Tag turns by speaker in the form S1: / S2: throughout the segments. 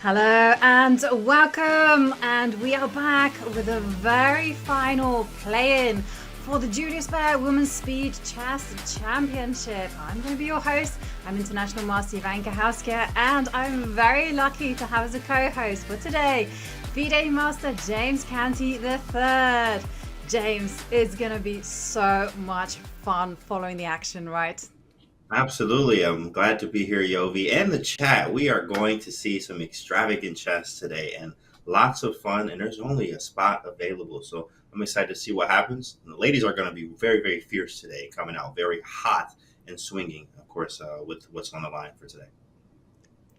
S1: Hello and welcome, and we are back with a very final play-in for the Julius Baer Women's Speed Chess Championship. I'm going to be your host. I'm International Master Ivanka Hausker, and I'm very lucky to have as a co-host for today FIDE Master James Canty III. James, it's going to be so much fun following the action, right?
S2: Absolutely. I'm glad to be here, Yovi. And the chat, we are going to see some extravagant chess today and lots of fun. And there's only a spot available. So I'm excited to see what happens. And the ladies are going to be very, very fierce today, coming out very hot and swinging, of course, with what's on the line for today.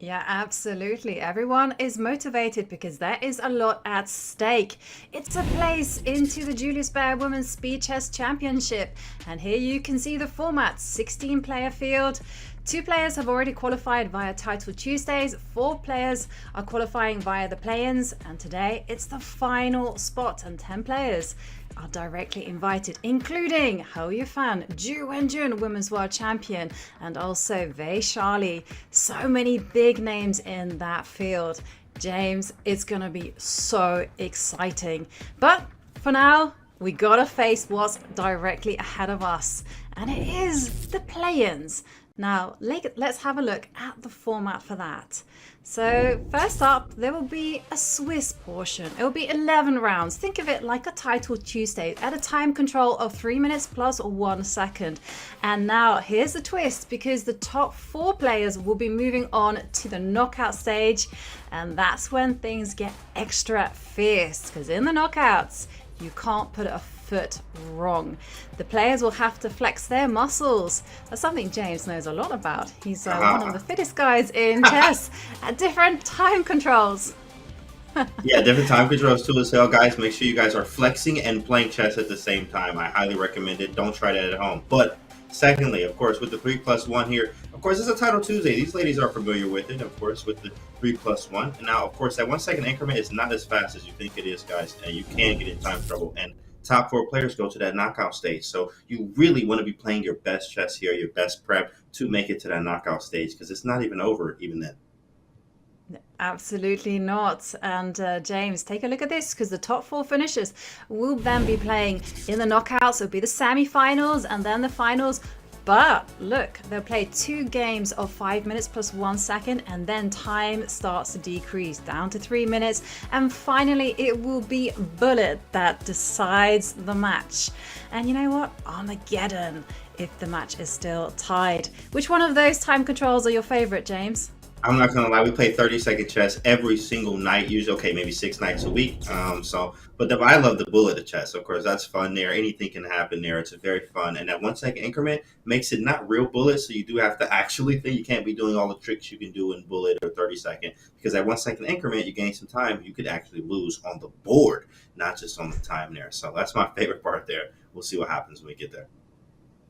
S1: Yeah, absolutely. Everyone is motivated because there is a lot at stake. It's a place into the Julius Baer Women's Speed Chess Championship. And here you can see the format, 16-player field. 2 players have already qualified via Titled Tuesdays. 4 players are qualifying via the play-ins. And today it's the final spot, and 10 players are directly invited, including Ho Yifan, Ju Wenjun, Women's World Champion, and also Wei Charlie. So many big names in that field. James, it's gonna be so exciting. But for now, we gotta face what's directly ahead of us, and it is the play-ins. Now, let's have a look at the format for that. So first up, there will be a Swiss portion. It will be 11 rounds. Think of it like a Titled Tuesday at a time control of 3 minutes plus 1 second. And now here's the twist, because the top 4 players will be moving on to the knockout stage. And that's when things get extra fierce, because in the knockouts, you can't put a foot wrong. The players will have to flex their muscles. That's something James knows a lot about. He's one of the fittest guys in chess at different time controls.
S2: Yeah, different time controls too as hell, guys. Make sure you guys are flexing and playing chess at the same time. I highly recommend it. Don't try that at home. But secondly, of course, with the 3+1 here, of course, it's a Title Tuesday. These ladies are familiar with it, of course, with the 3+1. And now, of course, that 1 second increment is not as fast as you think it is, guys. And you can get in time trouble. And top 4 players go to that knockout stage. So you really want to be playing your best chess here, your best prep to make it to that knockout stage, because it's not even over even then.
S1: Absolutely not. And James, take a look at this, because the top 4 finishers will then be playing in the knockouts. It'll be the semi-finals and then the finals. But look, they'll play 2 games of 5 minutes plus 1 second, and then time starts to decrease down to 3 minutes. And finally, it will be bullet that decides the match. And you know what? Armageddon, if the match is still tied. Which one of those time controls are your favorite, James?
S2: I'm not gonna lie, we play 30-second chess every single night. Usually, okay, maybe 6 nights a week. I love the bullet of chess. Of course, that's fun there. Anything can happen there. It's very fun, and that 1 second increment makes it not real bullet. So you do have to actually think. You can't be doing all the tricks you can do in bullet or 30-second, because that 1 second increment, you gain some time. You could actually lose on the board, not just on the time there. So that's my favorite part there. We'll see what happens when we get there.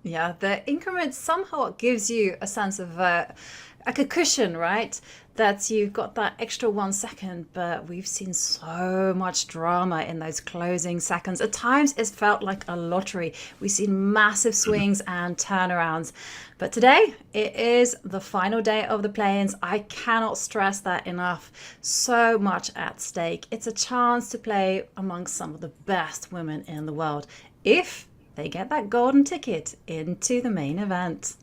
S1: Yeah, the increment somehow gives you a sense of like a cushion, right? That you've got that extra 1 second, but we've seen so much drama in those closing seconds. At times, it's felt like a lottery. We've seen massive swings and turnarounds. But today, it is the final day of the play-ins. I cannot stress that enough. So much at stake. It's a chance to play amongst some of the best women in the world, if they get that golden ticket into the main event.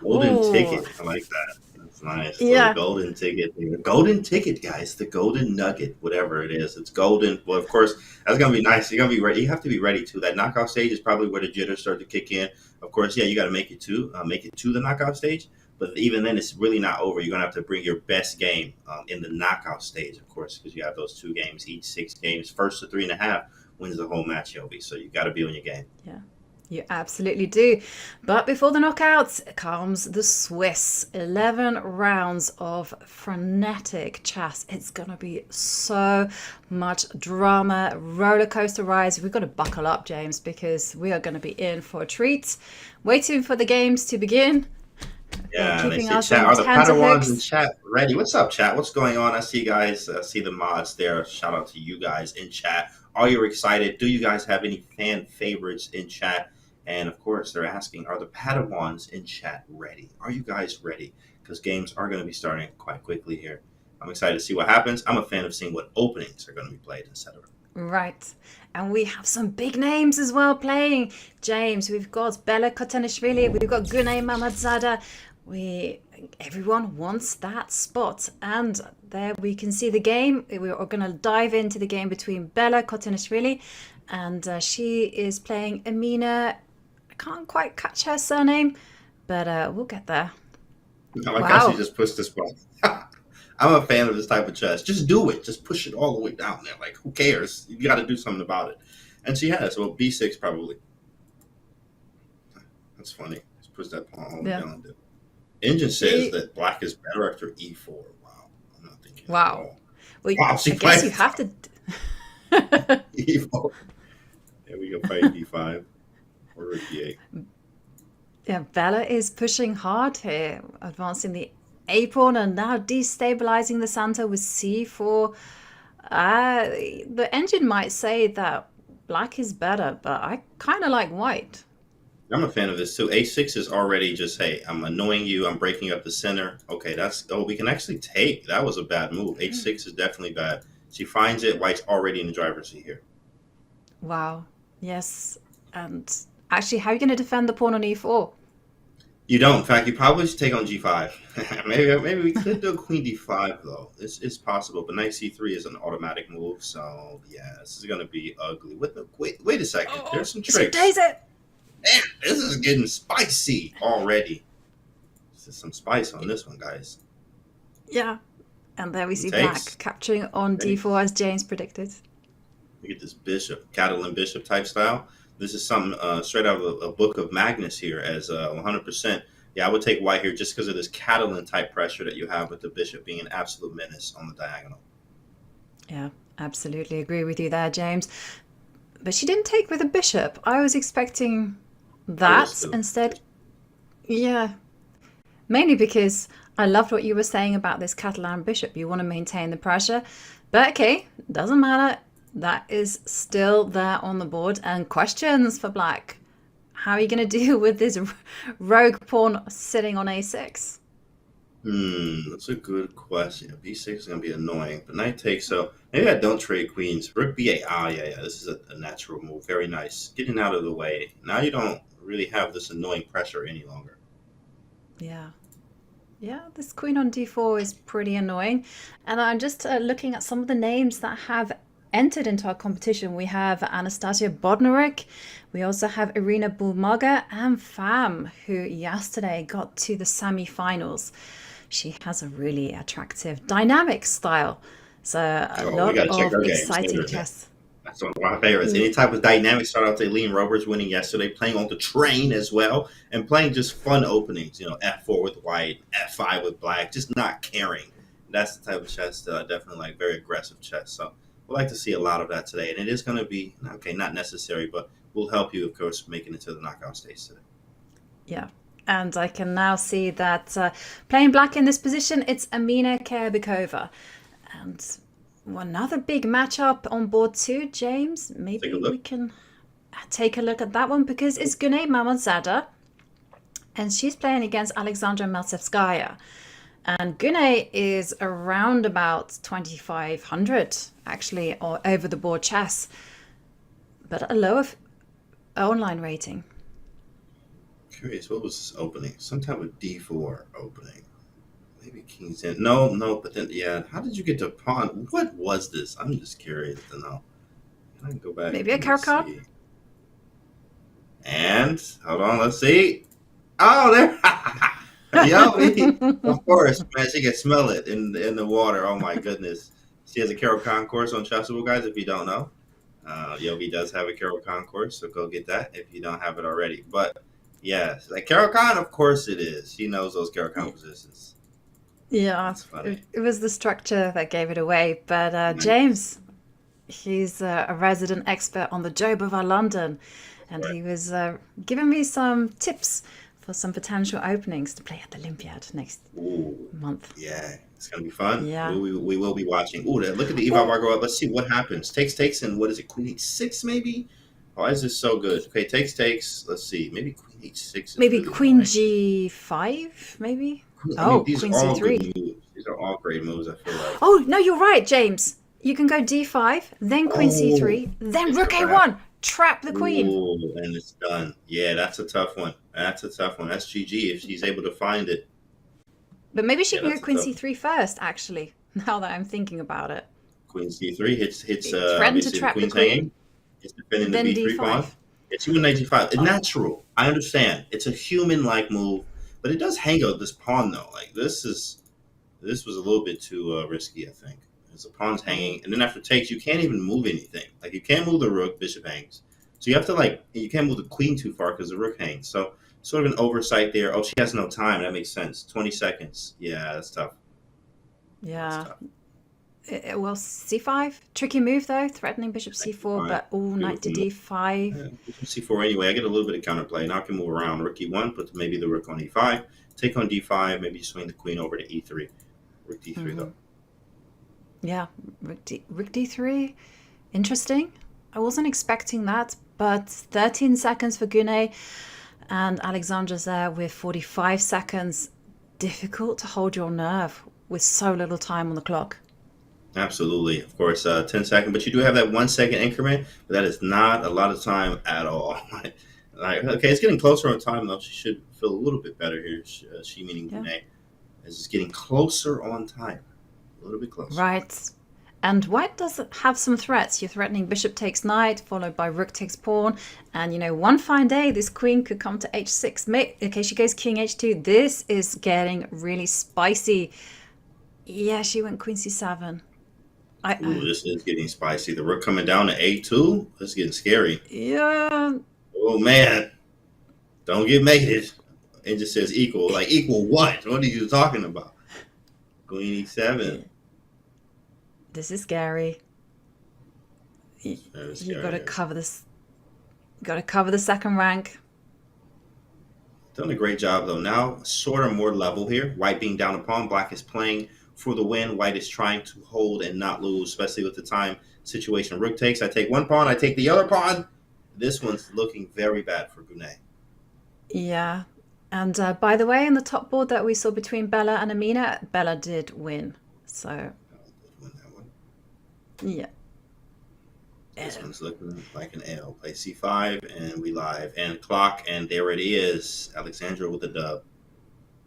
S2: Golden
S1: Oh,
S2: ticket. I like that. That's nice. Little
S1: yeah.
S2: golden ticket. The golden ticket, guys. The golden nugget, whatever it is. It's golden. Well, of course, that's gonna be nice. You're gonna be ready. You have to be ready too. That knockout stage is probably where the jitters start to kick in. Of course, yeah, you got to make it to the knockout stage. But even then, it's really not over. You're gonna have to bring your best game in the knockout stage, of course, because you have those 2 games, each 6 games. First to 3.5 wins the whole match, Yobi. So you got to be on your game.
S1: Yeah, you absolutely do. But before the knockouts comes the Swiss. 11 rounds of frenetic chess. It's going to be so much drama, roller coaster rides. We've got to buckle up, James, because we are going to be in for a treat. Waiting for the games to begin. They're
S2: Yeah, they
S1: keeping
S2: say
S1: us
S2: chat.
S1: on
S2: Are the Padawans in
S1: tenterhooks.
S2: chat ready? What's up, chat? What's going on? I see you guys. See the mods there. Shout out to you guys in chat. Are you excited? Do you guys have any fan favorites in chat? And of course, they're asking, are the Padawans in chat ready? Are you guys ready? Because games are going to be starting quite quickly here. I'm excited to see what happens. I'm a fan of seeing what openings are going to be played, etc.
S1: Right. And we have some big names as well playing. James, we've got Bella Kotanishvili, we've got Gunay Mamadzada. Everyone wants that spot. And there we can see the game. We're going to dive into the game between Bella Kotanishvili and she is playing Amina. I can't quite catch her surname, but we'll get there.
S2: I like how she just pushed this button. I'm a fan of this type of chess. Just do it. Just push it all the way down there. Like, who cares? You got to do something about it. And she has. Well, B6 probably. That's funny. Just push that pawn all the way down there. Engine says that black is better after E4. Wow. I'm not thinking.
S1: Wow. Well,
S2: wow,
S1: I guess you have to.
S2: E4. There we go. Fight D5 or D8.
S1: Yeah, Bella is pushing hard here, advancing the A pawn and now destabilizing the center with C4. The engine might say that black is better, but I kind of like white.
S2: I'm a fan of this too. A6 is already just, hey, I'm annoying you. I'm breaking up the center. Okay, we can actually take. That was a bad move. H6 is definitely bad. She finds it. White's already in the driver's seat here.
S1: Wow. Yes. And actually, how are you going to defend the pawn on E4?
S2: You don't. In fact, you probably should take on G5. maybe we could do Queen D5 though. It's possible, but Knight C3 is an automatic move. So yeah, this is gonna be ugly. Wait a second. There's some tricks. Man, this is getting spicy already. There's some spice on this one, guys.
S1: Yeah, and there we see black capturing on D4 as James predicted.
S2: Look at this bishop, Catalan bishop type style. This is something straight out of a book of Magnus here as 100%. Yeah, I would take white here just because of this Catalan type pressure that you have with the bishop being an absolute menace on the diagonal.
S1: Yeah, absolutely agree with you there, James. But she didn't take with a bishop. I was expecting that instead. Yeah, mainly because I loved what you were saying about this Catalan bishop. You want to maintain the pressure. But okay, doesn't matter. That is still there on the board. And questions for black. How are you going to deal with this rogue pawn sitting on A6?
S2: That's a good question. B6 is going to be annoying. But knight takes, so maybe I don't trade queens. Rook B8. Yeah. This is a natural move. Very nice. Getting out of the way. Now you don't really have this annoying pressure any longer.
S1: Yeah. Yeah, this queen on D4 is pretty annoying. And I'm just looking at some of the names that have entered into our competition. We have Anastasia Bodnarek. We also have Irina Bulmaga and Pham, who yesterday got to the semi-finals. She has a really attractive, dynamic style. So a lot of exciting chess.
S2: That's one of my favorites. Any type of dynamic start out to Eileen Roberts winning yesterday, playing on the train as well, and playing just fun openings. F4 with white, F5 with black, just not caring. That's the type of chess that I definitely like, very aggressive chess. So we'd like to see a lot of that today. And it is going to be, okay, not necessary, but will help you, of course, making it to the knockout stage today.
S1: Yeah. And I can now see that playing black in this position, it's Amina Kerbikova. And another big matchup on board too, James. Maybe we can take a look at that one because it's Gunay Mamadzada. And she's playing against Alexandra Meltsevskaya. And Gunay is around about 2,500, actually, or over the board chess, but a lower online rating.
S2: Curious, what was this opening? Some type of D4 opening. Maybe King's in. No, but then, yeah. How did you get to pawn? What was this? I'm just curious to know. Can I go back?
S1: Maybe a Caro-Kann?
S2: And, hold on, let's see. Oh, there. Yummy. Of course, man, she can smell it in the water. Oh my goodness. She has a Caro-Kann course on Chessable, guys, if you don't know. Yogi does have a Caro-Kann course, so go get that if you don't have it already. But yeah, like Caro-Kann, of course it is. She knows those Caro-Kann positions.
S1: Yeah, it was the structure that gave it away. But James, he's a resident expert on the Joe Bavard London, and he was giving me some tips for some potential openings to play at the Olympiad next month.
S2: Yeah, it's going to be fun.
S1: Yeah.
S2: We will be watching. Look at the Eva Margot up. Let's see what happens. Takes, and what is it, Queen H6 maybe? Why is this so good? Okay, takes. Let's see. Maybe Queen H6 is
S1: maybe
S2: really
S1: Queen
S2: nice.
S1: G5, maybe?
S2: These
S1: Queen
S2: are all
S1: C3.
S2: good moves. These are all great moves, I feel like.
S1: Oh, no, you're right, James. You can go d5, then queen c3, then
S2: it's
S1: rook
S2: a wrap.
S1: a1. Trap the queen.
S2: Ooh, and it's done. Yeah, that's a tough one. That's a tough one. That's GG if she's able to find it.
S1: But maybe she can go
S2: that's a
S1: queen
S2: tough
S1: c3 first, actually, now that I'm thinking about it.
S2: Queen c3 hits
S1: Threaten to
S2: obviously the
S1: trap the
S2: queen's
S1: queen,
S2: hanging. It's defending the
S1: then
S2: b3 pawn.
S1: d5.
S2: It's even knight g5. It's natural. I understand. It's a human-like move, but it does hang out this pawn though. Like this was a little bit too risky, I think. As the pawn's hanging, and then after takes, you can't even move anything. Like you can't move the rook, bishop hangs. So you have to you can't move the queen too far because the rook hangs. So sort of an oversight there. Oh, she has no time. That makes sense. 20 seconds. Yeah, that's tough.
S1: Yeah.
S2: That's tough.
S1: Well, c5. Tricky move, though. Threatening bishop c4, but all knight to d5.
S2: Yeah, bishop c4 anyway. I get a little bit of counterplay. Now I can move around. Rook e1, put maybe the rook on e5. Take on d5. Maybe swing the queen over to e3. Rook d3, though.
S1: Yeah, rook d3. Interesting. I wasn't expecting that, but 13 seconds for Gunay, and Alexandra's there with 45 seconds. Difficult to hold your nerve with so little time on the clock.
S2: Absolutely. Of course, 10 seconds, but you do have that 1 second increment, but that is not a lot of time at all. Okay, it's getting closer on time, though. She should feel a little bit better here. She meaning Gunay, is just getting closer on time. A little bit closer.
S1: Right. And white does have some threats. You're threatening bishop takes knight, followed by rook takes pawn. And, one fine day, this queen could come to h6. Okay, she goes king h2. This is getting really spicy. Yeah, she went queen c7.
S2: Ooh, this is getting spicy. The rook coming down to a2. This is getting scary.
S1: Yeah.
S2: Oh, man. Don't get mated. It just says equal. Like, equal what? What are you talking about? Queen e7.
S1: This is scary. You've got to cover this. Got to cover the second rank.
S2: Done a great job, though. Now, sort of more level here. White being down a pawn. Black is playing for the win. White is trying to hold and not lose, especially with the time situation. Rook takes. I take one pawn. I take the other pawn. This one's looking very bad for Gunay.
S1: Yeah. And by the way, in the top board that we saw between Bella and Amina, Bella did win. So, yeah.
S2: This one's looking like an L. Play c5, and we live. And clock, and there it is. Alexandra with a dub.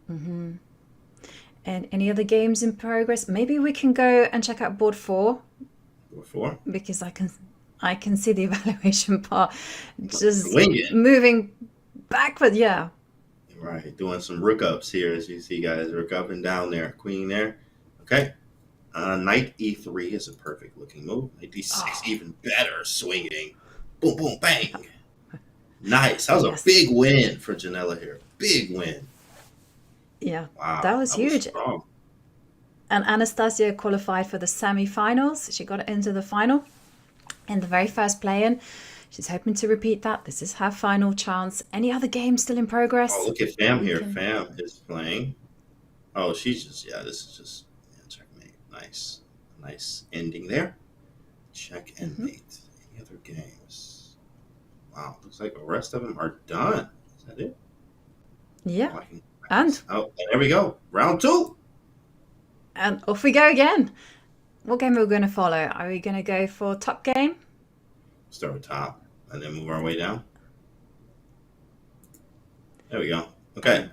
S1: Mm-hmm. And any other games in progress? Maybe we can go and check out board 4.
S2: Board 4?
S1: Because I can see the evaluation part just
S2: Swinging.
S1: moving backward. Yeah.
S2: Right. Doing some rook ups here, as you see, guys. Rook up and down there. Queen there. Okay. Knight e3 is a perfect looking move. Knight d6 even better. Swinging. Boom, boom, bang. Nice. That was a big win for Janela here. Big win.
S1: Yeah.
S2: Wow.
S1: That was huge.
S2: Strong.
S1: And Anastasia qualified for the semi-finals. She got into the final in the very first play-in. She's hoping to repeat that. This is her final chance. Any other games still in progress?
S2: Oh, look at Fam here. Fam is playing. Oh, she's just, this is just checkmate. Nice. Nice ending there. Check and mate. Any other games? Wow, looks like the rest of them are done. Is that it?
S1: Yeah.
S2: And there we go. Round 2.
S1: And off we go again. What game are we going to follow? Are we going to go for top game?
S2: Start with top and then move our way down. There we go. Okay.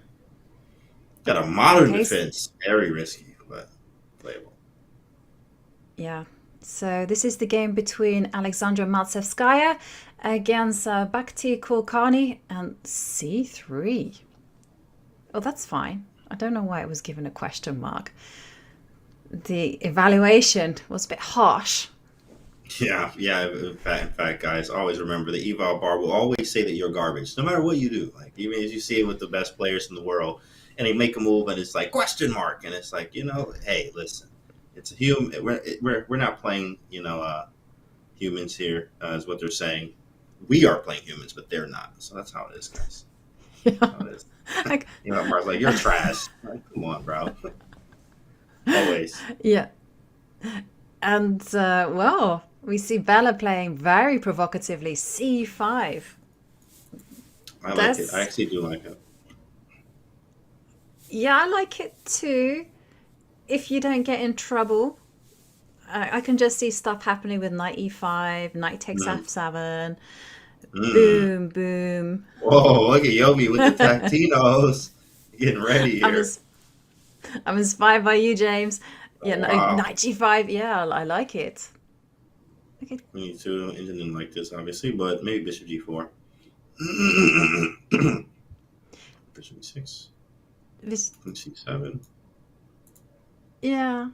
S2: Got a modern defense. Very risky, but playable.
S1: Yeah. So this is the game between Alexandra Maltsevskaya against Bakhti Kulkarni and c3. Oh, that's fine. I don't know why it was given a question mark. The evaluation was a bit harsh.
S2: Yeah. In fact, guys, always remember the eval bar will always say that you're garbage, no matter what you do. Like even as you see it with the best players in the world, and they make a move and it's like question mark, and it's like hey, listen, it's a human. We're not playing humans here, is what they're saying. We are playing humans, but they're not. So that's how it is, guys.
S1: Yeah.
S2: That's how it is. Bar's like, you're trash. Like, come on, bro. Always.
S1: Yeah. And, we see Bella playing very provocatively c5.
S2: I like it. I actually do like it.
S1: Yeah, I like it too. if you don't get in trouble, I can just see stuff happening with knight e5, knight takes
S2: Mm,
S1: f7,
S2: mm.
S1: boom, boom.
S2: Whoa, look at Yobi with the Tactinos getting ready
S1: I'm
S2: here.
S1: as I'm inspired by you, James. Yeah,
S2: Oh,
S1: no,
S2: wow.
S1: knight g5. Yeah, I like it. Okay,
S2: Me too. Engine didn't like this, obviously, but maybe bishop g4. Bishop e6,
S1: this,
S2: queen c7.
S1: yeah.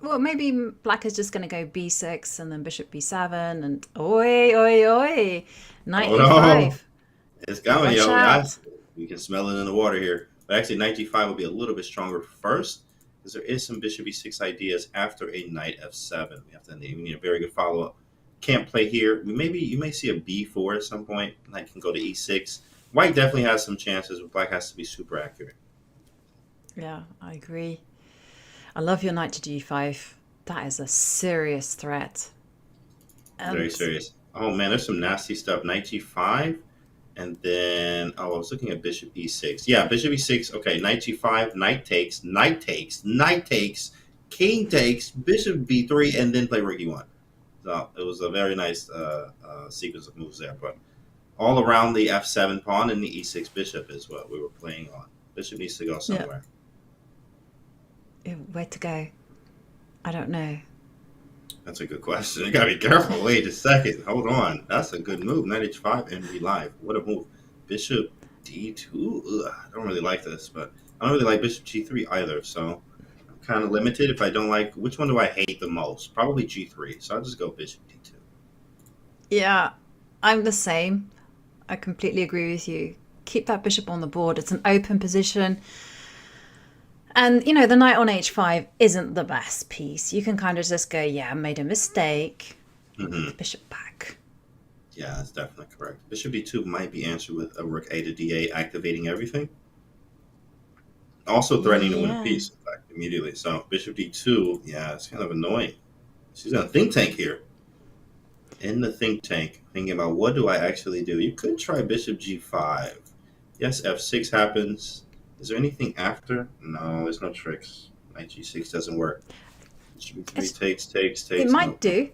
S1: Well, maybe black is just going to go b6 and then bishop b7 and oi, oi, oi, knight
S2: Oh no,
S1: e5.
S2: it's coming,
S1: Watch
S2: Yobi.
S1: out.
S2: You can smell it in the water here. But actually, knight g5 will be a little bit stronger first, because there is some bishop e6 ideas after a knight f7. We need a very good follow up. Can't play here. You may see a b4 at some point. Knight can go to e6. White definitely has some chances, but black has to be super accurate.
S1: Yeah, I agree. I love your knight to g5. That is a serious threat.
S2: Very
S1: And
S2: serious. Oh man, there's some nasty stuff. Knight g5, and then I was looking at bishop e6. Yeah, bishop e6. Okay, knight g5, knight takes, knight takes, knight takes, king takes, bishop b3, and then play rook e1. So it was a very nice sequence of moves there. But all around the f7 pawn and the e6 bishop is what we were playing on. Bishop needs to go
S1: yeah,
S2: somewhere.
S1: where to go? I don't know.
S2: That's a good question. You gotta be careful. Wait a second. Hold on. That's a good move. Knight h5 and be live. What a move. Bishop d2. Ugh, I don't really like this, but I don't really like bishop g3 either. So I'm kind of limited. If I don't like, which one do I hate the most? Probably g3. So I'll just go bishop d2.
S1: Yeah, I'm the same. I completely agree with you. Keep that bishop on the board. It's an open position. And, the knight on h5 isn't the best piece. You can kind of just go, yeah, I made a mistake. Put the
S2: Hmm.
S1: bishop back.
S2: Yeah, that's definitely correct. Bishop d2 might be answered with a rook a to d8, activating everything. Also threatening to win a
S1: Yeah.
S2: piece, in fact, immediately. So bishop d2, yeah, it's kind of annoying. She's in a think tank here. In the think tank, thinking about what do I actually do. You could try bishop g5. Yes, f6 happens. Is there anything after? No, there's no tricks. Knight g6 doesn't work. Bishop b3
S1: It's, it
S2: takes. No.
S1: might do.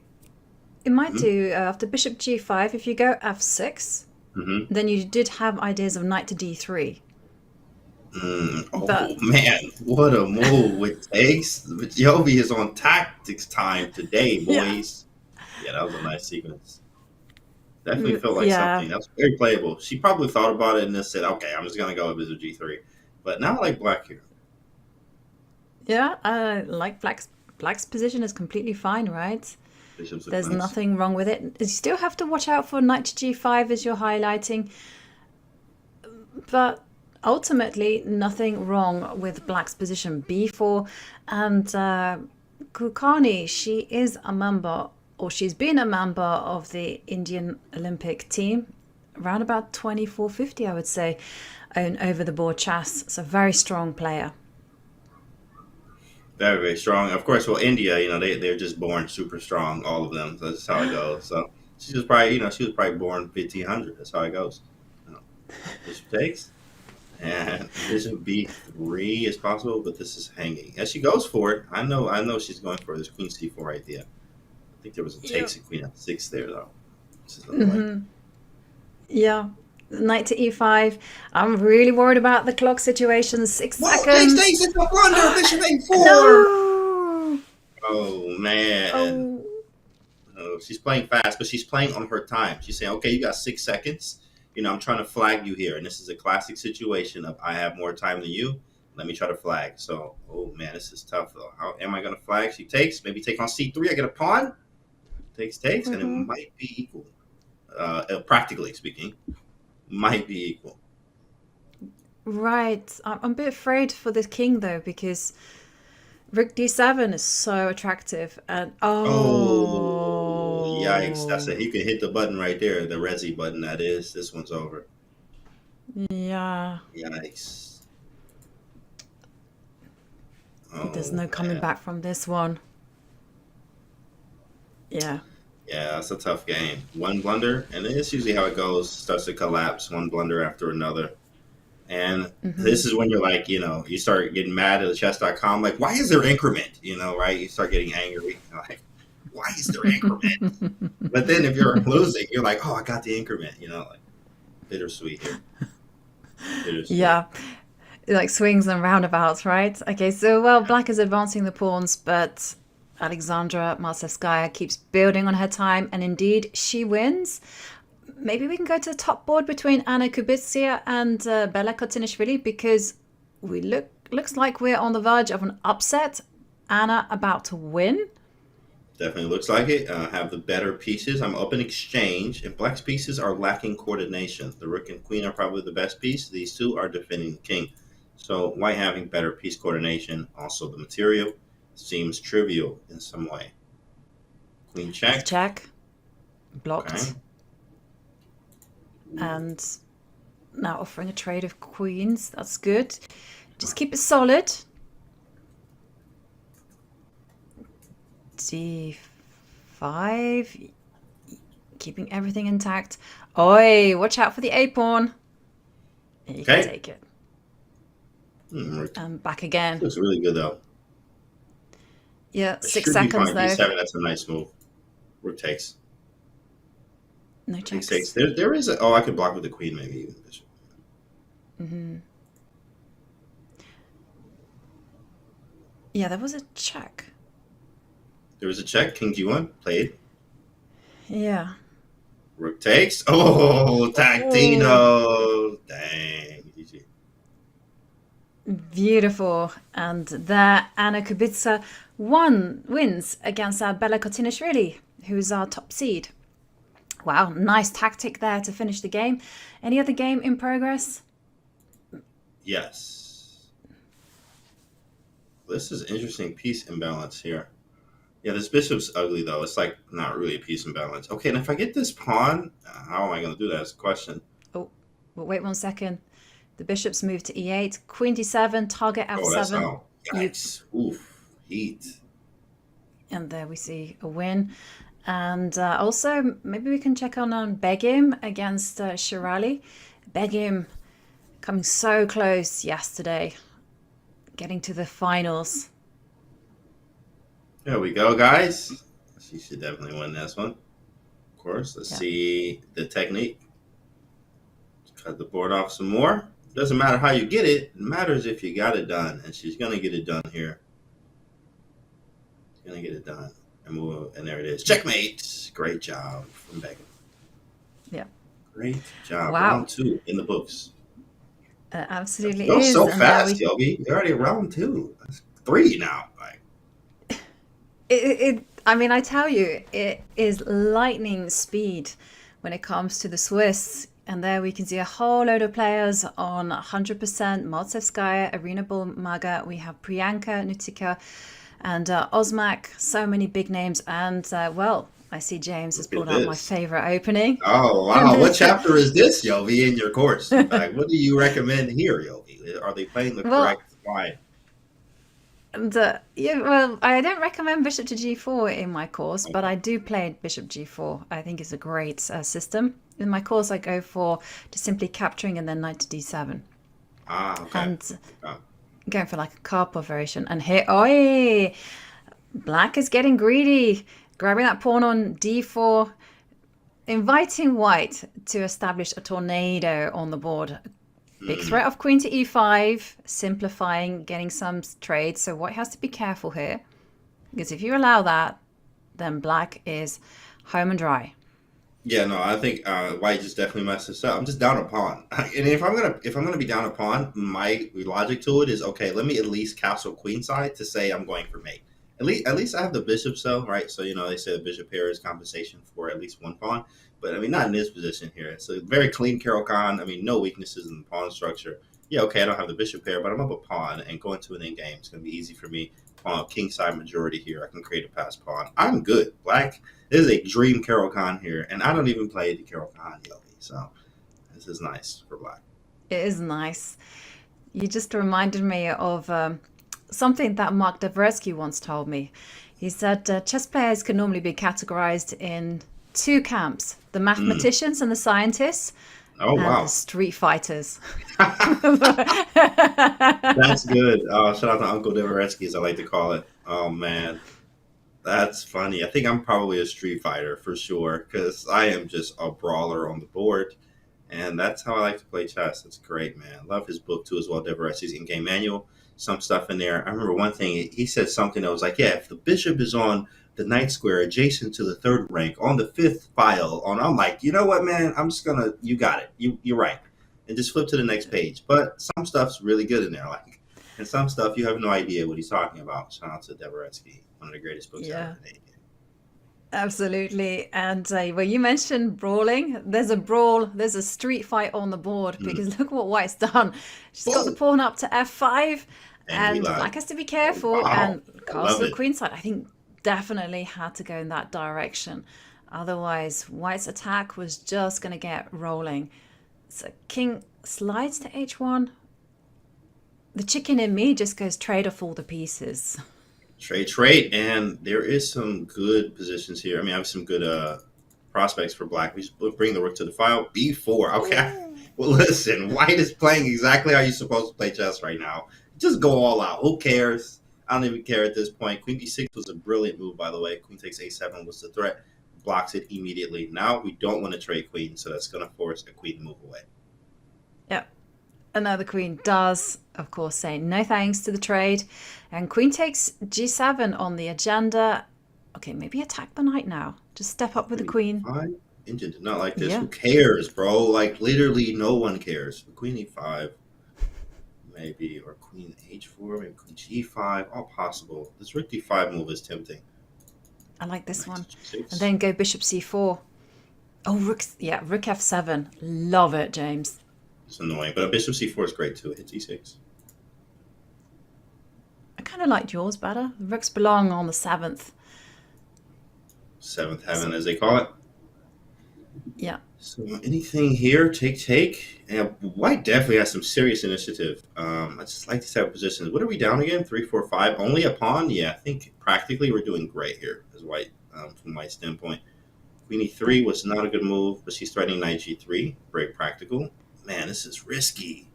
S1: It might
S2: Mm-hmm.
S1: do after bishop g5. If you go f6,
S2: Mm-hmm.
S1: then you did have ideas of knight to d3.
S2: Oh
S1: But
S2: man, what a move with takes. Jovi is on tactics time today,
S1: yeah,
S2: boys. Yeah, that was a nice sequence. Definitely felt like
S1: yeah,
S2: something. That was very playable. She probably thought about it and then said, okay, I'm just going to go with bishop g3. But now I like black here.
S1: yeah. Like black's position is completely fine, right?
S2: Bishops look
S1: There's
S2: nice.
S1: nothing wrong with it. You still have to watch out for knight to g5 as you're highlighting, but ultimately nothing wrong with black's position b4. And Kulkarni, she is a member, or she's been a member of the Indian Olympic team, around about 2450, I would say, on over the board chess. So very strong player.
S2: Very, very strong. Of course, well, India, they're just born super strong, all of them. So that's just how it goes. So she was probably born 1500. That's how it goes. You know, bishop takes. And bishop b3 is possible, but this is hanging. As she goes for it, I know she's going for this queen c4 idea. I think there was a
S1: Yeah.
S2: takes and queen f6 there, though. This is annoying.
S1: Hmm. Yeah. Knight to e5. I'm really worried about the clock situation. Six
S2: Whoa, takes,
S1: seconds.
S2: takes, it's a blunder. Bishop a4.
S1: No.
S2: Oh, man.
S1: Oh.
S2: Oh, she's playing fast, but she's playing on her time. She's saying, okay, you got 6 seconds. I'm trying to flag you here. And this is a classic situation of I have more time than you. Let me try to flag. So, oh, man, this is tough, though. How am I going to flag? She takes. Maybe take on c3. I get a pawn. Takes, and it
S1: Hmm.
S2: might be equal. Practically speaking, might be equal.
S1: Right. I'm a bit afraid for the king though because rook d7 is so attractive and
S2: Oh, yikes. That's
S1: oh
S2: it. You can hit the button right there, the Resi button, that is. This one's over.
S1: yeah.
S2: Yikes.
S1: There's
S2: Oh,
S1: no coming
S2: man.
S1: back from this one. Yeah.
S2: Yeah, that's a tough game. One blunder, and it's usually how it goes. Starts to collapse, one blunder after another. And this is when you're like, you start getting mad at the Chess.com, like, why is there increment? Right? You start getting angry. You're like, why is there increment? But then if you're losing, you're like, oh, I got the increment. Like bittersweet here. Bittersweet.
S1: Yeah, like swings and roundabouts, right? Okay, so well, black is advancing the pawns, but Alexandra Marcevskaya keeps building on her time, and indeed she wins. Maybe we can go to the top board between Anna Kubitsia and Bella Kotinishvili, because looks like we're on the verge of an upset. Anna about to win.
S2: Definitely looks like it. Have the better pieces. I'm up in exchange, and black's pieces are lacking coordination. The rook and queen are probably the best piece. These two are defending the king. So white having better piece coordination. Also, the material seems trivial in some way. Queen check.
S1: Check. Blocked.
S2: Okay.
S1: And now offering a trade of queens. That's good. Just keep it solid. D5. Keeping everything intact. Oi, watch out for the A pawn. You can take it. Back again.
S2: Looks really good though.
S1: Yeah, 6 seconds though.
S2: D7, that's a nice move. Rook takes.
S1: No checks.
S2: Takes. There is a. Oh, I could block with the queen, maybe even bishop.
S1: Yeah, there was a check.
S2: There was a check. King G1 played.
S1: Yeah.
S2: Rook takes. Oh, Tactino. Oh. Dang. GG.
S1: Beautiful. And there, Anna Kubitsa wins against Bella Kotinishvili, who's our top seed. Wow, nice tactic there to finish the game. Any other game in progress?
S2: Yes. This is interesting piece imbalance here. Yeah, this bishop's ugly, though. It's like not really a piece imbalance. Okay, and if I get this pawn, how am I going to do that is the question.
S1: Oh, well, wait 1 second. The bishop's moved to E8. Queen D7, target F7.
S2: Oh, that's how. Yikes. Oof. Heat.
S1: And there we see a win. And also, maybe we can check on Begim against Shirali. Begim coming so close yesterday, getting to the finals.
S2: There we go, guys. She should definitely win this one. Of course, let's see the technique. Cut the board off some more. Doesn't matter how you get it. It matters if you got it done. And she's going to get it done here. She's going to get it done. And there it is. Checkmate. Great job from Beckham.
S1: Yeah.
S2: Great job.
S1: Wow.
S2: Round 2 in the books.
S1: Absolutely
S2: You're
S1: is.
S2: so fast, Yogi. You're already at round 2. That's 3 now.
S1: I mean, I tell you, it is lightning speed when it comes to the Swiss. And there we can see a whole load of players on 100%. Marcevskaya, Arina Bulmaga. We have Priyanka, Nutika, and Osmak. So many big names. And, well, I see James has pulled out my favorite opening.
S2: Oh, wow. What chapter is this, Yovi, in your course? In fact, what do you recommend here, Yovi? Are they playing the correct line?
S1: And, yeah, well, I don't recommend bishop to g4 in my course, but I do play bishop g4. I think it's a great system. In my course, I go for just simply capturing and then knight to d7.
S2: Ah, okay.
S1: And going for like a Karpov variation. And here, oi! Black is getting greedy, grabbing that pawn on d4, inviting white to establish a tornado on the board. Big threat of queen to e5, simplifying, getting some trades. So white has to be careful here, because if you allow that, then black is home and dry.
S2: Yeah, no, I think white just definitely messed this up. I'm just down a pawn, and if I'm gonna be down a pawn, my logic to it is okay. Let me at least castle queenside to say I'm going for mate. At least I have the bishop, so right. So they say the bishop pair is compensation for at least one pawn. But, I mean, not in this position here. It's a very clean Caro-Kann. I mean, no weaknesses in the pawn structure. Yeah, okay, I don't have the bishop pair, but I'm up a pawn, and going to an endgame is going to be easy for me. Pawn kingside majority here. I can create a pass pawn. I'm good. Black, this is a dream Caro-Kann here, and I don't even play the Caro-Kann, Yogi. So this is nice for black.
S1: It is nice. You just reminded me of something that Mark Dvoretsky once told me. He said chess players can normally be categorized in 2 camps, the mathematicians and the scientists.
S2: Oh
S1: and the
S2: wow,
S1: Street Fighters.
S2: that's good. Shout out to Uncle Devoretsky, as I like to call it. Oh man, that's funny. I think I'm probably a Street Fighter for sure because I am just a brawler on the board, and that's how I like to play chess. It's great, man. Love his book too as well, Devoretsky's in-game manual. Some stuff in there. I remember one thing he said something that was like, "Yeah, if the bishop is on the knight square adjacent to the third rank on the fifth file," on I'm like, you know what, man? I'm just gonna. You got it. You're right, and just flip to the next page. But some stuff's really good in there, like, and some stuff you have no idea what he's talking about. Shout out to Devoretsky, one of the greatest books
S1: Yeah.
S2: ever made.
S1: Absolutely. And well, you mentioned brawling. There's a brawl, there's a street fight on the board
S2: Mm.
S1: because look what White's done. She's got the
S2: Boom,
S1: pawn up to f5,
S2: and we
S1: and
S2: live.
S1: Black has to be
S2: Oh,
S1: careful.
S2: wow,
S1: And
S2: I love
S1: castle
S2: it.
S1: queenside, I think, definitely had to go in that direction. Otherwise, White's attack was just going to get rolling. So King slides to h1. The chicken in me just goes trade off all the pieces.
S2: Trade, and there is some good positions here. I mean, I have some good prospects for Black. We bring the rook to the file. B4. Okay.
S1: Ooh.
S2: Well, listen, White is playing exactly how you're supposed to play chess right now. Just go all out. Who cares? I don't even care at this point. Queen B6 was a brilliant move, by the way. Queen takes A7 was the threat. Blocks it immediately. Now we don't want to trade queen, so that's going to force a queen to move away.
S1: Yep. Another queen does, of course, say no thanks to the trade. And queen takes g7 on the agenda. Okay, maybe attack the knight now. Just step up with the queen.
S2: Fine. Engine did not like this.
S1: Yeah.
S2: Who cares, bro? Like, literally no one cares. Queen E5, maybe, or queen H4, maybe queen G5, all possible. This rook D5 move is tempting.
S1: I like this one.
S2: G6.
S1: And then go bishop c4. Oh, rook f7. Love it, James.
S2: It's annoying, but a bishop C4 is great too. Hit D6.
S1: I kind of liked yours better. The rooks belong on the 7th.
S2: Seventh heaven, as they call it.
S1: Yeah.
S2: So anything here, take. And White definitely has some serious initiative. I just like these type of positions. What are we down again? 3, 4, 5. Only a pawn? Yeah, I think practically we're doing great here as White, from White's standpoint. Queen E3 was not a good move, but she's threatening knight G3. Very practical. Man, this is risky.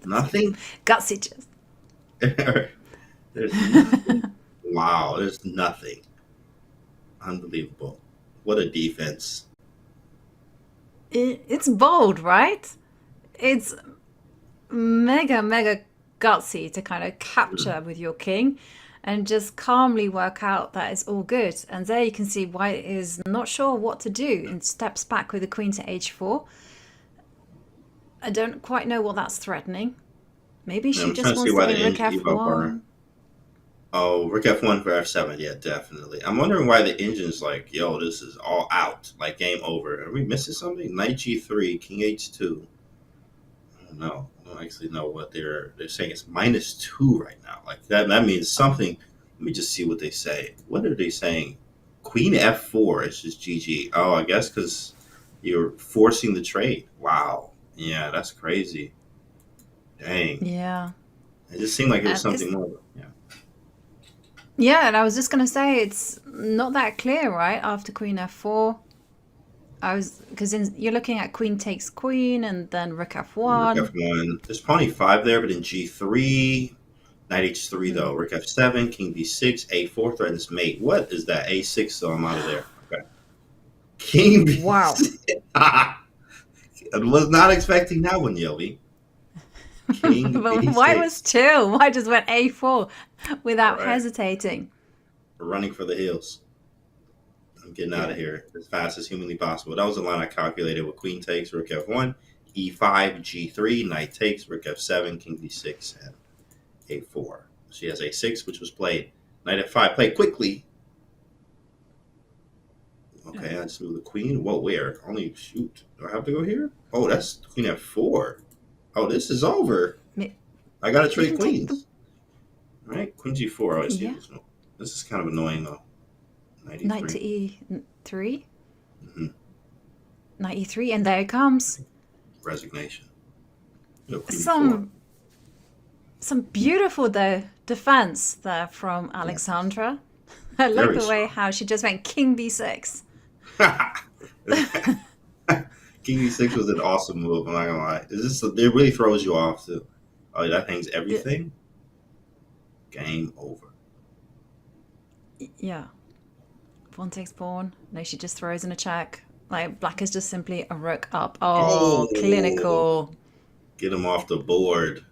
S2: Nothing?
S1: Gutsy just.
S2: There's nothing. Wow, there's nothing. Unbelievable. What a defense.
S1: It's bold, right? It's mega gutsy to kind of capture with your king and just calmly work out that it's all good. And there you can see White is not sure what to do and steps back with the queen to h4. I don't quite know what that's threatening. Maybe she
S2: I'm
S1: just
S2: trying to see
S1: wants
S2: why
S1: to
S2: the
S1: go rook
S2: engine gave up on her.
S1: f1.
S2: Oh, rook F1 for F7. Yeah, definitely. I'm wondering why the engine's like, yo, this is all out. Like, game over. Are we missing something? Knight G3, King H2. I don't know. I don't actually know what they're saying. It's -2 right now. Like, that means something. Let me just see what they say. What are they saying? Queen F4 is just GG. Oh, I guess because you're forcing the trade. Wow. Yeah, that's crazy. Dang.
S1: Yeah.
S2: It just seemed like it was
S1: And
S2: something more. Yeah.
S1: yeah, and I was just going to say it's not that clear, right? After queen f4. Because you're looking at queen takes queen and then rook
S2: Rook
S1: f1.
S2: F1. There's pawn E5 there, but in G3. Knight H3 though. Rook F7, King B6, A4 threatens mate. What is that? A6, so I'm out of there. Okay. King B6.
S1: Wow.
S2: I was not expecting that one, Yobi. King
S1: But
S2: B6.
S1: White was chill. White just went a4 without
S2: Right.
S1: hesitating.
S2: Running for the hills. I'm getting out of here as fast as humanly possible. That was the line I calculated with queen takes, rook F1, E5, G3, knight takes, rook F7, King B6, and A4. She has A6, which was played. Knight F5, played quickly. Okay, I just move the queen. What, where? Only, shoot. Do I have to go here? Oh, that's queen F4. Oh, this is over. I got to trade
S1: can take
S2: queens. All right, queen G4. Oh, I see
S1: Yeah.
S2: this one. This is kind of annoying, though. Knight
S1: Knight
S2: E3.
S1: to e3.
S2: Mhm.
S1: Knight e3, and there it comes.
S2: Resignation. No, queen
S1: Some beautiful defense there from Alexandra. I like
S2: Very
S1: the way how she just went king b6.
S2: E4. King E6 was an awesome move. I'm not gonna lie. Is this? It really throws you off too. Oh, that hangs everything. Game over.
S1: Yeah. Pawn takes pawn. No, she just throws in a check. Like, black is just simply a rook up. Oh,
S2: Oh,
S1: clinical.
S2: get him off the board.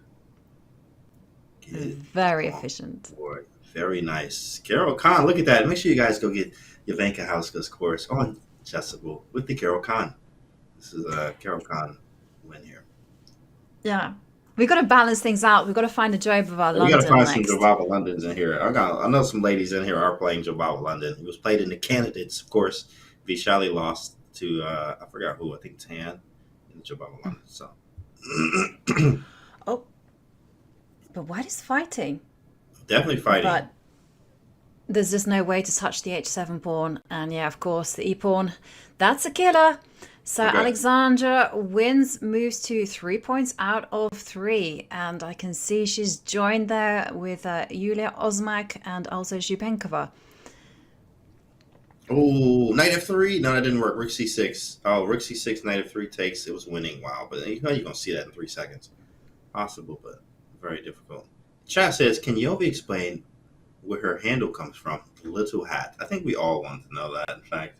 S2: Get
S1: Very
S2: him off
S1: efficient.
S2: the board. Very nice. Carol Khan, look at that. Make sure you guys go get Jovanka Hauska's course on Chessable with the Carol Khan. This is a Carol Khan win here.
S1: Yeah. We've got to balance things out. We've got to find a job of our
S2: We got to
S1: London
S2: find some
S1: next.
S2: Jobava Londons in here. I know some ladies in here are playing Jobava London. He was played in the candidates, of course. Vishali lost to I forgot who. I think Tan in the Jobava London. So
S1: Oh, but White is fighting.
S2: definitely fighting.
S1: But there's just no way to touch the h7 pawn. And yeah, of course, the e pawn, that's a killer. So
S2: Okay.
S1: Alexandra wins, moves to 3 points out of 3. And I can see she's joined there with Yulia Ozmak and also Zhubenkova.
S2: Oh, knight f3. No, that didn't work. Rook c6. Oh, rook c6, knight f3 takes. It was winning. Wow, but you know you're gonna see that in 3 seconds. Possible, but very difficult. Chat says, can Yovi explain where her handle comes from? The little hat. I think we all want to know that. In fact,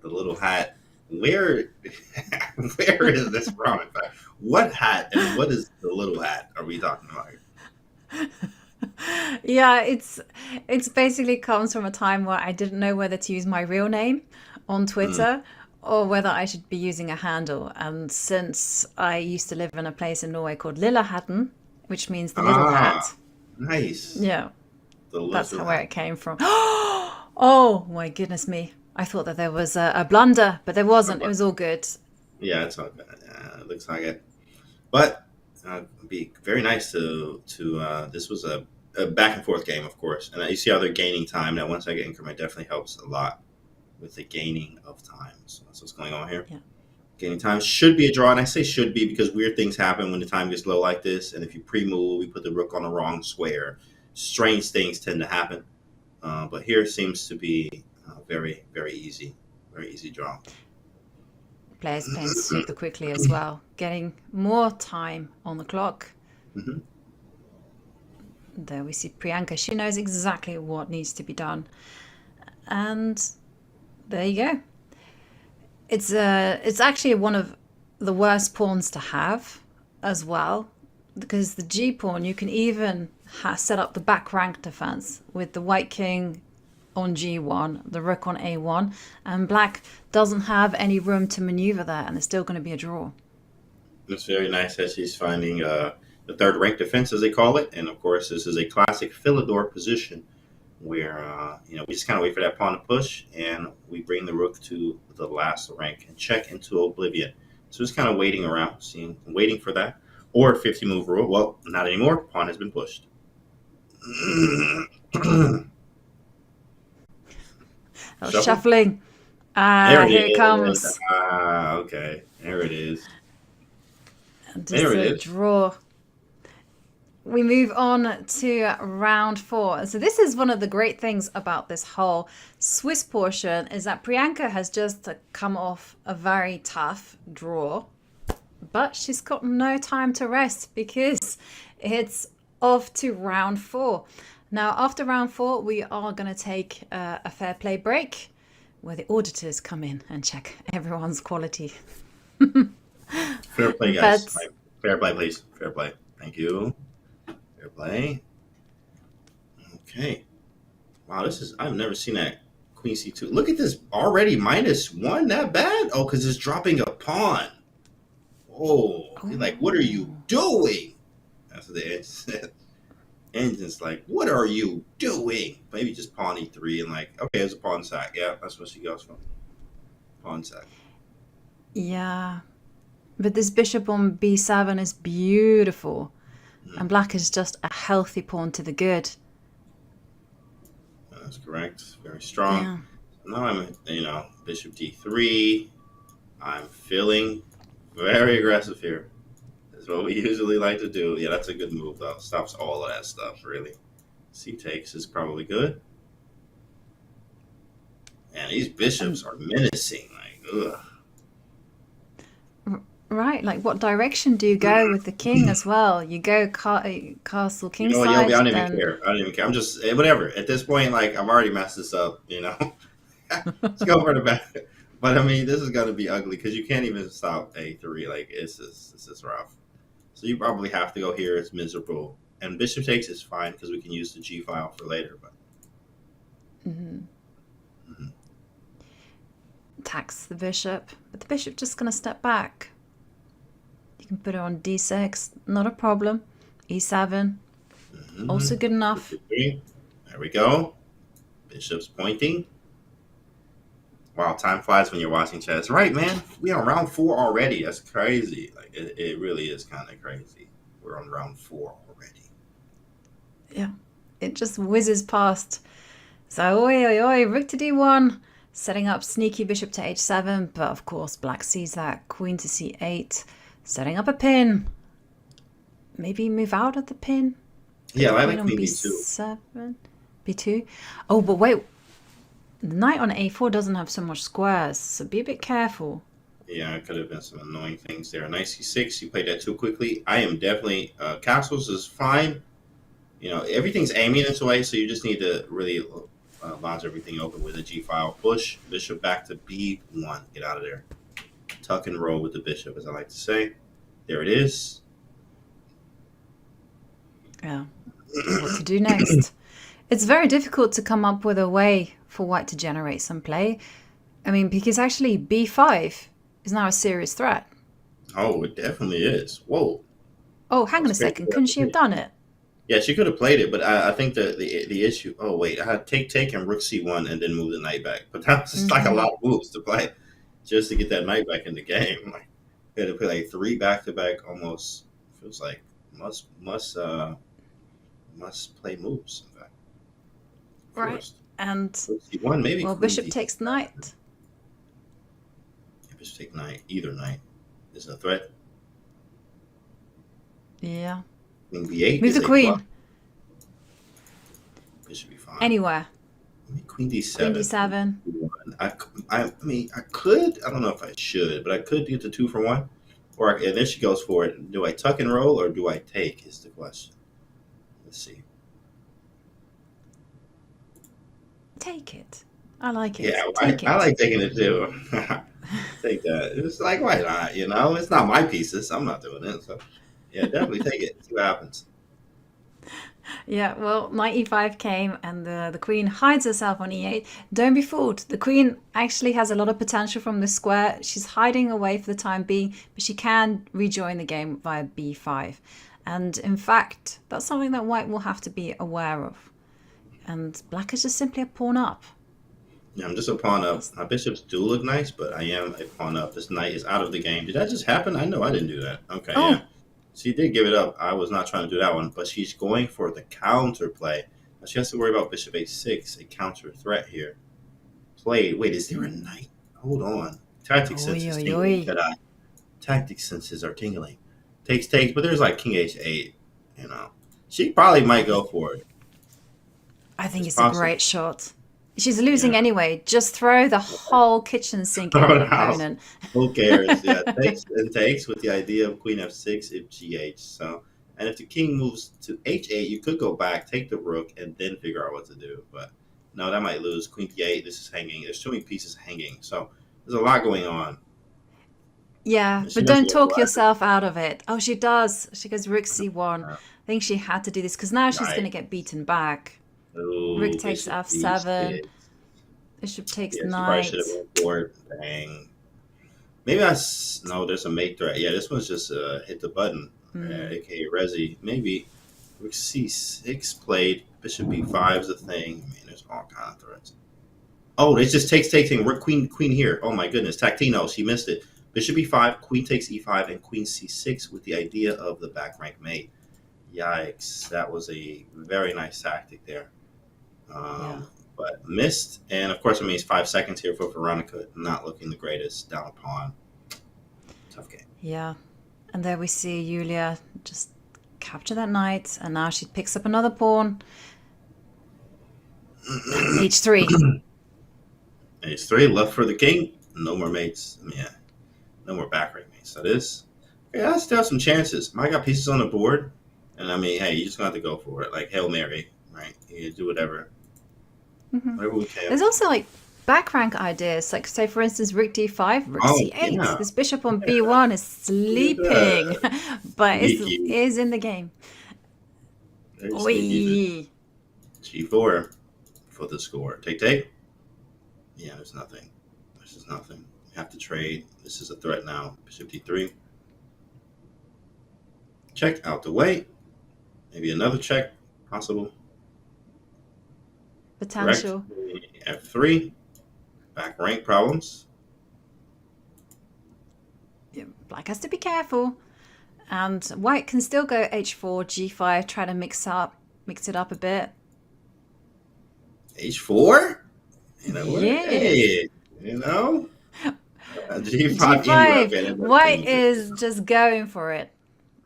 S2: the little hat. Where is this from? In fact, what hat and what is the little hat are we talking about here?
S1: Yeah, it's basically comes from a time where I didn't know whether to use my real name on Twitter or whether I should be using a handle. And since I used to live in a place in Norway called Lillehatten, which means the little hat,
S2: Nice.
S1: yeah,
S2: The
S1: that's
S2: little
S1: where
S2: hat.
S1: it came from. Oh my goodness me! I thought that there was a blunder, but there wasn't. It was all good.
S2: Yeah, it's all good. It looks like it. But it'd be very nice to this was a back and forth game, of course. And you see how they're gaining time. That 1 second increment definitely helps a lot with the gaining of time. So that's what's going on here.
S1: Yeah.
S2: Gaining time should be a draw. And I say should be because weird things happen when the time gets low like this. And if you pre-move, we put the rook on the wrong square. Strange things tend to happen. But here seems to be very, very easy. Very easy draw.
S1: Players playing super quickly as well, getting more time on the clock.
S2: Mm-hmm.
S1: There we see Priyanka. She knows exactly what needs to be done. And there you go. It's actually one of the worst pawns to have as well, because the G pawn, you can even set up the back rank defense with the white king on G1, the rook on A1, and black doesn't have any room to maneuver there, and it's still going to be a draw.
S2: It's very nice that she's finding the third rank defense, as they call it. And of course, this is a classic Philidor position where we just kind of wait for that pawn to push, and we bring the rook to the last rank and check into oblivion. So just kind of waiting around, waiting for that. Or 50 move rule. Well, not anymore. Pawn has been pushed.
S1: Shuffling.
S2: There
S1: Here
S2: it
S1: it comes.
S2: is. Okay. There it is.
S1: Just
S2: There it
S1: a
S2: is.
S1: draw. We move on to round 4. So this is one of the great things about this whole Swiss portion is that Priyanka has just come off a very tough draw, but she's got no time to rest because it's off to round 4. Now, after round 4, we are going to take a fair play break where the auditors come in and check everyone's quality.
S2: Fair play, guys.
S1: But
S2: Fair play, please. Fair play. Thank you. Fair play. Okay. Wow, I've never seen that. Queen C2. Look at this. Already -1. That bad? Oh, because it's dropping a pawn. Oh, like, what are you doing? That's what the engine said. Engine's like, what are you doing? Maybe just pawn E3 and like, okay, it's a pawn sack. Yeah, that's what she goes for. Pawn sack.
S1: yeah, but this bishop on B7 is beautiful. And black is just a healthy pawn to the good.
S2: That's correct. Very strong.
S1: Yeah.
S2: Now I'm, bishop D3. I'm feeling very aggressive here. That's what we usually like to do. Yeah, that's a good move, though. Stops all of that stuff, really. C takes is probably good. And these bishops are menacing. Like, ugh.
S1: Right, like what direction do you go with the king as well? You go castle
S2: You know what, Yobi?
S1: kingside,
S2: I don't even
S1: then
S2: care. I don't even care. I'm just whatever. At this point, like I've already messed this up. Let's go for the back. But I mean, this is gonna be ugly because you can't even stop A3. Like it's just rough. So you probably have to go here. It's miserable. And bishop takes is fine because we can use the G file for later. But
S1: mhm,
S2: mhm.
S1: tax the bishop, but the bishop just gonna step back. You can put it on d6, not a problem. E7, also good enough.
S2: Bishop 3. There we go. Bishop's pointing. Wow, time flies when you're watching chess. Right, man. We on round 4 already. That's crazy. Like it really is kind of crazy. We're on round 4 already.
S1: Yeah, it just whizzes past. So, oi, oi, oi, rook to d1, setting up sneaky bishop to h7, but of course black sees that, queen to c8, setting up a pin. Maybe move out of the pin.
S2: Yeah, I
S1: Queen
S2: like
S1: on
S2: queen
S1: b7, b2. Oh, but wait, the knight on a4 doesn't have so much squares, so be a bit careful.
S2: Yeah, it could have been some annoying things there. Knight c6, you played that too quickly. I am definitely castles is fine. Everything's aiming this way, so you just need to really launch everything open with a G file. Push bishop back to B1. Get out of there. Tuck and roll with the bishop, as I like to say. There it is.
S1: Yeah, what to do next? It's very difficult to come up with a way for white to generate some play. I mean, because actually b5 is now a serious threat.
S2: Oh, it definitely is. Whoa.
S1: Oh,
S2: That
S1: hang on
S2: was
S1: a
S2: crazy.
S1: second, couldn't she have done it?
S2: Yeah, she could have played it, but I think the issue. Oh wait, I had take and rook c1 and then move the knight back. But that was just like a
S1: Mm-hmm.
S2: lot of moves to play just to get that knight back in the game. Like we had to play like 3 back to back. Almost feels like must play moves. In fact,
S1: Right,
S2: forced
S1: and
S2: rook c1, maybe
S1: well,
S2: queen
S1: bishop
S2: d.
S1: takes knight.
S2: Bishop take knight. Either knight is a threat.
S1: Yeah,
S2: Queen b8
S1: move
S2: is
S1: the
S2: a bluff.
S1: queen
S2: Bishop b5.
S1: anywhere.
S2: I mean, queen
S1: Queen
S2: d7.
S1: d7.
S2: I mean, I could. I don't know if I should, but I could get the 2 for 1. And then she goes for it. Do I tuck and roll or do I take? Is the question. Let's see.
S1: Take it. I like it.
S2: Yeah,
S1: Take
S2: I
S1: it.
S2: like taking it too. Take that. It's like why not? It's not my pieces. I'm not doing it. So yeah, definitely take it. See what happens.
S1: Yeah, well, knight e5 came and the queen hides herself on e8. Don't be fooled. The queen actually has a lot of potential from this square. She's hiding away for the time being, but she can rejoin the game via b5. And in fact, that's something that white will have to be aware of. And black is just simply a pawn up.
S2: Yeah, I'm just a pawn up. My bishops do look nice, but I am a pawn up. This knight is out of the game. Did that just happen? I know I didn't do that. Okay, yeah.
S1: Oh,
S2: She did give it up. I was not trying to do that one, but she's going for the counter play. Now she has to worry about bishop a6, a counter threat here. Played. Wait, is there a knight? Hold on. Tactic
S1: oi,
S2: senses
S1: oi,
S2: tingling.
S1: oi.
S2: Tactic senses are tingling. Takes, but there's like king h8. She probably might go for it.
S1: I think
S2: It's
S1: it's a
S2: possible.
S1: great shot. She's losing
S2: Yeah.
S1: anyway. Just throw the whole kitchen sink at
S2: Throw
S1: your
S2: it out.
S1: opponent.
S2: Who cares? Yeah, takes and takes with the idea of queen f6 if gh. So, and if the king moves to h8, you could go back, take the rook, and then figure out what to do. But no, that might lose. Queen d8. This is hanging. There's too many pieces hanging. So there's a lot going on.
S1: Yeah,
S2: She
S1: but
S2: doesn't
S1: don't
S2: go
S1: talk
S2: for it.
S1: yourself out of it. Oh, she does. She goes rook c1. I think she had to do this because now she's going to
S2: Right.
S1: get beaten back. Rook
S2: Ooh,
S1: takes
S2: bishop
S1: f7.
S2: d6.
S1: Bishop takes
S2: Yeah, she probably should have
S1: knight.
S2: went for it. Dang. Maybe no. There's a mate threat. Yeah, this one's just hit the button,
S1: Hmm.
S2: aka Resi. Maybe rook c6 played. Bishop b5 is a thing. I mean, there's all kind of threats. Oh, it just taking rook queen here. Oh my goodness, Tactino, she missed it. Bishop e5, queen takes e5, and queen c6 with the idea of the back rank mate. Yikes, that was a very nice tactic there.
S1: Yeah.
S2: But missed, and of course it means 5 seconds here for Veronica, not looking the greatest. Down a pawn. Tough game.
S1: Yeah. And there we see Julia just capture that knight. And now she picks up another pawn. And h3.
S2: H3 left for the king. No more mates. Yeah. No more back rank mates. So this, yeah, I still have some chances. I got pieces on the board, and I mean, hey, you just gonna have to go for it, like Hail Mary, right? You do whatever we can.
S1: There's also like back rank ideas, like say for instance rook d5, rook
S2: Oh
S1: c8.
S2: yeah,
S1: This bishop on b1 is sleeping, but it
S2: sneaky.
S1: is in the game.
S2: Very sneaky.
S1: Oi.
S2: G4 for the score. Take. Yeah, there's nothing. This is nothing. You have to trade. This is a threat now. Bishop d3. Check out the way. Maybe another check possible.
S1: Potential.
S2: Correct. F3. Back rank problems.
S1: Yeah, black has to be careful. And white can still go h4, g5, try to mix it up a bit.
S2: H4? You know what?
S1: Yes.
S2: Hey, you know? G5
S1: G5.
S2: anywhere.
S1: White is just going for it.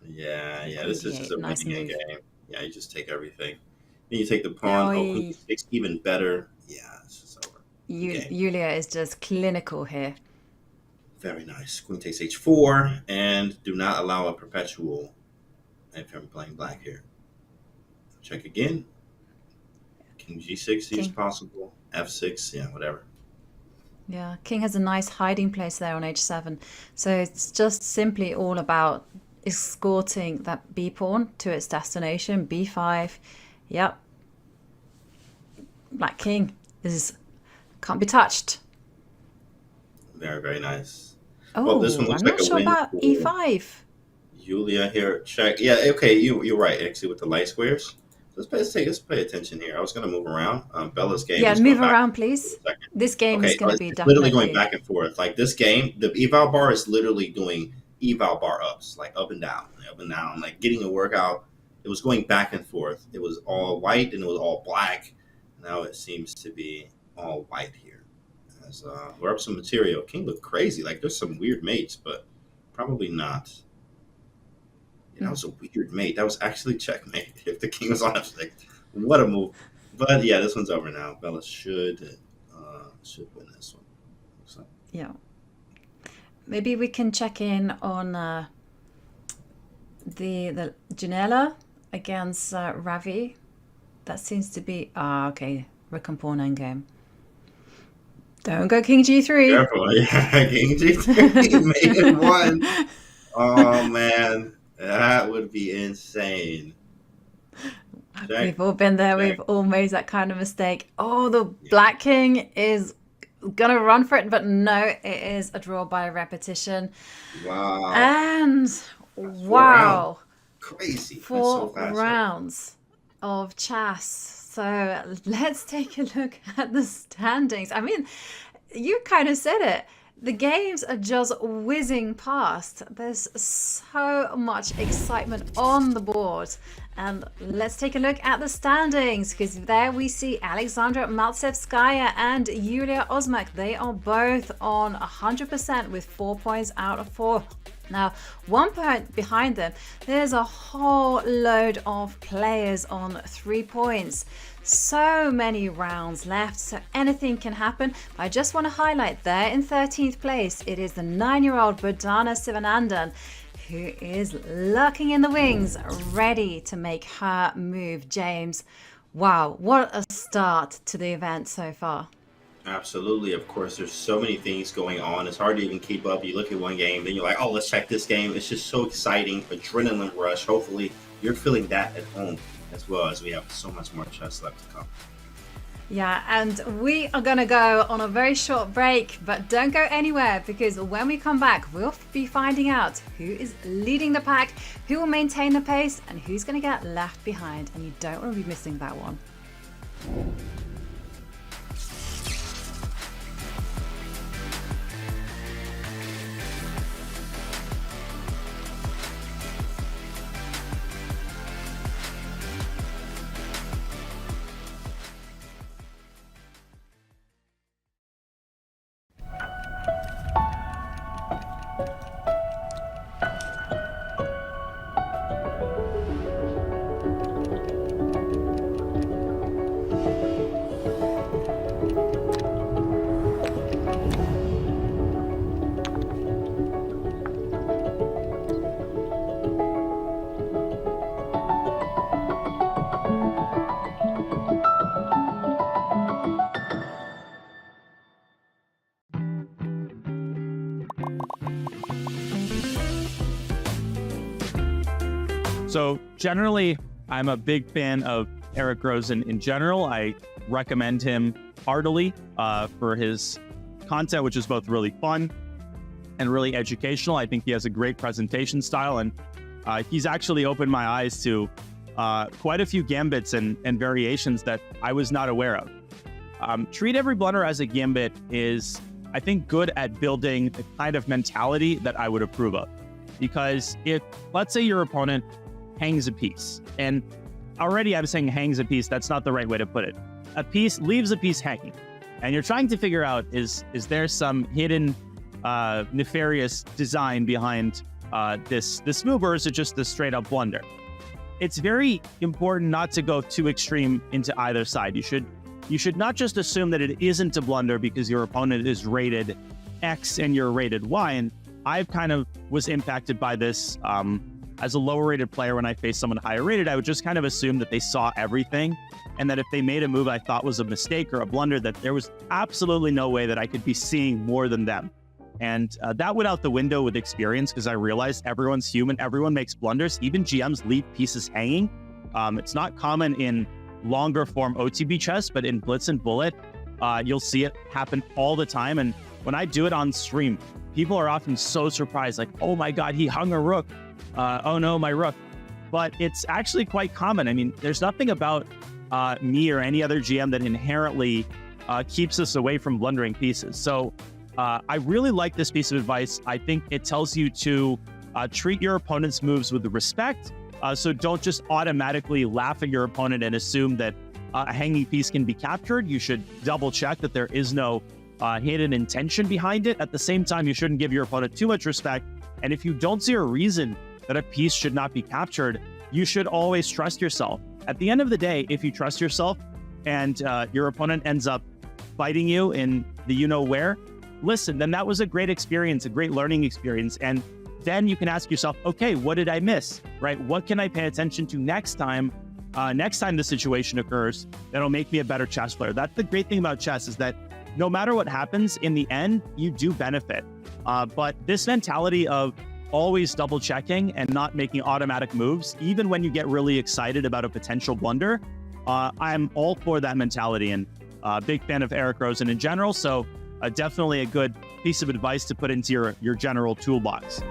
S2: Yeah. This is just a
S1: Nice
S2: winning
S1: move.
S2: game. Yeah, you just take everything. Then you take the pawn. Oh, queen d6, even better. Yeah, it's just over.
S1: Julia is just clinical here.
S2: Very nice. Queen takes h4, and do not allow a perpetual if I'm playing black here. Check again. King g6 is possible. f6, yeah, whatever.
S1: Yeah, king has a nice hiding place there on h7. So it's just simply all about escorting that b pawn to its destination, b5. Yep. Black king can't be touched.
S2: Very, very nice.
S1: Oh,
S2: well, this one looks
S1: I'm
S2: like
S1: not
S2: a
S1: sure
S2: win
S1: about
S2: for
S1: e5.
S2: Julia here. Check. Yeah, okay, you're right, actually, with the light squares. Let's pay attention here. I was going to move around. Bella's game.
S1: Yeah,
S2: is
S1: move
S2: going
S1: around,
S2: back
S1: please.
S2: for a second.
S1: This game is going to be
S2: it's
S1: definitely
S2: literally going back and forth. Like this game, the eval bar is literally doing eval bar ups, like up and down, like getting a workout. It was going back and forth. It was all white and it was all black. Now it seems to be all white here. As we're up some material. King looked crazy. Like there's some weird mates, but probably not. Yeah, that was a weird mate. That was actually checkmate. If the king was on f6, what a move! But yeah, this one's over now. Bella should win this one. So.
S1: Yeah. Maybe we can check in on the Janela against Ravi. That seems to be okay. Rook and pawn endgame. Don't go king g3.
S2: Careful, yeah, king g3 made it one. Oh man, that would be insane.
S1: Check. We've all been there. Check. We've all made that kind of mistake. Oh, the black king is gonna run for it, but no, it is a draw by repetition.
S2: Wow.
S1: And wow,
S2: crazy.
S1: 4 rounds of chess. So let's take a look at the standings. I mean, you kind of said it. The games are just whizzing past. There's so much excitement on the board. And let's take a look at the standings, because there we see Alexandra Maltsevskaya and Yulia Ozmak. They are both on 100% with 4 points out of 4. Now, 1 point behind them, there's a whole load of players on 3 points. So many rounds left, so anything can happen. I just want to highlight there in 13th place, it is the 9-year-old Bodhana Sivanandan, who is lurking in the wings, ready to make her move. James, wow, what a start to the event so far.
S2: Absolutely. Of course, there's so many things going on. It's hard to even keep up. You look at one game, then you're like, oh, let's check this game. It's just so exciting. Adrenaline rush. Hopefully, you're feeling that at home as well, as we have so much more chess left to come.
S1: Yeah, and we are going to go on a very short break, but don't go anywhere, because when we come back, we'll be finding out who is leading the pack, who will maintain the pace, and who's going to get left behind. And you don't want to be missing that one.
S3: So generally, I'm a big fan of Eric Rosen in general. I recommend him heartily for his content, which is both really fun and really educational. I think he has a great presentation style, and he's actually opened my eyes to quite a few gambits and variations that I was not aware of. Treat every blunder as a gambit is, I think, good at building the kind of mentality that I would approve of. Because if, let's say your opponent hangs a piece, and already I'm saying hangs a piece, that's not the right way to put it. A piece leaves a piece hanging, and you're trying to figure out, is there some hidden nefarious design behind this move, or is it just a straight up blunder? It's very important not to go too extreme into either side. You should not just assume that it isn't a blunder because your opponent is rated X and you're rated Y. And I've kind of was impacted by this as a lower rated player. When I faced someone higher rated, I would just kind of assume that they saw everything, and that if they made a move I thought was a mistake or a blunder, that there was absolutely no way that I could be seeing more than them. And that went out the window with experience, because I realized everyone's human, everyone makes blunders. Even GMs leave pieces hanging. It's not common in longer form OTB chess, but in Blitz and Bullet, you'll see it happen all the time. And when I do it on stream, people are often so surprised, like, oh my God, he hung a rook. Oh no, my rook. But it's actually quite common. I mean, there's nothing about me or any other GM that inherently keeps us away from blundering pieces. So I really like this piece of advice. I think it tells you to treat your opponent's moves with respect. So don't just automatically laugh at your opponent and assume that a hanging piece can be captured. You should double check that there is no hidden intention behind it. At the same time, you shouldn't give your opponent too much respect. And if you don't see a reason that a piece should not be captured, you should always trust yourself. At the end of the day, if you trust yourself and your opponent ends up fighting you in the you-know-where, listen, then that was a great experience, a great learning experience. And then you can ask yourself, okay, what did I miss, right? What can I pay attention to next time the situation occurs that'll make me a better chess player? That's the great thing about chess, is that no matter what happens, in the end, you do benefit. But this mentality of always double checking and not making automatic moves, even when you get really excited about a potential blunder, I'm all for that mentality, and big fan of Eric Rosen in general. So definitely a good piece of advice to put into your general toolbox.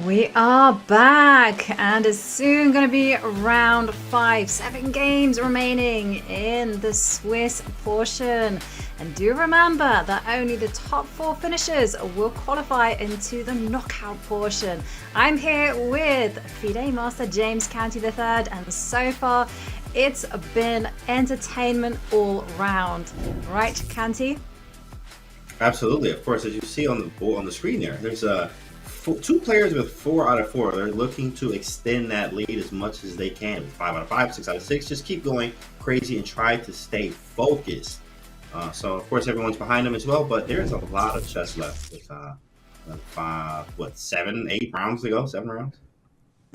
S1: We are back, and it's soon going to be round 5. 7 games remaining in the Swiss portion. And do remember that only the top 4 finishers will qualify into the knockout portion. I'm here with FIDE Master James Canty III, and so far it's been entertainment all round. Right, Canty?
S2: Absolutely. Of course, as you see on the screen there's 2 players with 4 out of 4. They're looking to extend that lead as much as they can. 5 out of 5, 6 out of 6. Just keep going crazy and try to stay focused. So, of course, everyone's behind them as well, but there's a lot of chess left with 7, 8 rounds to go? 7 rounds?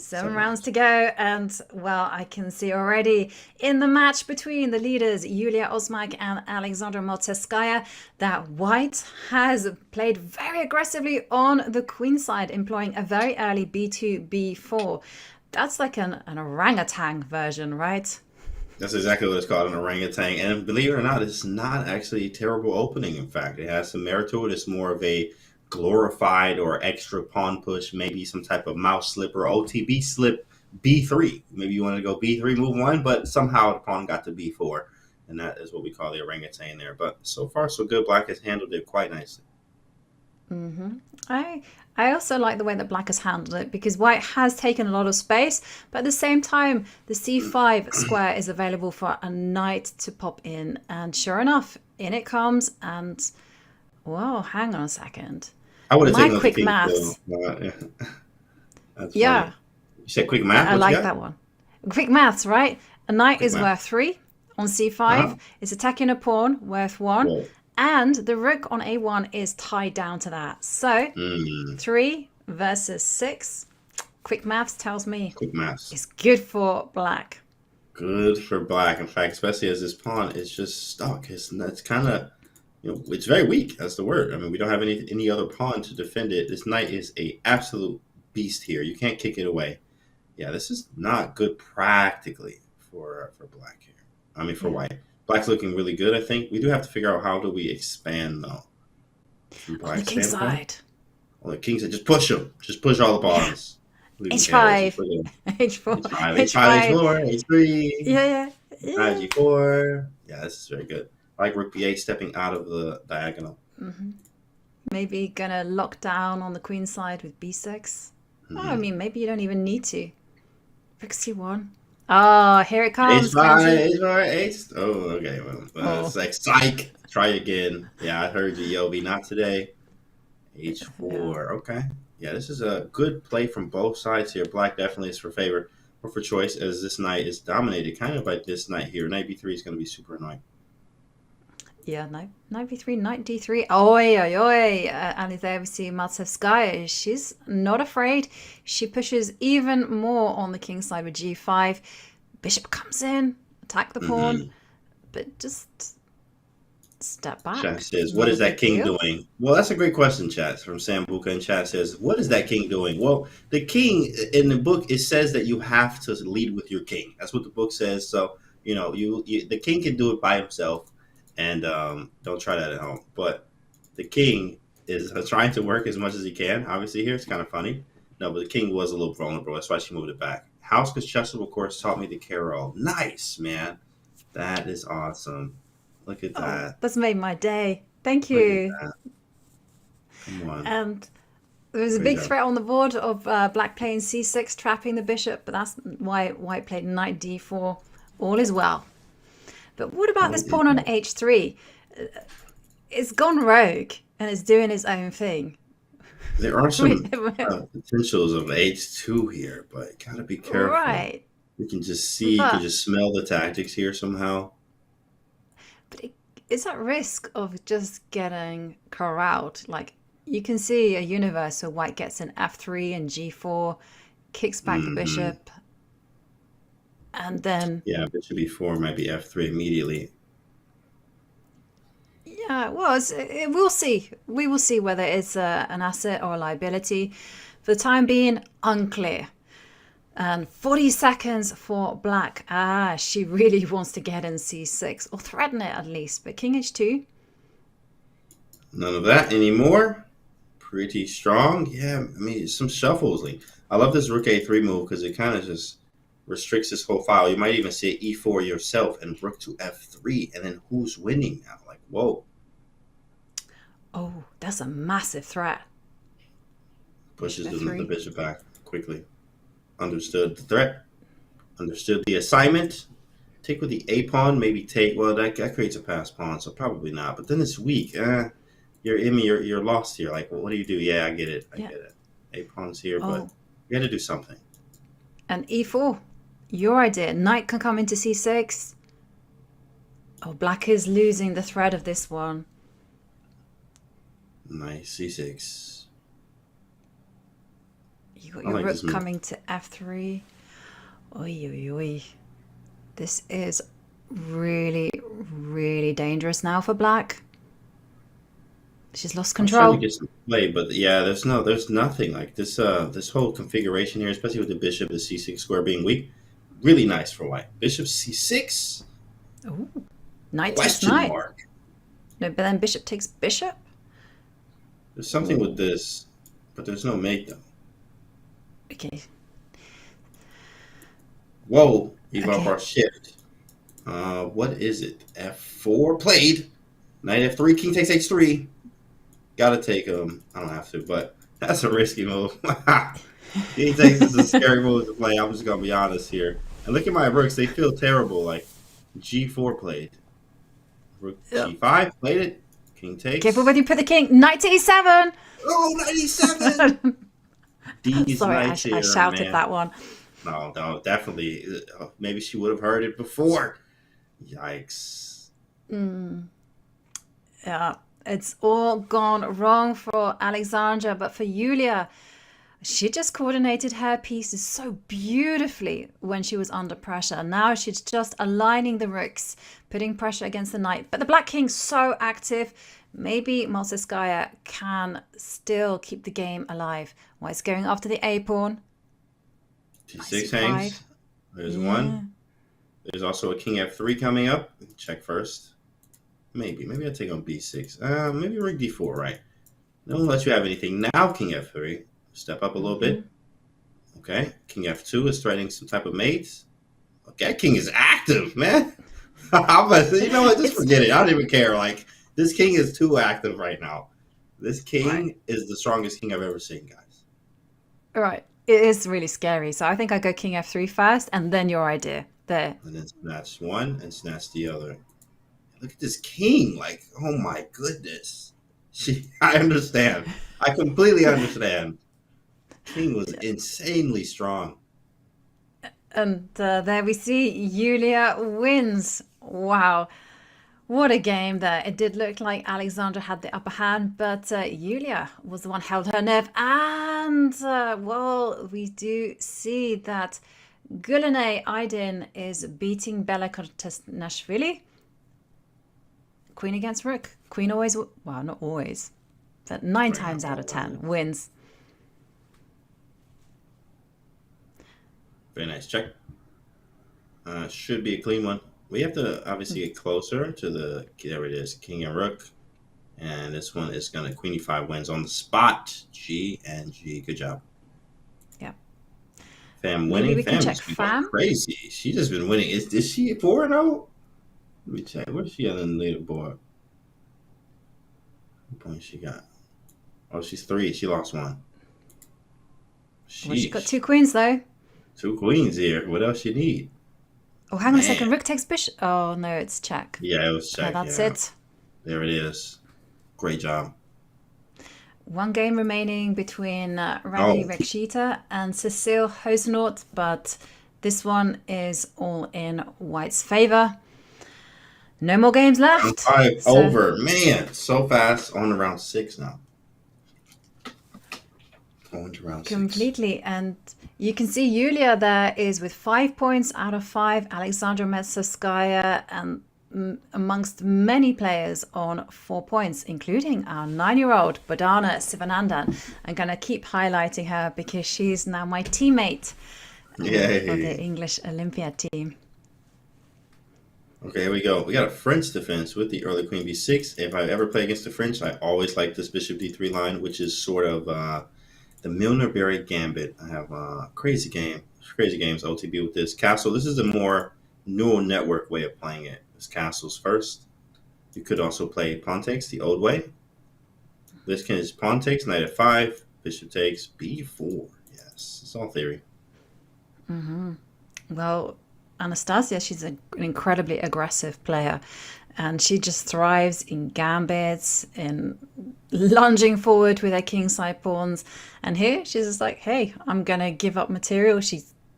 S1: 7 rounds to go, and well, I can see already in the match between the leaders Yulia Osmak and Alexandra Motevskaya that White has played very aggressively on the queen side, employing a very early b2, b4. That's like an orangutan version, right?
S2: That's exactly what it's called, an orangutan. And believe it or not, it's not actually a terrible opening. In fact, it has some merit to it. It's more of a glorified or extra pawn push, maybe some type of mouse slip or OTB slip b3. Maybe you want to go b3 move 1, but somehow the pawn got to b4, and that is what we call the orangutan there. But so far so good. Black has handled it quite nicely.
S1: I also like the way that Black has handled it, because White has taken a lot of space, but at the same time the c5 square is available for a knight to pop in, and sure enough, in it comes. And whoa, hang on a second.
S2: I would have
S1: My
S2: taken out the
S1: quick
S2: king too.
S1: maths.
S2: Yeah. That's
S1: Yeah,
S2: funny. You said quick math?
S1: I
S2: What you
S1: like
S2: got?
S1: that one. Quick maths, right? A knight
S2: Quick
S1: is
S2: math.
S1: worth 3 on c5.
S2: Uh-huh.
S1: It's attacking a pawn worth 1.
S2: Whoa.
S1: And the rook on a1 is tied down to that. So
S2: Mm,
S1: 3 versus 6. Quick maths tells me
S2: quick maths.
S1: it's good for black.
S2: Good for black. In fact, especially as this pawn is just stuck. It's kind of, it's very weak. That's the word. I mean, we don't have any other pawn to defend it. This knight is a absolute beast here. You can't kick it away. Yeah, this is not good practically for black here. I mean, for
S1: Yeah.
S2: white. Black's looking really good, I think. We do have to figure out how do we expand, though. From
S1: On the
S2: black's
S1: king
S2: standpoint.
S1: side.
S2: Well, the king said, just push him. Just push all the pawns. Who even cares?
S1: h5,
S2: Just put it in.
S1: h4,
S2: H5,
S1: h5.
S2: H4, H3.
S1: Yeah, yeah.
S2: G4. Yeah, this is very good. I like rook b8 stepping out of the diagonal.
S1: Mm-hmm. Maybe gonna lock down on the queen side with b6. Oh, I mean, maybe you don't even need to. Rook c1. Oh, here it comes.
S2: H5, H4, H. Oh, okay. Well, it's
S1: Oh.
S2: like psych. Try again. Yeah, I heard you, Yobi. Not today. H4. Okay. Yeah, this is a good play from both sides here. Black definitely is for favor or for choice, as this knight is dominated kind of by this knight here. Knight b3 is going to be super annoying.
S1: Yeah, knight b3, knight d3. Oi, oi, oi. And there we see Matsevskaya. She's not afraid. She pushes even more on the king side with g5. Bishop comes in, attack the pawn, but just step back.
S2: Chat says,
S1: Not
S2: what
S1: a
S2: is that
S1: big
S2: king
S1: deal.
S2: doing? Well, that's a great question, chat, from Sambuca. And chat says, what is that king doing? Well, the king, in the book, it says that you have to lead with your king. That's what the book says. So, the king can do it by himself. And don't try that at home. But the king is trying to work as much as he can. Obviously, here it's kind of funny. No, but the king was a little vulnerable. That's why she moved it back. House Chess, of course, taught me the carol. Nice, man. That is awesome. Look at that.
S1: That's made my day. Thank
S2: Look at
S1: you.
S2: that. Come on.
S1: And there was a
S2: Great
S1: big
S2: job.
S1: threat on the board of black playing c6, trapping the bishop, but that's why white played knight d4. All is well. But what about this pawn on h3? It's gone rogue and it's doing its own thing.
S2: There are some potentials of h2 here, but gotta be careful.
S1: Right.
S2: You can just see, you can just smell the tactics here somehow.
S1: But it's at risk of just getting corralled. Like, you can see a universe where white gets an f3 and g4, kicks back the bishop, and then...
S2: Yeah, bishop e4 might be f3 immediately.
S1: Yeah, well, we'll see. We will see whether it's an asset or a liability. For the time being, unclear. And 40 seconds for black. She really wants to get in c6, or threaten it at least. But king h2.
S2: None of that anymore. Pretty strong. Yeah, I mean, some shuffles. Like, I love this rook a3 move because it kind of just restricts this whole file. You might even see e4 yourself and rook to f3. And then who's winning now? Like, whoa.
S1: Oh, that's a massive threat.
S2: Pushes
S1: Bishop
S2: the
S1: f3.
S2: bishop back quickly. Understood the threat. Understood the assignment. Take with the a pawn. Maybe take. Well, that creates a pass pawn, so probably not. But then it's weak. You're lost here. Like, well, what do you do? Yeah, I get it. I get it. A pawn's here, but you got to do something.
S1: And e4. Your idea. Knight can come into c6. Oh, black is losing the thread of this one.
S2: Nice c6.
S1: You got your rook coming to f3. Oi, oi, oi. This is really, really dangerous now for black. She's lost control.
S2: I'm trying to get some play, but yeah, there's nothing like this. This whole configuration here, especially with the bishop, the c6 square being weak, really nice for white. Bishop c6.
S1: Ooh. Knight takes
S2: Question
S1: knight.
S2: mark.
S1: No, but then bishop takes bishop.
S2: There's something with this, but there's no mate though.
S1: Okay.
S2: Whoa, evolve
S1: Okay.
S2: our shift. What is it? F4 played. Knight F3, king takes H3. Gotta take him. I don't have to, but that's a risky move. King takes is a scary move to play. I'm just gonna be honest here. And look at my rooks; they feel terrible. Like G4 played. Rook G5 played it. King takes.
S1: Careful when you put the king. Knight to e7.
S2: Oh, 97! These
S1: Sorry,
S2: nights
S1: I
S2: here,
S1: shouted
S2: man.
S1: that one.
S2: No, definitely. Maybe she would have heard it before. Yikes.
S1: Yeah, it's all gone wrong for Alexandra, but for Julia, she just coordinated her pieces so beautifully when she was under pressure. Now she's just aligning the rooks, putting pressure against the knight. But the Black King's so active. Maybe Maltskaya can still keep the game alive. Well, it's going after the A pawn.
S2: T6 hangs. There's one. There's also a king f3 coming up. Check first. Maybe I take on b6. Maybe ring d4, right? Don't let you have anything. Now king f3. Step up a little bit. Okay. King f2 is threatening some type of mate. Okay, king is active, man. How about you know what? Just forget it. I don't even care. Like, this king is too active right now. This king is the strongest king I've ever seen, guys.
S1: All right. It is really scary. So I think I go king f3 first, and then your idea. There.
S2: And then snatch one and snatch the other. Look at this king. Like, oh my goodness. I understand. I completely understand. King was insanely strong.
S1: And there we see Julia wins. Wow. What a game there. It did look like Alexandra had the upper hand, but Julia was the one held her nerve. And, well, we do see that Gulene Aydin is beating Bella Kortesnashvili. Queen against rook. Queen always, well, not always, but 9 times out of 10 wins.
S2: Very nice. Check. Should be a clean one. We have to obviously get closer to the, there it is, king and rook. And this one is going to queen e5 wins on the spot. G and G. Good job.
S1: Yeah.
S2: Fam winning.
S1: We can check
S2: Fam
S1: Fam.
S2: crazy. She just been winning. Is she 4-0? Let me check. Where's she on the leaderboard? What point she got? Oh, she's 3. She lost 1.
S1: Well, she got 2 queens though.
S2: 2 queens here. What else you need?
S1: Oh, hang on a second. Rook takes bishop. Oh, no, it's check.
S2: Yeah, it was check.
S1: Oh, that's it.
S2: There it is. Great job.
S1: 1 game remaining between Rani Rekshita and Cecile Hosenort, but this one is all in White's favor. No more games left.
S2: 5 over. Man, so fast. On to round 6 now. On to round 6.
S1: Completely. And you can see Julia there is with 5 points out of 5. Alexandra Metsaskaya and amongst many players on 4 points, including our 9-year-old Bodana Sivanandan. I'm going to keep highlighting her because she's now my teammate of the English Olympia team.
S2: Okay, here we go. We got a French defense with the early queen b6. If I ever play against the French, I always like this bishop d3 line, which is sort of the Milner-Berry gambit. I have crazy games OTB with this. Castle, this is a more neural network way of playing it. It's castles first. You could also play pawn takes the old way. This can is pawn takes, knight f5, bishop takes, b4. Yes, it's all theory.
S1: Well, Anastasia, she's an incredibly aggressive player, and she just thrives in gambits, in lunging forward with her kingside pawns. And here she's just like, hey, I'm gonna give up material.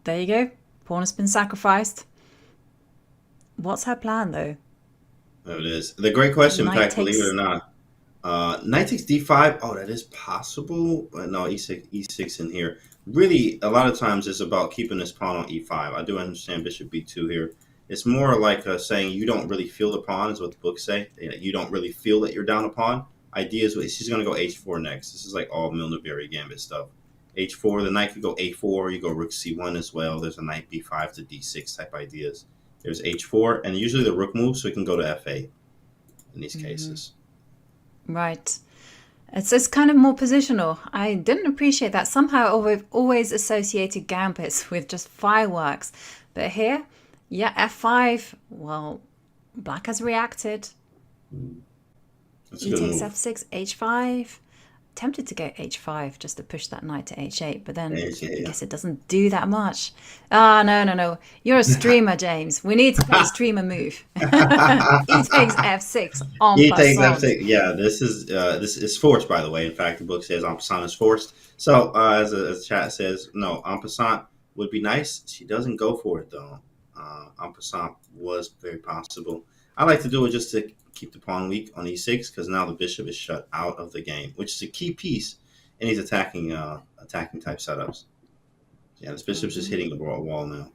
S1: There you go, pawn has been sacrificed. What's her plan though?
S2: There it is. The great question, in fact,
S1: takes...
S2: believe it or not. Knight takes d5. Oh, that is possible. No, e6 in here. Really, a lot of times it's about keeping this pawn on e5. I do understand bishop b2 here. It's more like saying you don't really feel the pawn, is what the books say. You don't really feel that you're down a pawn. Idea is she's going to go h4 next. This is like all Milner-Berry gambit stuff. h4, the knight could go a4. You go rook c1 as well. There's a knight b5 to d6 type ideas. There's h4, and usually the rook moves, so it can go to f8 in these cases.
S1: Right. It's kind of more positional. I didn't appreciate that. Somehow we've always associated gambits with just fireworks. But here, yeah, f5. Well, black has reacted.
S2: That's
S1: E takes f6, h5. tempted to go h5 just to push that knight to h8, but then
S2: H8,
S1: I
S2: yeah.
S1: guess it doesn't do that much. Ah, no. You're a streamer, James. We need to play a streamer move. E takes f6 en
S2: He takes
S1: passant.
S2: F6. Yeah, this is forced, by the way. In fact, the book says en passant is forced. So as the chat says, no, en passant would be nice. She doesn't go for it though. En passant was very possible. I like to do it just to keep the pawn weak on e6 because now the bishop is shut out of the game, which is a key piece in these attacking type setups. Yeah, this bishop's just hitting the wall now.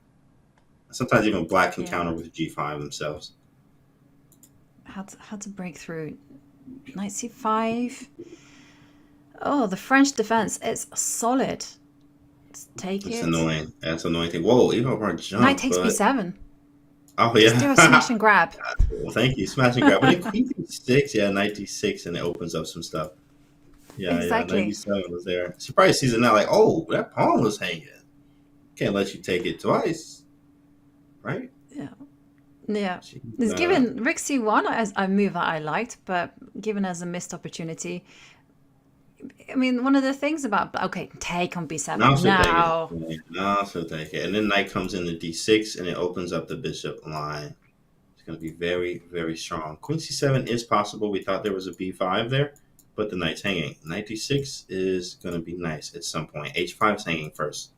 S2: Sometimes even black can counter with g5 themselves.
S1: How to break through. Knight c5. Oh, the French defense is solid. Let's take
S2: It's
S1: it.
S2: annoying. That's an annoying thing. Whoa, even over jump.
S1: Knight takes b7.
S2: Oh, yeah.
S1: Just do a smash and grab.
S2: Well, thank you. Smash and grab. But then queen d6, yeah, knight d6, and it opens up some stuff. Yeah,
S1: Exactly.
S2: Yeah, knight d7 was there. She probably sees it now like, oh, that pawn was hanging. Can't let you take it twice. Right?
S1: Yeah. It's given Rick c1 as a move that I liked, but given as a missed opportunity. I mean, one of the things about take on b7
S2: now. She'll take it. And then knight comes into d6 and it opens up the bishop line. It's going to be very, very strong. Queen c7 is possible. We thought there was a b5 there, but the knight's hanging. Knight d6 is going to be nice at some point. h5 is hanging first.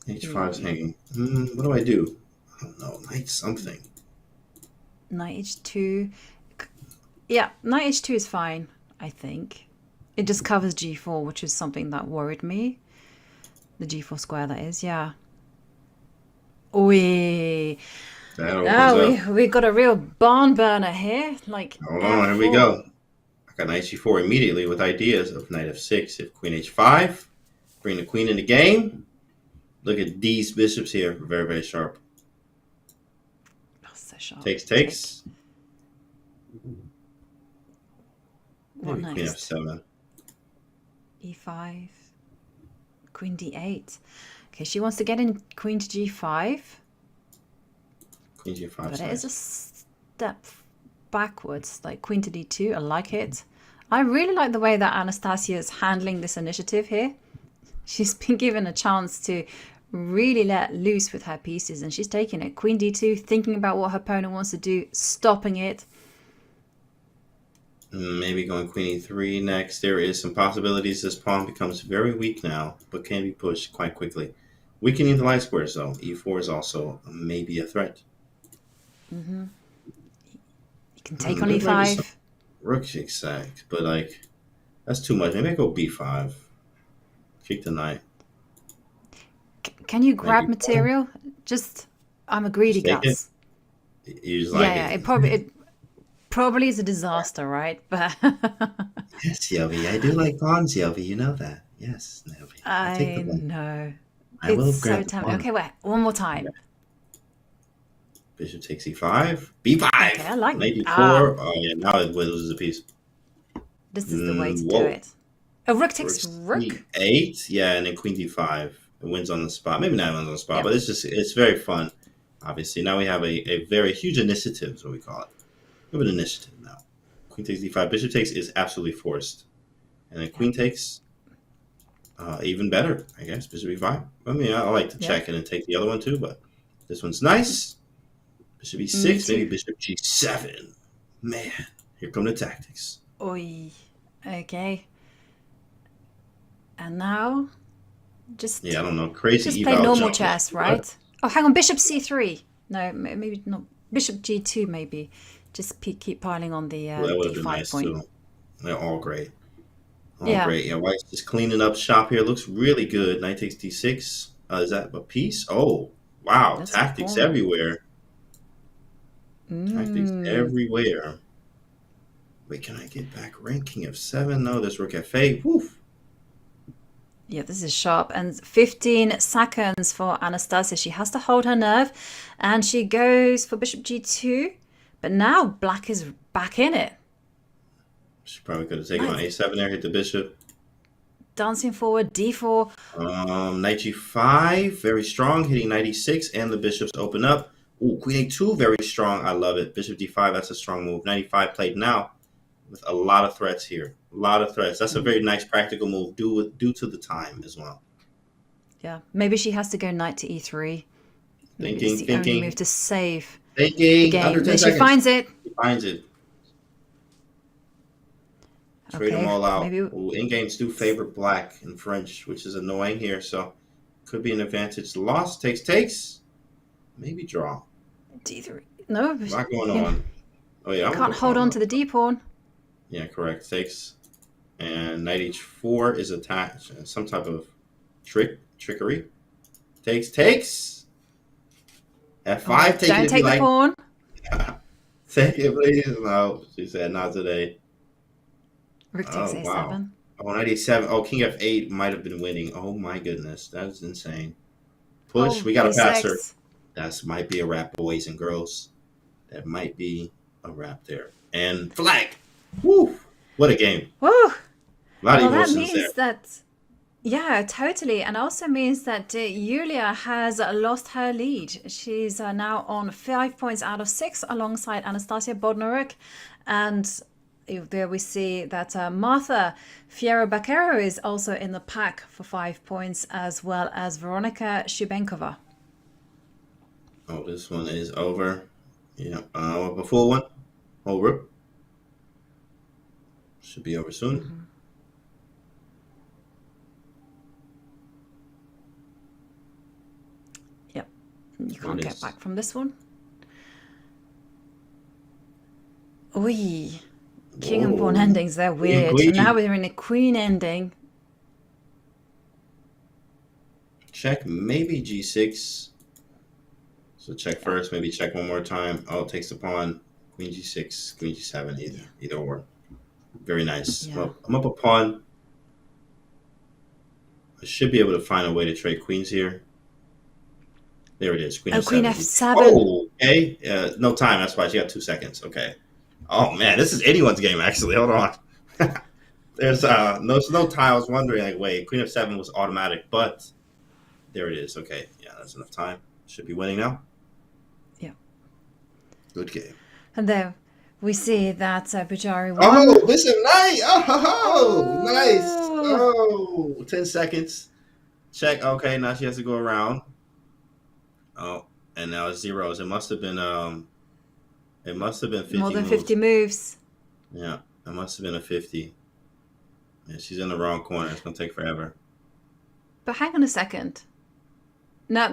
S2: H5 is hanging. What do I do? I don't know. Knight something.
S1: Knight h2. Yeah, knight h2 is fine, I think. It just covers g4, which is something that worried me. The g4 square, that is, yeah. We got a real barn burner here. Like,
S2: hold on, here we go. I got knight g4 immediately with ideas of knight f6. If queen h5, bring the queen in the game. Look at these bishops here, very, very sharp.
S1: Oh, so sharp.
S2: Takes.
S1: What
S2: Maybe
S1: next?
S2: Queen f7.
S1: E5. Queen d8. Okay, she wants to get in queen to g5.
S2: Queen g5.
S1: But it is a step backwards, like queen to d2. I like it. I really like the way that Anastasia is handling this initiative here. She's been given a chance to really let loose with her pieces, and she's taking it. Queen d2, thinking about what her opponent wants to do, stopping it.
S2: Maybe going queen e3 next. There is some possibilities. This pawn becomes very weak now, but can be pushed quite quickly. Weakening the light squares, though. e4 is also maybe a threat.
S1: You can take on e5.
S2: Rook exact, but like that's too much. Maybe I go b5. Kick the knight.
S1: Can you grab material? Just, I'm a greedy guts.
S2: You just like
S1: it probably is a disaster, right? But
S2: yes, Sylvie, I do like pawns, Sylvie. You know that. Yes, Sylvie.
S1: I know.
S2: I will
S1: It's
S2: grab
S1: so tempting. Okay, wait. One more time.
S2: Bishop takes e5. b5.
S1: Okay, I like
S2: Knight
S1: it.
S2: e4. Oh yeah, now it loses a piece.
S1: This is the way to do it. A rook takes rook.
S2: e8. Yeah, and then queen d5. It wins on the spot. Maybe not wins on the spot, but it's very fun. Obviously, now we have a very huge initiative, is what we call it. We have an initiative now. Queen takes d5. Bishop takes is absolutely forced. And then queen takes, even better, I guess. Bishop e5. I mean, I like to check it and take the other one too, but this one's nice. Bishop e6, maybe bishop g7. Man, here come the tactics.
S1: Oi. Okay. And now, just...
S2: Yeah, I don't know. Crazy
S1: just play normal chess, right? Oh, hang on. Bishop c3. No, maybe not. Bishop g2, maybe. Just keep piling on the
S2: that would have been
S1: d5
S2: nice
S1: point.
S2: too. They're all great. Great. Yeah, White's just cleaning up shop here. Looks really good. Knight takes d6. Is that a piece? Oh, wow.
S1: That's
S2: Tactics everywhere. Tactics everywhere. Wait, can I get back rank? King f7? No, there's rook f8. Woof.
S1: Yeah, this is sharp. And 15 seconds for Anastasia. She has to hold her nerve. And she goes for bishop g2. But now black is back in it.
S2: She probably could have taken on a7 there, hit the bishop.
S1: Dancing forward, d4.
S2: Knight g5, very strong, hitting knight e6, and the bishops open up. Ooh, queen a2, very strong. I love it. Bishop d5, that's a strong move. Knight e5 played now. with a lot of threats here. A lot of threats. That's a very nice practical move due to the time as well.
S1: Yeah, maybe she has to go knight to e3. Maybe it's the only move to save the game.
S2: Under 10
S1: Then she
S2: seconds.
S1: finds it.
S2: She finds it. Trade them all out.
S1: Maybe...
S2: in-games do favor black in French, which is annoying here. So could be an advantage. Loss, takes. Maybe draw.
S1: D3. No.
S2: A lot going on. Oh, yeah.
S1: Can't hold on to the D pawn.
S2: Yeah, correct. Takes. And knight h4 is attached. Some type of trickery. Takes. F5.
S1: Don't take the pawn.
S2: Take it, please. No, she said not today.
S1: Rook takes a7.
S2: Wow. Oh, knight a7. Oh, king f8 might have been winning. Oh, my goodness. That's insane. Push. We got to pass her. That might be a wrap, boys and girls. That might be a wrap there. And flag. Woo. What a game.
S1: Woo.
S2: A lot of
S1: that
S2: emotions
S1: means
S2: there.
S1: Yeah, totally. And also means that Julia has lost her lead. She's now on 5 points out of 6 alongside Anastasia Bodnaruk. And there we see that Marta Fierro-Baquero is also in the pack for 5 points, as well as Veronika Shubenkova.
S2: Oh, this one is over. Yeah. The full one. Whole rook. Should be over soon.
S1: Mm-hmm. Yep. You can't get back from this one. Oi. King and pawn endings, they're weird. Now we're in a queen ending.
S2: Check, maybe g6. So check first, maybe check one more time. Oh, it takes the pawn. Queen g6, queen g7, either or. Very nice.
S1: Yeah.
S2: Well, I'm up a pawn. I should be able to find a way to trade queens here. There it is. Queen f7.
S1: Queen f7.
S2: Oh, okay. No time. That's why she got 2 seconds. Okay. Oh man, this is anyone's game actually. Hold on. There's no time. I was wondering, like, wait, Queen f7 was automatic, but there it is. Okay, yeah, that's enough time. Should be winning now.
S1: Yeah.
S2: Good game.
S1: And there we see that Bujari won.
S2: Oh, Bishop Knight. Oh, nice. Oh, 10 seconds. Check. Okay, now she has to go around. Oh, and now it's zeros. It must have been 50
S1: more than
S2: moves.
S1: 50 moves.
S2: Yeah, it must have been a 50. Yeah, she's in the wrong corner. It's gonna take forever.
S1: But hang on a second. No,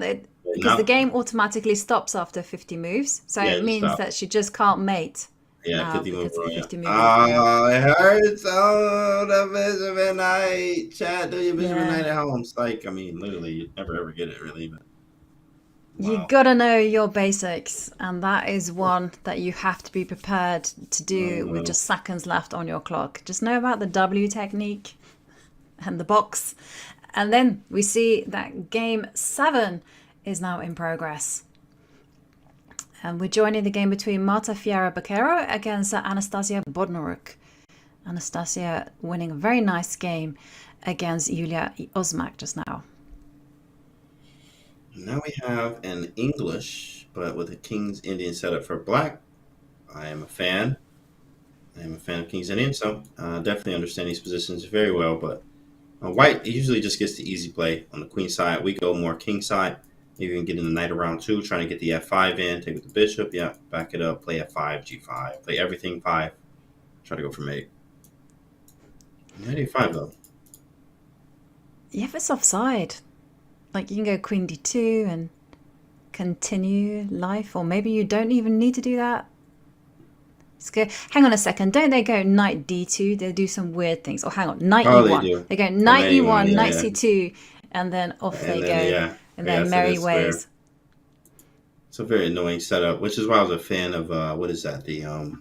S1: because the game automatically stops after 50 moves, so it means that she just can't mate.
S2: Yeah, 50 moves.
S1: Oh,
S2: it hurts. Oh, the Bishop Knight. Chat, do your Bishop Knight at home. It's like, I mean, literally, you never ever get it really, but. Wow.
S1: You gotta know your basics, and that is one that you have to be prepared to do with just seconds left on your clock. Just know about the W technique and the box. And then we see that game 7 is now in progress. And we're joining the game between Marta Fierro-Baquero against Anastasia Bodnaruk. Anastasia winning a very nice game against Julia Osmak just now.
S2: Now we have an English, but with a King's Indian setup for black. I am a fan. I am a fan of King's Indian, so definitely understand these positions very well. But white usually just gets the easy play on the queen side. We go more king side. You can get in the knight around 2, trying to get the f5 in, take with the bishop. Yeah, back it up, play f5, g5, play everything 5. Try to go for mate. Knight a5 though.
S1: Yeah, if it's offside. Like, you can go queen d2 and continue life, or maybe you don't even need to do that. Let's go. Hang on a second. Don't they go knight d2? They do some weird things. Or hang on, knight e1. They go knight e1, knight c2, and then off they go. And then merry ways.
S2: It's a very annoying setup, which is why I was a fan of, what is that? The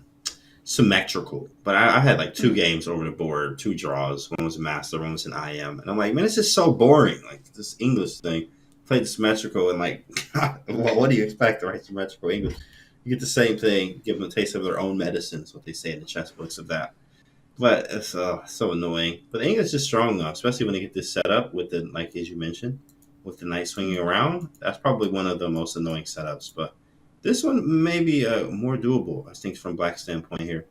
S2: symmetrical. But I had like 2 games over the board, 2 draws. One was a master, one was an IM. And I'm like, man, it's just so boring. Like this English thing. Played the symmetrical and like, what do you expect, right? Symmetrical English. You get the same thing, give them a taste of their own medicine. That's what they say in the chess books of that. But it's so annoying. But the English is strong though, especially when they get this set up with the, like as you mentioned, with the knight swinging around. That's probably one of the most annoying setups. But this one may be more doable, I think, from black's standpoint here.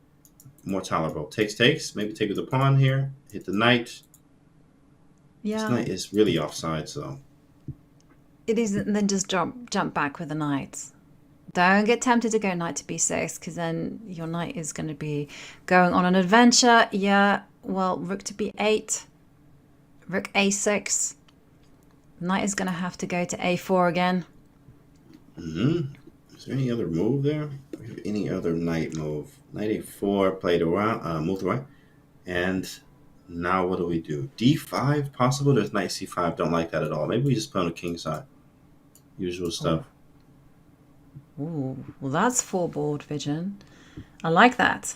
S2: more tolerable. Takes. Maybe take with the pawn here. Hit the knight.
S1: Yeah.
S2: This knight is really offside, so.
S1: It isn't. Then just jump back with the knight. Don't get tempted to go knight to b6, because then your knight is going to be going on an adventure. Yeah, well, rook to b8. Rook a6. Knight is going to have to go to a4 again.
S2: Is there any other move there? Any other knight move? Knight a4 played around, moved away. And now what do we do? d5 possible? There's knight c5. Don't like that at all. Maybe we just play on the king side. Usual stuff.
S1: Ooh, well, that's full board vision. I like that.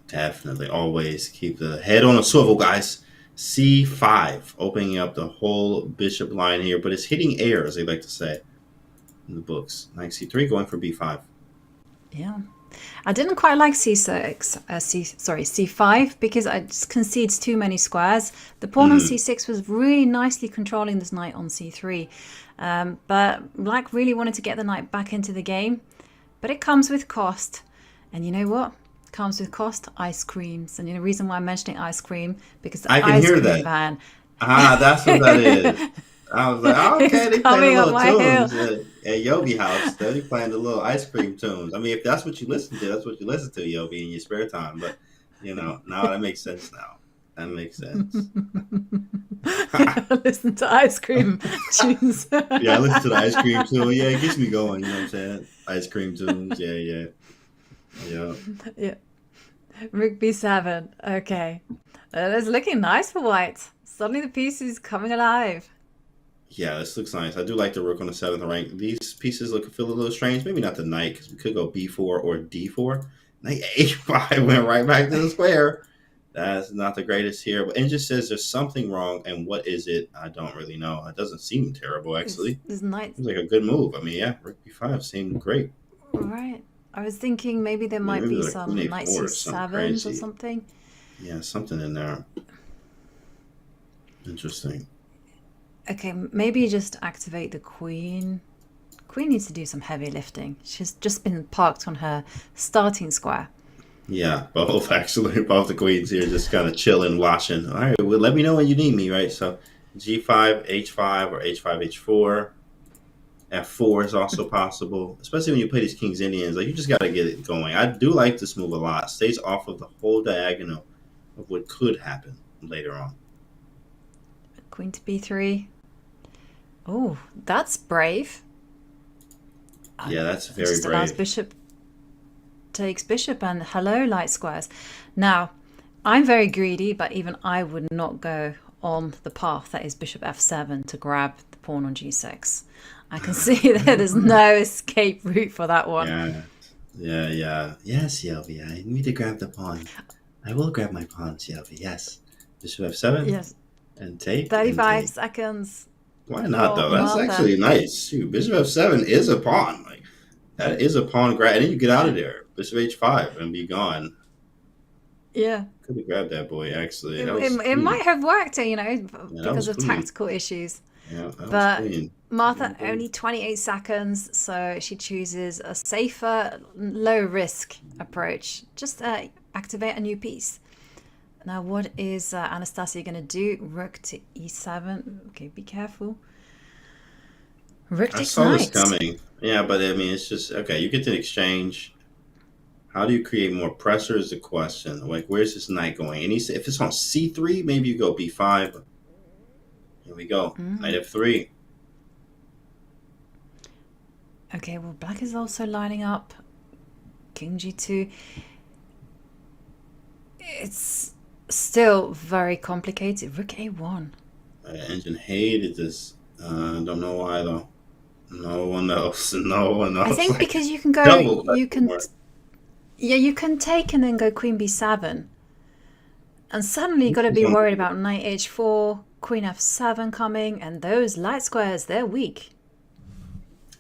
S2: Definitely. Always keep the head on a swivel, guys. c5, opening up the whole bishop line here, but it's hitting air, as they like to say in the books. Knight c3 going for b5.
S1: Yeah. I didn't quite like c5, because it just concedes too many squares. The pawn on c6 was really nicely controlling this knight on c3. But Black really wanted to get the knight back into the game. But it comes with cost. And you know what? It comes with cost, ice creams. And the reason why I'm mentioning ice cream, because the
S2: I can
S1: ice
S2: hear
S1: cream
S2: that.
S1: van.
S2: That's what that is. I was like, oh, okay,
S1: It's
S2: they
S1: coming
S2: playing
S1: up
S2: the
S1: my
S2: little tunes at Yobi House. They're playing the little ice cream tunes. I mean, if that's what you listen to, that's what you listen to, Yobi, in your spare time. But, now that makes sense now. That makes sense.
S1: Listen to ice cream tunes.
S2: Yeah, I listen to the ice cream tune. Yeah, it gets me going, you know what I'm saying? Ice cream tunes, yeah.
S1: Yeah. Rook b7. Okay. It's looking nice for white. Suddenly the piece is coming alive.
S2: Yeah, this looks nice. I do like the rook on the 7th rank. These pieces feel a little strange. Maybe not the knight, because we could go b4 or d4. Knight a5 went right back to the square. That's not the greatest here. But it just says there's something wrong, and what is it? I don't really know. It doesn't seem terrible, actually.
S1: This knight.
S2: Seems like a good move. I mean, yeah, rook b5 seemed great.
S1: Right. I was thinking maybe there might be
S2: like
S1: some knight c7s or something.
S2: Yeah, something in there. Interesting.
S1: Okay, maybe just activate the queen. Queen needs to do some heavy lifting. She's just been parked on her starting square.
S2: Yeah, both actually. Both the queens here just kind of chilling, watching. All right, well, let me know when you need me, right? So g5, h5, or h5, h4. f4 is also possible, especially when you play these King's Indians. Like, you just got to get it going. I do like this move a lot. Stays off of the whole diagonal of what could happen later on.
S1: Queen to b3. Oh, that's brave.
S2: Yeah, that's very
S1: just
S2: brave.
S1: Allows bishop takes bishop, and hello, light squares. Now, I'm very greedy, but even I would not go on the path that is bishop f7 to grab the pawn on g6. I can see that there's no escape route for that one.
S2: Yeah. Yes, Sylvia, I need to grab the pawn. I will grab my pawn, Sylvia. Yes. Bishop f7.
S1: Yes.
S2: And take.
S1: 35 seconds.
S2: Why not, though? That's
S1: Martha.
S2: actually nice. Shoot, bishop f7 is a pawn. Like, that is a pawn grab. And then you get out of there. Bishop h5 and be gone.
S1: Yeah.
S2: Could have grabbed that boy, actually.
S1: It might have worked, because of tactical issues.
S2: Yeah,
S1: but Martha, only 28 seconds, so she chooses a safer, low-risk approach. Just activate a new piece. Now, what is Anastasia going to do? Rook to e7. Okay, be careful. Rook takes knight.
S2: I saw this coming. Yeah, but I mean, it's just, okay, you get to exchange. How do you create more pressure is the question. Like, where's this knight going? And if it's on c3, maybe you go b5. Here we go. Knight f3.
S1: Okay, well, black is also lining up. King g2. It's still very complicated. Rook a1.
S2: Engine hated this. Don't know why, though. No one knows. No one knows.
S1: I think because you can go... You can take and then go queen b7. And suddenly you've got to be worried about knight h4, queen f7 coming, and those light squares, they're weak.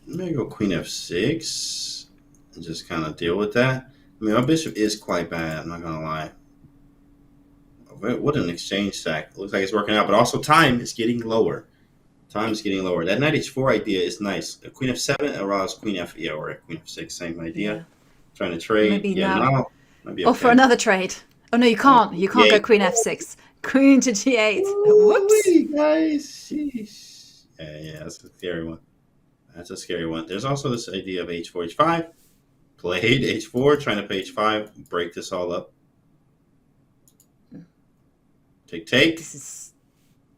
S2: Maybe go queen f6 and just kind of deal with that. I mean, my bishop is quite bad, I'm not going to lie. What an exchange sack. Looks like it's working out, but also time is getting lower. Time is getting lower. That knight h4 idea is nice. A queen f7 allows queen f, or a queen f6, same idea. Yeah. Trying to trade.
S1: Maybe now
S2: Might be
S1: Or for
S2: okay.
S1: another trade. Oh no, you can't. You can't go
S2: Yeah.
S1: queen f6. Queen to g8. Whoops.
S2: Ooh, guys. Sheesh. Yeah, that's a scary one. That's a scary one. There's also this idea of h4, h5. Played h4, trying to play h5, break this all up. Take.
S1: This is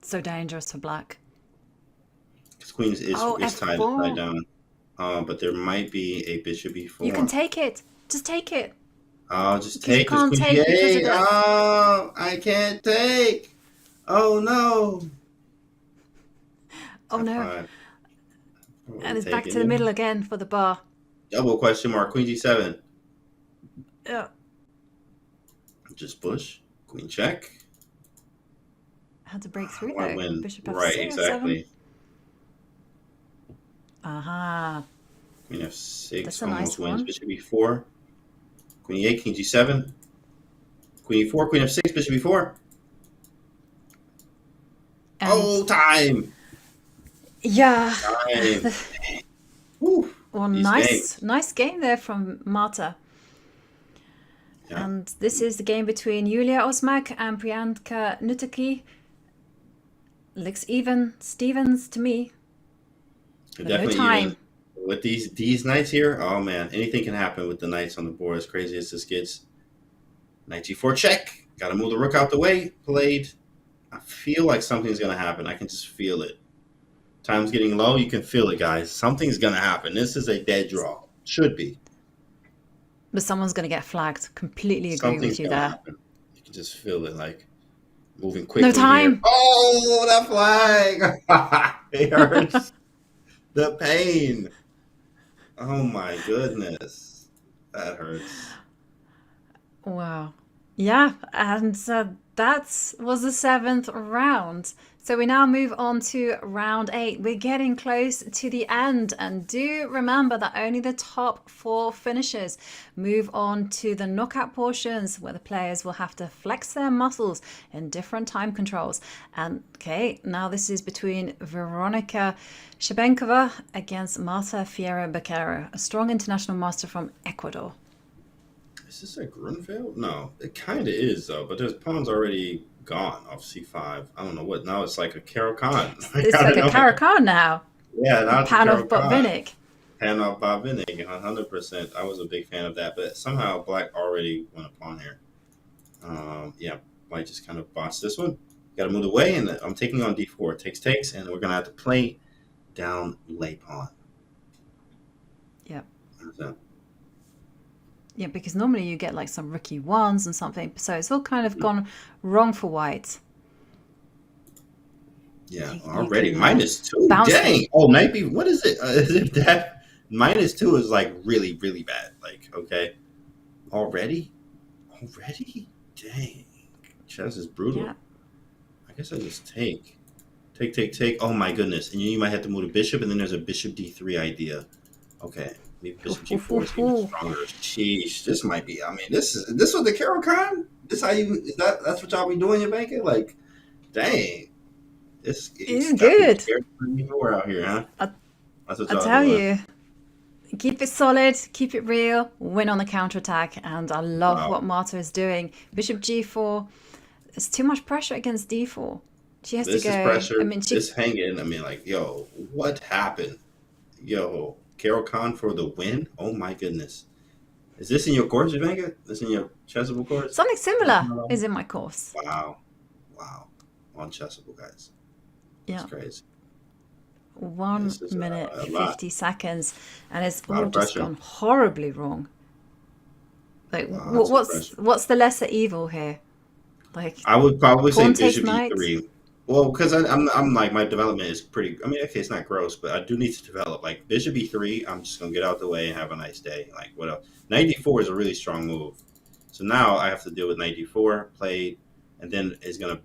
S1: so dangerous for black.
S2: Because queen is tied
S1: f4.
S2: down. But there might be a bishop e4.
S1: You can take it. Just take it.
S2: Oh, just
S1: Because you
S2: take this
S1: can't
S2: queen
S1: take because of
S2: g8.
S1: the...
S2: Oh, I can't take. Oh, no.
S1: Oh no.
S2: F5.
S1: And it's back to the middle again for the bar.
S2: Double question mark. Queen g7.
S1: Yeah.
S2: Just push. Queen check.
S1: How to break through
S2: I
S1: though.
S2: win.
S1: Bishop f6.
S2: Right, exactly.
S1: Aha.
S2: Queen f6
S1: That's a
S2: almost
S1: nice
S2: wins.
S1: one.
S2: Bishop e4. Queen e8, king g7. Queen e4, queen f6, bishop e4.
S1: And
S2: Oh, time!
S1: yeah.
S2: Time. Woo.
S1: Well,
S2: These
S1: nice game there from Marta.
S2: Yeah.
S1: And this is the game between Julia Osmak and Priyanka Nutaki. Looks even Stevens to me. But no
S2: Definitely
S1: time.
S2: even. With these knights here, oh man, anything can happen with the knights on the board. As crazy as this gets. Knight g4 check. Got to move the rook out the way. Played. I feel like something's going to happen. I can just feel it. Time's getting low. You can feel it, guys. Something's going to happen. This is a dead draw. Should be.
S1: But someone's going to get flagged. Completely agree
S2: Something's
S1: with you
S2: gonna
S1: there.
S2: happen. You can just feel it, like moving quickly.
S1: No time.
S2: Here. Oh, that flag! It hurts. The pain. Oh my goodness, that hurts.
S1: Wow. Yeah, and that was the 7th round. So we now move on to round 8. We're getting close to the end, and do remember that only the top 4 finishers move on to the knockout portions, where the players will have to flex their muscles in different time controls. And okay, now this is between Veronika Shabenkova against Marta Fierro-Becerra, a strong international master from Ecuador.
S2: Is this a Grunfeld? No, it kind of is though. But there's pawns already gone off c5. I don't know what. Now it's like a Caro-Kann.
S1: It's like a Caro-Kann now.
S2: Yeah, now it's a
S1: Panov
S2: Caro-Kann.
S1: Botvinnik.
S2: Panov Botvinnik, 100%. I was a big fan of that, but somehow Black already went a pawn here. Yeah, White just kind of bossed this one. Got to move away, and I'm taking on d4. Takes, and we're gonna have to play down lay pawn.
S1: Yep.
S2: How's that?
S1: Yeah, because normally you get like some rookie ones and something. So it's all kind of gone wrong for White.
S2: Yeah,
S1: You
S2: already
S1: can,
S2: -2.
S1: bounce
S2: Dang. Oh, maybe. What is it? Is it that -2 is like really, really bad? Like, okay, already. Dang, chess is brutal.
S1: Yeah.
S2: I guess I just take. Oh my goodness! And you might have to move the bishop, and then there's a bishop d3 idea. Okay, maybe bishop g4 is even stronger. Sheesh, this might be. I mean, this was the Caro-Kann. That's what y'all be doing, your banking? Like, dang, this
S1: is good.
S2: We're out here, huh? That's what
S1: I
S2: y'all
S1: tell
S2: doing.
S1: you, keep it solid, keep it real, win on the counterattack, and I love what Marta is doing. Bishop g4. There's too much pressure against d4. She has
S2: This
S1: to go.
S2: is pressure.
S1: I mean,
S2: This hanging. I mean, like, yo, what happened? Yo, Caro-Kann for the win? Oh my goodness. Is this in your course, Jovanka? This in your Chessable course?
S1: Something similar is in my course.
S2: Wow. On Chessable, guys. That's crazy.
S1: 1 minute,
S2: a lot.
S1: 50 seconds, and it's
S2: A lot
S1: all
S2: of
S1: just
S2: pressure.
S1: gone horribly wrong. Like,
S2: Lots of pressure.
S1: what's the lesser evil here? Like,
S2: I would probably say
S1: pawn takes
S2: bishop
S1: knight.
S2: e3. Well, because I'm like, my development is pretty. I mean, okay, it's not gross, but I do need to develop. Like bishop e3, I'm just gonna get out the way and have a nice day. Like what else? Knight d4 is a really strong move. So now I have to deal with knight d4 played, and then it's gonna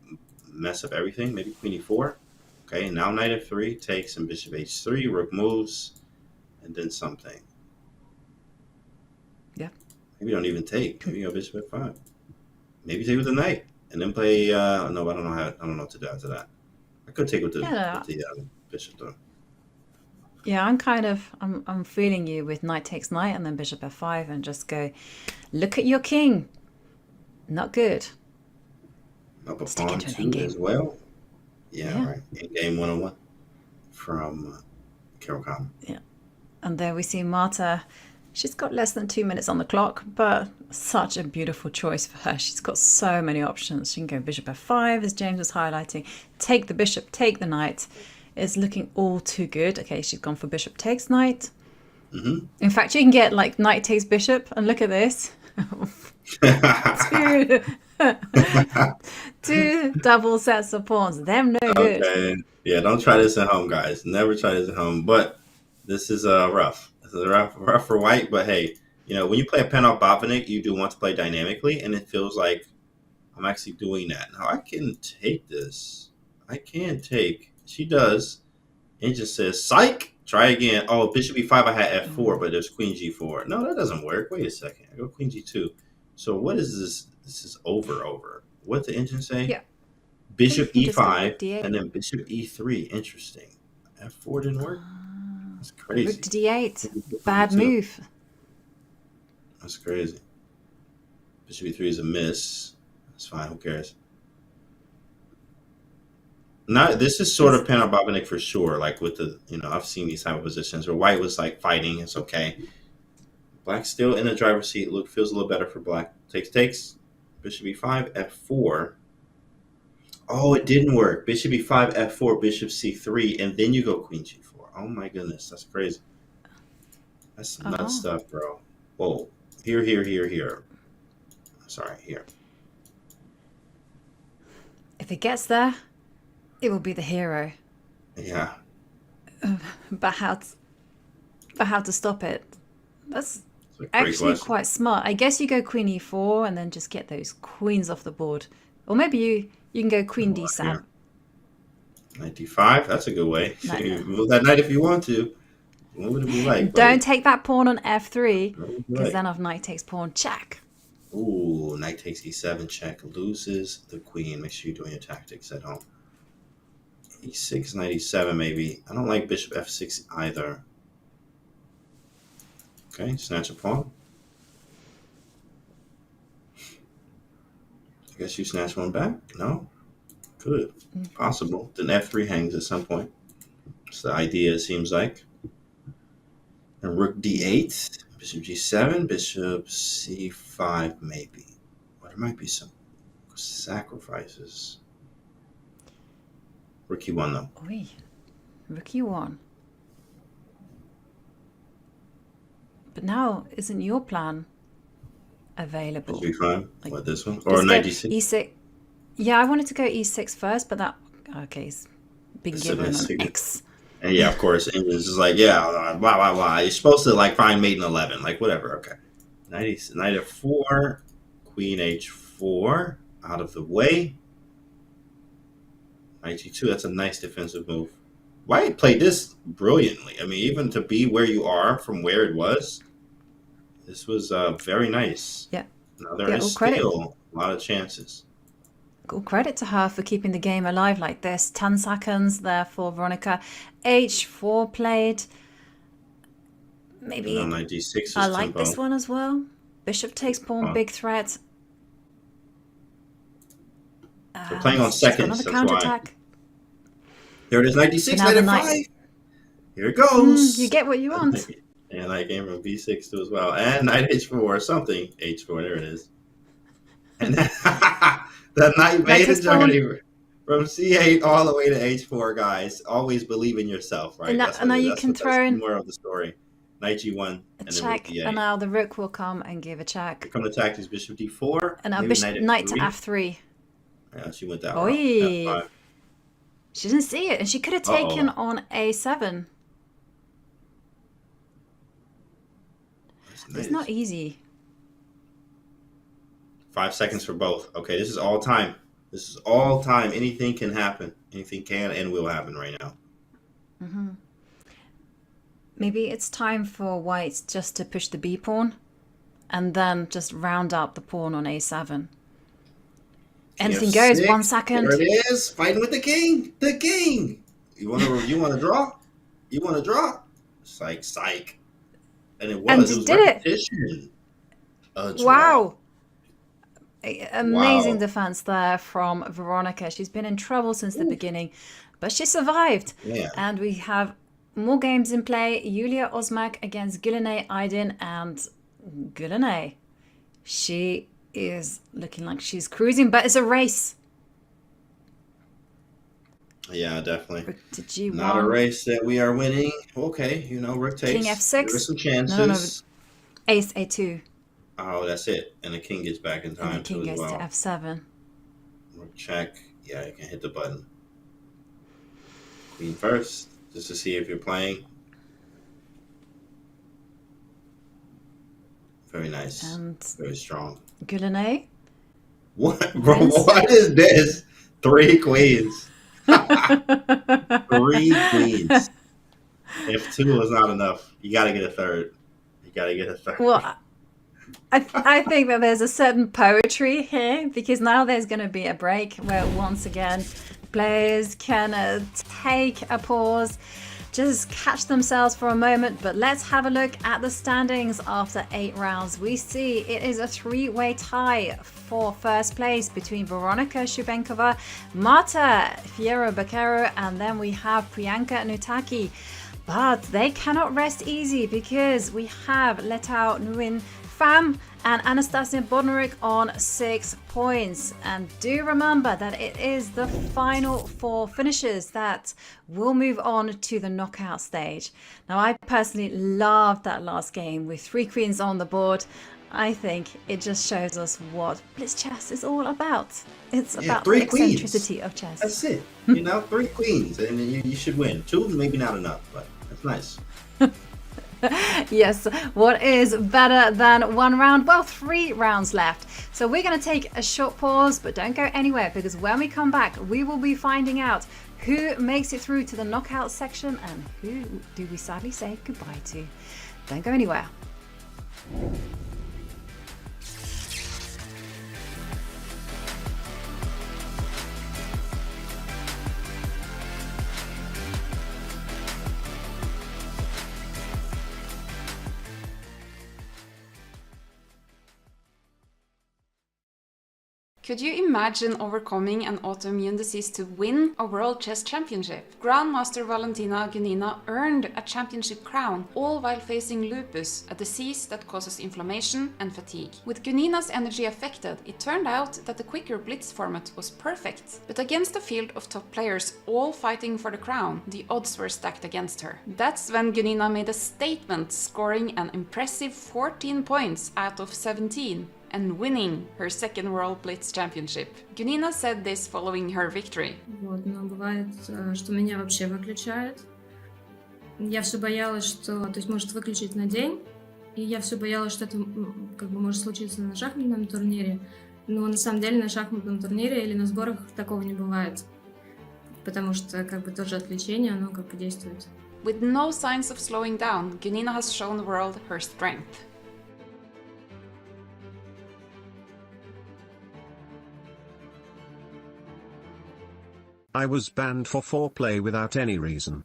S2: mess up everything. Maybe queen e4. Okay, now knight f3 takes and bishop h3. Rook moves, and then something.
S1: Yeah.
S2: Maybe don't even take. Maybe go bishop f5. Maybe take with the knight. And then play. No, I don't know what to do after that. I could take with the bishop though.
S1: Yeah, I'm feeling you with knight takes knight and then bishop f5 and just go, look at your king. Not good.
S2: Up a
S1: Stick
S2: pawn
S1: into an
S2: two
S1: endgame.
S2: as well. Yeah,
S1: Yeah.
S2: right. In game 101 from Carol Common.
S1: Yeah. And there we see Marta. She's got less than 2 minutes on the clock, but such a beautiful choice for her. She's got so many options. She can go bishop f5, as James was highlighting. Take the bishop, take the knight. It's looking all too good. Okay, she's gone for bishop takes knight.
S2: Mm-hmm.
S1: In fact, you can get like knight takes bishop, and look at this. Two double sets of pawns. Them no good.
S2: Okay. Yeah, don't try this at home, guys. Never try this at home. But this is rough. This is rough for white. But hey, when you play a pen off Botvinnik, you do want to play dynamically, and it feels like I'm actually doing that. Now I can take this. I can take. She does. It just says, psych. Try again. Oh, bishop e5. I had f4, but there's queen g4. No, that doesn't work. Wait a second. I go queen g2. So what is this? This is over. What the engine say?
S1: Yeah.
S2: Bishop e5
S1: D8.
S2: and then bishop e3. Interesting. F4 didn't work. That's crazy.
S1: Rook to d8. Bad move.
S2: That's crazy. Bishop e3 is a miss. That's fine. Who cares? Now, this is sort of pen on Botvinnik for sure. Like with the, I've seen these type of positions where white was like fighting. It's okay. Black still in the driver's seat. Feels a little better for black. Takes. Bishop e5, f4. Oh, it didn't work. Bishop e5, f4, bishop c3, and then you go queen g4. Oh my goodness, that's crazy. That's some nuts stuff, bro. Whoa. Here. Sorry, here.
S1: If it gets there, it will be the hero.
S2: Yeah.
S1: But how to stop it? That's actually
S2: question.
S1: Quite smart. I guess you go queen e4 and then just get those queens off the board. Or maybe you can go queen d7.
S2: Knight d5, that's a good way. Move that knight if you want to. What would it be like?
S1: Don't take that pawn on f3, because then of knight takes pawn check.
S2: Ooh, knight takes e7 check. Loses the queen. Make sure you're doing your tactics at home. e6, knight e7 maybe. I don't like bishop f6 either. Okay, snatch a pawn. I guess you snatch one back? No? Good. Possible. Then f3 hangs at some point. That's the idea, it seems like. And rook d8, bishop g7, bishop c5 maybe. Or there might be some sacrifices. Rook e1 though.
S1: Oi. Rook e1. But now, isn't your plan available?
S2: Bishop e5? Like, what, this one? Or knight d6?
S1: E6. Yeah, I wanted to go e6 first, but that, okay, it's been given an X.
S2: And yeah, of course, English is like, yeah, blah, blah, blah. You're supposed to, like, find mate in 11. Like, whatever, okay. Knight f4, queen h4, out of the way. Knight g2, that's a nice defensive move. White played this brilliantly. I mean, even to be where you are from where it was, this was very nice.
S1: Yeah.
S2: Now there is still a lot of chances.
S1: All credit to her for keeping the game alive like this. 10 seconds there for Veronica. h4 played. Maybe
S2: knight d6 is
S1: I like
S2: tempo.
S1: this one as well. Bishop takes pawn, big threat.
S2: We're playing on seconds.
S1: Another counterattack.
S2: There it is, knight d6, knight f5. Here it goes.
S1: You get what you want.
S2: And I came from b6 too as well. And knight h4, something. h4, there it is. And that knight made a journey from c8 all the way to h4, guys. Always believe in yourself, right?
S1: And now you can throw in
S2: more of the story. Knight g1
S1: and check, and now the rook will come and give a check.
S2: Here come the tactics, bishop d4.
S1: And now knight to f3.
S2: Yeah, she went that
S1: route. F5. She didn't see it, and she could have taken on a7. Nice. It's not easy.
S2: 5 seconds for both. Okay, this is all time. This is all time. Anything can happen. Anything can and will happen right now.
S1: Mm-hmm. Maybe it's time for white just to push the b pawn and then just round up the pawn on a7. Anything goes. 1 second.
S2: There it is. Fighting with the king. The king. You want to draw? You want to draw? It's like, psych. And it
S1: And
S2: was. It was
S1: did it.
S2: repetition. A draw.
S1: Wow. Amazing
S2: Wow.
S1: defense there from Veronica. She's been in trouble since the beginning, but she survived.
S2: Yeah.
S1: And we have more games in play. Julia Osmak against Güllenay Aydin, and Güllenay, she is looking like she's cruising, but it's a race.
S2: Yeah, definitely.
S1: Rook to G1.
S2: Not a race that we are winning. Okay, you know, rook takes.
S1: King F6.
S2: There are some chances.
S1: No. Ace A2.
S2: Oh, that's it. And the king gets back in time
S1: And the king
S2: too as
S1: goes
S2: well.
S1: to F7.
S2: Rook check. Yeah, you can hit the button. Queen first, just to see if you're playing. Very nice.
S1: And
S2: Very strong.
S1: Güllenay.
S2: What, bro? What is this? 3 queens. 3 queens. If 2 is not enough, you got to get a third. You got to get a third.
S1: Well, I think that there's a certain poetry here, because now there's going to be a break where once again players can take a pause, just catch themselves for a moment. But let's have a look at the standings after 8 rounds. We see it is a 3-way tie for first place between Veronika Shubenkova, Marta Fierro Baquero, and then we have Priyanka Nutaki. But they cannot rest easy, because we have Letao Nguyen Pham and Anastasia Bodnarik on 6 points. And do remember that it is the final 4 finishers that will move on to the knockout stage. Now, I personally loved that last game with 3 queens on the board. I think it just shows us what Blitz chess is all about. It's about the eccentricity of chess.
S2: That's it. You know, 3 queens, and you should win. 2 maybe not enough, but that's nice.
S1: Yes, what is better than 1 round? Well, 3 rounds left. So we're going to take a short pause, but don't go anywhere, because when we come back, we will be finding out who makes it through to the knockout section and who do we sadly say goodbye to. Don't go anywhere.
S4: Could you imagine overcoming an autoimmune disease to win a World Chess Championship? Grandmaster Valentina Gunina earned a championship crown, all while facing lupus, a disease that causes inflammation and fatigue. With Gunina's energy affected, it turned out that the quicker blitz format was perfect. But against a field of top players all fighting for the crown, the odds were stacked against her. That's when Gunina made a statement, scoring an impressive 14 points out of 17. And winning her second World Blitz Championship. Gunina said this following her victory.
S5: Вот, но бывает, что меня вообще выключает. Я все боялась, что, то есть, может выключить на день, и я все боялась, что это как бы может случиться на шахматном турнире. Но на самом деле на шахматном турнире или на сборах такого не бывает, потому что как бы тоже отвлечение, оно как бы действует.
S4: With no signs of slowing down, Gunina has shown the world her strength.
S6: I was banned for foreplay without any reason.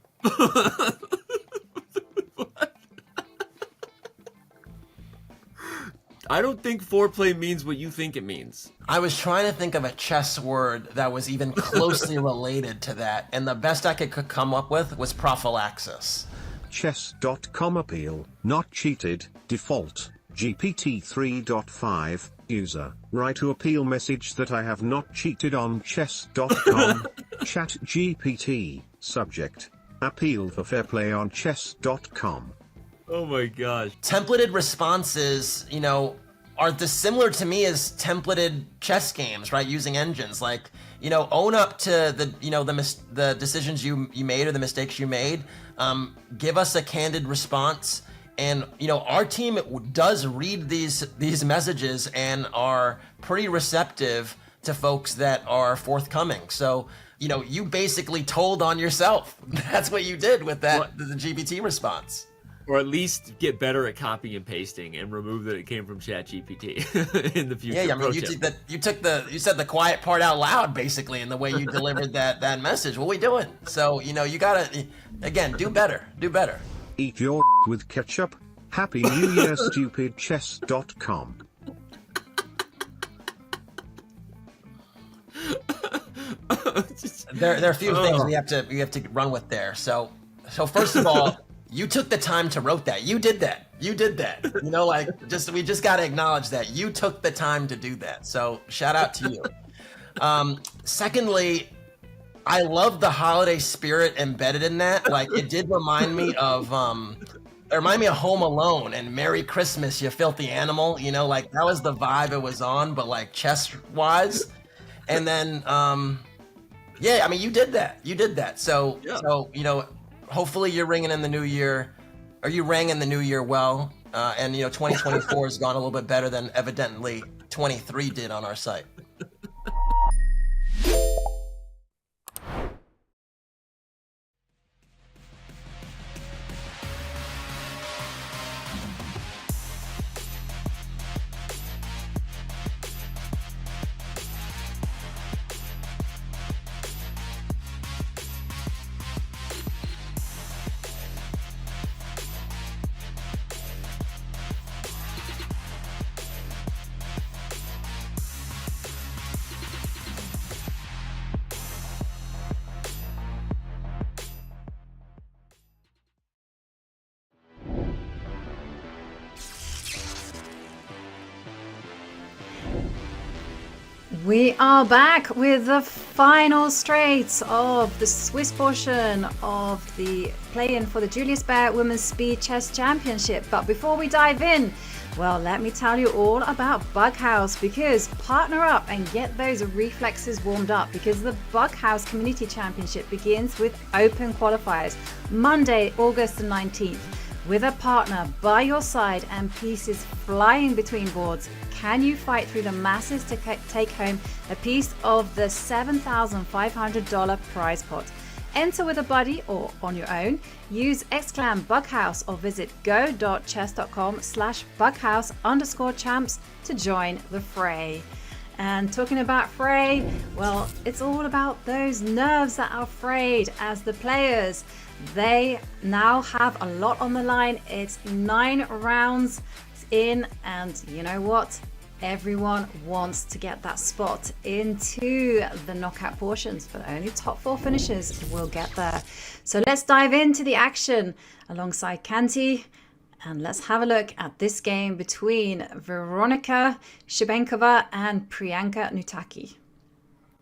S7: I don't think foreplay means what you think it means.
S8: I was trying to think of a chess word that was even closely related to that, and the best I could come up with was prophylaxis.
S6: Chess.com appeal, not cheated, default, GPT 3.5, user, write to appeal message that I have not cheated on Chess.com, chat GPT, subject, appeal for fair play on Chess.com.
S7: Oh my gosh.
S8: Templated responses, you know, are similar to me as templated chess games, right? Using engines, like, you know, own up to the, you know, the decisions you made or the mistakes you made. Give us a candid response. And, you know, our team does read these messages and are pretty receptive to folks that are forthcoming. So, you know, you basically told on yourself. That's what you did with that, the GPT response.
S7: Or at least get better at copying and pasting and remove that it came from ChatGPT in the future.
S8: Yeah, I mean, you said the quiet part out loud, basically, in the way you delivered that message. What are we doing? So, you know, you gotta, again, do better.
S6: Eat your with ketchup. Happy New Year, stupid Chess.com.
S8: There are a few things we have to run with there. So first of all, you took the time to wrote that. You did that. You know, like we just got to acknowledge that you took the time to do that. So shout out to you. Secondly, I love the holiday spirit embedded in that. Like it did remind me of Home Alone and Merry Christmas, you filthy animal. You know, like that was the vibe it was on, but like chess wise. And then yeah, I mean you did that. So you know, hopefully you're ringing in the new year, or you rang in the new year well. And you know, 2024 has gone a little bit better than evidently 23 did on our site.
S1: We are back with the final straights of the Swiss portion of the play-in for the Julius Baer Women's Speed Chess Championship. But before we dive in, well, let me tell you all about Bughouse, because partner up and get those reflexes warmed up, because the Bughouse Community Championship begins with open qualifiers Monday, August the 19th. With a partner by your side and pieces flying between boards, can you fight through the masses to take home a piece of the $7,500 prize pot? Enter with a buddy or on your own. Use !Bughouse or visit go.chess.com/bughouse_champs to join the fray. And talking about fray, well, it's all about those nerves that are frayed as the players. They now have a lot on the line. It's 9 rounds in, and you know what? Everyone wants to get that spot into the knockout portions, but only top 4 finishers will get there. So let's dive into the action alongside Kanti, and let's have a look at this game between Veronika Shibenkova and Priyanka Nutaki.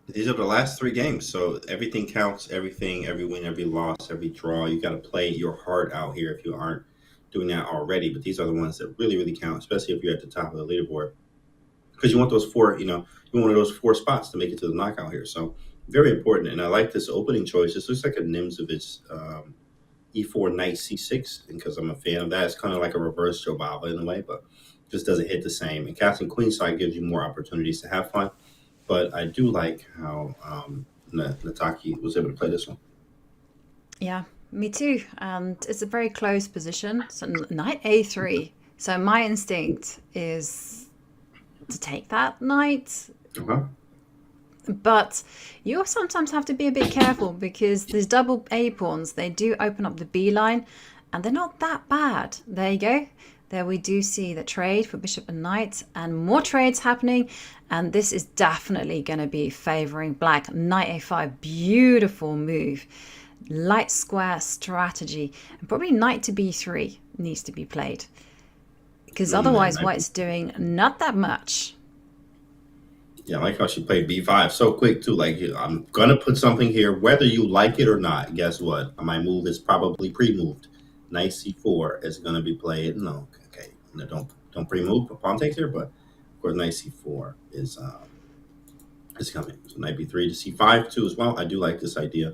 S2: These are the last 3 games, so everything counts, every win, every loss, every draw. You got to play your heart out here if you aren't doing that already. But these are the ones that really, really count, especially if you're at the top of the leaderboard, because you want those 4, you want one of those 4 spots to make it to the knockout here. So very important. And I like this opening choice. This looks like a Nimzovich E4 Knight C6, because I'm a fan of that. It's kind of like a reverse Jobava in a way, but just doesn't hit the same. And casting queenside gives you more opportunities to have fun. But I do like how Nataki was able to play this one.
S1: Yeah, me too. And it's a very close position. So knight A3. So my instinct is to take that knight.
S2: Okay.
S1: But you sometimes have to be a bit careful, because these double A pawns, they do open up the B line, and they're not that bad. There you go. There we do see the trade for bishop and knight, and more trades happening. And this is definitely going to be favoring black. Knight A5, beautiful move. Light square strategy. And probably knight to B3 needs to be played, because otherwise white's doing not that much.
S2: Yeah, I like how she played B5 so quick too. Like, I'm going to put something here, whether you like it or not. Guess what? My move is probably pre-moved. Knight C4 is going to be played. No, okay. No, don't pre-move. Pawn takes here, but of course Knight C4 is coming. So Knight B3 to C5 too as well. I do like this idea.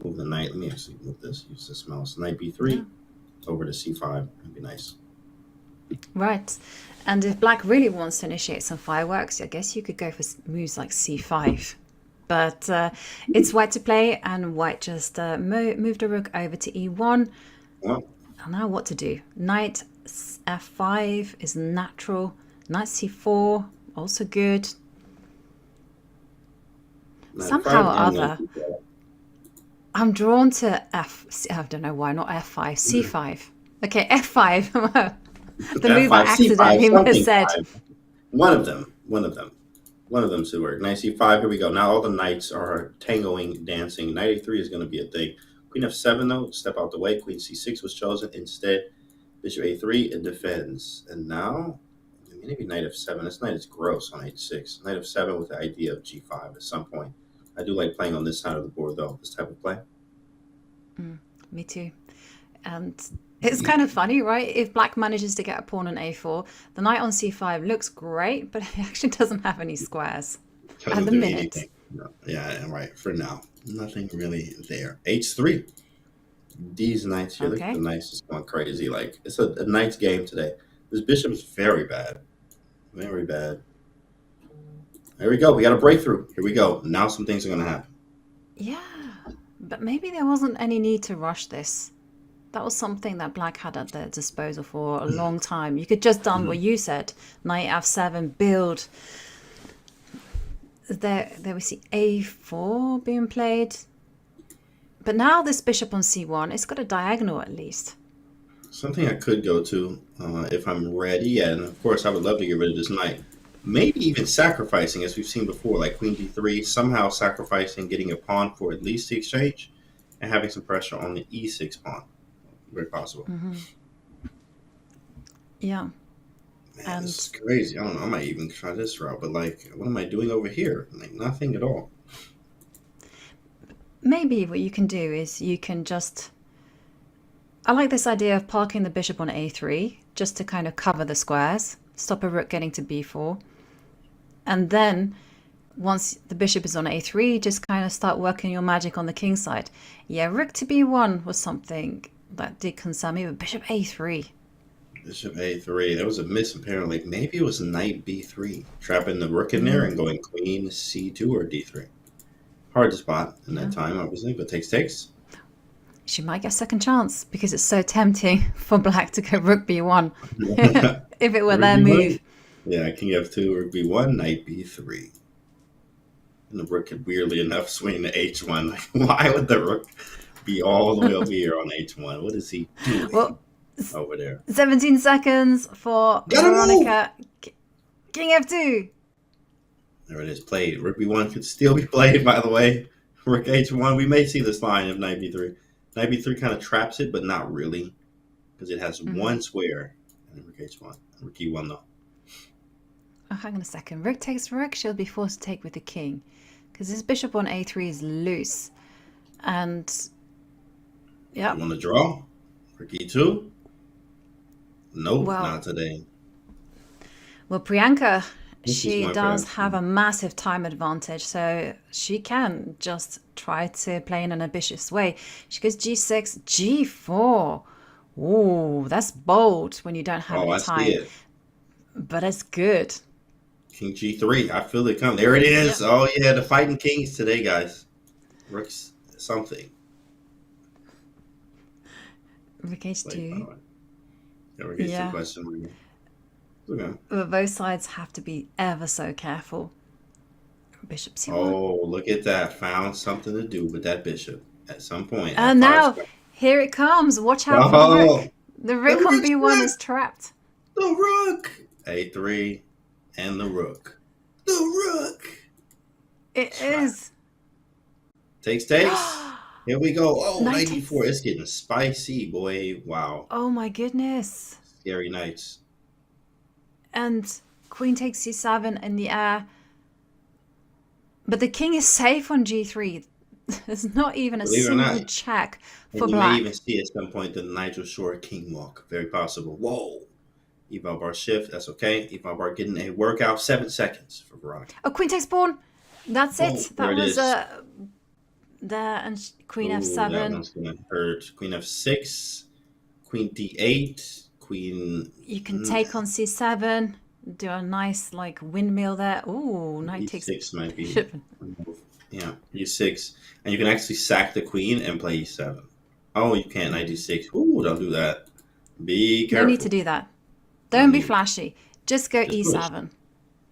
S2: Move the knight. Let me actually move this. Use this mouse. Knight B3 over to C5. That'd be nice.
S1: Right. And if black really wants to initiate some fireworks, I guess you could go for moves like C5. But it's white to play, and white just moved a rook over to E1.
S2: Well,
S1: And now what to do? Knight F5 is natural. Knight C4, also good. Somehow or other, I'm drawn to I don't know why, not F5, C5. Okay, F5. The
S2: F5,
S1: move I
S2: C5,
S1: accidentally
S2: something
S1: said.
S2: 5. One of them should work. Knight C5, here we go. Now all the knights are tangoing, dancing. Knight A3 is going to be a thing. Queen F7, though, step out the way. Queen C6 was chosen. Instead, Bishop A3, it defends. And now, maybe Knight F7. This knight is gross on H6. Knight F7 with the idea of G5 at some point. I do like playing on this side of the board, though, this type of play.
S1: Me too. And it's kind of funny, right? If black manages to get a pawn on A4, the knight on C5 looks great, but it actually doesn't have any squares at the minute.
S2: No. Yeah, right. For now, nothing really there. H3. These knights here, look at the knights just going crazy. Like, it's a knight's game today. This bishop is very bad. Very bad. There we go. We got a breakthrough. Here we go. Now some things are going to happen.
S1: Yeah, but maybe there wasn't any need to rush this. That was something that black had at their disposal for a long time. You could just done what you said. Knight F7, build. There we see A4 being played. But now this bishop on C1, it's got a diagonal at least.
S2: Something I could go to if I'm ready. And of course, I would love to get rid of this knight. Maybe even sacrificing, as we've seen before, like Queen D3, somehow sacrificing, getting a pawn for at least the exchange, and having some pressure on the E6 pawn. Very possible.
S1: Yeah.
S2: Man, this is crazy. I don't know. I might even try this route, but like, what am I doing over here? Like, nothing at all.
S1: Maybe what you can do is you can just... I like this idea of parking the bishop on A3, just to kind of cover the squares, stop a rook getting to B4. And then, once the bishop is on A3, just kind of start working your magic on the king side. Yeah, rook to B1 was something that did concern me, but bishop A3.
S2: Bishop A3. There was a miss, apparently. Maybe it was knight B3. Trapping the rook in there and going queen C2 or D3. Hard to spot in that time, obviously, but takes.
S1: She might get a second chance because it's so tempting for black to go rook B1 if it were their move.
S2: Yeah, king F2, rook B1, knight B3. And the rook could weirdly enough swing to H1. Like, why would the rook be all the way over here on H1? What is he doing over there?
S1: 17 seconds for Veronica. King F2.
S2: There it is, played. Rook B1 could still be played, by the way. Rook H1, we may see this line of knight B3. Knight B3 kind of traps it, but not really, because it has one square. And rook H1. Rook E1, though.
S1: Oh, hang on a second. Rook takes rook, she'll be forced to take with the king. Because this bishop on A3 is loose. And, yeah.
S2: You want to draw? Rook E2? Nope, not today.
S1: Well, Priyanka, she does have a massive time advantage, so she can just try to play in an ambitious way. She goes G6, G4. Ooh, that's bold when you don't have any time.
S2: It.
S1: But it's good.
S2: King G3. I feel it coming. There it is. Yep. Oh, yeah, the fighting kings today, guys. Rook's something.
S1: Rook H2.
S2: Rook H2 question. Okay.
S1: But both sides have to be ever so careful. Bishop C1.
S2: Oh, look at that. Found something to do with that bishop at some point.
S1: And now, here it comes. Watch out for the rook. The rook on B1 is trapped.
S2: The rook. A3 and the rook. The rook.
S1: It is.
S2: Takes. Here we go. Oh, 94. It's getting spicy, boy. Wow.
S1: Oh, my goodness.
S2: Scary nights.
S1: And queen takes C7 in the air. But the king is safe on G3. There's not even a single check for black.
S2: You may even see at some point the Nigel Shore king walk. Very possible. Whoa. Eval bar shift. That's okay. Eval bar getting a workout. 7 seconds for Veronica.
S1: Oh, queen takes pawn. That's it. That was there. And queen F7.
S2: That one's going to hurt. Queen F6. Queen D8. Queen.
S1: You can take on C7. Do a nice like windmill there. Ooh, knight takes.
S2: E6 might be. Yeah, E6, and you can actually sack the queen and play E7. Oh, you can't knight D6. Ooh, don't do that. Be careful.
S1: No need to do that. Don't be flashy. Just go E7.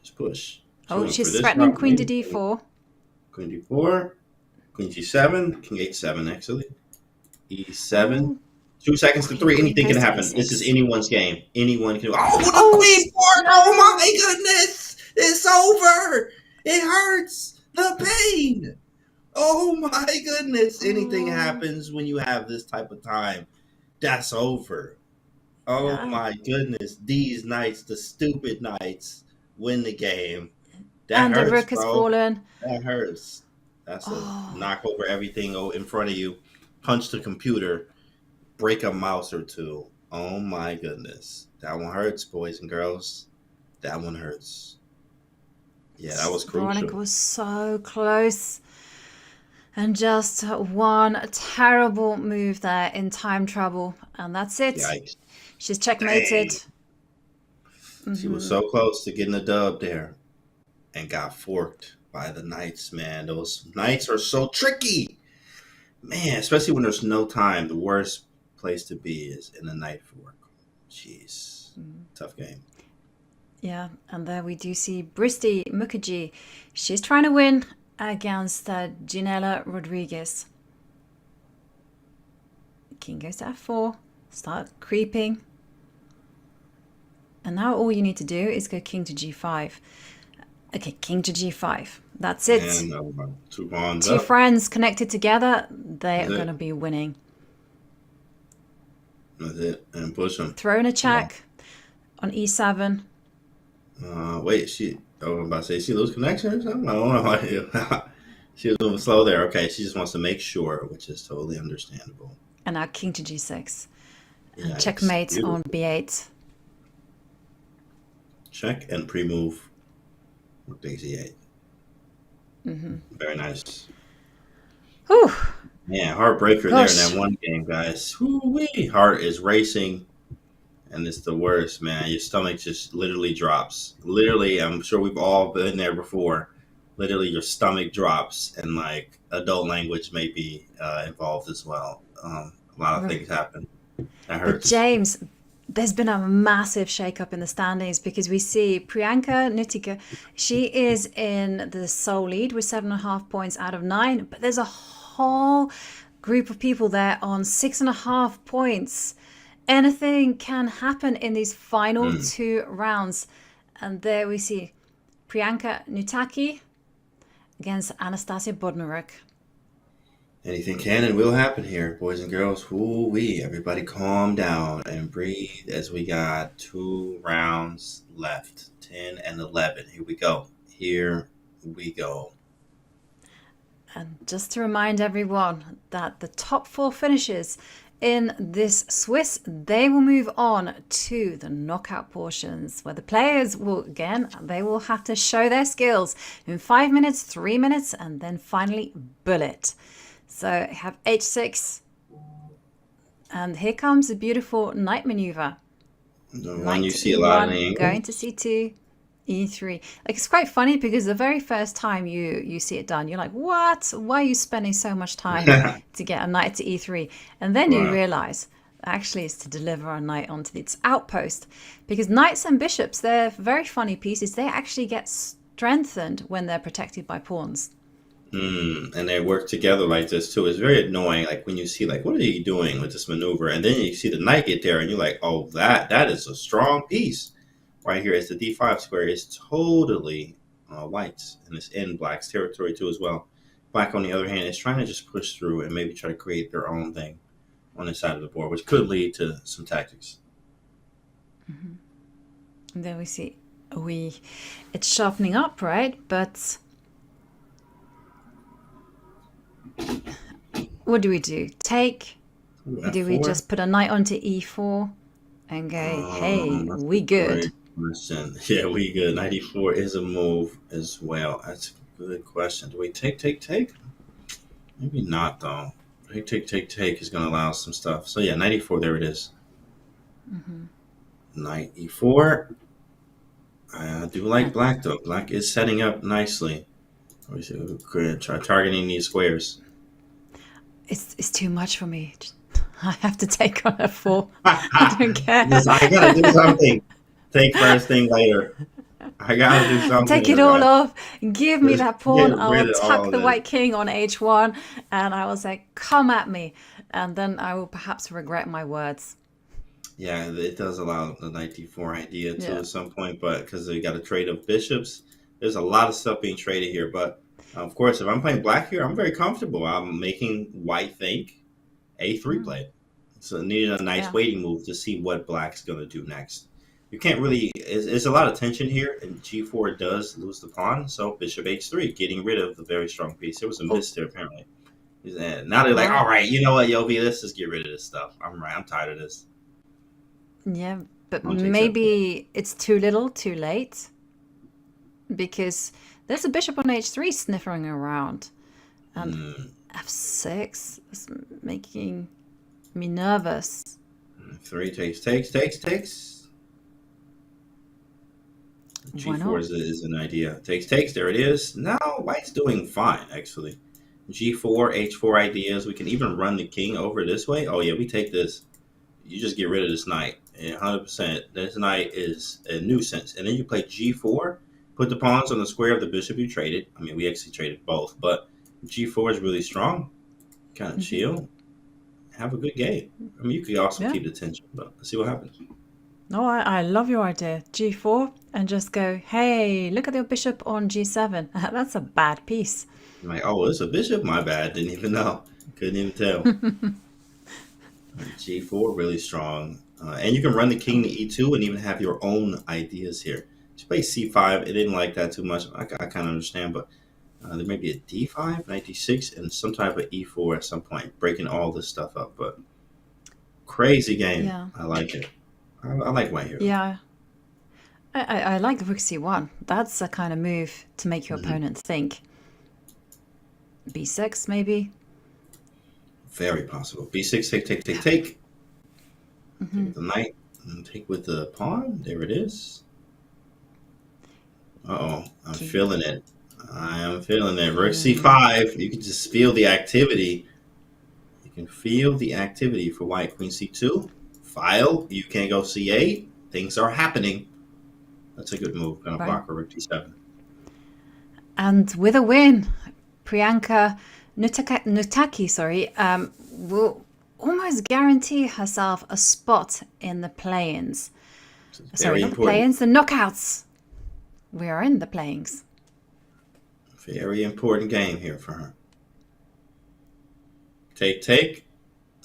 S2: Just push.
S1: Oh, she's threatening queen to D4.
S2: Queen D4. Queen G7. King H7 actually. E7. 2 seconds to 3. Anything can
S1: Queen
S2: happen.
S1: goes to
S2: This is
S1: E6.
S2: anyone's game. Anyone can. Oh, the queen fork! Oh my goodness! It's over. It hurts. The pain. Oh my goodness! Anything happens when you have this type of time. That's over. Oh
S1: Yeah.
S2: my goodness! These knights, the stupid knights, win the game. That
S1: And
S2: hurts,
S1: the rook has
S2: bro.
S1: fallen.
S2: That hurts. That's a
S1: Oh.
S2: knock over everything in front of you. Punch the computer. Break a mouse or two. Oh my goodness. That one hurts, boys and girls. That one hurts. Yeah, that was
S1: Veronica
S2: crucial.
S1: was so close. And just one terrible move there in time trouble. And that's it.
S2: Yikes.
S1: She's checkmated.
S2: She was so close to getting a dub there and got forked by the knights, man. Those knights are so tricky. Man, especially when there's no time. The worst place to be is in a knight fork. Jeez. Tough game.
S1: Yeah, and there we do see Bristi Mukherjee. She's trying to win against Ginela Rodriguez. King goes to f4. Start creeping. And now all you need to do is go king to g5. Okay, king to g5. That's it.
S2: And 2 pawns
S1: Two
S2: up.
S1: friends connected together, they
S2: That's
S1: are
S2: it.
S1: going to be winning.
S2: That's it. And push them.
S1: Throw in a check on e7.
S2: Wait, I'm about to say, she lose connection or something? I don't know. She was moving slow there. Okay, she just wants to make sure, which is totally understandable.
S1: And now king to g6. And
S2: Yikes.
S1: checkmate
S2: Beautiful.
S1: on b8.
S2: Check and pre-move. Rook takes e8. Very nice.
S1: Whew.
S2: Man, heartbreaker
S1: Gosh.
S2: there in that one game, guys. Woo-wee. Heart is racing, and it's the worst, man. Your stomach just literally drops. Literally, I'm sure we've all been there before. Literally, your stomach drops, and like adult language may be involved as well. A lot of things happen. That
S1: But
S2: hurts.
S1: James, there's been a massive shake-up in the standings because we see Priyanka Nutika, she is in the sole lead with 7.5 points out of 9, but there's a whole group of people there on 6.5 points. Anything can happen in these final 2 rounds. And there we see Priyanka Nutaki against Anastasia Bodnaruk.
S2: Anything can and will happen here, boys and girls. Woo-wee. Everybody calm down and breathe as we got 2 rounds left. 10 and 11. Here we go. Here we go.
S1: And just to remind everyone that the top 4 finishes in this Swiss, they will move on to the knockout portions where the players will, again, they will have to show their skills in 5 minutes, 3 minutes, and then finally bullet. So I have h6. And here comes a beautiful knight maneuver.
S2: The
S1: Knight
S2: one you
S1: to
S2: see a lot in
S1: E1,
S2: the English.
S1: going to c2, e3. Like, it's quite funny because the very first time you see it done, you're like, what? Why are you spending so much time to get a knight to e3? And then you
S2: Wow.
S1: realize actually it's to deliver a knight onto its outpost. Because knights and bishops, they're very funny pieces. They actually get strengthened when they're protected by pawns.
S2: And they work together like this too. It's very annoying, like when you see like, what are you doing with this maneuver? And then you see the knight get there and you're like, oh, that is a strong piece. Right here is the d5 square. It's totally white's, and it's in black's territory too as well. Black, on the other hand, is trying to just push through and maybe try to create their own thing on this side of the board, which could lead to some tactics.
S1: And then we see it's sharpening up, right? But what do we do? Take?
S2: Ooh,
S1: Do we
S2: F4?
S1: just put a knight onto e4 and go, hey,
S2: That's
S1: we
S2: a
S1: good?
S2: great question. Yeah, we good. 94 is a move as well. That's a good question. Do we take? Maybe not, though. Take is going to allow some stuff. So, yeah, 94, there it is. Knight e4. I do like black, though. Black is setting up nicely. We should try targeting these squares.
S1: It's too much for me. I have to take on f4. I don't care.
S2: I got to do something. Take first thing later. I got to do something.
S1: Take it all
S2: guys.
S1: off. Give me
S2: Just
S1: that pawn.
S2: get
S1: I'll
S2: rid of all
S1: tuck the
S2: this.
S1: white king on h1. And I will say, come at me. and then I will perhaps regret my words.
S2: Yeah, it does allow the knight d4 idea too
S1: Yeah.
S2: at some point, but because we got a trade of bishops, there's a lot of stuff being traded here. But of course, if I'm playing black here, I'm very comfortable. I'm making white think a3 play. So needing a nice
S1: Yeah.
S2: waiting move to see what black's going to do next. You can't really. It's a lot of tension here, and g4 does lose the pawn. So bishop h3, getting rid of the very strong piece. There was a miss there apparently. And now they're like,
S1: Right.
S2: all right, you know what, Yobi, let's just get rid of this stuff. I'm tired of this.
S1: Yeah, but
S2: Pawn takes
S1: maybe it's too little, too late. Because there's a bishop on h3 sniffing around. And f6 is making me nervous.
S2: 3 takes.
S1: Why not?
S2: G4 is an idea. Takes. There it is. Now white's doing fine, actually. G4, H4 ideas. We can even run the king over this way. Oh, yeah, we take this. You just get rid of this knight. And 100%. This knight is a nuisance. And then you play G4. Put the pawns on the square of the bishop you traded. I mean, we actually traded both. But G4 is really strong. Kind of chill. Have a good game. I mean, you could also keep the tension. But let's see what happens.
S1: No, I love your idea. G4 and just go, hey, look at your bishop on G7. That's a bad piece.
S2: I'm like, oh, it's a bishop? My bad. Didn't even know. Couldn't even tell. G4, really strong. And you can run the king to E2 and even have your own ideas here. Just play C5. It didn't like that too much. I kind of understand, but there may be a D5, knight D6, and some type of E4 at some point, breaking all this stuff up. But crazy game.
S1: Yeah.
S2: I like it. I like white here.
S1: Yeah. I like rook c1. That's a kind of move to make your opponent think. B6, maybe?
S2: Very possible. B6, take. Take with the knight and take with the pawn. There it is. Uh-oh. I'm feeling it. I am feeling it. Rook c5. You can just feel the activity. You can feel the activity for white. Queen c2. File. You can't go c8. Things are happening. That's a good move. Gonna block rook d7.
S1: And with a win, Priyanka Nutaki, will almost guarantee herself a spot in the play-ins. Sorry, not the play-ins, the knockouts. We are in the play-ins.
S2: Very important game here for her. Take.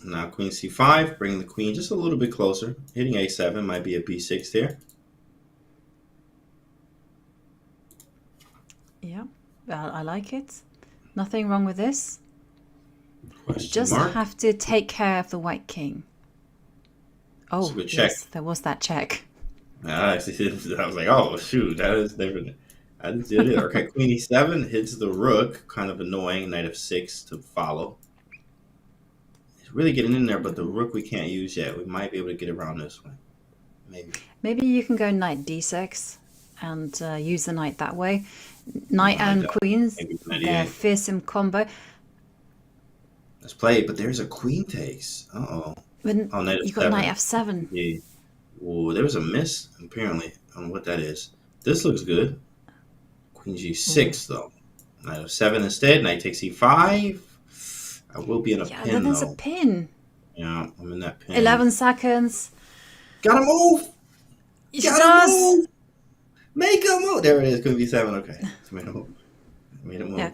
S2: Now queen c5, bring the queen just a little bit closer. Hitting a7 might be a b6 there.
S1: Yeah, well, I like it. Nothing wrong with this.
S2: Question
S1: mark. Have to take care of the white king. Oh, yes, there was that check.
S2: I was like, oh, shoot, that is different. I didn't see it. Okay, queen e7 hits the rook. Kind of annoying. Knight f6 to follow. It's really getting in there, but the rook we can't use yet. We might be able to get around this one.
S1: Maybe you can go knight d6 and use the knight that way. Knight and queens, they're fearsome combo.
S2: Let's play it, but there's a queen takes. Uh-oh.
S1: You got knight f7.
S2: Yeah. Whoa, there was a miss, apparently, on what that is. This looks good. Queen g6, though. Knight f7 instead. Knight takes e5. I will be in a pin,
S1: then there's a pin.
S2: Yeah, I'm in that pin.
S1: 11 seconds.
S2: Gotta move!
S1: Gotta move!
S2: Make a move! There it is. Queen b7. Okay. Made a move.
S1: Yeah.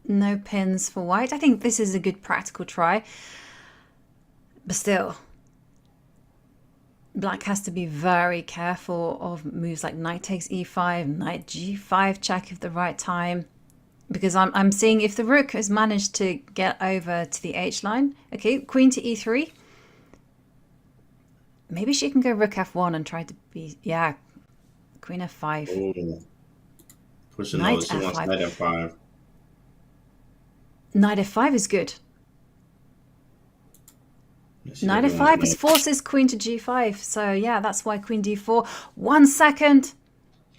S1: No pins for white. I think this is a good practical try. But still, black has to be very careful of moves like knight takes e5, knight g5 check at the right time. Because I'm seeing if the rook has managed to get over to the h line. Okay, queen to e3. Maybe she can go rook f1 and try to be... Yeah, queen f5.
S2: Ooh. Push a
S1: Knight
S2: nose. She wants knight f5.
S1: Knight f5 is good. Knight f5 is forces queen to g5. So yeah, that's why queen d4. 1 second.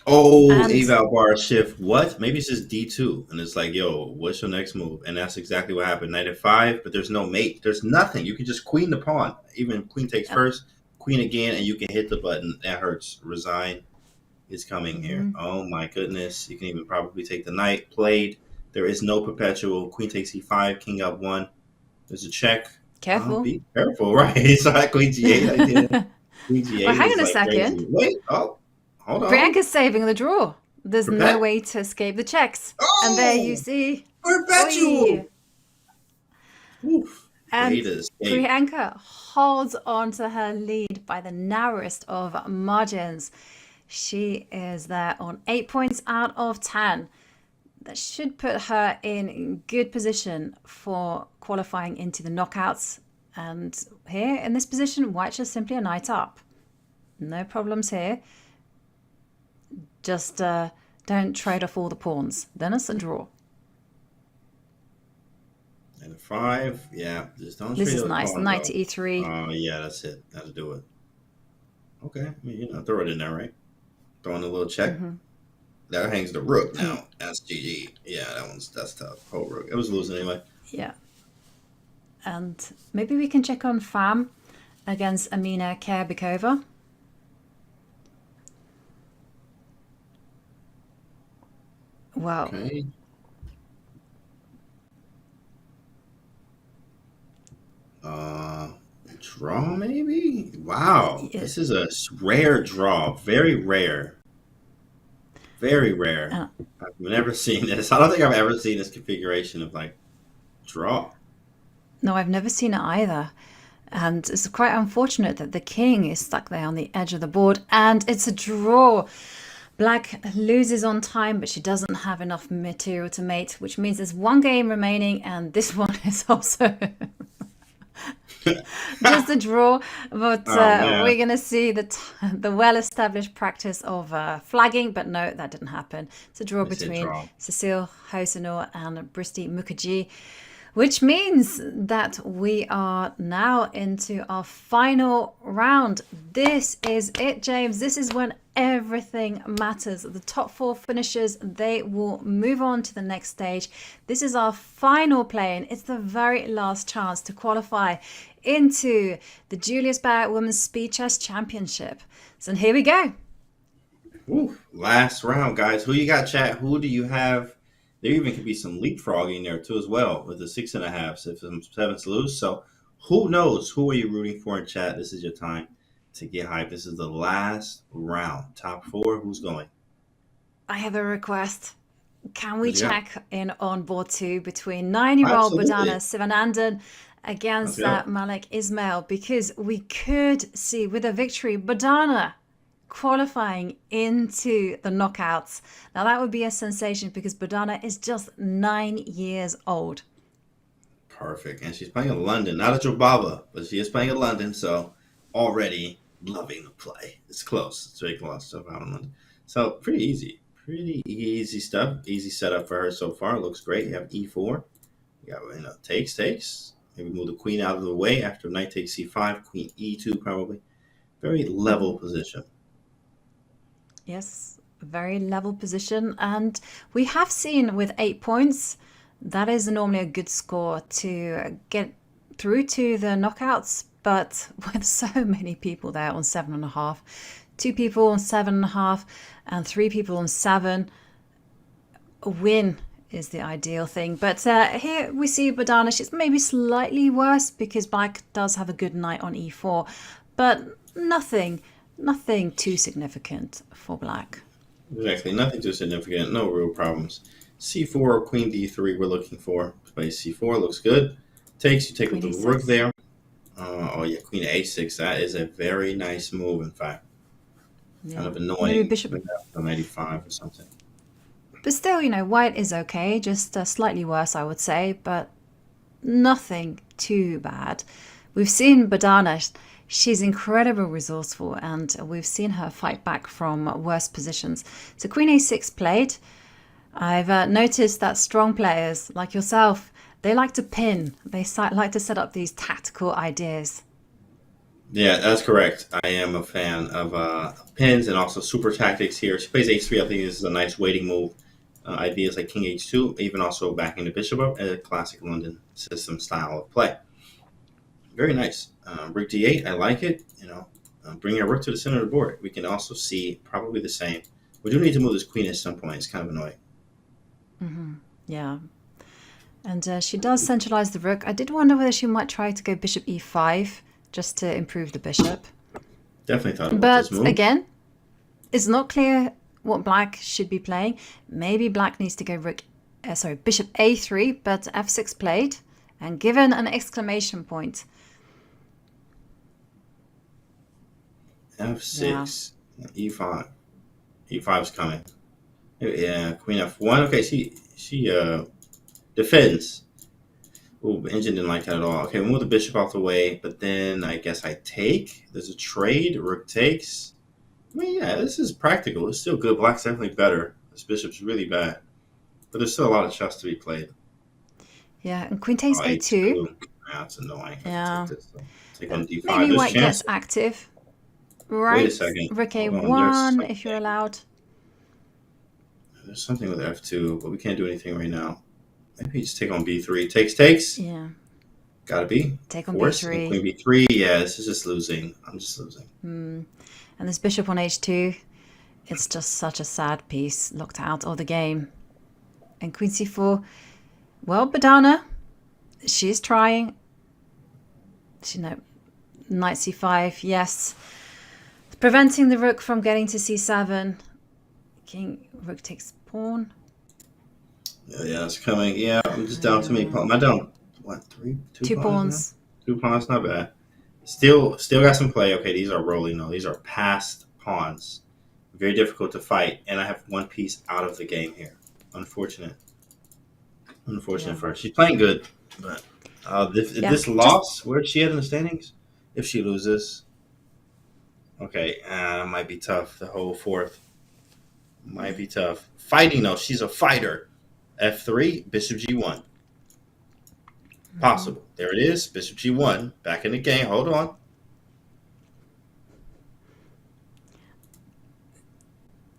S2: Oh, eval bar shift. What? Maybe it's just d2. And it's like, yo, what's your next move? And that's exactly what happened. Knight f5, but there's no mate. There's nothing. You can just queen the pawn. Even queen takes first, queen again, and you can hit the button. That hurts. Resign is coming here. Oh my goodness. You can even probably take the knight. Played. There is no perpetual. Queen takes e5, king up 1. There's a check.
S1: Careful.
S2: Be careful, right? So Queen G8 idea. Queen G8
S1: Well, hang
S2: is
S1: on a
S2: like
S1: second.
S2: crazy. Wait, hold on.
S1: Bianca's saving the draw. There's no
S2: Perpet-
S1: way to escape the checks.
S2: Oh!
S1: And there you see.
S2: Perpetual.
S1: Oi.
S2: Oof.
S1: And
S2: Way to escape.
S1: Priyanka holds on to her lead by the narrowest of margins. She is there on 8 points out of 10. That should put her in good position for qualifying into the knockouts. And here in this position, White's just simply a knight up. No problems here. Just don't trade off all the pawns. Then it's a draw.
S2: And a 5, yeah. Just don't.
S1: This
S2: trade
S1: is
S2: those
S1: nice.
S2: pawns,
S1: Knight
S2: though.
S1: to e3.
S2: Oh yeah, that's it. That'll do it. Okay, I mean, throw it in there, right? Throwing a little check.
S1: Mm-hmm.
S2: That hangs the rook now. That's GG. Yeah, that's tough. Whole rook. It was losing anyway.
S1: Yeah. And maybe we can check on Fam against Amina Kerbikova. Wow.
S2: Okay. Draw maybe? Wow.
S1: Yeah.
S2: This is a rare draw. Very rare. Very rare. I've never seen this. I don't think I've ever seen this configuration of like draw.
S1: No, I've never seen it either. And it's quite unfortunate that the king is stuck there on the edge of the board and it's a draw. Black loses on time, but she doesn't have enough material to mate, which means there's one game remaining and this one is also just a draw. But we're going to see the well-established practice of flagging, but no, that didn't happen. It's a draw between Cecile Hosenor and Bristi Mukherjee, which means that we are now into our final round. This is it, James. This is when everything matters. The top 4 finishers, they will move on to the next stage. This is our final play, and it's the very last chance to qualify into the Julius Baer Women's Speed Chess Championship. So here we go.
S2: Ooh, last round, guys. Who you got, chat? Who do you have? There even could be some leapfrogging there too as well with the 6.5s if some 7s lose. So who knows? Who are you rooting for in chat? This is your time to get hyped. This is the last round. Top 4. Who's going?
S1: I have a request. Can we check in on board 2 between 9-year-old Bardana Sivanandan against Malik Ismail? Because we could see with a victory Bardana qualifying into the knockouts. Now that would be a sensation because Bardana is just 9 years old.
S2: Perfect. And she's playing in London, not at Jobava, but she is playing in London, so already loving the play. It's close. It's very close stuff out in London. So pretty easy. Pretty easy stuff. Easy setup for her so far. Looks great. You have e4. You got takes. Maybe move the queen out of the way after knight takes c5, queen e2 probably. Very level position.
S1: Yes, very level position. And we have seen with 8 points, that is normally a good score to get through to the knockouts. But with so many people there on 7.5, 2 people on 7.5, and 3 people on 7, a win is the ideal thing. But here we see Bardana. She's maybe slightly worse because Black does have a good knight on e4, but nothing too significant for Black.
S2: Exactly, nothing too significant, no real problems. C4 or queen d3 we're looking for. Play c4, looks good. Takes, you take with the rook there. Queen a6, that is a very nice move, in fact. Yeah. Kind of annoying. Maybe bishop on 85 or something.
S1: But still, White is okay, just slightly worse, I would say, but nothing too bad. We've seen Bardana. She's incredibly resourceful, and we've seen her fight back from worse positions. So queen a6 played. I've noticed that strong players like yourself, they like to pin. They like to set up these tactical ideas.
S2: Yeah, that's correct. I am a fan of pins and also super tactics here. She plays h3. I think this is a nice waiting move. Ideas like king h2, even also backing the bishop up, a classic London system style of play. Very nice. Rook d8, I like it. Bring our rook to the center of the board. We can also see probably the same. We do need to move this queen at some point. It's kind of annoying.
S1: Mm-hmm. Yeah. And she does centralize the rook. I did wonder whether she might try to go bishop e5 just to improve the bishop.
S2: Definitely thought about
S1: But
S2: this move.
S1: again, it's not clear what black should be playing. Maybe black needs to go bishop a3, but f6 played and given an exclamation point.
S2: F6, e5. E5 is coming. Yeah, queen f1. Okay, she defends. Ooh, engine didn't like that at all. Okay, we'll move the bishop off the way, but then I guess I take. There's a trade. Rook takes. I mean, yeah, this is practical. It's still good. Black's definitely better. This bishop's really bad. But there's still a lot of chess to be played.
S1: Yeah, and queen takes a2.
S2: Yeah, that's annoying.
S1: Yeah.
S2: Take, this, take on d5.
S1: Maybe
S2: There's
S1: white
S2: chance.
S1: gets active. Right.
S2: Wait a second.
S1: Rook
S2: Hold
S1: a1
S2: on,
S1: if you're allowed.
S2: There's something with f2, but we can't do anything right now. Maybe just take on b3. Takes.
S1: Yeah.
S2: Gotta be.
S1: Take on
S2: Force.
S1: b3.
S2: Queen b3. Yeah, this is just losing. I'm just losing.
S1: And this bishop on h2, it's just such a sad piece, locked out of the game. And queen c4, well, Badana, she's trying. Knight c5, yes. Preventing the rook from getting to c7. Rook takes pawn.
S2: Yeah, it's coming. Yeah, I'm just down to me. Am I down? What, two
S1: pawns?
S2: Now? 2 pawns, not bad. Still got some play. Okay, these are rolling though. These are passed pawns. Very difficult to fight, and I have one piece out of the game here. Unfortunate for her. She's playing good, but this loss, where's she at in the standings? If she loses, okay, it might be tough. The whole fourth might be tough. Fighting though, she's a fighter. F3, bishop g1. Possible. There it is. Bishop g1. Back in the game. Hold on.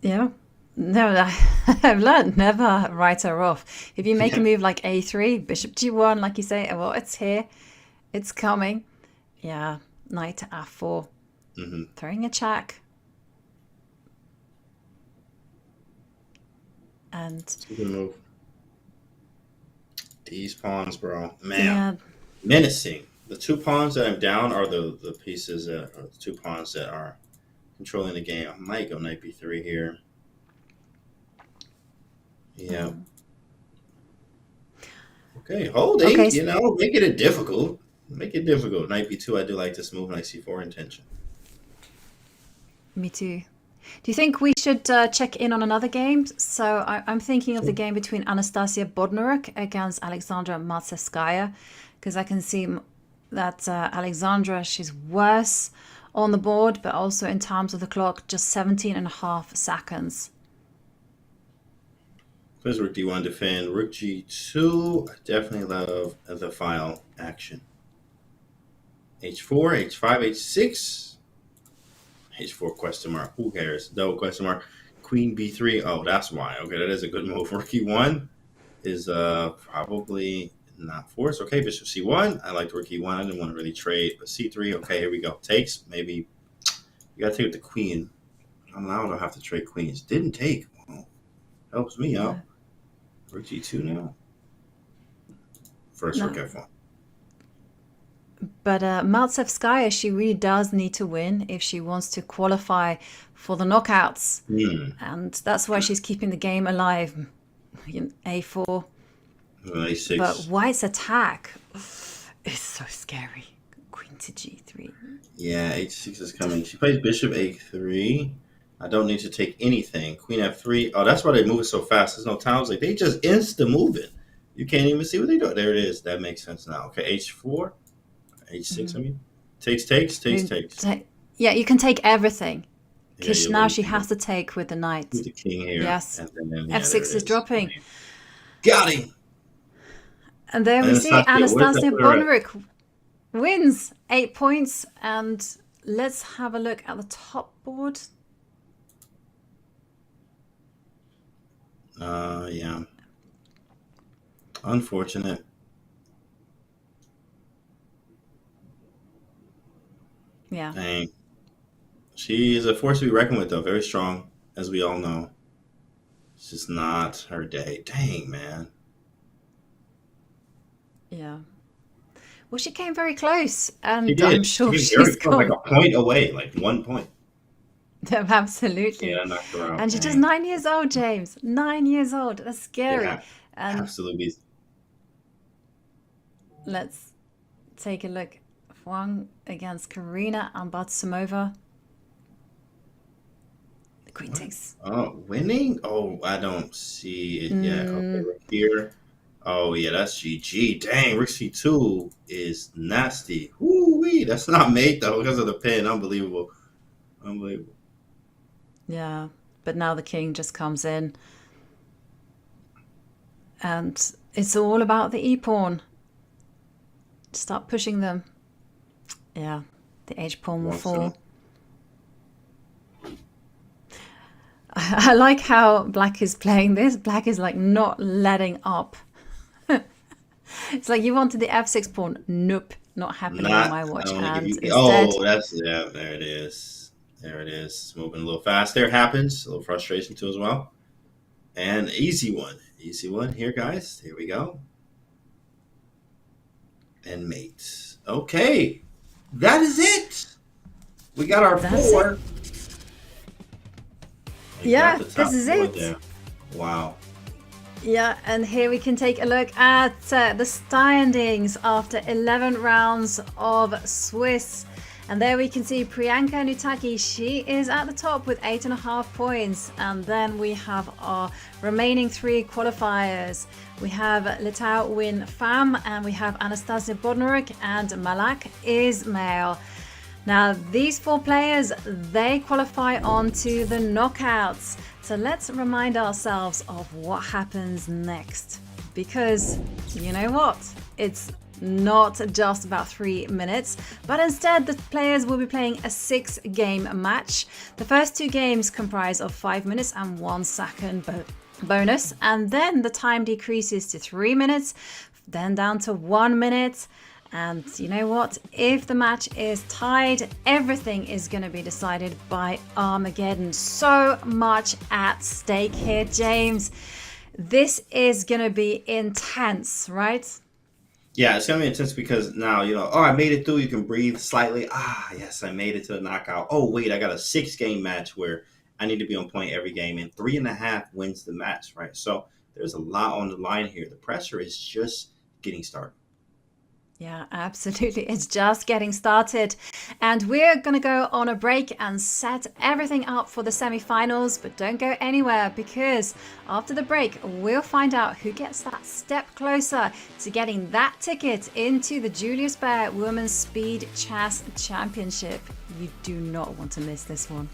S1: Yeah. No, I've learned never write her off. If you make a move like a3, bishop g1, like you say, well, it's here. It's coming. Yeah. Knight to f4. Throwing a check. And
S2: Good move. These pawns, bro. Man.
S1: yeah,
S2: Menacing. The 2 pawns that I'm down are the pieces that are the 2 pawns that are controlling the game. I might go knight b3 here. Yeah. Okay, holding.
S1: Okay.
S2: Make it difficult. Make it difficult. Knight b2. I do like this move. Knight c4 intention.
S1: me too. Do you think we should check in on another game? So I'm thinking of the game between Anastasia Bodnaruk against Alexandra Matsevskaya, because I can see that Alexandra, she's worse on the board, but also in terms of the clock, just 17.5 seconds.
S2: First rook d1 defend. Rook g2. I definitely love the file action. h4, h5, h6. h4 question mark. Who cares? Double question mark. Queen b3. Oh, that's why. Okay, that is a good move. Rook e1 is probably not forced. Okay, bishop c1. I like rook e1. I didn't want to really trade, but c3. Okay, here we go. Takes. Maybe you gotta take with the queen. Now I don't have to trade queens. Didn't take. Well, helps me out. Rook g2 now. First rook f1.
S1: But Maltsevskaya, she really does need to win if she wants to qualify for the knockouts. And that's why she's keeping the game alive. A4.
S2: A6.
S1: But White's attack is so scary. Queen to g3.
S2: Yeah, h6 is coming. She plays bishop a3. I don't need to take anything. Queen f3. Oh, that's why they move it so fast. There's no times. Like, they just insta move it. You can't even see what they do. There it is. That makes sense now. Okay, h4. H6, I mean. Takes.
S1: Yeah, you can take everything. Because
S2: Yeah,
S1: now she has to take with the knight.
S2: with the king here.
S1: Yes.
S2: And then,
S1: F6 is dropping.
S2: Got him.
S1: And there we see
S2: Anastasia,
S1: Anastasia Bodnaruk wins 8 points. And let's have a look at the top board.
S2: Yeah. Unfortunate.
S1: Yeah.
S2: Dang. She is a force to be reckoned with, though. Very strong, as we all know. It's just not her day. Dang, man.
S1: Yeah. Well, she came very close, and
S2: She did.
S1: I'm sure
S2: She came very
S1: she's
S2: close, like
S1: gone.
S2: a point away, like 1 point.
S1: Absolutely.
S2: Yeah, I knocked her out.
S1: And she's just
S2: Dang.
S1: 9 years old, James. 9 years old. That's scary.
S2: Yeah,
S1: And
S2: absolutely.
S1: let's take a look. Huang against Karina Ambatsamova. The queen takes.
S2: Oh, winning? Oh, I don't see it yet. Okay, right here. Oh, yeah, that's GG. Dang, Rook C2 is nasty. Woo-wee. That's not mate, though, because of the pin. Unbelievable. Unbelievable.
S1: Yeah. But now the king just comes in. And it's all about the e-pawn. Start pushing them. Yeah. The h-pawn will fall. I like how Black is playing this. Black is like not letting up. It's like you wanted the f6 pawn. Nope, not happening on my watch. And instead,
S2: that's, yeah, there it is. There it is. It's moving a little fast. There happens. A little frustration too as well. And easy one. Easy one here, guys. Here we go. And mate. Okay. That is it. We got our
S1: That's
S2: four. We
S1: Yeah,
S2: got the top
S1: this is
S2: four
S1: it.
S2: there. Wow.
S1: Yeah, and here we can take a look at the standings after 11 rounds of Swiss. And there we can see Priyanka Nutaki. She is at the top with 8.5 points. And then we have our remaining 3 qualifiers. We have Letao Win Pham, and we have Anastasia Bodnaruk and Malak Ismail. Now, these 4 players, they qualify onto the knockouts. So let's remind ourselves of what happens next. Because you know what? It's not just about 3 minutes, but instead the players will be playing a 6-game match. The first 2 games comprise of 5 minutes and 1 second bonus, and then the time decreases to 3 minutes, then down to 1 minute. And you know what? If the match is tied, everything is going to be decided by Armageddon. So much at stake here, James. This is going to be intense, right?
S2: Yeah, it's going to be intense because now, I made it through. You can breathe slightly. Yes, I made it to the knockout. Oh, wait, I got a 6-game match where I need to be on point every game, and 3.5 wins the match, right? So there's a lot on the line here. The pressure is just getting started.
S1: Yeah, absolutely. It's just getting started. And we're going to go on a break and set everything up for the semi-finals. But don't go anywhere, because after the break, we'll find out who gets that step closer to getting that ticket into the Julius Baer Women's Speed Chess Championship. You do not want to miss this one.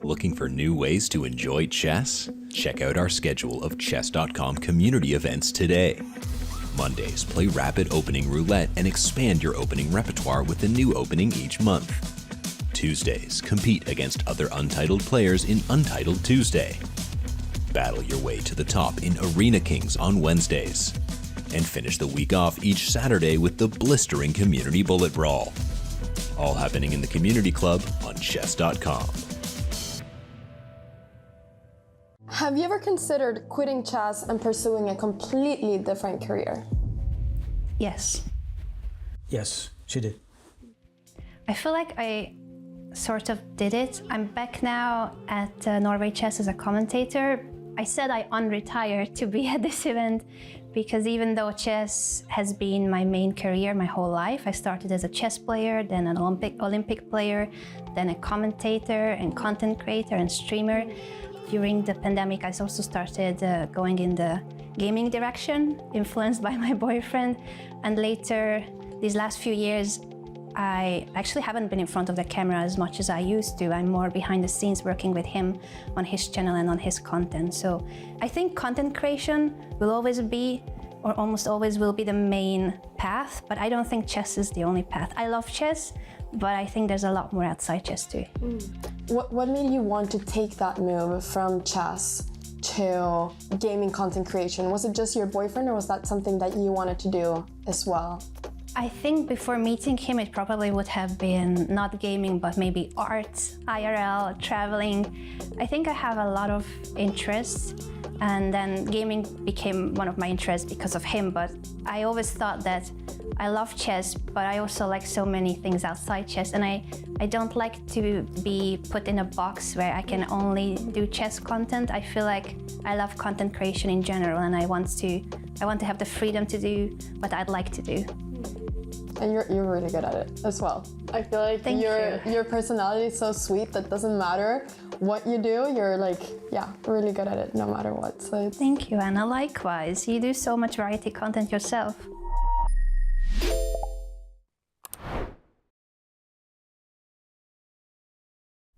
S9: Looking for new ways to enjoy chess? Check out our schedule of Chess.com community events today. Mondays, play Rapid Opening Roulette and expand your opening repertoire with a new opening each month. Tuesdays, compete against other Untitled players in Untitled Tuesday. Battle your way to the top in Arena Kings on Wednesdays. And finish the week off each Saturday with the blistering Community Bullet Brawl. All happening in the Community Club on Chess.com.
S10: Have you ever considered quitting chess and pursuing a completely different career?
S11: Yes.
S12: Yes, she did.
S11: I feel like I sort of did it. I'm back now at Norway Chess as a commentator. I said I unretired to be at this event because even though chess has been my main career my whole life, I started as a chess player, then an Olympic player, then a commentator and content creator and streamer. During the pandemic, I also started going in the gaming direction, influenced by my boyfriend. And later, these last few years, I actually haven't been in front of the camera as much as I used to. I'm more behind the scenes working with him on his channel and on his content. So I think content creation will always be, or almost always will be, the main path, but I don't think chess is the only path. I love chess, but I think there's a lot more outside chess too.
S10: What made you want to take that move from chess to gaming content creation? Was it just your boyfriend, or was that something that you wanted to do as well?
S11: I think before meeting him, it probably would have been not gaming, but maybe art, IRL, traveling. I think I have a lot of interests, and then gaming became one of my interests because of him. But I always thought that I love chess, but I also like so many things outside chess, and I don't like to be put in a box where I can only do chess content. I feel like I love content creation in general, and I want to have the freedom to do what I'd like to do.
S10: And you're really good at it as well. I feel like your personality is so sweet that doesn't matter what you do, you're like, yeah, really good at it no matter what. So
S11: thank you, Anna. Likewise, you do so much variety content yourself.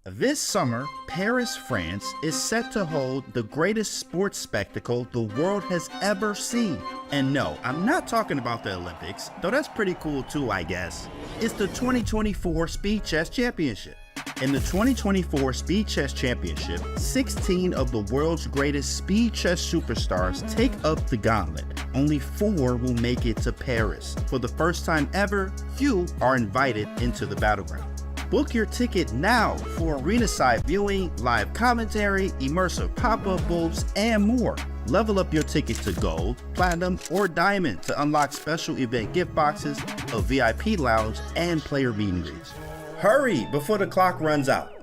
S13: This summer, Paris, France is set to hold the greatest sports spectacle the world has ever seen. And no, I'm not talking about the Olympics, though that's pretty cool too, I guess. It's the 2024 Speed Chess Championship. In the 2024 Speed Chess Championship, 16 of the world's greatest speed chess superstars take up the gauntlet. Only 4 will make it to Paris. For the first time ever, few are invited into the battleground. Book your ticket now for arena-side viewing, live commentary, immersive pop-up booths, and more. Level up your ticket to gold, platinum, or diamond to unlock special event gift boxes, a VIP lounge, and player meet and greets. Hurry before the clock runs out.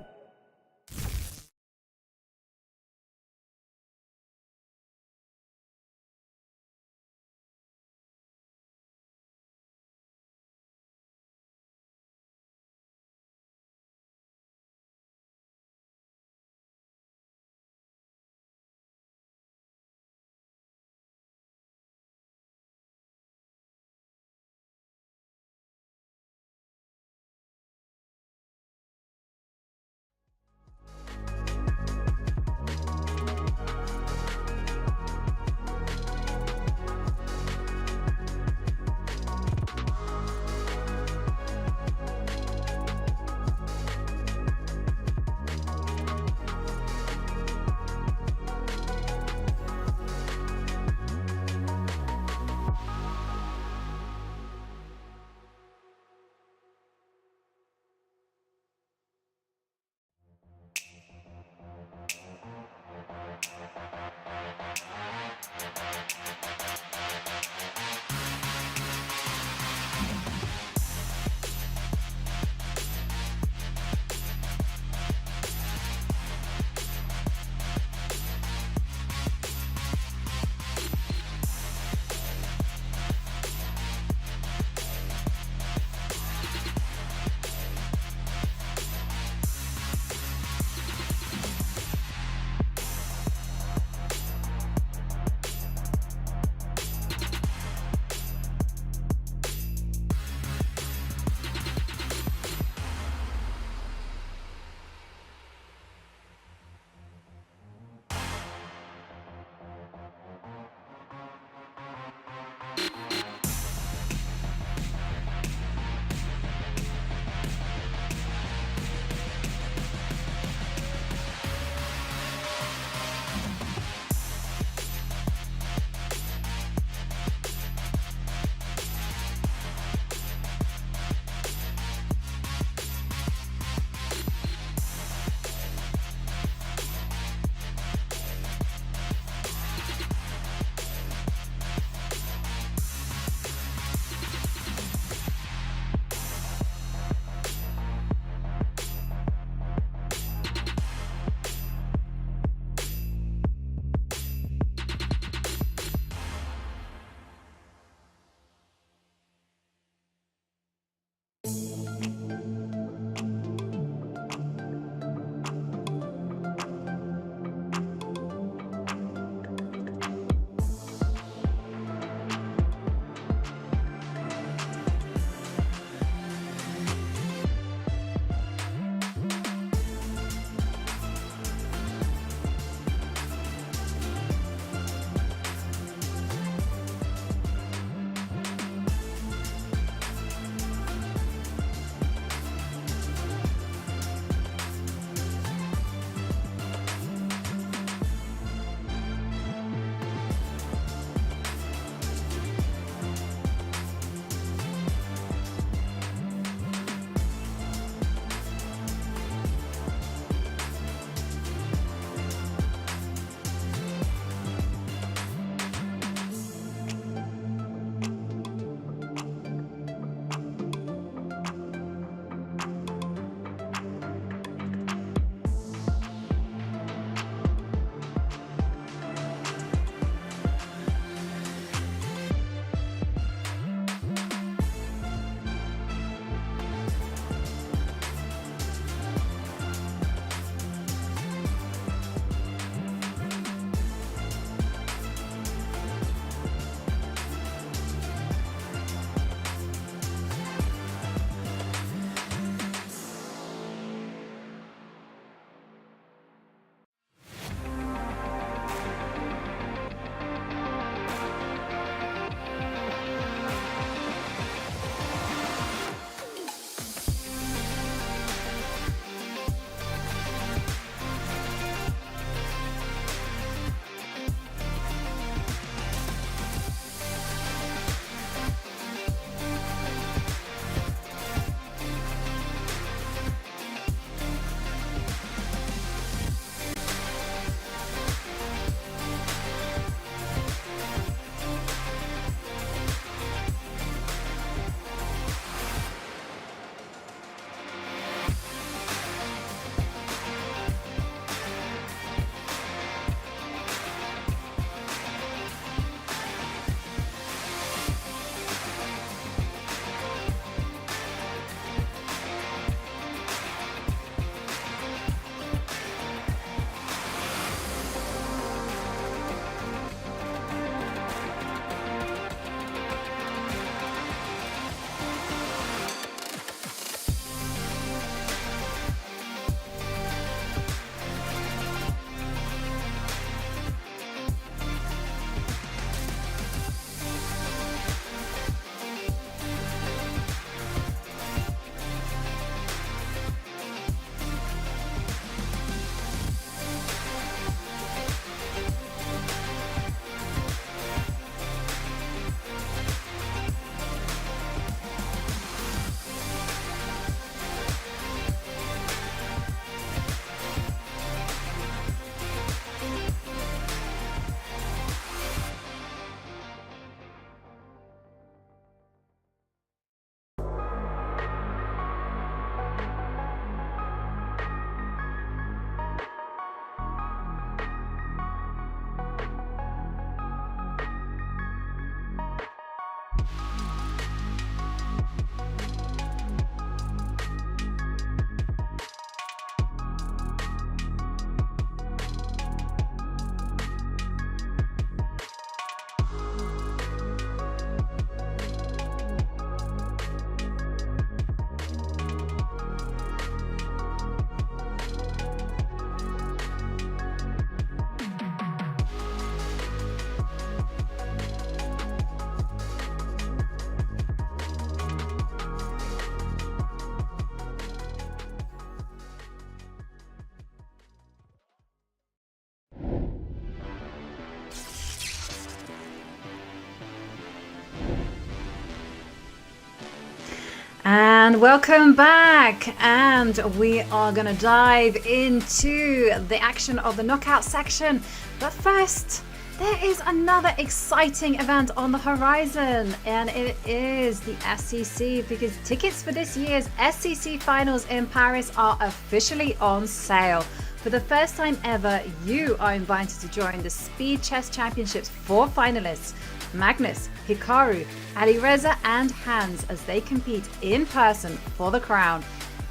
S1: And welcome back, and we are gonna dive into the action of the knockout section. But first, there is another exciting event on the horizon, and it is the SCC, because tickets for this year's SCC finals in Paris are officially on sale. For the first time ever, you are invited to join the Speed Chess Championships for finalists Magnus, Hikaru, Alireza and Hans as they compete in person for the crown.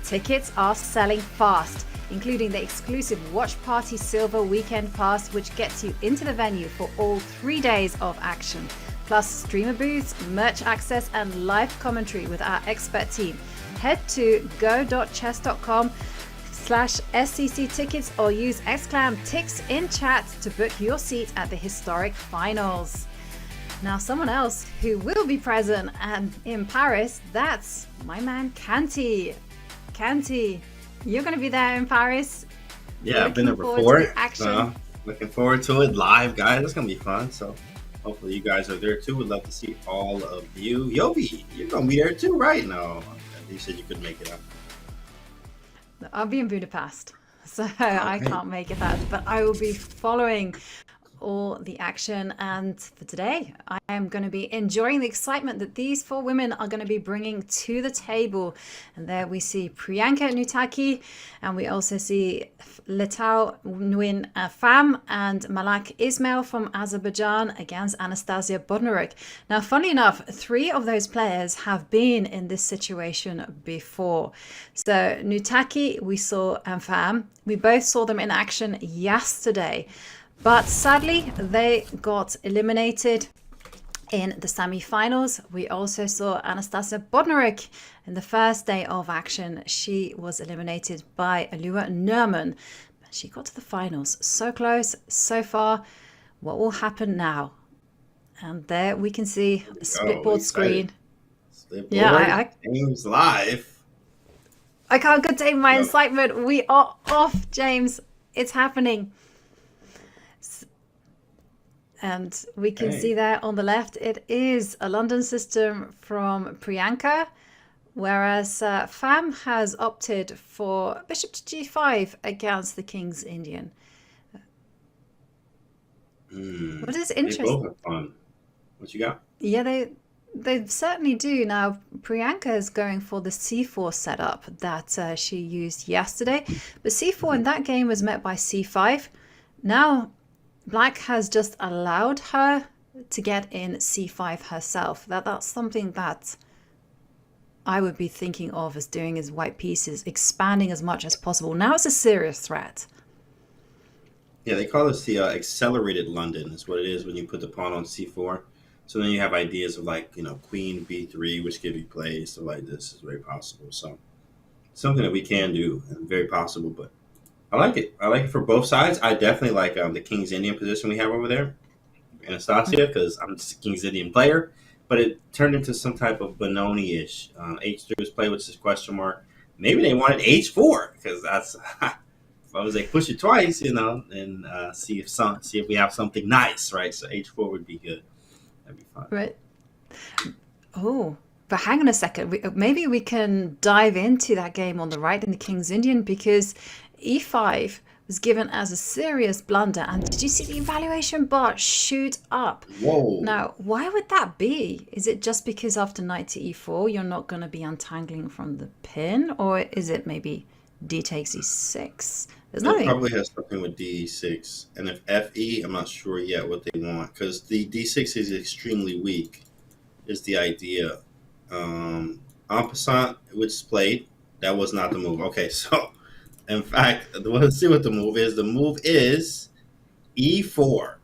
S1: Tickets are selling fast, including the exclusive Watch Party Silver Weekend Pass, which gets you into the venue for all 3 days of action, plus streamer booths, merch access and live commentary with our expert team. Head to go.chess.com/SCC tickets or use !TICKS in chat to book your seat at the historic finals. Now, someone else who will be present and in Paris, that's my man Canty. Canty, you're going to be there in Paris.
S2: Yeah, I've been there before. Looking forward to it live, guys. It's going to be fun. So hopefully you guys are there too. Would love to see all of you. Yobi, you're going to be there too, right? No, you said you couldn't make it up.
S1: I'll be in Budapest, so okay. I can't make it that, but I will be following all the action. And for today, I am going to be enjoying the excitement that these 4 women are going to be bringing to the table. And there we see Priyanka Nutaki, and we also see Letao Nguyen Pham and Malak Ismail from Azerbaijan against Anastasia Bodnaruk. Now, funnily enough, 3 of those players have been in this situation before. So Nutaki, we saw, and Pham, we both saw them in action yesterday. But sadly, they got eliminated in the semi-finals. We also saw Anastasia Bodnaruk in the first day of action. She was eliminated by Alua Nerman. She got to the finals. So close, so far. What will happen now? And there we can see the splitboard screen.
S2: Splitboard, James live.
S1: I can't contain my excitement. We are off, James. It's happening. And we can see there on the left, it is a London system from Priyanka, whereas Pham has opted for bishop to g5 against the King's Indian. What is interesting?
S2: They both have fun. What you got?
S1: Yeah, they certainly do. Now, Priyanka is going for the c4 setup that she used yesterday, but c4 in that game was met by c5. Now, Black has just allowed her to get in c5 herself. That's something that I would be thinking of as doing as white pieces, expanding as much as possible. Now it's a serious threat.
S2: Yeah, they call this the accelerated London is what it is when you put the pawn on c4. So then you have ideas of like, queen b3, which can be played. So like this is very possible. So something that we can do and very possible, but I like it. I like it for both sides. I definitely like the King's Indian position we have over there, Anastasia, because I'm just a King's Indian player. But it turned into some type of Benoni-ish. H3 was played with this question mark. Maybe they wanted H4 because that's if I was like push it twice, and see if we have something nice, right? So H4 would be good. That'd be fun.
S1: Right. Oh. But hang on a second. Maybe we can dive into that game on the right in the King's Indian, because E5 was given as a serious blunder. And did you see the evaluation bar shoot up?
S2: Whoa.
S1: Now, why would that be? Is it just because after knight to E4, you're not going to be untangling from the pin? Or is it maybe D takes E6? There's nothing.
S2: It probably has something with D6. And if FE, I'm not sure yet what they want. Because the D6 is extremely weak, is the idea. En passant, which is played, that was not the move. Okay, so in fact, let's see what the move is. The move is E4.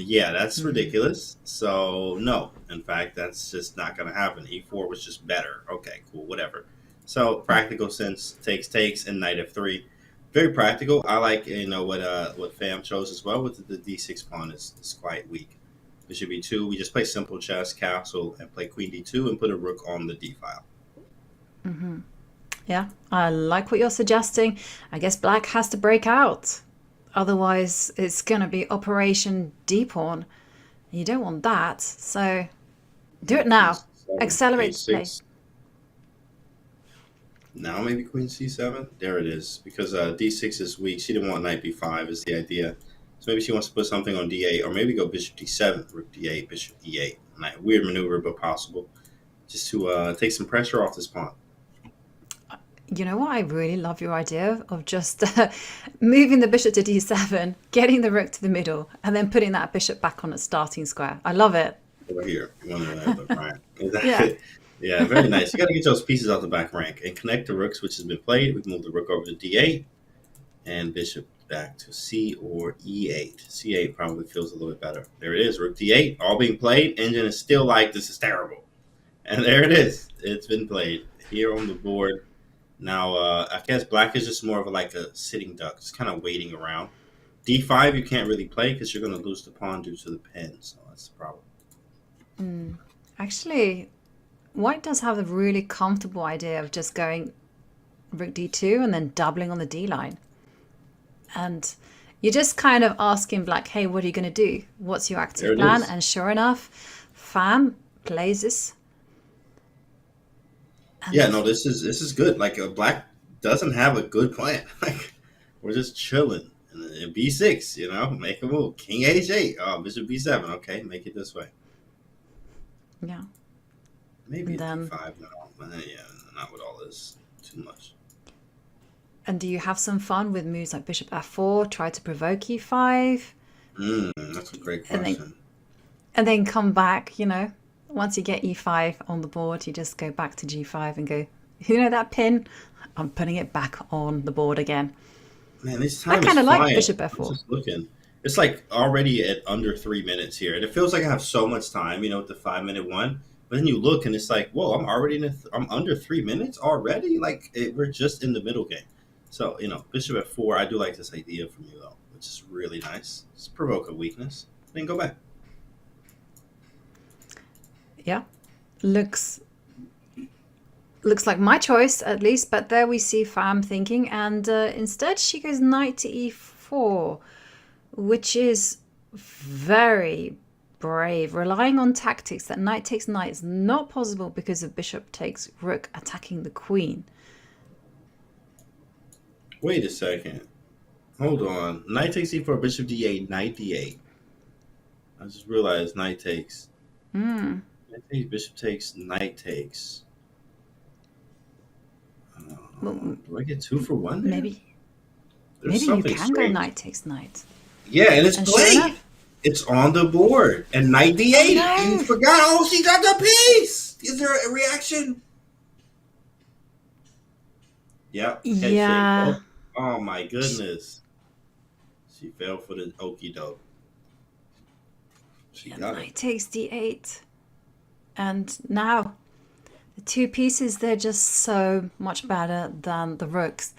S2: Yeah, that's ridiculous. So no, in fact, that's just not going to happen. E4 was just better. Okay, cool, whatever. So practical sense takes, and knight F3. Very practical. I like what Pham chose as well with the D6 pawn is quite weak. Bishop E2. We just play simple chess, castle, and play queen D2 and put a rook on the D file.
S1: Mm-hmm. Yeah, I like what you're suggesting. I guess Black has to break out. Otherwise, it's going to be Operation D-pawn. You don't want that. So do it now. Accelerate play.
S2: Now maybe queen c7. There it is. Because d6 is weak. She didn't want knight b5 is the idea. So maybe she wants to put something on d8, or maybe go bishop d7, rook d8, bishop e8. Weird maneuver, but possible. Just to take some pressure off this pawn.
S1: You know what? I really love your idea of just moving the bishop to d7, getting the rook to the middle, and then putting that bishop back on its starting square. I love it.
S2: Over here. You want to right. Yeah, very nice. You got to get those pieces out the back rank and connect the rooks, which has been played. We can move the rook over to d8 and bishop back to c or e8. c8 probably feels a little bit better. There it is, rook d8, all being played. Engine is still like, this is terrible. And there it is. It's been played here on the board. Now, I guess black is just more of like a sitting duck, just kind of waiting around. d5 you can't really play because you're going to lose the pawn due to the pin, so that's the problem.
S1: Actually, white does have a really comfortable idea of just going rook d2 and then doubling on the d line. And you're just kind of asking black, hey, what are you going to do? What's your active plan? And sure enough, Pham plays this. And
S2: yeah, no, this is good. Like, black doesn't have a good plan. Like, we're just chilling. And b6, you know, make a move. King h8. Oh, bishop b7. Okay, make it this way.
S1: Yeah.
S2: Maybe d5 now. Yeah, not with all this. Too much.
S1: And do you have some fun with moves like bishop f4, try to provoke e5?
S2: That's a great question.
S1: And then come back, you know, once you get e5 on the board, you just go back to g5 and go, you know that pin? I'm putting it back on the board again.
S2: Man, this time
S1: I kind of
S2: flying.
S1: like bishop f4.
S2: Just looking. It's like already at under 3 minutes here. And it feels like I have so much time, you know, with the 5-minute one. But then you look and it's like, whoa, I'm already I'm under 3 minutes already? Like, we're just in the middle game. So, you know, bishop f4, I do like this idea from you, though, which is really nice. Just provoke a weakness, then go back.
S1: Yeah, looks like my choice, at least. But there we see Pham thinking. And instead, she goes knight to e4, which is very brave. Relying on tactics that knight takes knight is not possible because of bishop takes rook attacking the queen.
S2: Wait a second. Hold on. Knight takes e4, bishop d8, knight d8. I just realized knight takes. Knight takes, bishop takes, knight takes. Do I get 2 for 1 there?
S1: Maybe you can go knight takes knight.
S2: Yeah, and it's played. Sure, it's on the board. And knight d8.
S1: No.
S2: You forgot. Oh, she got the piece. Is there a reaction? Yep.
S1: Yeah.
S2: Oh my goodness. She fell for the okie doke. She got
S1: knight takes d8. And now the 2 pieces, they're just so much better than the rooks.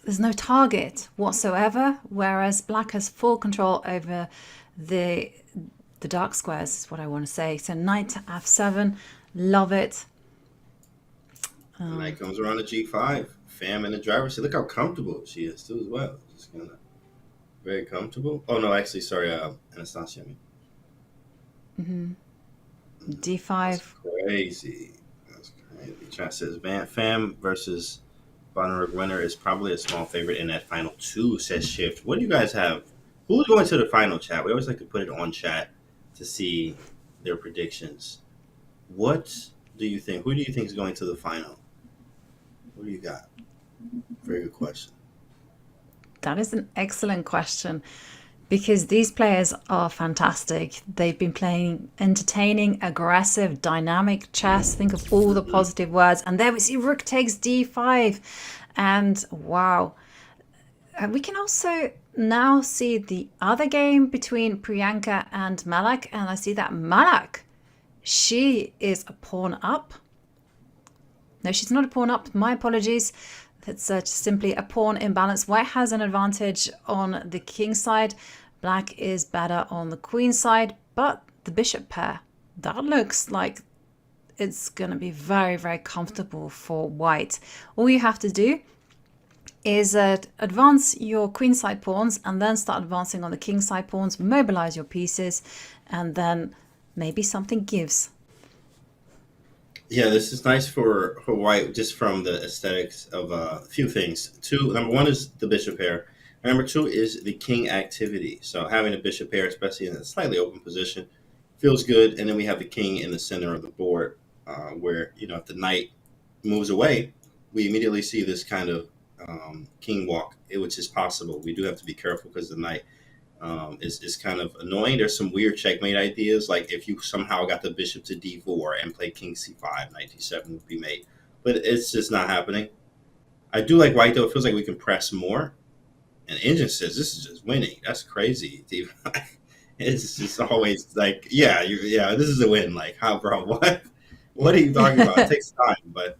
S1: There's no target whatsoever, whereas black has full control over the dark squares, is what I want to say. So knight to f7, love it.
S2: Knight comes around to g5. Pham in the driver's seat. Look how comfortable she is too as well. Just kind of very comfortable. Oh no, actually, sorry, Anastasia.
S1: D5.
S2: That's crazy. That's crazy. Chat says Pham versus Bonnerook winner is probably a small favorite in that final 2, says Shift. What do you guys have? Who's going to the final, chat? We always like to put it on chat to see their predictions. What do you think? Who do you think is going to the final? What do you got? Very good question.
S1: That is an excellent question, because these players are fantastic. They've been playing entertaining, aggressive, dynamic chess. Think of all the positive words. And there we see rook takes d5. And wow. We can also now see the other game between Priyanka and Malak. And I see that Malak, she is a pawn up. No, she's not a pawn up. My apologies. That's just simply a pawn imbalance. White has an advantage on the king side. Black is better on the queen side. But the bishop pair, that looks like it's going to be very, very comfortable for white. All you have to do is advance your queen side pawns and then start advancing on the king side pawns. Mobilize your pieces and then maybe something gives.
S2: Yeah, this is nice for white, just from the aesthetics of a few things. Number one is the bishop pair. And number two is the king activity. So having a bishop pair, especially in a slightly open position, feels good. And then we have the king in the center of the board, where if the knight moves away, we immediately see this kind of king walk, which is possible. We do have to be careful because the knight is kind of annoying. There's some weird checkmate ideas, like if you somehow got the bishop to d4 and play king c5, knight d7 would be mate. But it's just not happening. I do like white, though. It feels like we can press more. And Engine says this is just winning. That's crazy. It's just always like, yeah, this is a win. Like, how, bro? What are you talking about? It takes time, but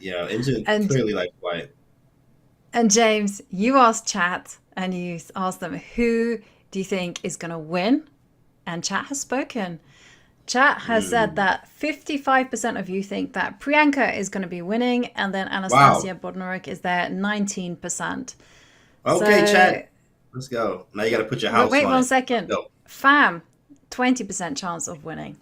S2: yeah, Engine clearly like white.
S1: And James, you asked chat, and you asked them, who do you think is going to win? And chat has spoken. Chat has said that 55% of you think that Priyanka is going to be winning, and then Anastasia Bodnaruk is there 19%.
S2: Okay, chat. Let's go. Now you got to put your house
S1: wait
S2: on
S1: 1
S2: it.
S1: second. Fam, 20% chance of winning.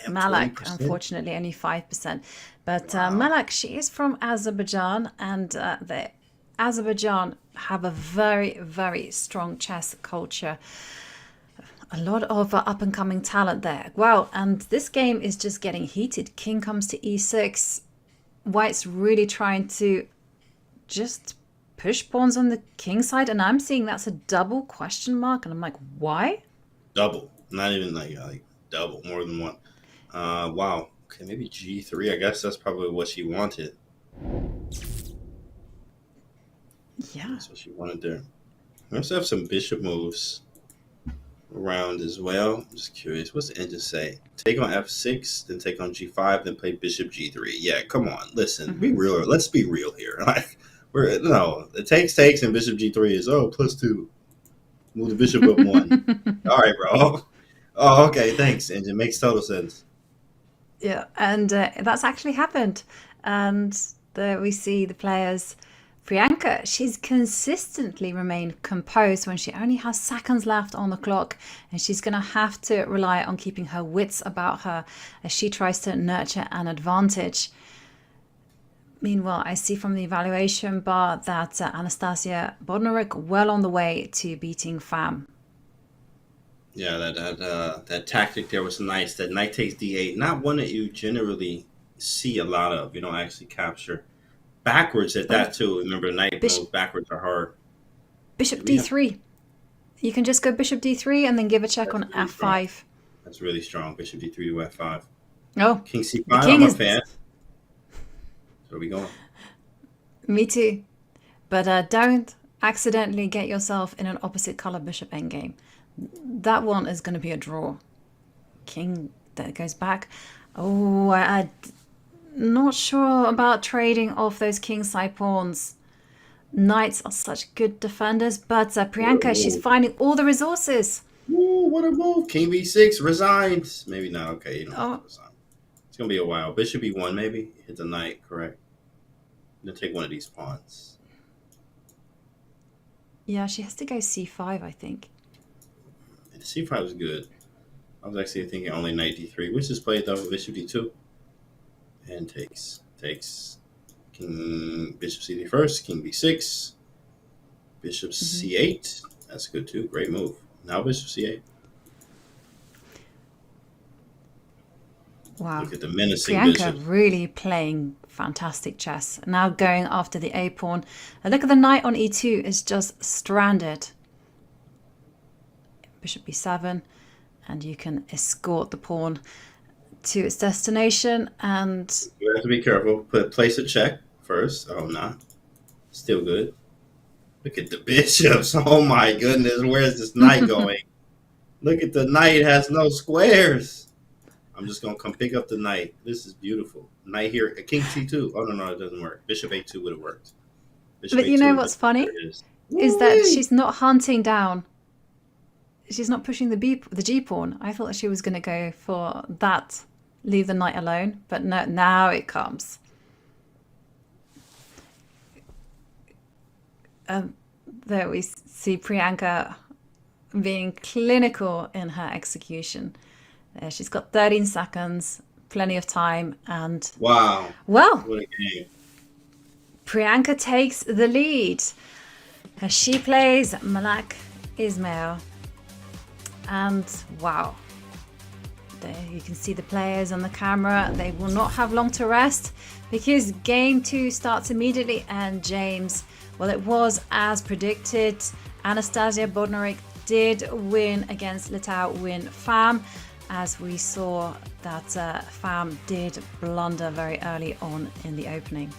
S1: Malak,
S2: 20%?
S1: unfortunately, only 5%. But Malak, she is from Azerbaijan, and the Azerbaijan have a very, very strong chess culture. A lot of up-and-coming talent there. Wow, and this game is just getting heated. King comes to e6. White's really trying to just push pawns on the king side, and I'm seeing that's a double question mark, and I'm like, why?
S2: Double. Not even like double, more than one. Wow. Okay, maybe g3. I guess that's probably what she wanted.
S1: Yeah.
S2: That's what she wanted there. We also have some bishop moves around as well. I'm just curious. What's the engine say? Take on f6, then take on g5, then play bishop g3. Yeah, come on. Listen, be real. Let's be real here. Like, it takes, and bishop g3 is, +2. Move the bishop up 1. All right, bro. Oh, okay. Thanks, engine. Makes total sense.
S1: Yeah, and that's actually happened. And there we see the players. Priyanka, she's consistently remained composed when she only has seconds left on the clock, and she's going to have to rely on keeping her wits about her as she tries to nurture an advantage. Meanwhile, I see from the evaluation bar that Anastasia Bodnaruk well on the way to beating Fam.
S2: Yeah, that tactic there was nice. That knight takes d8, not one that you generally see a lot of. You don't actually capture. Backwards at that too. Remember, knight moves backwards are hard.
S1: Bishop d3. You can just go bishop d3 and then give a check on f5.
S2: Strong. That's really strong. Bishop d3 to f5.
S1: Oh,
S2: king c5. I'm a fan. Where are we going?
S1: Me too. But don't accidentally get yourself in an opposite color bishop endgame. That one is going to be a draw. King that goes back. Oh, I'm not sure about trading off those kingside pawns. Knights are such good defenders, but Priyanka, she's finding all the resources.
S2: Ooh, what a move. King b6, resigned. Maybe not. Okay, you don't have to resign. It's going to be a while. Bishop e1 maybe. Hit the knight, correct? I'm going to take one of these pawns.
S1: Yeah, she has to go c5, I think.
S2: c5 is good. I was actually thinking only knight d3, which is played though. Bishop d2. And takes. King, bishop c3 first. King b6. Bishop c8. That's good too. Great move. Now bishop c8.
S1: Wow.
S2: Look at the menacing
S1: Priyanka
S2: bishop.
S1: really playing fantastic chess. Now going after the a pawn. And look at the knight on e2 is just stranded. Bishop b7, and you can escort the pawn to its destination. And
S2: you have to be careful. Place a check first. Oh, nah. Still good. Look at the bishops. Oh my goodness. Where's this knight going? Look at the knight. It has no squares. I'm just going to come pick up the knight. This is beautiful. Knight here. King c2. Oh, no, it doesn't work. Bishop a2 would have worked. Bishop
S1: but you know what's funny? Is that she's not hunting down. She's not pushing the G pawn. I thought she was going to go for that. Leave the knight alone. But no, now it comes. There we see Priyanka being clinical in her execution. She's got 13 seconds, plenty of time. And
S2: Wow.
S1: well,
S2: What a game.
S1: Priyanka takes the lead as she plays Malak Ismail. And wow, there you can see the players on the camera. They will not have long to rest because game 2 starts immediately. And James, well, it was as predicted. Anastasia Bodnarik did win against Litau Win Pham, as we saw that Pham did blunder very early on in the opening.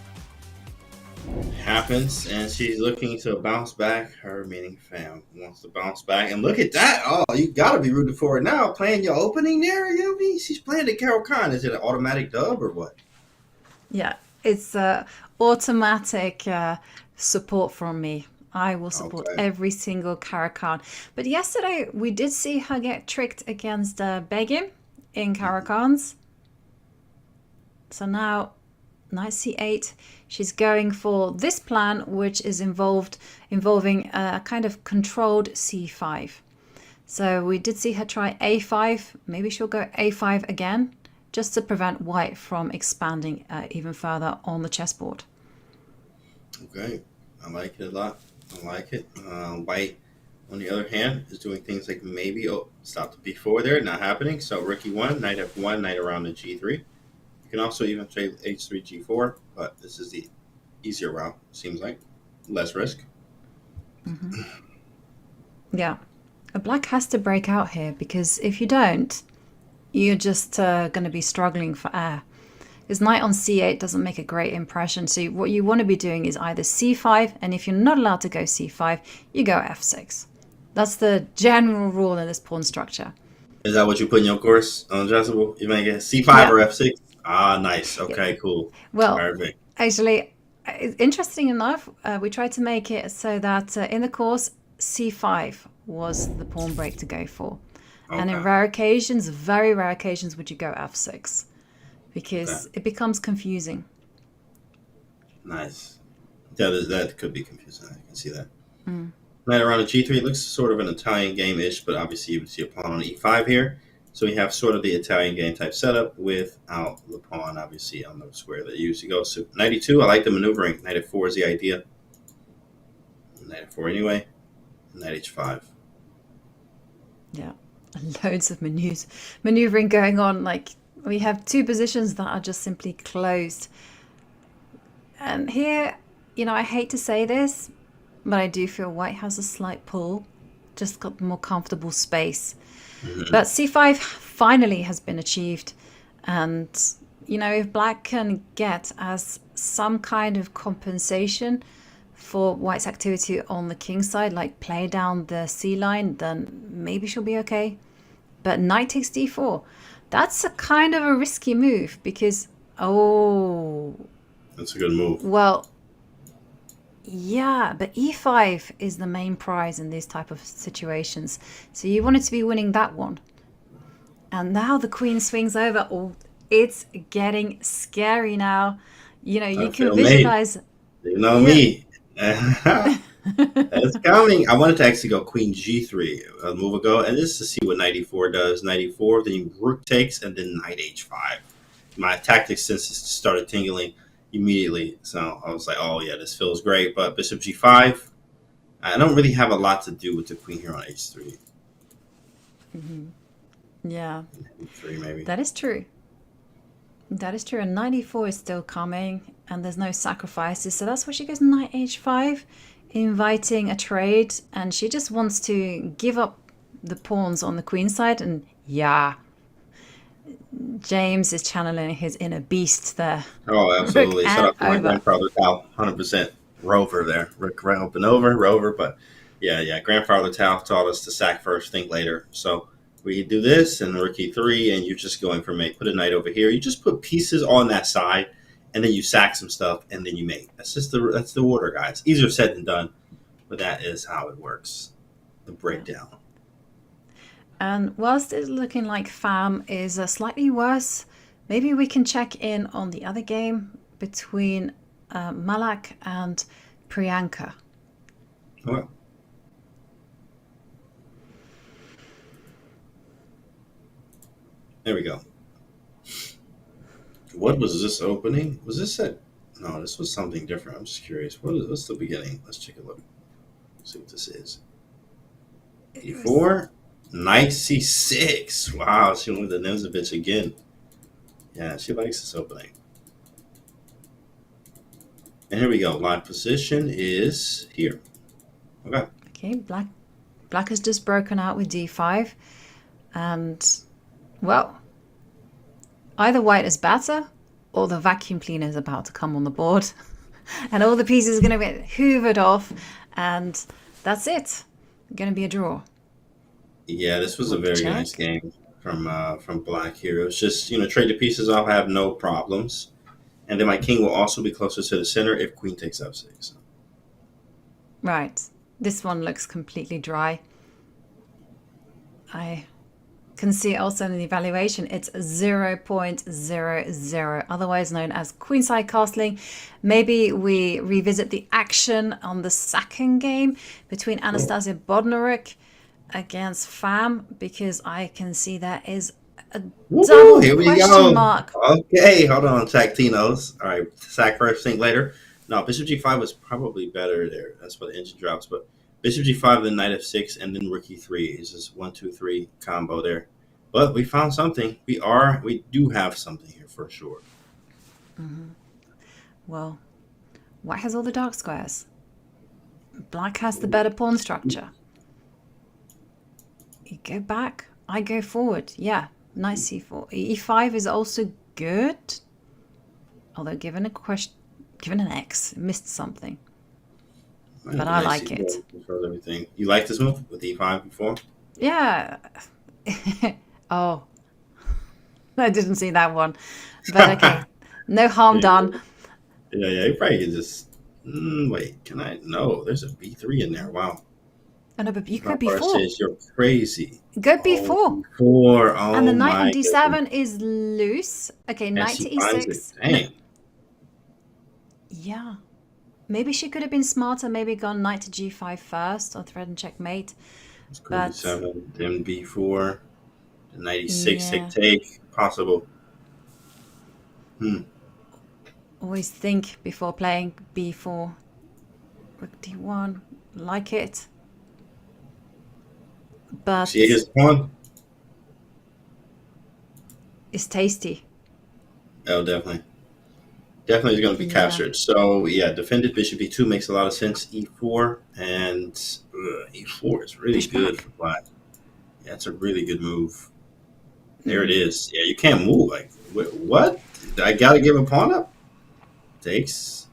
S2: Happens, and she's looking to bounce back. Her, meaning Pham, wants to bounce back. And look at that. Oh, you got to be rooting for her now. Playing your opening there, you know what I mean? She's playing the Carol Khan. Is it an automatic dub or what?
S1: Yeah, it's automatic support from me. I will support every single Caro-Kann. But yesterday, we did see her get tricked against Begim in Caro-Kann's. So now, knight c8, she's going for this plan, which is involving a kind of controlled c5. So we did see her try a5. Maybe she'll go a5 again, just to prevent white from expanding even further on the chessboard.
S2: Okay, I like it a lot. I like it. White, on the other hand, is doing things like maybe stop the b4 there, not happening. So rook e1, knight f1, knight around the g3. You can also even play h3, g4, but this is the easier route. Seems like less risk.
S1: Mm-hmm. Yeah, black has to break out here because if you don't, you're just going to be struggling for air. Because knight on c8 doesn't make a great impression. So what you want to be doing is either c5, and if you're not allowed to go c5, you go f6. That's the general rule in this pawn structure.
S2: Is that what you put in your course on Jessable? You make it c5 or f6? Ah, nice. Okay, cool.
S1: Well,
S2: perfect.
S1: Actually, interesting enough, we tried to make it so that in the course, c5 was the pawn break to go for. Okay. And in rare occasions, very rare occasions, would you go f6. Because it becomes confusing.
S2: Nice. That could be confusing. I can see that. Knight around the g3 looks sort of an Italian game-ish, but obviously you would see a pawn on e5 here. So we have sort of the Italian game type setup without the pawn, obviously, on the square that you usually go. So knight e2, I like the maneuvering. Knight f4 is the idea. Knight f4 anyway. Knight h5.
S1: Yeah, loads of maneuvering going on. Like, we have two positions that are just simply closed. And here, I hate to say this, but I do feel white has a slight pull. Just got more comfortable space. But c5 finally has been achieved. And, if black can get as some kind of compensation for white's activity on the king side, like play down the c line, then maybe she'll be okay. But knight takes d4. That's a kind of a risky move because,
S2: that's a good move.
S1: Well, yeah, but e5 is the main prize in these type of situations. So you wanted to be winning that one. And now the queen swings over. Oh, it's getting scary now. You can visualize.
S2: Me. It's coming. I wanted to actually go queen g3 a move ago, and just to see what knight e4 does. Knight e4, then rook takes, and then knight h5. My tactics senses started tingling immediately, so I was like, oh yeah, this feels great. But bishop g5, I don't really have a lot to do with the queen here on h3.
S1: Yeah,
S2: h3 maybe.
S1: That is true. That is true, and knight e4 is still coming, and there's no sacrifices, so that's why she goes knight h5, inviting a trade, and she just wants to give up the pawns on the queen side, and yeah, James is channeling his inner beast there.
S2: Oh, absolutely. Shout out to my grandfather, Tal, 100% rover there. Rick up and over, rover, but yeah, grandfather Tal taught us to sack first, think later, so we do this and rook e3, and you're just going for mate. Put a knight over here. You just put pieces on that side, and then you sack some stuff, and then you mate. That's the order, guys. Easier said than done, but that is how it works. The breakdown.
S1: And whilst it's looking like Pham is slightly worse, maybe we can check in on the other game between Malak and Priyanka.
S2: Well. There we go. What was this opening? Was this at? No, this was something different. I'm just curious. What's the beginning? Let's take a look. See what this is. E4, Knight C6. Wow, she went with the Nimzovich again. Yeah, she likes this opening. And here we go. Live position is here. Okay.
S1: Okay, black has just broken out with d5. And, well, either white is better or the vacuum cleaner is about to come on the board. And all the pieces are going to get hoovered off. And that's it. Going to be a draw.
S2: Yeah, this was a very nice game from black here. It was just, trade the pieces off, have no problems. And then my king will also be closer to the center if queen takes f6.
S1: Right. This one looks completely dry. I can see also in the evaluation it's 0.00, otherwise known as queenside castling. Maybe we revisit the action on the second game between Anastasia Bodnaruk against Fam, because I can see there is a double question mark.
S2: Okay, hold on, Tactinos. All right, sack first, think later. No, bishop g5 was probably better there. That's why the engine drops. But bishop g5, then knight f6, and then rook e3 is just 1, 2, 3 combo there. But we found something. We do have something here for sure.
S1: Mm-hmm. Well, white has all the dark squares. Black has the better pawn structure. You go back, I go forward. Yeah, knight c4. e5 is also good. Although given an X, it missed something. But I like it.
S2: Everything. You like this move with e5 before?
S1: Yeah. Oh, I didn't see that one. But okay, no harm done.
S2: Yeah, you probably could just... wait, can I? No, there's a b3 in there. Wow.
S1: Oh, no, but you go b4.
S2: You're crazy.
S1: Go b4.
S2: Oh,
S1: and the knight on d7 is loose. Okay, knight to e6.
S2: Dang.
S1: Yeah. Maybe she could have been smarter. Maybe gone knight to g5 first or thread and checkmate.
S2: But d7, then b4, then knight e6, take. Possible.
S1: Always think before playing b4. Rook d1. Like it. But
S2: see his pawn?
S1: It's tasty.
S2: Oh, definitely. Definitely is going to be captured. So, yeah, defended bishop e2 makes a lot of sense. e4 and e4 is really good for black. Yeah, it's a really good move. There it is. Yeah, you can't move. Like, what? I got to give a pawn up? Takes.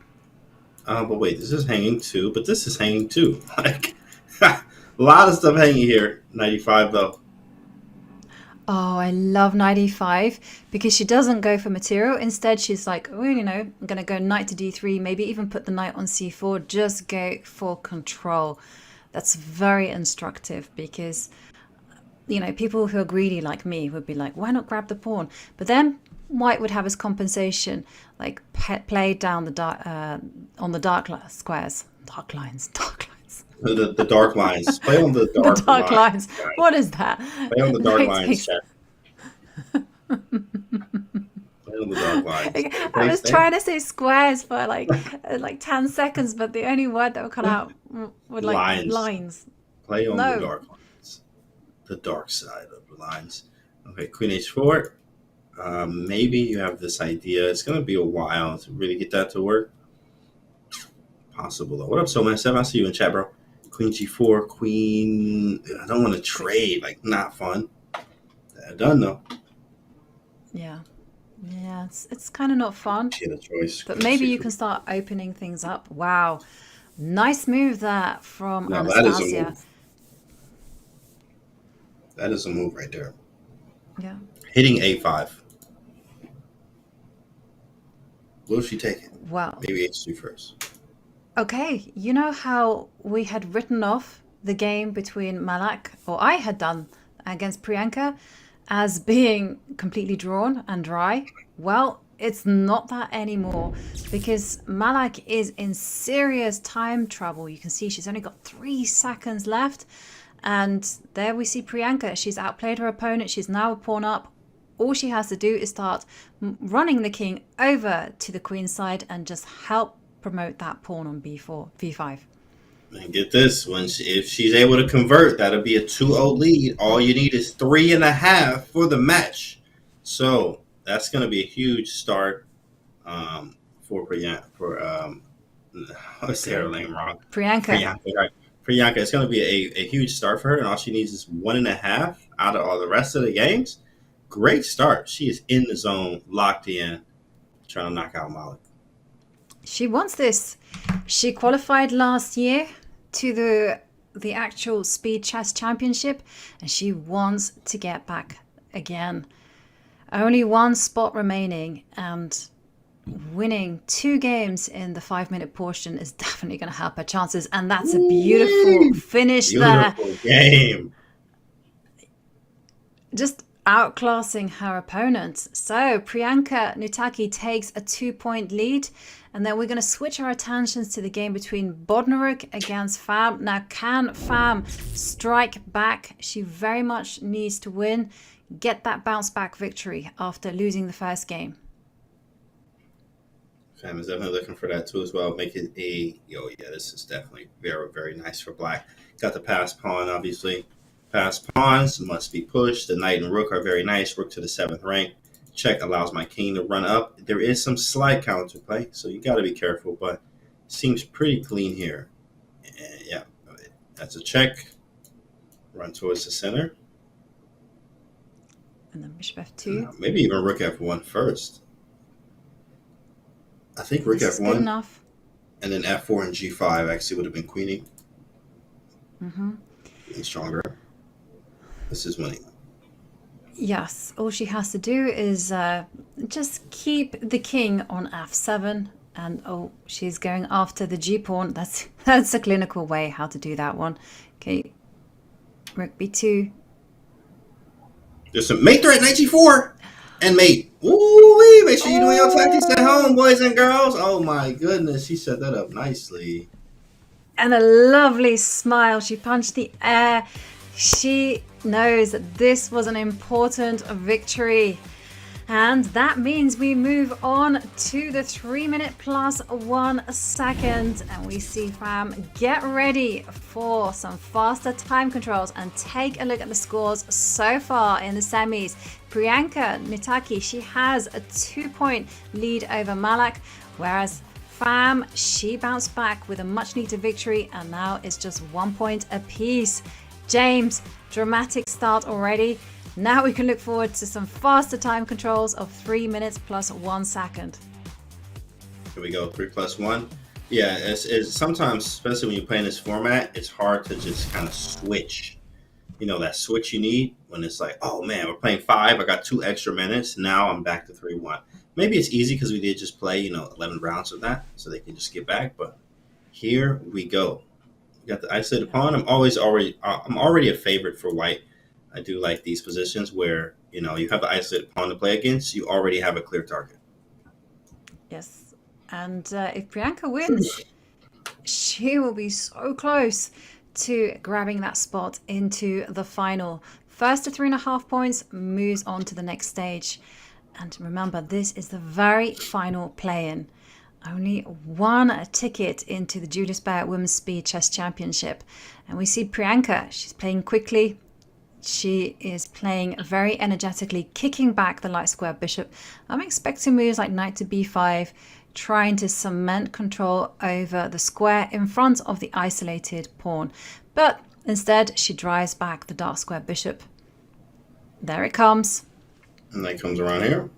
S2: But wait, this is hanging too. But this is hanging too. Like, a lot of stuff hanging here. 95 though.
S1: Oh, I love knight e5 because she doesn't go for material. Instead, she's like, oh, I'm going to go knight to d3, maybe even put the knight on c4, just go for control. That's very instructive because, people who are greedy like me would be like, why not grab the pawn? But then white would have his compensation, like play down the dark, on the dark squares, dark lines.
S2: The dark lines. Play on the dark,
S1: the dark lines. What is that?
S2: Play on the dark lines, chat. Play on the dark lines.
S1: I was trying to say squares for like 10 seconds, but the only word that would come out were like lines.
S2: Play on the dark lines. The dark side of the lines. Okay, queen h4. Maybe you have this idea. It's going to be a while to really get that to work. Possible though. What up, So7? I see you in chat, bro. Queen g4, queen. I don't want to trade. Like, not fun. Done though.
S1: Yeah, it's kind of not fun.
S2: She had a choice.
S1: But maybe you can start opening things up. Wow, nice move that from
S2: That
S1: Anastasia.
S2: is a move. That is a move right there.
S1: Yeah.
S2: Hitting a5. What was she taking?
S1: Wow.
S2: Maybe h2 first.
S1: Okay, you know how we had written off the game between Malak, or I had done against Priyanka, as being completely drawn and dry? Well, it's not that anymore because Malak is in serious time trouble. You can see she's only got 3 seconds left. And there we see Priyanka. She's outplayed her opponent. She's now a pawn up. all she has to do is start running the king over to the queen side and just help promote that pawn on b4, b5.
S2: And get this, if she's able to convert, that'll be a 2-0 lead. All you need is 3.5 for the match. So that's going to be a huge start for Priyanka. I say her name wrong.
S1: Priyanka.
S2: Right. Priyanka, it's going to be a huge start for her, and all she needs is 1.5 out of all the rest of the games. Great start. She is in the zone, locked in, trying to knock out Malik.
S1: She wants this. She qualified last year to the actual Speed Chess Championship, and she wants to get back again. Only one spot remaining, and winning 2 games in the 5-minute portion is definitely going to help her chances. And that's a beautiful finish there.
S2: Beautiful game.
S1: Just outclassing her opponents. So Priyanka Nutaki takes a 2-point lead. And then we're going to switch our attentions to the game between Bodnaruk against Pham. Now, can Pham strike back? She very much needs to win, get that bounce back victory after losing the first game.
S2: Pham is definitely looking for that too as well. Make it this is definitely very, very nice for black. Got the pass pawn, obviously. Pass pawns must be pushed. The knight and rook are very nice. Rook to the 7th rank. Check allows my king to run up. There is some slight counterplay, so you got to be careful, but seems pretty clean here. And yeah, that's a check. Run towards the center.
S1: And then bishop f2.
S2: Maybe even rook f1 first. I think rook
S1: this
S2: f1.
S1: Is good enough.
S2: And then f4 and g5 actually would have been queening.
S1: Mm-hmm.
S2: And stronger. This is winning.
S1: Yes, all she has to do is just keep the king on f7, and she's going after the g-pawn. That's a clinical way how to do that one. Okay, rook b2.
S2: There's some mate threat, knight g4, and mate. Ooh, make sure you're doing your tactics at home, boys and girls. Oh my goodness, she set that up nicely.
S1: And a lovely smile. She punched the air. She knows that this was an important victory. And that means we move on to the 3-minute plus 1 second. And we see Pham get ready for some faster time controls and take a look at the scores so far in the semis. Priyanka Nutaki, she has a 2-point lead over Malak, whereas Pham, she bounced back with a much needed victory, and now it's just 1 point apiece. James, dramatic start already. Now we can look forward to some faster time controls of 3 minutes plus 1 second.
S2: Here we go, 3 plus 1. Yeah, it's sometimes, especially when you're playing this format, it's hard to just kind of switch. You know, that switch you need when it's like, oh man, we're playing 5, I got 2 extra minutes, now I'm back to 3-1. Maybe it's easy because we did just play, 11 rounds of that, so they can just get back, but here we go. We got the isolated pawn. I'm already a favorite for white. I do like these positions where, you have the isolated pawn to play against, you already have a clear target.
S1: Yes, and if Priyanka wins, she will be so close to grabbing that spot into the final. First to 3.5 points, moves on to the next stage. And remember, this is the very final play-in. Only 1 ticket into the Julius Baer Women's Speed Chess Championship. And we see Priyanka, she's playing quickly. She is playing very energetically, kicking back the light square bishop. I'm expecting moves like knight to b5, trying to cement control over the square in front of the isolated pawn. But instead, she drives back the dark square bishop. There it comes.
S2: And that comes around here.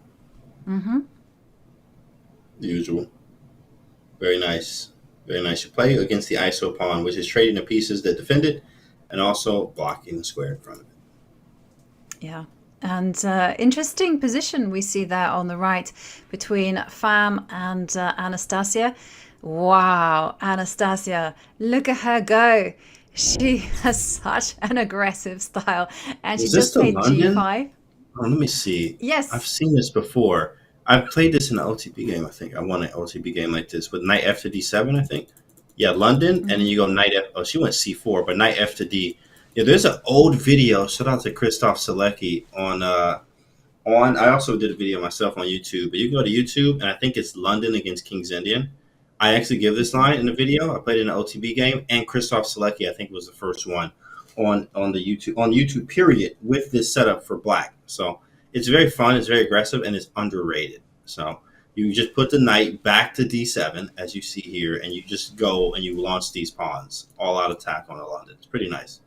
S1: Mm-hmm.
S2: The usual. Very nice. Very nice. You play against the ISO pawn, which is trading the pieces that defend it and also blocking the square in front of it.
S1: Yeah. And interesting position we see there on the right between Pham and Anastasia. Wow, Anastasia, look at her go. She has such an aggressive style. And she just played g5.
S2: Oh, let me see.
S1: Yes.
S2: I've seen this before. I've played this in an OTP game, I think. I won an OTP game like this with knight f to d7, I think. Yeah, London, and then you go knight f. Oh, she went c4, but knight f to d. Yeah, there's an old video. Shout out to Christoph Selecki on I also did a video myself on YouTube, but you can go to YouTube, and I think it's London against King's Indian. I actually give this line in the video. I played in an OTB game, and Krzysztof Sielecki, I think, was the first one on YouTube period with this setup for black. So it's very fun, it's very aggressive, and it's underrated. So you just put the knight back to d7, as you see here, and you just go and you launch these pawns, all out attack on the London. It's pretty nice.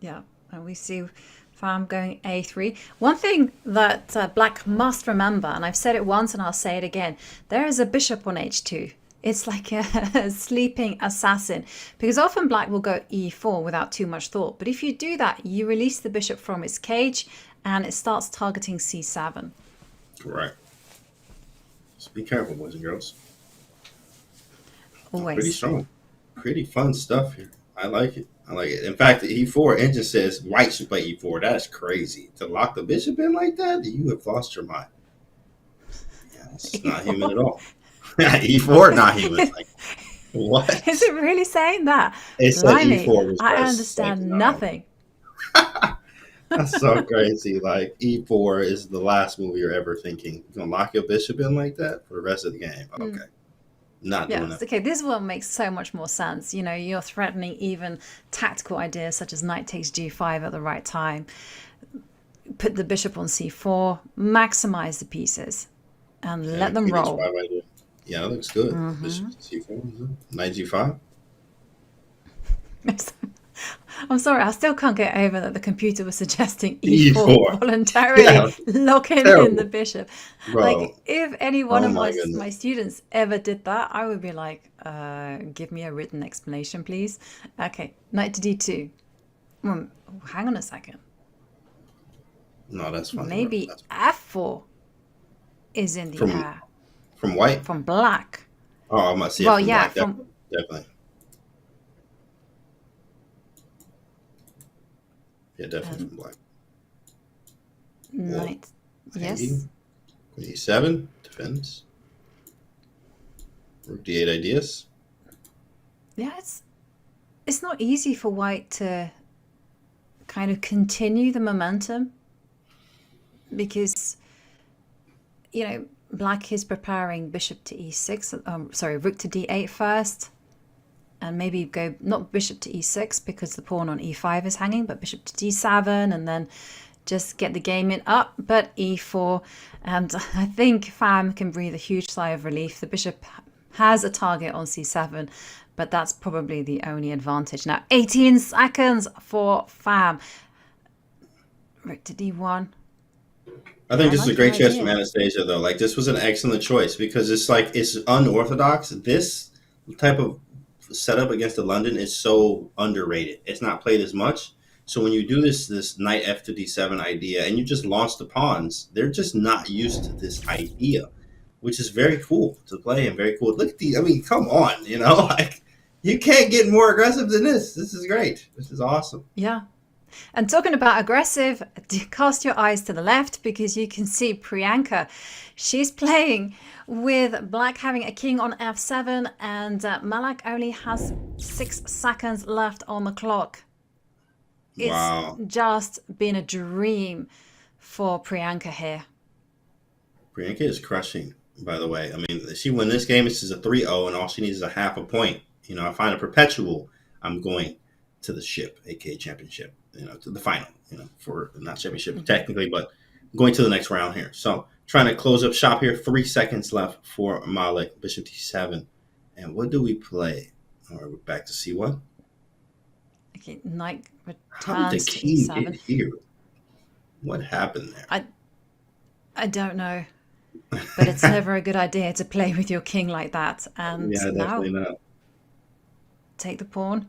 S1: Yeah, and we see Farm going a3. One thing that black must remember, and I've said it once and I'll say it again, there is a bishop on h2. It's like a sleeping assassin, because often black will go e4 without too much thought. But if you do that, you release the bishop from its cage and it starts targeting c7.
S2: Correct. So be careful, boys and girls.
S1: Always.
S2: Pretty strong. Pretty fun stuff here. I like it. I like it. In fact, the e4 engine says white should play e4. That's crazy. To lock the bishop in like that, you have lost your mind. Yeah, it's not human at all. E4, not human. Like, what?
S1: Is it really saying that?
S2: It's like E4 was
S1: I
S2: pressed.
S1: understand nothing.
S2: That's so crazy. Like, E4 is the last move you're ever thinking. You're going to lock your bishop in like that for the rest of the game. Okay. Not doing it.
S1: Okay, this one makes so much more sense. You know, you're threatening even tactical ideas such as knight takes g5 at the right time. Put the bishop on c4, maximize the pieces, and let them roll.
S2: Yeah, that looks good. Bishop c4, knight g5.
S1: I'm sorry, I still can't get over that the computer was suggesting e4 voluntarily locking in the bishop.
S2: Bro.
S1: Like, if any one of my students ever did that, I would be like, give me a written explanation, please. Okay, knight to d2. Hang on a second.
S2: No, that's fine.
S1: Maybe f4 is in the air.
S2: From white?
S1: From black.
S2: Oh, I must see.
S1: Well,
S2: from
S1: yeah,
S2: black. Definitely. Yeah, definitely from black.
S1: Knight. Yes.
S2: Queen e7 defends. Rook d8 ideas.
S1: Yeah, it's not easy for white to kind of continue the momentum, because, you know, black is preparing bishop to e6, rook to d8 first, and maybe go not bishop to e6 because the pawn on e5 is hanging, but bishop to d7, and then just get the game in up, but e4. And I think Pham can breathe a huge sigh of relief. The bishop has a target on c7, but that's probably the only advantage. Now 18 seconds for Pham. Rook to d1.
S2: I think this is a great choice from Anastasia, though. Like, this was an excellent choice because it's unorthodox. This type of setup against the London is so underrated. It's not played as much. So when you do this knight f to d7 idea and you just launch the pawns, they're just not used to this idea, which is very cool to play and very cool. Look at come on, you know, like, you can't get more aggressive than this. This is great. This is awesome.
S1: Yeah. And talking about aggressive, cast your eyes to the left because you can see Priyanka. She's playing with black having a king on f7, and Malak only has 6 seconds left on the clock. It's just been a dream for Priyanka here.
S2: Priyanka is crushing, by the way. I mean, she won this game. This is a 3-0, and all she needs is a half a point. You know, I find a perpetual. I'm going to the ship, aka championship. You know, to the final. You know, for not championship technically, but going to the next round here. So trying to close up shop here. 3 seconds left for Malik. Bishop d7, and what do we play? All right, we're back to c1.
S1: Okay, knight
S2: How did the
S1: returns to
S2: king
S1: e7.
S2: get here? What happened there?
S1: I don't know, but it's never a good idea to play with your king like that. And
S2: Yeah,
S1: now
S2: definitely not.
S1: take the pawn,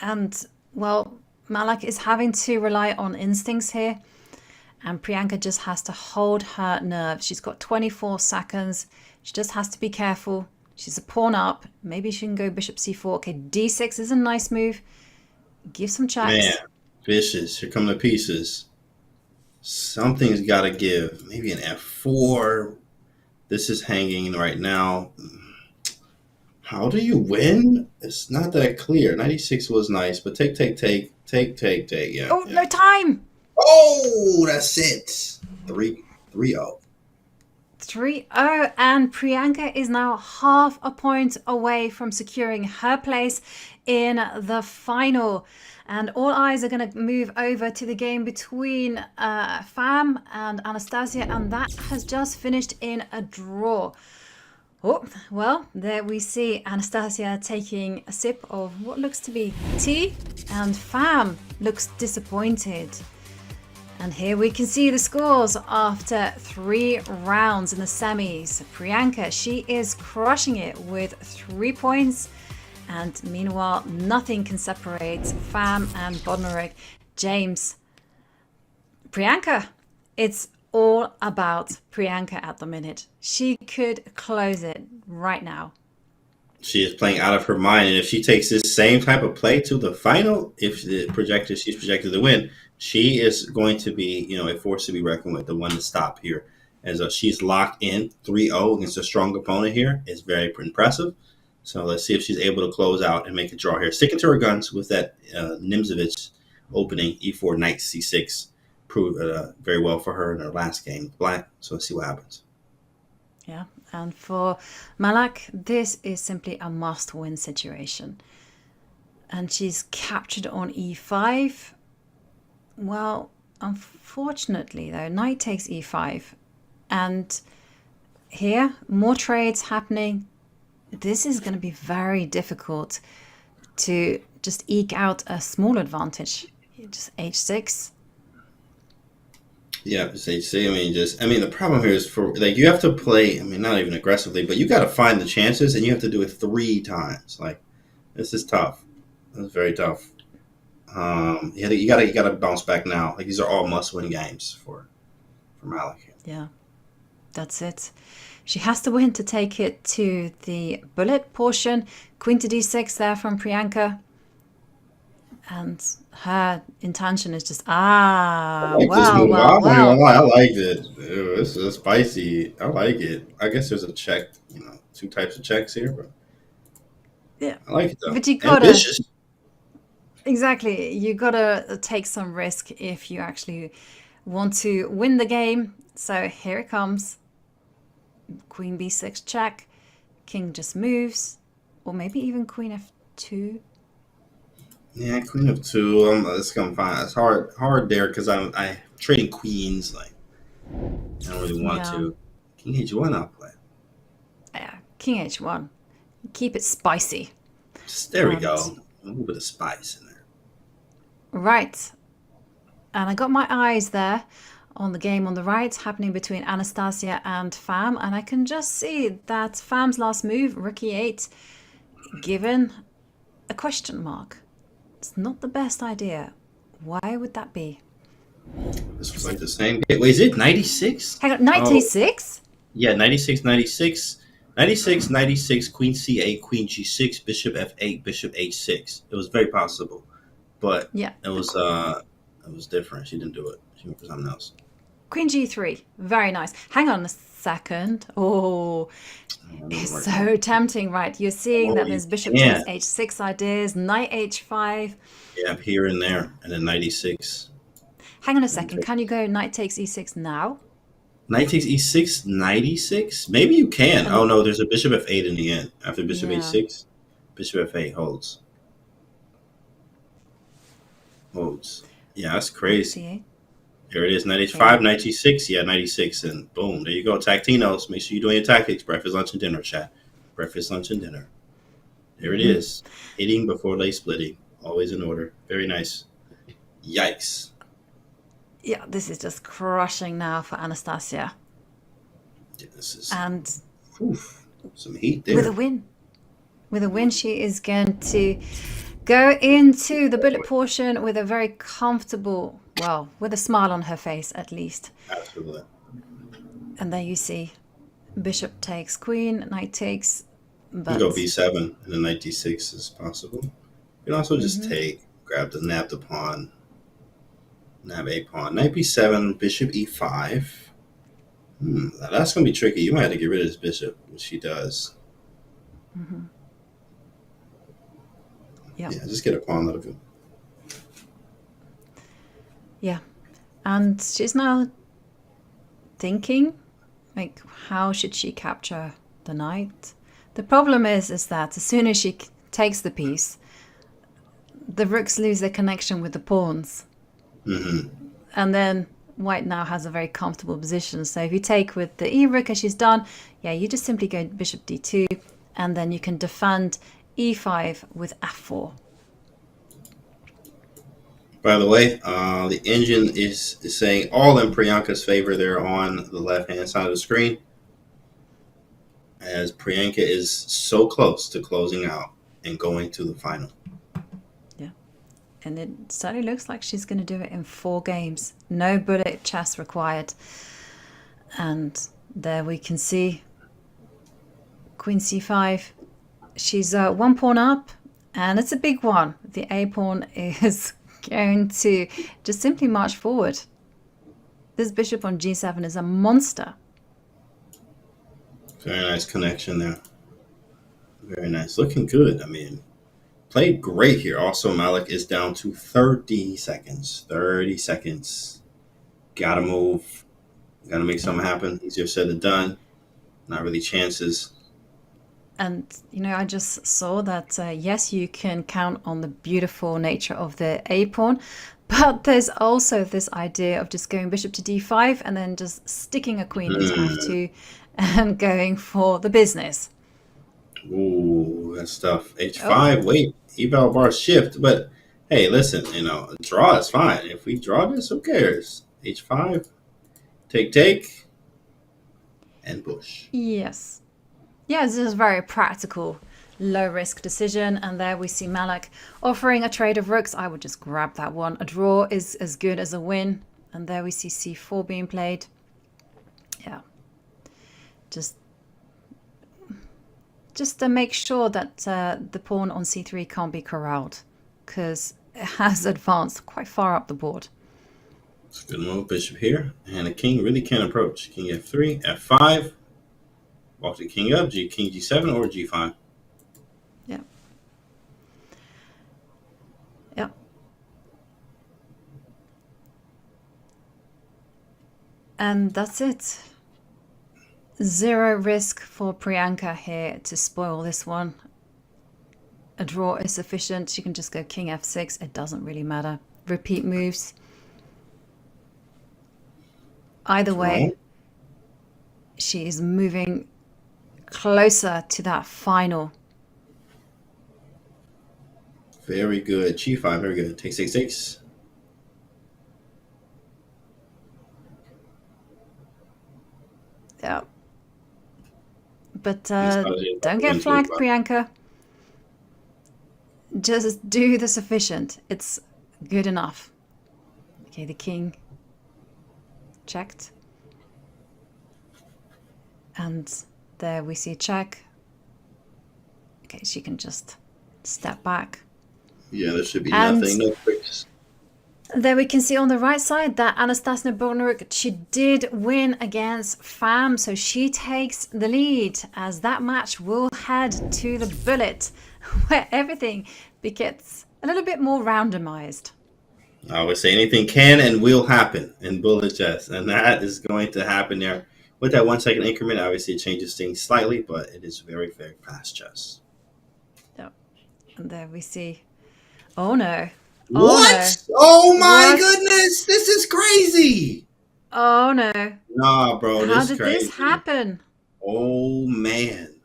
S1: and well, Malak is having to rely on instincts here, and Priyanka just has to hold her nerve. She's got 24 seconds. She just has to be careful. She's a pawn up. Maybe she can go bishop c4. Okay, d6 is a nice move. Give some checks.
S2: Man, vicious. Here come the pieces. Something's got to give. Maybe an f4. This is hanging right now. How do you win? It's not that clear. 96 was nice, but take. Yeah.
S1: Oh, no time.
S2: Oh, that's it. 3-0.
S1: 3-0, and Priyanka is now half a point away from securing her place in the final. And all eyes are going to move over to the game between Fam and Anastasia, and that has just finished in a draw. Oh, well, there we see Anastasia taking a sip of what looks to be tea, and Fam looks disappointed. And here we can see the scores after 3 rounds in the semis. Priyanka, she is crushing it with 3 points. And meanwhile, nothing can separate Fam and Bodnarik. James, Priyanka, it's all about Priyanka at the minute. She could close it right now.
S2: She is playing out of her mind, and if she takes this same type of play to the final, if she's projected to win, she is going to be, a force to be reckoned with, the one to stop here. As she's locked in 3-0 against a strong opponent here is very impressive. So let's see if she's able to close out and make a draw here. Sticking to her guns with that Nimzovich opening, e4, knight c6, proved very well for her in her last game with black. So let's see what happens.
S1: Yeah, and for Malak, this is simply a must-win situation. And she's captured on e5. Well, unfortunately, though, knight takes e5. And here, more trades happening. This is going to be very difficult to just eke out a small advantage. Just h6.
S2: Yeah, just h6. The problem here is you have to play. Not even aggressively, but you got to find the chances, and you have to do it 3 times. This is tough. This is very tough. You gotta bounce back now. These are all must-win games for Malak.
S1: Yeah, that's it. She has to win to take it to the bullet portion. Queen to d6 there from Priyanka. And her intention is just, wow.
S2: I liked it. Ew, this is spicy. I like it. I guess there's a check, 2 types of checks here, but
S1: yeah,
S2: I like it though.
S1: But you gotta, exactly, you gotta take some risk if you actually want to win the game. So here it comes. Queen b6 check, king just moves, or maybe even queen f2.
S2: Yeah, queen f2. It's gonna find it's hard there because I'm trading queens. I don't really want to. King h1 I'll play.
S1: Yeah, king h1. Keep it spicy.
S2: There we go. A little bit of spice in there.
S1: Right, and I got my eyes there on the game on the right happening between Anastasia and Fam, and I can just see that Fam's last move, rook e8, given a question mark. It's not the best idea. Why would that be?
S2: This was like the same game. Wait, is it 96?
S1: Hang on, knight a6?
S2: Yeah, 96, 96. 96, 96, queen c8, queen g6, bishop f8, bishop h6. It was very possible, but it was different. She didn't do it. She went for something else.
S1: Queen g3, very nice. Hang on a second. Oh, it's so tempting, right? You're seeing that there's bishop takes h6 ideas, knight h5.
S2: Yeah, here and there, and then knight e6.
S1: Hang on a second. Can you go knight takes e6 now?
S2: Knight takes e6, knight e6? Maybe you can. Oh no, there's a bishop f8 in the end. After bishop h6, bishop f8 holds. Holds. Yeah, that's crazy. Here it is, knight h5, knight g6. Yeah, knight e6, and boom, there you go. Tactinos. Make sure you're doing your tactics. Breakfast, lunch, and dinner, chat. Breakfast, lunch, and dinner. There it is. Hitting before late splitting. Always in order. Very nice. Yikes.
S1: Yeah, this is just crushing now for Anastasia.
S2: Yeah, this is some heat there.
S1: With a win, she is going to go into the bullet portion with a very comfortable, well, with a smile on her face at least.
S2: Absolutely.
S1: And there you see, bishop takes queen, knight takes. But...
S2: You go b7 and then knight d6 is possible. You can also just grab nab the pawn. Nab a pawn. Knight b7, bishop e5. That's going to be tricky. You might have to get rid of this bishop, which she does. Yeah, just get a pawn out of it.
S1: Yeah. And she's now thinking, like, how should she capture the knight? The problem is that as soon as she takes the piece, the rooks lose their connection with the pawns.
S2: Mm-hmm.
S1: And then white now has a very comfortable position. So if you take with the e-rook as she's done, yeah, you just simply go bishop d2, and then you can defend e5 with f4.
S2: By the way, the engine is saying all in Priyanka's favor there on the left-hand side of the screen, as Priyanka is so close to closing out and going to the final.
S1: Yeah, and it certainly looks like she's going to do it in 4 games. No bullet chess required. And there we can see Queen c5. She's 1 pawn up, and it's a big one. The a pawn is going to just simply march forward. This bishop on g7 is a monster.
S2: Very nice connection there. Very nice. Looking good. I mean, played great here. Also, Malik is down to 30 seconds. 30 seconds. Gotta move. Gotta make something happen. Easier said than done. Not really chances.
S1: And, you know, I just saw that, yes, you can count on the beautiful nature of the a-pawn, but there's also this idea of just going bishop to d5 and then just sticking a queen into f2 and going for the business.
S2: Ooh, that's tough. h5, wait, eval bar shift. But, hey, listen, you know, a draw is fine. If we draw this, who cares? h5, take, and push.
S1: Yes. Yeah, this is a very practical, low-risk decision. And there we see Malik offering a trade of rooks. I would just grab that one. A draw is as good as a win. And there we see c4 being played. Yeah. Just to make sure that the pawn on c3 can't be corralled, because it has advanced quite far up the board.
S2: It's a good move, bishop here. And the king really can't approach. King f3, f5. Walk the king up, king g7 or g5.
S1: Yeah. Yeah. And that's it. Zero risk for Priyanka here to spoil this one. A draw is sufficient. She can just go king f6. It doesn't really matter. Repeat moves. Either way, she is moving closer to that final.
S2: Very good. g5, very good. Takes, takes, takes.
S1: Yeah. But don't get flagged, Priyanka. Just do the sufficient. It's good enough. Okay, the king checked. And there we see check. Okay, she can just step back.
S2: Yeah, there should be nothing, no tricks.
S1: There we can see on the right side that Anastasia Bornaruk, she did win against Pham, so she takes the lead, as that match will head to the bullet, where everything gets a little bit more randomized.
S2: I always say anything can and will happen in bullet chess, and that is going to happen there. With that 1 second increment, obviously it changes things slightly, but it is very, very fast chess.
S1: Yep. And there we see. Oh no.
S2: What? Oh my goodness! This is crazy!
S1: Oh no.
S2: Nah, bro,
S1: How
S2: this
S1: did
S2: is crazy.
S1: this happen?
S2: Oh man.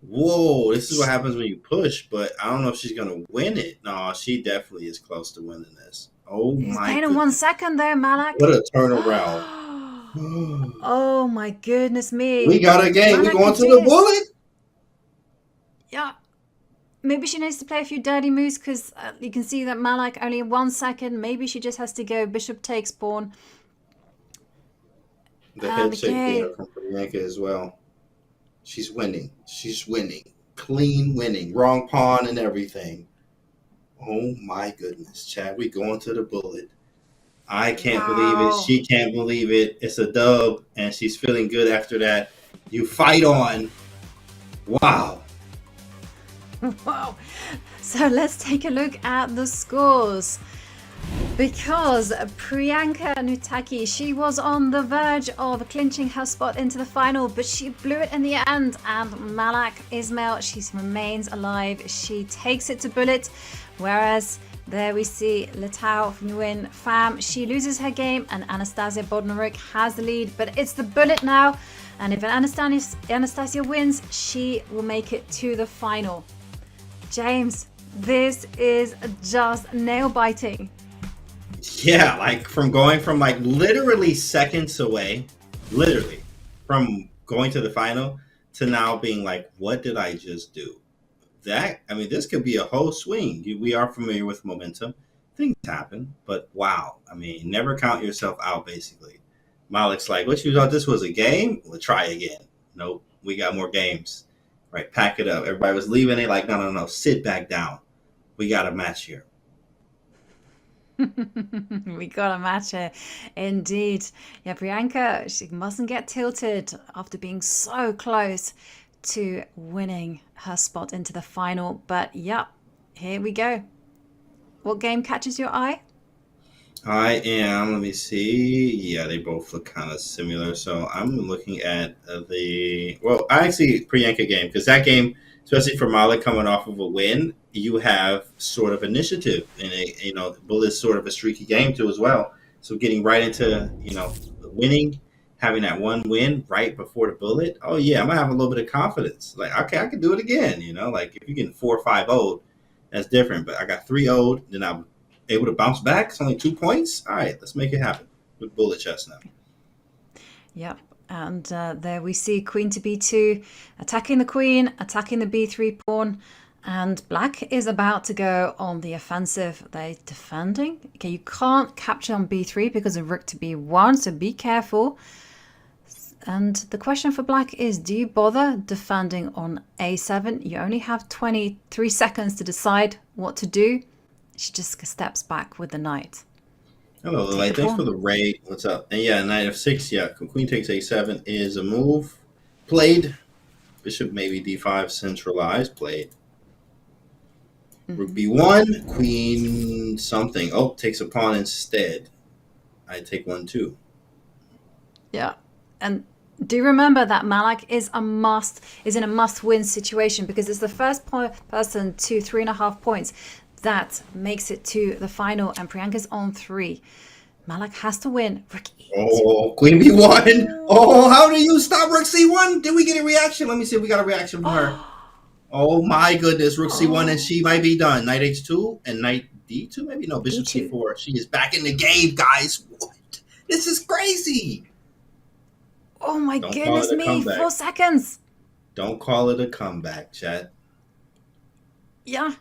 S2: Whoa, this is what happens when you push, but I don't know if she's gonna win it. No, she definitely is close to winning this. Oh my
S1: Played in 1 second there, Malak.
S2: What a turnaround.
S1: Oh my goodness me.
S2: We got a game. We're going to the bullet.
S1: Yeah. Maybe she needs to play a few dirty moves, because you can see that Malak only 1 second. Maybe she just has to go bishop takes pawn.
S2: The head shake there from Priyanka as well. She's winning. She's winning. Clean winning. Wrong pawn and everything. Oh my goodness, Chad. We going to the bullet. I can't believe it. She can't believe it. It's a dub, and she's feeling good after that. You fight on. Wow.
S1: Wow. So let's take a look at the scores. because Priyanka Nutaki, she was on the verge of clinching her spot into the final, but she blew it in the end. And Malak Ismail, she remains alive. She takes it to bullet, whereas there we see Letao Nguyen Pham. She loses her game, and Anastasia Bodnaruk has the lead, but it's the bullet now. And if Anastasia wins, she will make it to the final. James, this is just nail-biting.
S2: Yeah, like from going from like literally seconds away, literally from going to the final to now being like, what did I just do? That, I mean, this could be a whole swing. We are familiar with momentum. Things happen, but wow. I mean, never count yourself out, basically. Malik's like, what, you thought this was a game? We'll try again. Nope, we got more games. Right, pack it up. Everybody was leaving it like, no, sit back down. We got a match here.
S1: We got a match here, indeed. Yeah, Priyanka, she mustn't get tilted after being so close to winning her spot into the final. But yeah, here we go. What game catches your eye?
S2: I am, let me see. Yeah, they both look kind of similar. So I'm looking at Priyanka game, because that game, especially for Malik coming off of a win, you have sort of initiative, and Bullet's sort of a streaky game too as well. So getting right into winning, having that one win right before the Bullet. Oh yeah, I'm gonna have a little bit of confidence. Like, okay, I can do it again. Like if you're getting 4 or 5-0, that's different. But I got 3-0, then I'm able to bounce back. It's only 2 points. All right, let's make it happen with Bullet chess now.
S1: Yep. And there we see queen to b2, attacking the queen, attacking the b3 pawn. And black is about to go on the offensive. They're defending. Okay, you can't capture on b3 because of rook to b1, so be careful. And the question for black is, do you bother defending on a7? You only have 23 seconds to decide what to do. She just steps back with the knight.
S2: Hello, Lily. Thanks for the raid. What's up? And yeah, knight f6. Yeah, queen takes a7 is a move. Played. Bishop maybe d5 centralized. Played. Rook b1. Queen something. Oh, takes a pawn instead. I take 1-2.
S1: Yeah. And do you remember that Malak is in a must-win situation, because it's the first person to 3.5 points that makes it to the final, and Priyanka's on 3. Malak has to win. Rook e2.
S2: Oh, queen b1. Oh, how do you stop rook c1? Did we get a reaction? Let me see if we got a reaction from her. Oh my goodness, rook c1, and she might be done. Knight h2 and knight d2, maybe? No, bishop c4. She is back in the game, guys. What? This is crazy.
S1: Oh my goodness me, 4 seconds.
S2: Don't call it a comeback, chat.
S1: Yeah.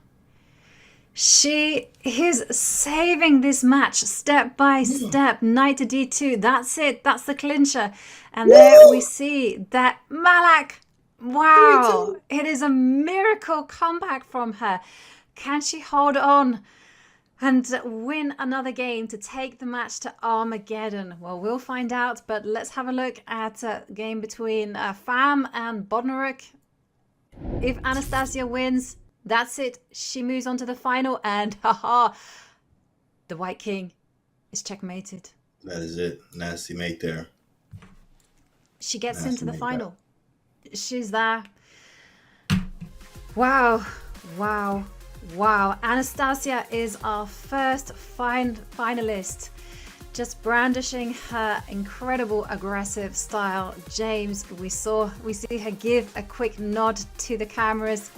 S1: She is saving this match step by step. Knight to d2. That's it. That's the clincher. And there we see that Malak. Wow. It is a miracle comeback from her. Can she hold on and win another game to take the match to Armageddon? Well, we'll find out. But let's have a look at a game between Pham and Bodnaruk. If Anastasia wins, that's it. She moves on to the final, and the White King is checkmated.
S2: That is it. Nasty mate there.
S1: She gets into the final. She's there. Wow. Anastasia is our first finalist. Just brandishing her incredible aggressive style. James, we see her give a quick nod to the cameras.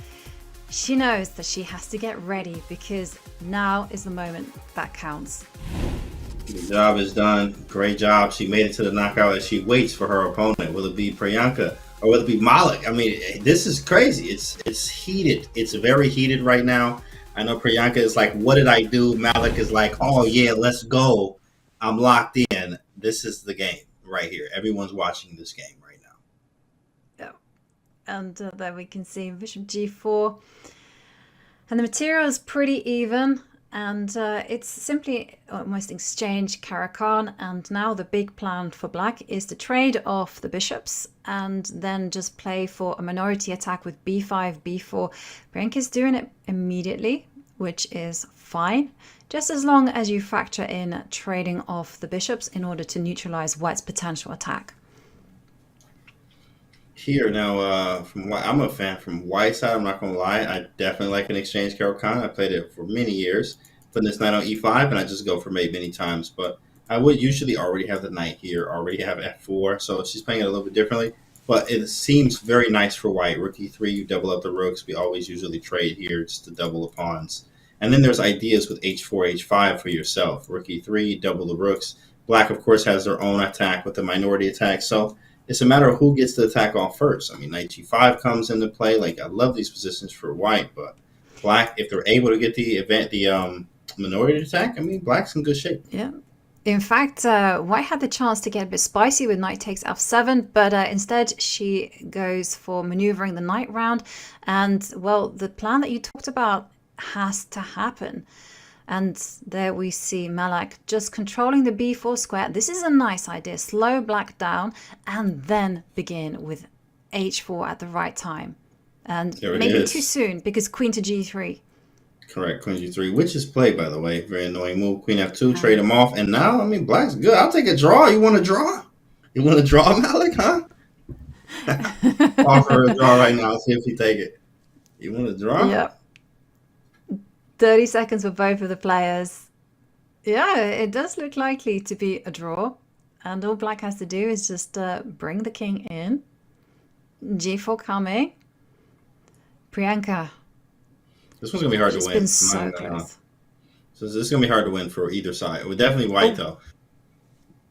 S1: She knows that she has to get ready, because now is the moment that counts.
S2: The job is done. Great job. She made it to the knockout as she waits for her opponent. Will it be Priyanka or will it be Malik? I mean, this is crazy. It's heated. It's very heated right now. I know Priyanka is like, what did I do? Malik is like, oh yeah, let's go. I'm locked in. This is the game right here. Everyone's watching this game right now.
S1: And there we can see bishop g4, and the material is pretty even, and it's simply almost exchange Caro-Kann. And now the big plan for black is to trade off the bishops and then just play for a minority attack with b5, b4. Priyanka's doing it immediately which is fine, just as long as you factor in trading off the bishops in order to neutralize white's potential attack.
S2: Here now, from white, I'm a fan from white side. I'm not gonna lie, I definitely like an exchange Caro-Kann. I played it for many years, putting this knight on e5, and I just go for mate many times. But I would usually already have the knight here, already have f4. So she's playing it a little bit differently. But it seems very nice for white. Rook e3, you double up the rooks. We always usually trade here just to double the pawns. And then there's ideas with h4, h5 for yourself. Rook e3, double the rooks. Black, of course, has their own attack with the minority attack. So it's a matter of who gets the attack off first. I mean, knight g5 comes into play. Like, I love these positions for white, but black, if they're able to get the minority attack, I mean, black's in good shape.
S1: Yeah. In fact, white had the chance to get a bit spicy with knight takes f7, but instead she goes for maneuvering the knight round. And, well, the plan that you talked about has to happen. And there we see Malak just controlling the b4 square. This is a nice idea. Slow black down and then begin with h4 at the right time. And maybe too soon because queen to g3.
S2: Correct, queen g3, which is played, by the way. Very annoying move. Queen f2, trade him off. And now, I mean, black's good. I'll take a draw. You want to draw? You want to draw, Malak, huh? Offer a draw right now. See if you take it. You want to draw?
S1: Yep. 30 seconds for both of the players. Yeah, it does look likely to be a draw. And all black has to do is just bring the king in. G4 coming. Priyanka.
S2: This one's going to be hard to win.
S1: Been so close.
S2: So this is going to be hard to win for either side. We're definitely white, though.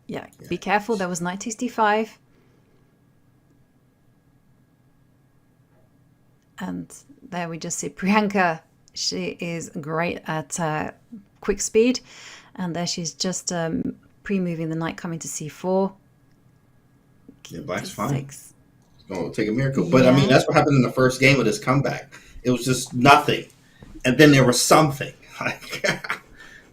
S1: Yeah, be careful. There was knight takes d5. And there we just see Priyanka. She is great at quick speed. And there she's just pre-moving the knight coming to c4.
S2: Yeah, black's fine. Oh, take a miracle. But, I mean, that's what happened in the first game of this comeback. It was just nothing. And then there was something. Like,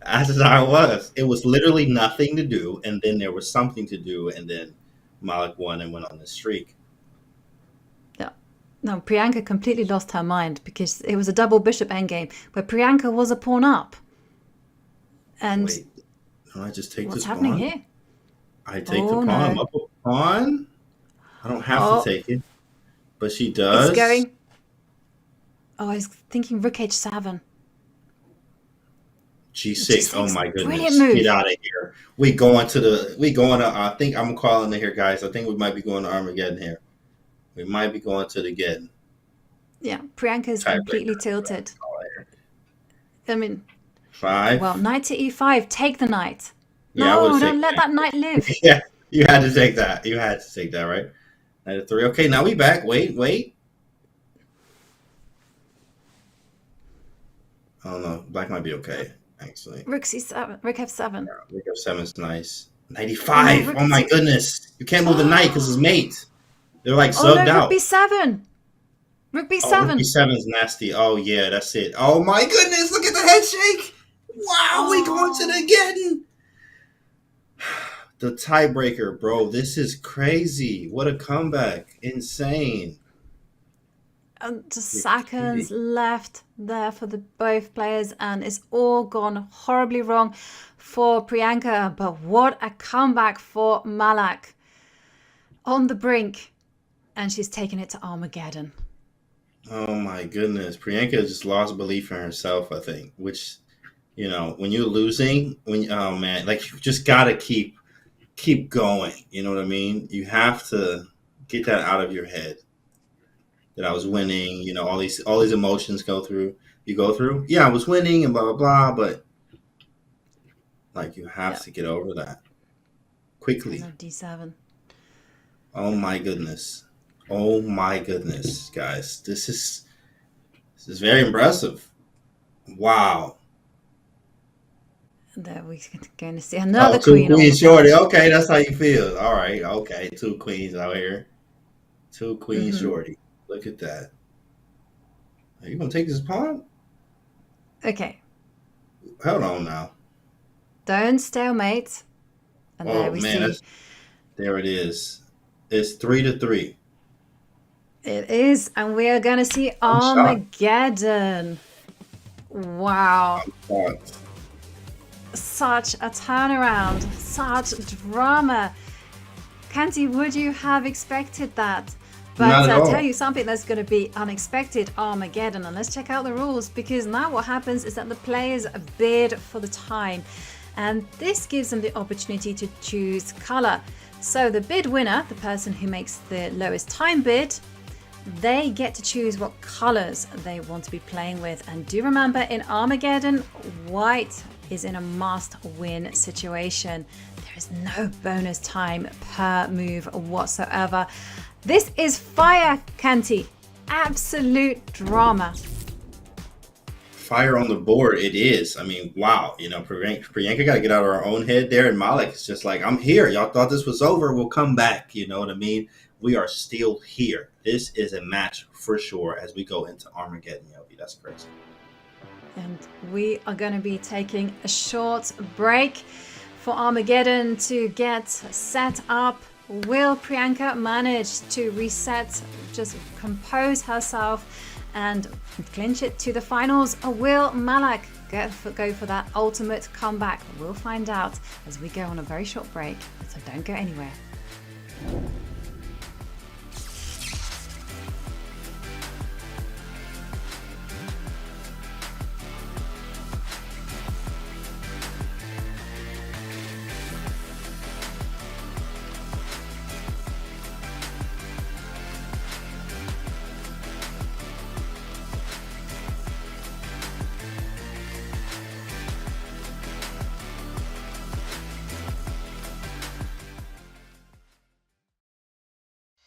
S2: that's how it was. It was literally nothing to do. And then there was something to do. And then Malak won and went on this streak.
S1: No, Priyanka completely lost her mind because it was a double bishop endgame where Priyanka was a pawn up. And
S2: wait, no, I just take
S1: what's
S2: this
S1: happening
S2: pawn?
S1: here?
S2: I take the pawn. I'm up a pawn. I don't have to take it, but she does.
S1: It's going. Oh, I was thinking rook h7.
S2: G6. Oh my goodness!
S1: Brilliant move.
S2: Get out of here. I think I'm calling it here, guys. I think we might be going to Armageddon here. We might be going to the Geddon.
S1: Yeah, Priyanka is completely tilted. I mean,
S2: 5.
S1: Well, knight to e5. Take the knight.
S2: Yeah,
S1: no, don't let that knight live.
S2: Yeah, you had to take that. You had to take that, right? Knight of 3. Okay, now we back. Wait. I don't know. Black might be okay, actually.
S1: Rook c7. Rook f7.
S2: Yeah, rook f7 is nice. 95. Oh my goodness. You can't move the knight because it's mate. They're like subbed out.
S1: Rook b7. Rook b7.
S2: Oh, rook b7 is nasty. Oh, yeah, that's it. Oh, my goodness. Look at the head shake. Wow, we going to the Geddon. The tiebreaker, bro. This is crazy. What a comeback. Insane.
S1: Just seconds left there for both players, and it's all gone horribly wrong for Priyanka. But what a comeback for Malak. On the brink. And she's taken it to Armageddon.
S2: Oh my goodness. Priyanka just lost belief in herself, I think. Which, you know, when you're losing, oh man, like you just gotta keep going. You know what I mean? You have to get that out of your head. That I was winning, you know, all these emotions go through. Yeah, I was winning and blah blah blah, but like you have to get over that quickly.
S1: D7.
S2: Oh my goodness. Oh my goodness, guys. This is very impressive. Wow.
S1: There we're going to see another
S2: queen.
S1: 2
S2: queens shorty. Okay, that's how you feel. All right. Okay. 2 queens out here. 2 queens shorty. Look at that. Are you going to take this pawn?
S1: Okay.
S2: Hold on now.
S1: Don't stalemate. And there we see.
S2: There it is. It's 3-3.
S1: It is, and we are going to see Armageddon. Wow.
S2: I'm
S1: Such a turnaround, such drama. Canty, would you have expected that? But
S2: Not at
S1: I'll
S2: all.
S1: tell you something that's going to be unexpected, Armageddon. And let's check out the rules, because now what happens is that the players bid for the time. And this gives them the opportunity to choose color. So the bid winner, the person who makes the lowest time bid, they get to choose what colors they want to be playing with. And do remember, in Armageddon, white is in a must-win situation. There is no bonus time per move whatsoever. This is fire, Canty. Absolute drama.
S2: Fire on the board, it is. I mean, wow. You know, Priyanka got to get out of our own head there. And Malik is just like, I'm here. Y'all thought this was over. We'll come back. You know what I mean? We are still here. This is a match for sure as we go into Armageddon, Yobi. That's crazy.
S1: And we are going to be taking a short break for Armageddon to get set up. Will Priyanka manage to reset, just compose herself and clinch it to the finals? Or will Malak go for that ultimate comeback? We'll find out as we go on a very short break, so don't go anywhere.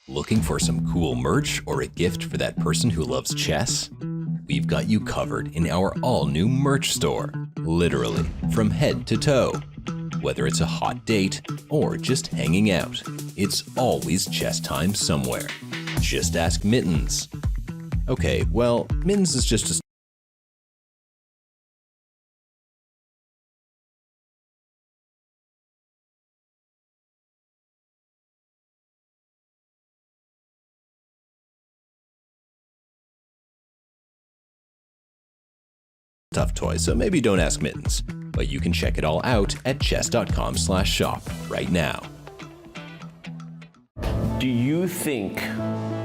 S9: Looking for some cool merch or a gift for that person who loves chess? We've got you covered in our all-new merch store, literally from head to toe. Whether it's a hot date or just hanging out, it's always chess time somewhere. Just ask Mittens. Okay, well, Mittens is just a tough toy, so maybe don't ask Mittens. But you can check it all out at chess.com/shop right now.
S14: Do you think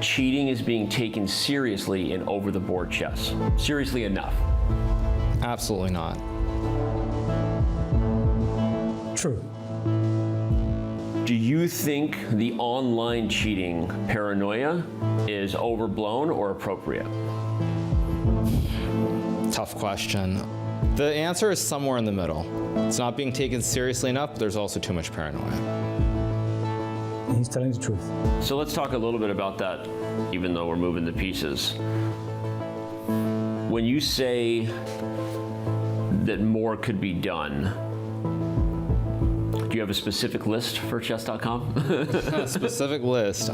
S14: cheating is being taken seriously in over-the-board chess? Seriously enough?
S15: Absolutely not.
S12: True.
S14: Do you think the online cheating paranoia is overblown or appropriate?
S15: Tough question. The answer is somewhere in the middle. It's not being taken seriously enough, but there's also too much paranoia.
S12: He's telling the truth.
S14: So let's talk a little bit about that, even though we're moving the pieces. When you say that more could be done, do you have a specific list for Chess.com?
S15: A specific list.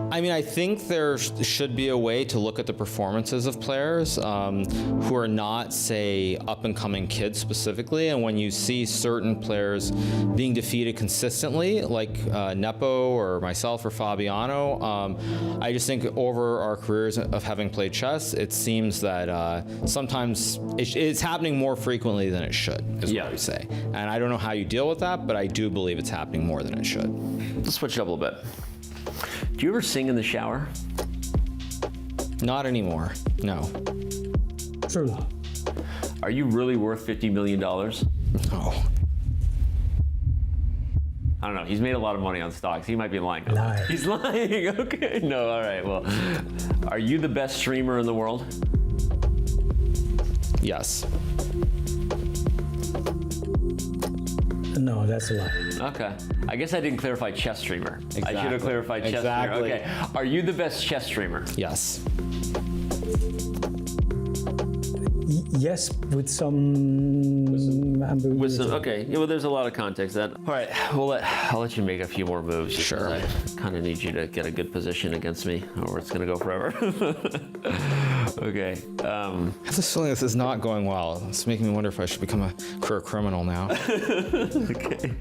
S15: I mean, I think there should be a way to look at the performances of players who are not, say, up-and-coming kids specifically. And when you see certain players being defeated consistently, like Nepo or myself or Fabiano, I just think over our careers of having played chess, it seems that sometimes it's happening more frequently than it should, is what I would say. And I don't know how you deal with that, but I do believe it's happening more than it should.
S14: Let's switch it up a little bit. Do you ever sing in the shower?
S15: Not anymore, no.
S12: True.
S14: Are you really worth $50 million?
S15: No.
S14: I don't know. He's made a lot of money on stocks. He might be lying.
S12: Lying.
S14: He's lying. Okay. No, all right. Well, are you the best streamer in the world?
S15: Yes.
S12: No, that's a lie.
S14: Okay. I guess I didn't clarify chess streamer.
S15: Exactly.
S14: I should have clarified chess streamer. Okay. Are you the best chess streamer?
S15: Yes.
S12: Yes, with some ambiguity.
S14: Okay. Yeah, well, there's a lot of context to that. All right. I'll let you make a few more moves.
S15: Sure.
S14: I kind of need you to get a good position against me, or it's going to go forever. Okay.
S15: I have this feeling this is not going well. It's making me wonder if I should become a career criminal now.
S14: Okay.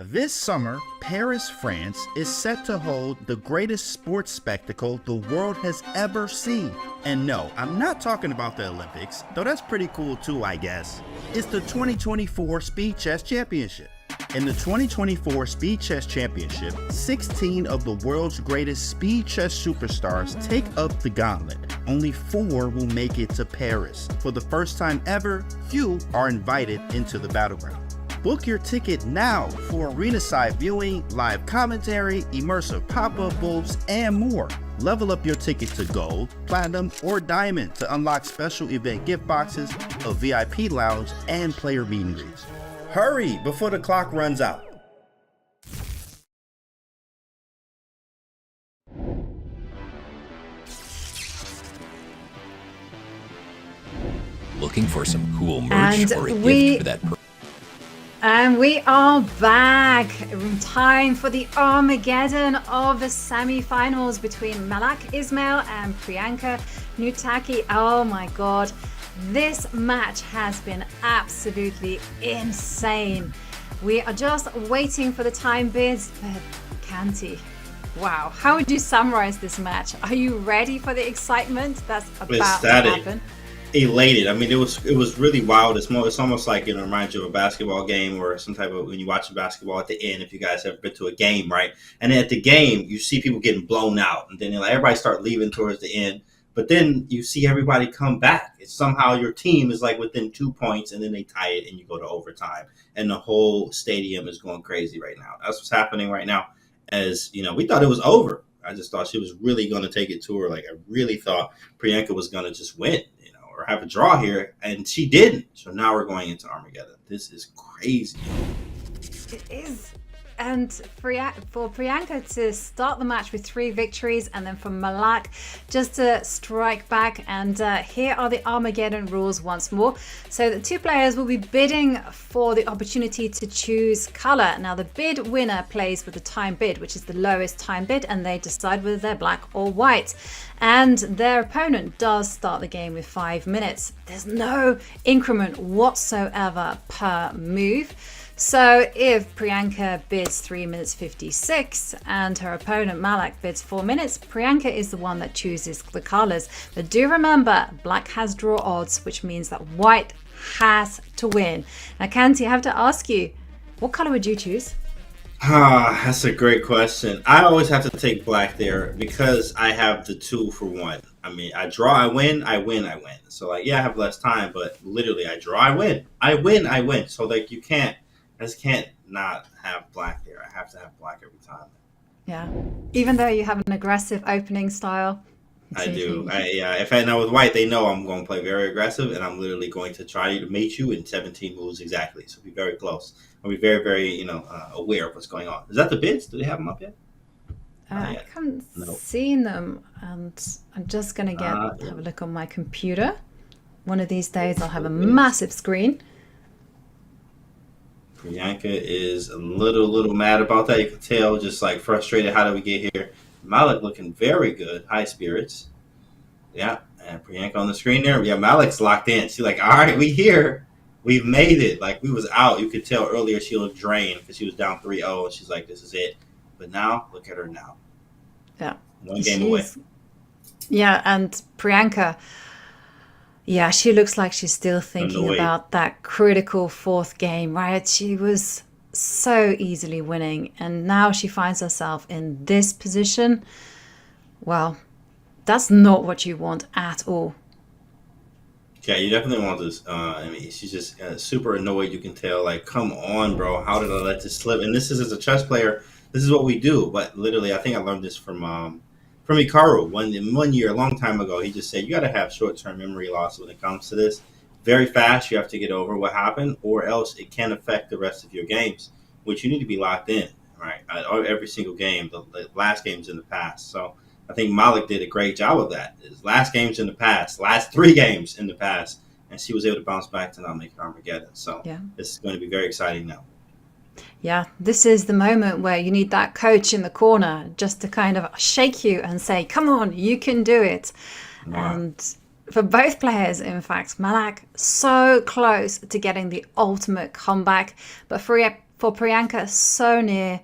S13: This summer, Paris, France is set to hold the greatest sports spectacle the world has ever seen. And no, I'm not talking about the Olympics, though that's pretty cool too, I guess. It's the 2024 Speed Chess Championship. In the 2024 Speed Chess Championship, 16 of the world's greatest speed chess superstars take up the gauntlet. Only 4 will make it to Paris. For the first time ever, few are invited into the battleground. Book your ticket now for arena-side viewing, live commentary, immersive pop-up booths, and more. Level up your ticket to gold, platinum, or diamond to unlock special event gift boxes, a VIP lounge, and player meet and greets. Hurry before the clock runs out.
S9: Looking for some cool merch or a gift for that person?
S1: And we are back. Time for the Armageddon of the semi-finals between Malak Ismail and Priyanka Nutaki. Oh my god. This match has been absolutely insane. We are just waiting for the time bids, but Kanti, wow. How would you summarize this match? Are you ready for the excitement that's about to happen?
S2: Elated. I mean, it was really wild. It's almost like, it reminds you of a basketball game or some type of, when you watch basketball at the end, if you guys have been to a game, right? And then at the game, you see people getting blown out, and then everybody start leaving towards the end. But then you see everybody come back. It's somehow your team is like within 2 points, and then they tie it, and you go to overtime, and the whole stadium is going crazy right now. That's what's happening right now. As we thought it was over. I just thought she was really going to take it to her. Like, I really thought Priyanka was going to just win, or have a draw here, and she didn't. So now we're going into Armageddon. This is crazy.
S1: It is. And for Priyanka to start the match with 3 victories, and then for Malak just to strike back. And here are the Armageddon rules once more. So the 2 players will be bidding for the opportunity to choose color. Now the bid winner plays with the time bid, which is the lowest time bid, and they decide whether they're black or white. And their opponent does start the game with 5 minutes. There's no increment whatsoever per move. So if Priyanka bids 3 minutes 56 and her opponent Malak bids 4 minutes, Priyanka is the one that chooses the colors. But do remember, black has draw odds, which means that white has to win. Now, Kanti, I have to ask you, what color would you choose?
S2: That's a great question. I always have to take black there because I have the 2 for 1. I mean, I draw, I win, I win, I win. So, like, yeah, I have less time, but literally, I draw, I win. I win, I win. So, like, I just can't not have black there. I have to have black every time.
S1: Yeah. Even though you have an aggressive opening style.
S2: I do. If I know with white, they know I'm going to play very aggressive, and I'm literally going to try to mate you in 17 moves exactly. So be very close. I'll be very, very, aware of what's going on. Is that the bids? Do they have them up yet?
S1: I haven't seen them, and I'm just going to have a look on my computer. One of these days, I'll have a massive screen.
S2: Priyanka is a little mad about that. You can tell, just like frustrated. How did we get here? Malak looking very good, high spirits. Yeah, and Priyanka on the screen there. Yeah, Malak's locked in. She's like, all right, we here. We've made it. Like, we was out. You could tell earlier she looked drained because she was down 3-0, and she's like, this is it. But now, look at her now.
S1: Yeah.
S2: One game away.
S1: Yeah, and Priyanka, yeah, she looks like she's still thinking about that critical 4th game, right? She was so easily winning, and now she finds herself in this position. Well, that's not what you want at all.
S2: Yeah, you definitely want this. I mean, she's just super annoyed. You can tell, like, come on, bro. How did I let this slip? And this is, as a chess player, this is what we do. But literally, I think I learned this from Hikaru. One year, a long time ago, he just said, you got to have short-term memory loss when it comes to this. Very fast, you have to get over what happened, or else it can affect the rest of your games, which you need to be locked in, right? Every single game, the last game's in the past. So I think Malak did a great job of that. His last game's in the past, last 3 games in the past, and she was able to bounce back to not make it Armageddon. So It's going to be very exciting now.
S1: Yeah, this is the moment where you need that coach in the corner just to kind of shake you and say, come on, you can do it. Wow. And for both players, in fact, Malak so close to getting the ultimate comeback. But for For Priyanka, so near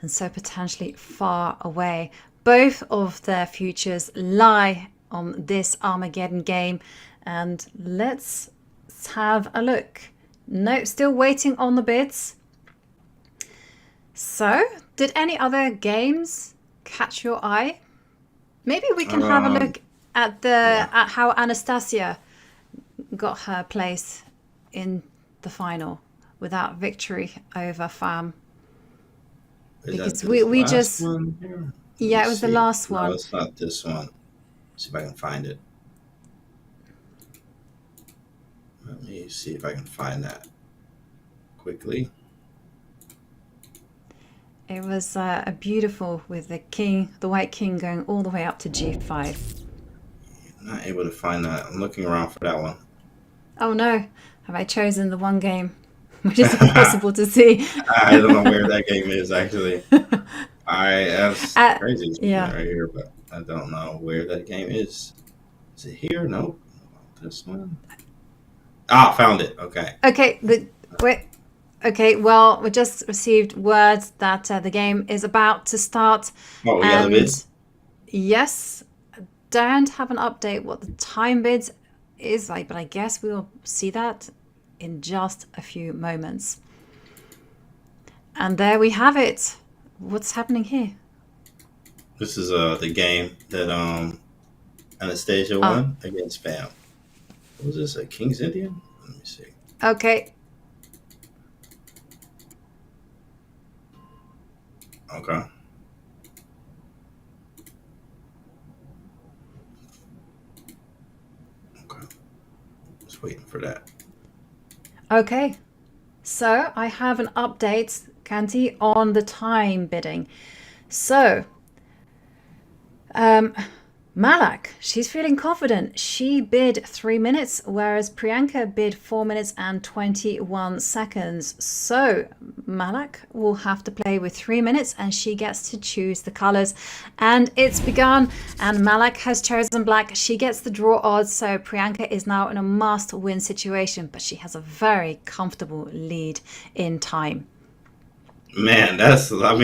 S1: and so potentially far away. Both of their futures lie on this Armageddon game. And let's have a look. No, still waiting on the bids. So, did any other games catch your eye? Maybe we can have a look at at how Anastasia got her place in the final without victory over Pham. Because we just it was the last one.
S2: No, it's not this one. See if I can find it. Let me see if I can find that quickly.
S1: It was a beautiful with the king, the white king going all the way up to G5.
S2: I'm not able to find that. I'm looking around for that one.
S1: Oh no, have I chosen the one game which is impossible to see?
S2: I don't know where that game is actually. That's crazy. It's right here, but I don't know where that game is. Is it here? No. This one. Ah, found it. Okay.
S1: Okay, wait. Okay, well, we just received words that the game is about to start.
S2: Oh, we got the bids?
S1: Yes, don't have an update what the time bids is like, but I guess we'll see that in just a few moments. And there we have it. What's happening here?
S2: This is the game that Anastasia won against Pham. What was this? A King's Indian? Let me see.
S1: Okay.
S2: Okay. Okay. Just waiting for that.
S1: Okay. So I have an update, Kanti, on the time bidding. So, Malak, she's feeling confident. She bid 3 minutes, whereas Priyanka bid 4 minutes and 21 seconds. So Malak will have to play with 3 minutes and she gets to choose the colors. And it's begun, and Malak has chosen black. She gets the draw odds, so Priyanka is now in a must-win situation, but she has a very comfortable lead in time.
S2: Man,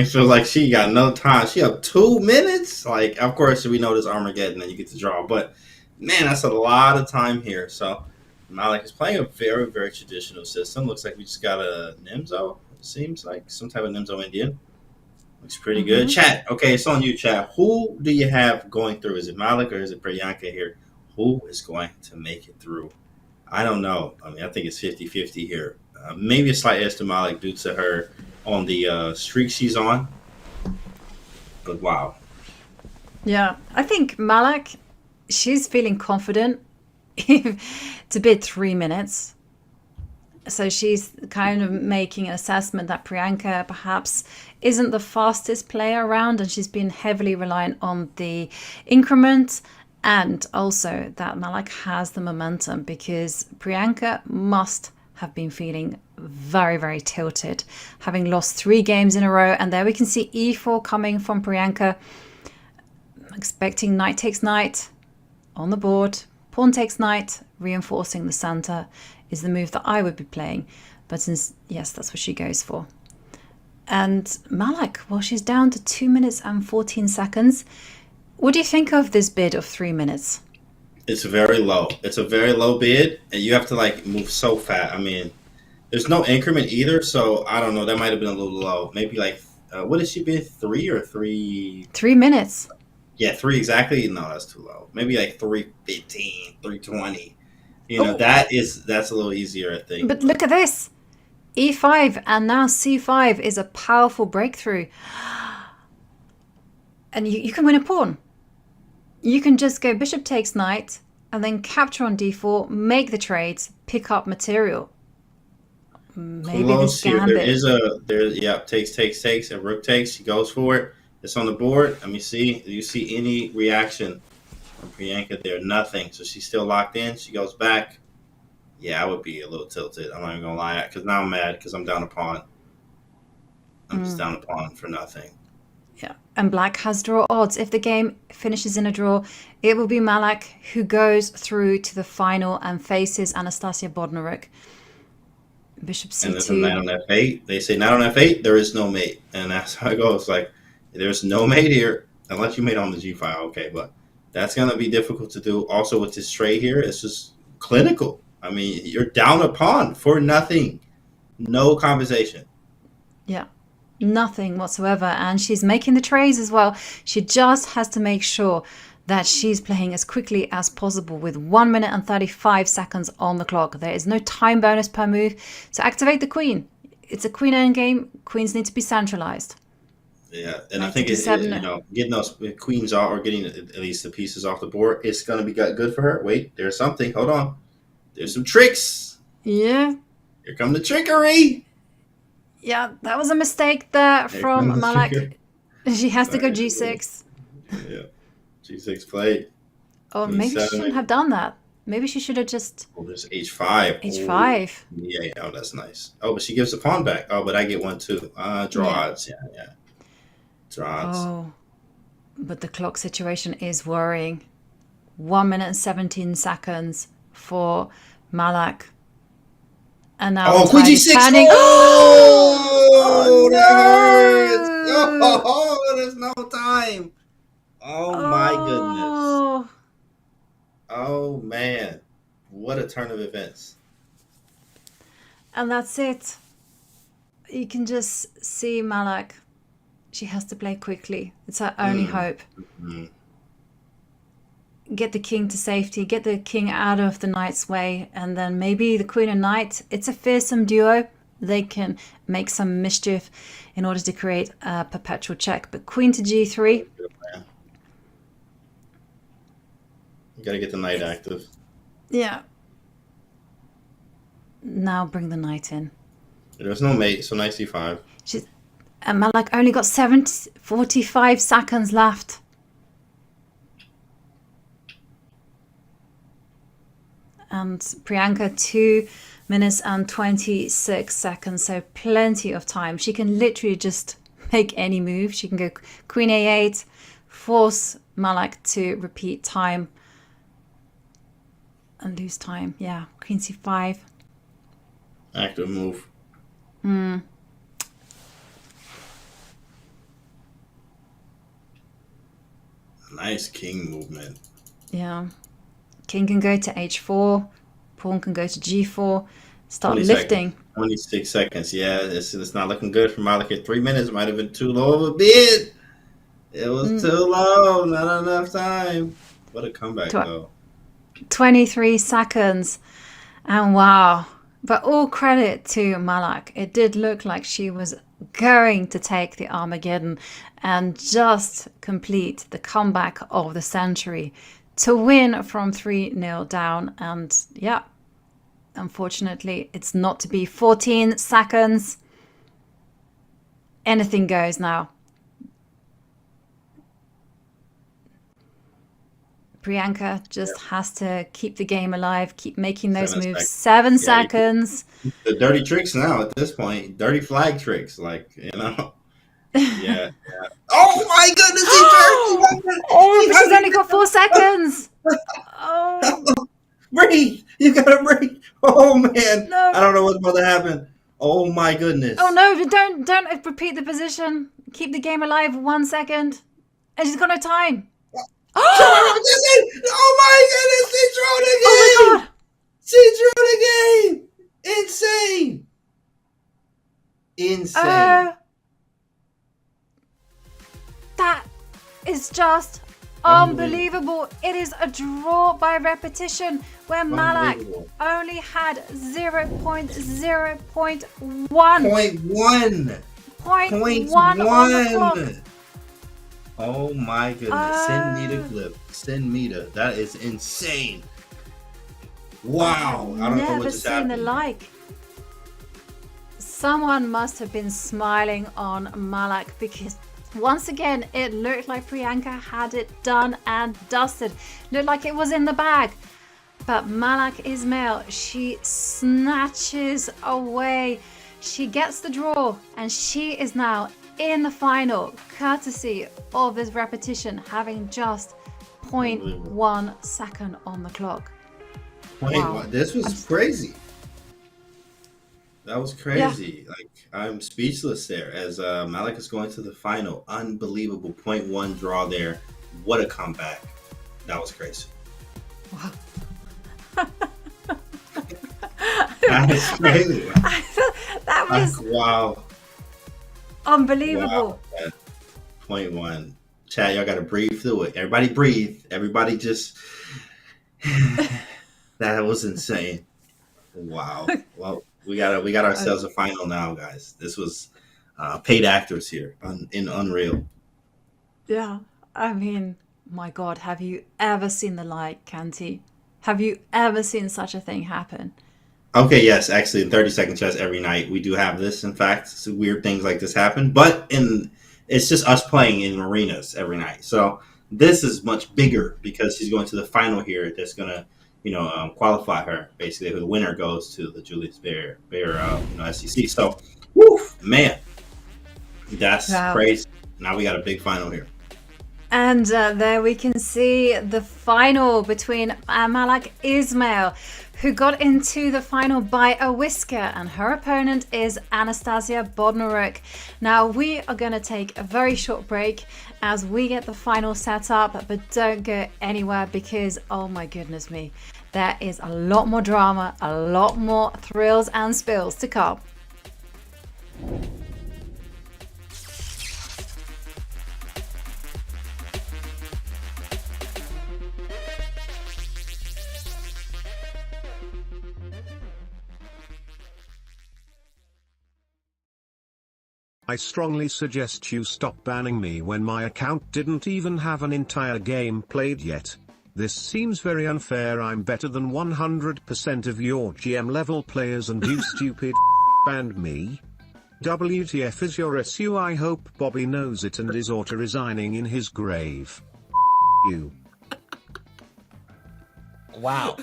S2: feel like she got no time. She have 2 minutes. Like, of course, we know this Armageddon and you get to draw, but man, that's a lot of time here. So Malak is playing a very, very traditional system. Looks like we just got a Nimzo. It seems like some type of Nimzo Indian. Looks pretty good. Chat. Okay, it's on you, chat. Who do you have going through? Is it Malak or is it Priyanka here? Who is going to make it through? I don't know. I mean, I think it's 50-50 here. Maybe a slight edge to Malak due to her on the streak she's on. But wow.
S1: Yeah, I think Malak, she's feeling confident to bid 3 minutes. So she's kind of making an assessment that Priyanka perhaps isn't the fastest player around, and she's been heavily reliant on the increment, and also that Malak has the momentum because Priyanka must have been feeling very, very tilted, having lost 3 games in a row. And there we can see e4 coming from Priyanka, expecting knight takes knight on the board. Pawn takes knight, reinforcing the center is the move that I would be playing. But since, yes, that's what she goes for. And Malak, well, she's down to 2 minutes and 14 seconds. What do you think of this bid of 3 minutes?
S2: It's very low. It's a very low bid, and you have to like move so fast. I mean, there's no increment either, so I don't know. That might have been a little low. Maybe like, what did she bid? 3 or 3?
S1: 3 minutes.
S2: Yeah, 3 exactly. No, that's too low. Maybe like 3:15, 3:20. You know, that's a little easier, I think.
S1: But look at this. E5 and now C5 is a powerful breakthrough. And you can win a pawn. You can just go bishop takes knight and then capture on d4, make the trades, pick up material. Maybe
S2: Close
S1: this
S2: here.
S1: gambit.
S2: Takes, and rook takes. She goes for it. It's on the board. Let me see. Do you see any reaction from Priyanka there? Nothing. So she's still locked in. She goes back. Yeah, I would be a little tilted. I'm not even going to lie. Because now I'm mad because I'm down a pawn. I'm just down a pawn for nothing.
S1: Yeah, and black has draw odds. If the game finishes in a draw, it will be Malak who goes through to the final and faces Anastasia Bodnaruk. Bishop
S2: And there's a knight
S1: C2.
S2: on F8. They say knight on F8, there is no mate. And that's how it goes. Like, there's no mate here unless you mate on the G file. Okay, but that's going to be difficult to do. Also, with this trade here, it's just clinical. I mean, you're down a pawn for nothing. No compensation.
S1: Yeah, nothing whatsoever. And she's making the trades as well. She just has to make sure that she's playing as quickly as possible with 1 minute and 35 seconds on the clock. There is no time bonus per move. So activate the queen. It's a queen endgame. Queens need to be centralized.
S2: Yeah, and I think getting those queens out or getting at least the pieces off the board, it's going to be good for her. Wait, there's something. Hold on. There's some tricks.
S1: Yeah.
S2: Here come the trickery.
S1: Yeah, that was a mistake there from Malak. She has to go G6.
S2: Yeah. G6 play.
S1: Oh, maybe she shouldn't have done that. Maybe she should have just...
S2: Oh, there's H5.
S1: H5.
S2: Ooh. Yeah, oh, that's nice. Oh, but she gives the pawn back. Oh, but I get one too. Draw odds. Yeah. Draw odds.
S1: Oh, but the clock situation is worrying. 1 minute and 17 seconds for Malak. And now
S2: Queen G6.
S1: turning.
S2: Oh, that hurts. Oh, there's no time. Oh my goodness. Oh man. What a turn of events.
S1: And that's it. You can just see Malak. She has to play quickly. It's her only hope.
S2: Mm-hmm.
S1: Get the king to safety, get the king out of the knight's way, and then maybe the queen and knight. It's a fearsome duo. They can make some mischief in order to create a perpetual check. But queen to G3.
S2: You gotta get the knight active.
S1: Yeah. Now bring the knight in.
S2: There's no mate, so knight C5.
S1: And Malak only got 45 seconds left. And Priyanka 2 minutes and 26 seconds, so plenty of time. She can literally just make any move. She can go queen A8, force Malak to repeat time and lose time. Yeah, queen C5.
S2: Active move. Nice king movement.
S1: Yeah. King can go to H4. Pawn can go to G4. Start
S2: 20
S1: lifting.
S2: Seconds. 26 seconds. Yeah, it's not looking good for Malak at 3 minutes. Might have been too low of a bid. It was too low. Not enough time. What a comeback, though.
S1: 23 seconds. And wow. But all credit to Malak. It did look like she was going to take the Armageddon and just complete the comeback of the century to win from 3-0 down. And yeah, unfortunately, it's not to be. 14 seconds. Anything goes now. Priyanka just has to keep the game alive, keep making those moves. 7 seconds.
S2: The dirty tricks now at this point. Dirty flag tricks, like, you know. Yeah. Oh my goodness,
S1: but she's only got 4 seconds. Oh.
S2: Breathe. You gotta breathe. Oh man.
S1: No.
S2: I don't know what's about to happen. Oh my goodness.
S1: Oh no, don't repeat the position. Keep the game alive 1 second. And she's got no time.
S2: Oh my goodness, she drew the game!
S1: Oh my God.
S2: She drew the game! Insane.
S1: That is just unbelievable. It is a draw by repetition where Malak only had 0.0.1. 0.1 on the clock.
S2: Oh my goodness. Send me the clip. Send me the. That is insane. Wow. I don't know what just happened.
S1: Never seen the like. Someone must have been smiling on Malak because once again, it looked like Priyanka had it done and dusted. Looked like it was in the bag. But Malak Ismail, she snatches away. She gets the draw and she is now in the final, courtesy of this repetition, having just 0.1 second on the clock.
S2: Wait, wow. This was crazy. That was crazy. Like, I'm speechless there as Malik is going to the final. Unbelievable 0.1 draw there. What a comeback. That was crazy.
S1: Wow.
S2: That is crazy.
S1: That was
S2: wow.
S1: Unbelievable.
S2: Wow. 0.1. Chat, y'all got to breathe through it. Everybody breathe. Everybody just... That was insane. Wow. Well, we got ourselves a final now, guys. This was paid actors here in Unreal.
S1: Yeah. I mean, my God, have you ever seen the like, Canty? Have you ever seen such a thing happen?
S2: Okay, yes, actually, in 30-second chess every night, we do have this. In fact, so weird things like this happen, but it's just us playing in arenas every night. So this is much bigger because she's going to the final here. That's gonna, qualify her. Basically, who the winner goes to the Julius Baer SCC. So, woof, man, that's crazy. Now we got a big final here.
S1: And there we can see the final between Malak Ismail, who got into the final by a whisker, and her opponent is Anastasia Bodnaruk. Now we are going to take a very short break as we get the final set up, but don't go anywhere because, oh my goodness me, there is a lot more drama, a lot more thrills and spills to come.
S6: I strongly suggest you stop banning me when my account didn't even have an entire game played yet. This seems very unfair. I'm better than 100% of your GM level players and you stupid banned me. WTF is your SU? I hope Bobby knows it and is auto-resigning in his grave. You.
S8: Wow.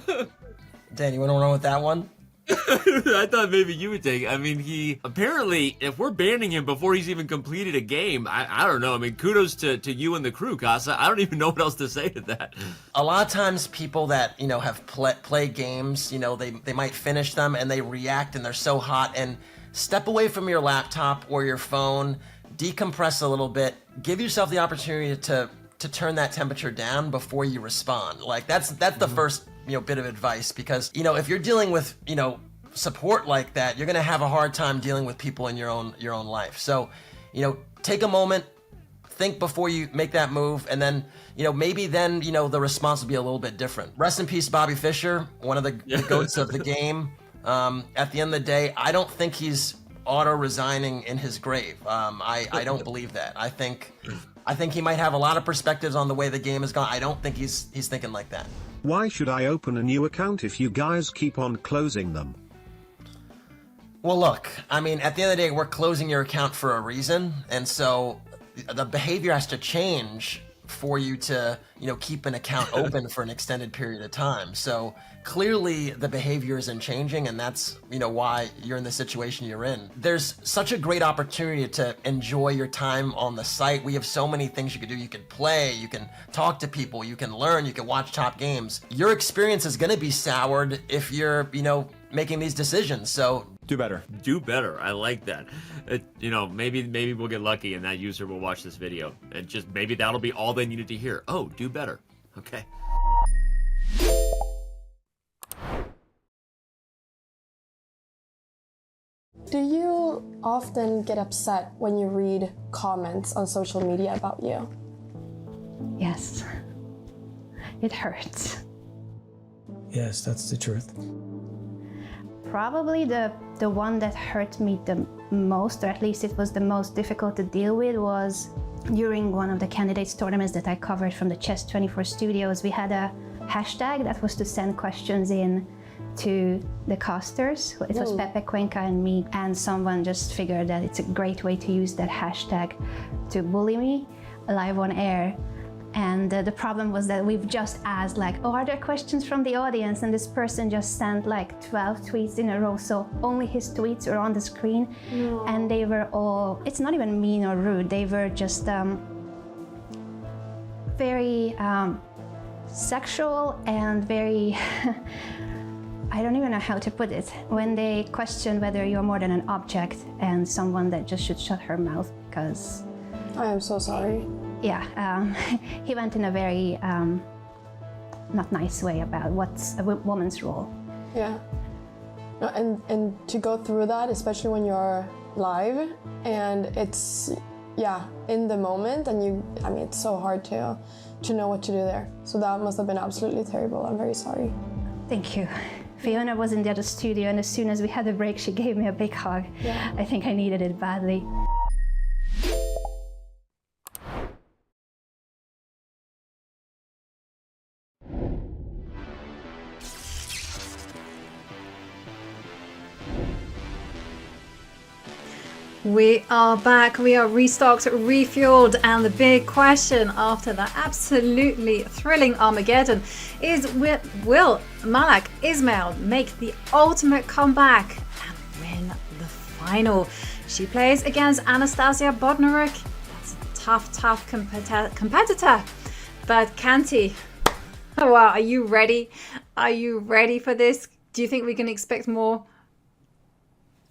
S8: Dan, you want to run with that one?
S7: I thought maybe you would take it. I mean, he apparently, if we're banning him before he's even completed a game, I don't know. I mean, kudos to you and the crew, Casa. I don't even know what else to say to that.
S8: A lot of times people that, have played games, they might finish them and they react and they're so hot, and step away from your laptop or your phone, decompress a little bit, give yourself the opportunity to turn that temperature down before you respond. Like that's the first bit of advice, because if you're dealing with support like that, you're gonna have a hard time dealing with people in your own life. So take a moment, think before you make that move, and then maybe then the response will be a little bit different. Rest in peace, Bobby Fischer, one of the goats of the game. At the end of the day, I don't think he's auto-resigning in his grave. I don't believe that. I think he might have a lot of perspectives on the way the game has gone. I don't think he's thinking like that.
S6: Why should I open a new account if you guys keep on closing them?
S8: Well, look, I mean, at the end of the day, we're closing your account for a reason, and so the behavior has to change for you to, keep an account open for an extended period of time. So clearly the behavior isn't changing, and that's, why you're in the situation you're in. There's such a great opportunity to enjoy your time on the site. We have so many things you can do. You can play, you can talk to people, you can learn, you can watch top games. Your experience is going to be soured if you're, making these decisions. So
S3: do better.
S7: Do better. I like that. Maybe we'll get lucky and that user will watch this video, and just maybe that'll be all they needed to hear. Oh, do better. Okay.
S10: Do you often get upset when you read comments on social media about you?
S11: Yes. It hurts.
S12: Yes, that's the truth.
S11: Probably the one that hurt me the most, or at least it was the most difficult to deal with, was during one of the candidates tournaments that I covered from the Chess24 studios. We had a hashtag that was to send questions in to the casters. It was Pepe Cuenca and me, and someone just figured that it's a great way to use that hashtag to bully me live on air. And the problem was that we've just asked, are there questions from the audience? And this person just sent 12 tweets in a row, so only his tweets were on the screen. No. And they were all, it's not even mean or rude, they were just very sexual and very I don't even know how to put it. When they question whether you're more than an object and someone that just should shut her mouth because...
S10: I am so sorry.
S11: Yeah, he went in a very not nice way about what's a woman's role.
S10: Yeah. No, and to go through that, especially when you're live and it's, yeah, in the moment, and I mean, it's so hard to know what to do there. So that must have been absolutely terrible. I'm very sorry.
S11: Thank you. Fiona was in the other studio, and as soon as we had a break, she gave me a big hug.
S10: Yeah.
S11: I think I needed it badly.
S1: We are back, we are restocked, refueled, and the big question after that absolutely thrilling Armageddon is, will Malak Ismail make the ultimate comeback and win the final? She plays against Anastasia Bodnaruk. That's a tough competitor. But Kanti, oh wow, are you ready? Are you ready for this? Do you think we can expect more?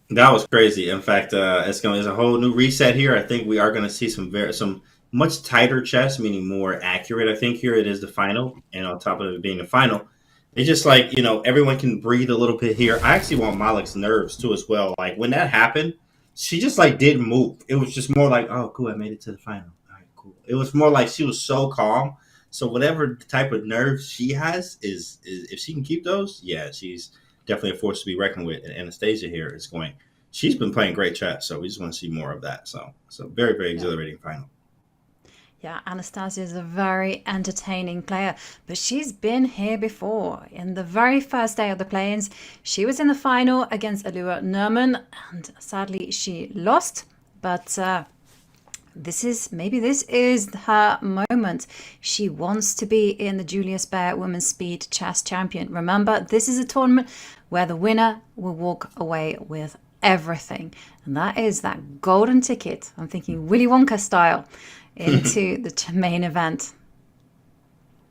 S2: That was crazy. In fact, there's a whole new reset here. I think we are going to see some much tighter chess, meaning more accurate. I think here it is the final, and on top of it being the final, it's just like, everyone can breathe a little bit here. I actually want Malak's nerves too as well. Like when that happened, she just like didn't move. It was just more like, oh, cool, I made it to the final. All right, cool. It was more like she was so calm. So whatever type of nerves she has is if she can keep those, yeah, she's definitely a force to be reckoned with. And Anastasia here is she's been playing great chess, so we just want to see more of that. So very, very exhilarating final.
S1: Yeah, Anastasia is a very entertaining player, but she's been here before. In the very first day of the play-ins, she was in the final against Alua Nerman, and sadly she lost. But this is her moment. She wants to be in the Julius Baer Women's Speed Chess Champion. Remember, this is a tournament where the winner will walk away with everything, and that is that golden ticket. I'm thinking Willy Wonka style into the main event.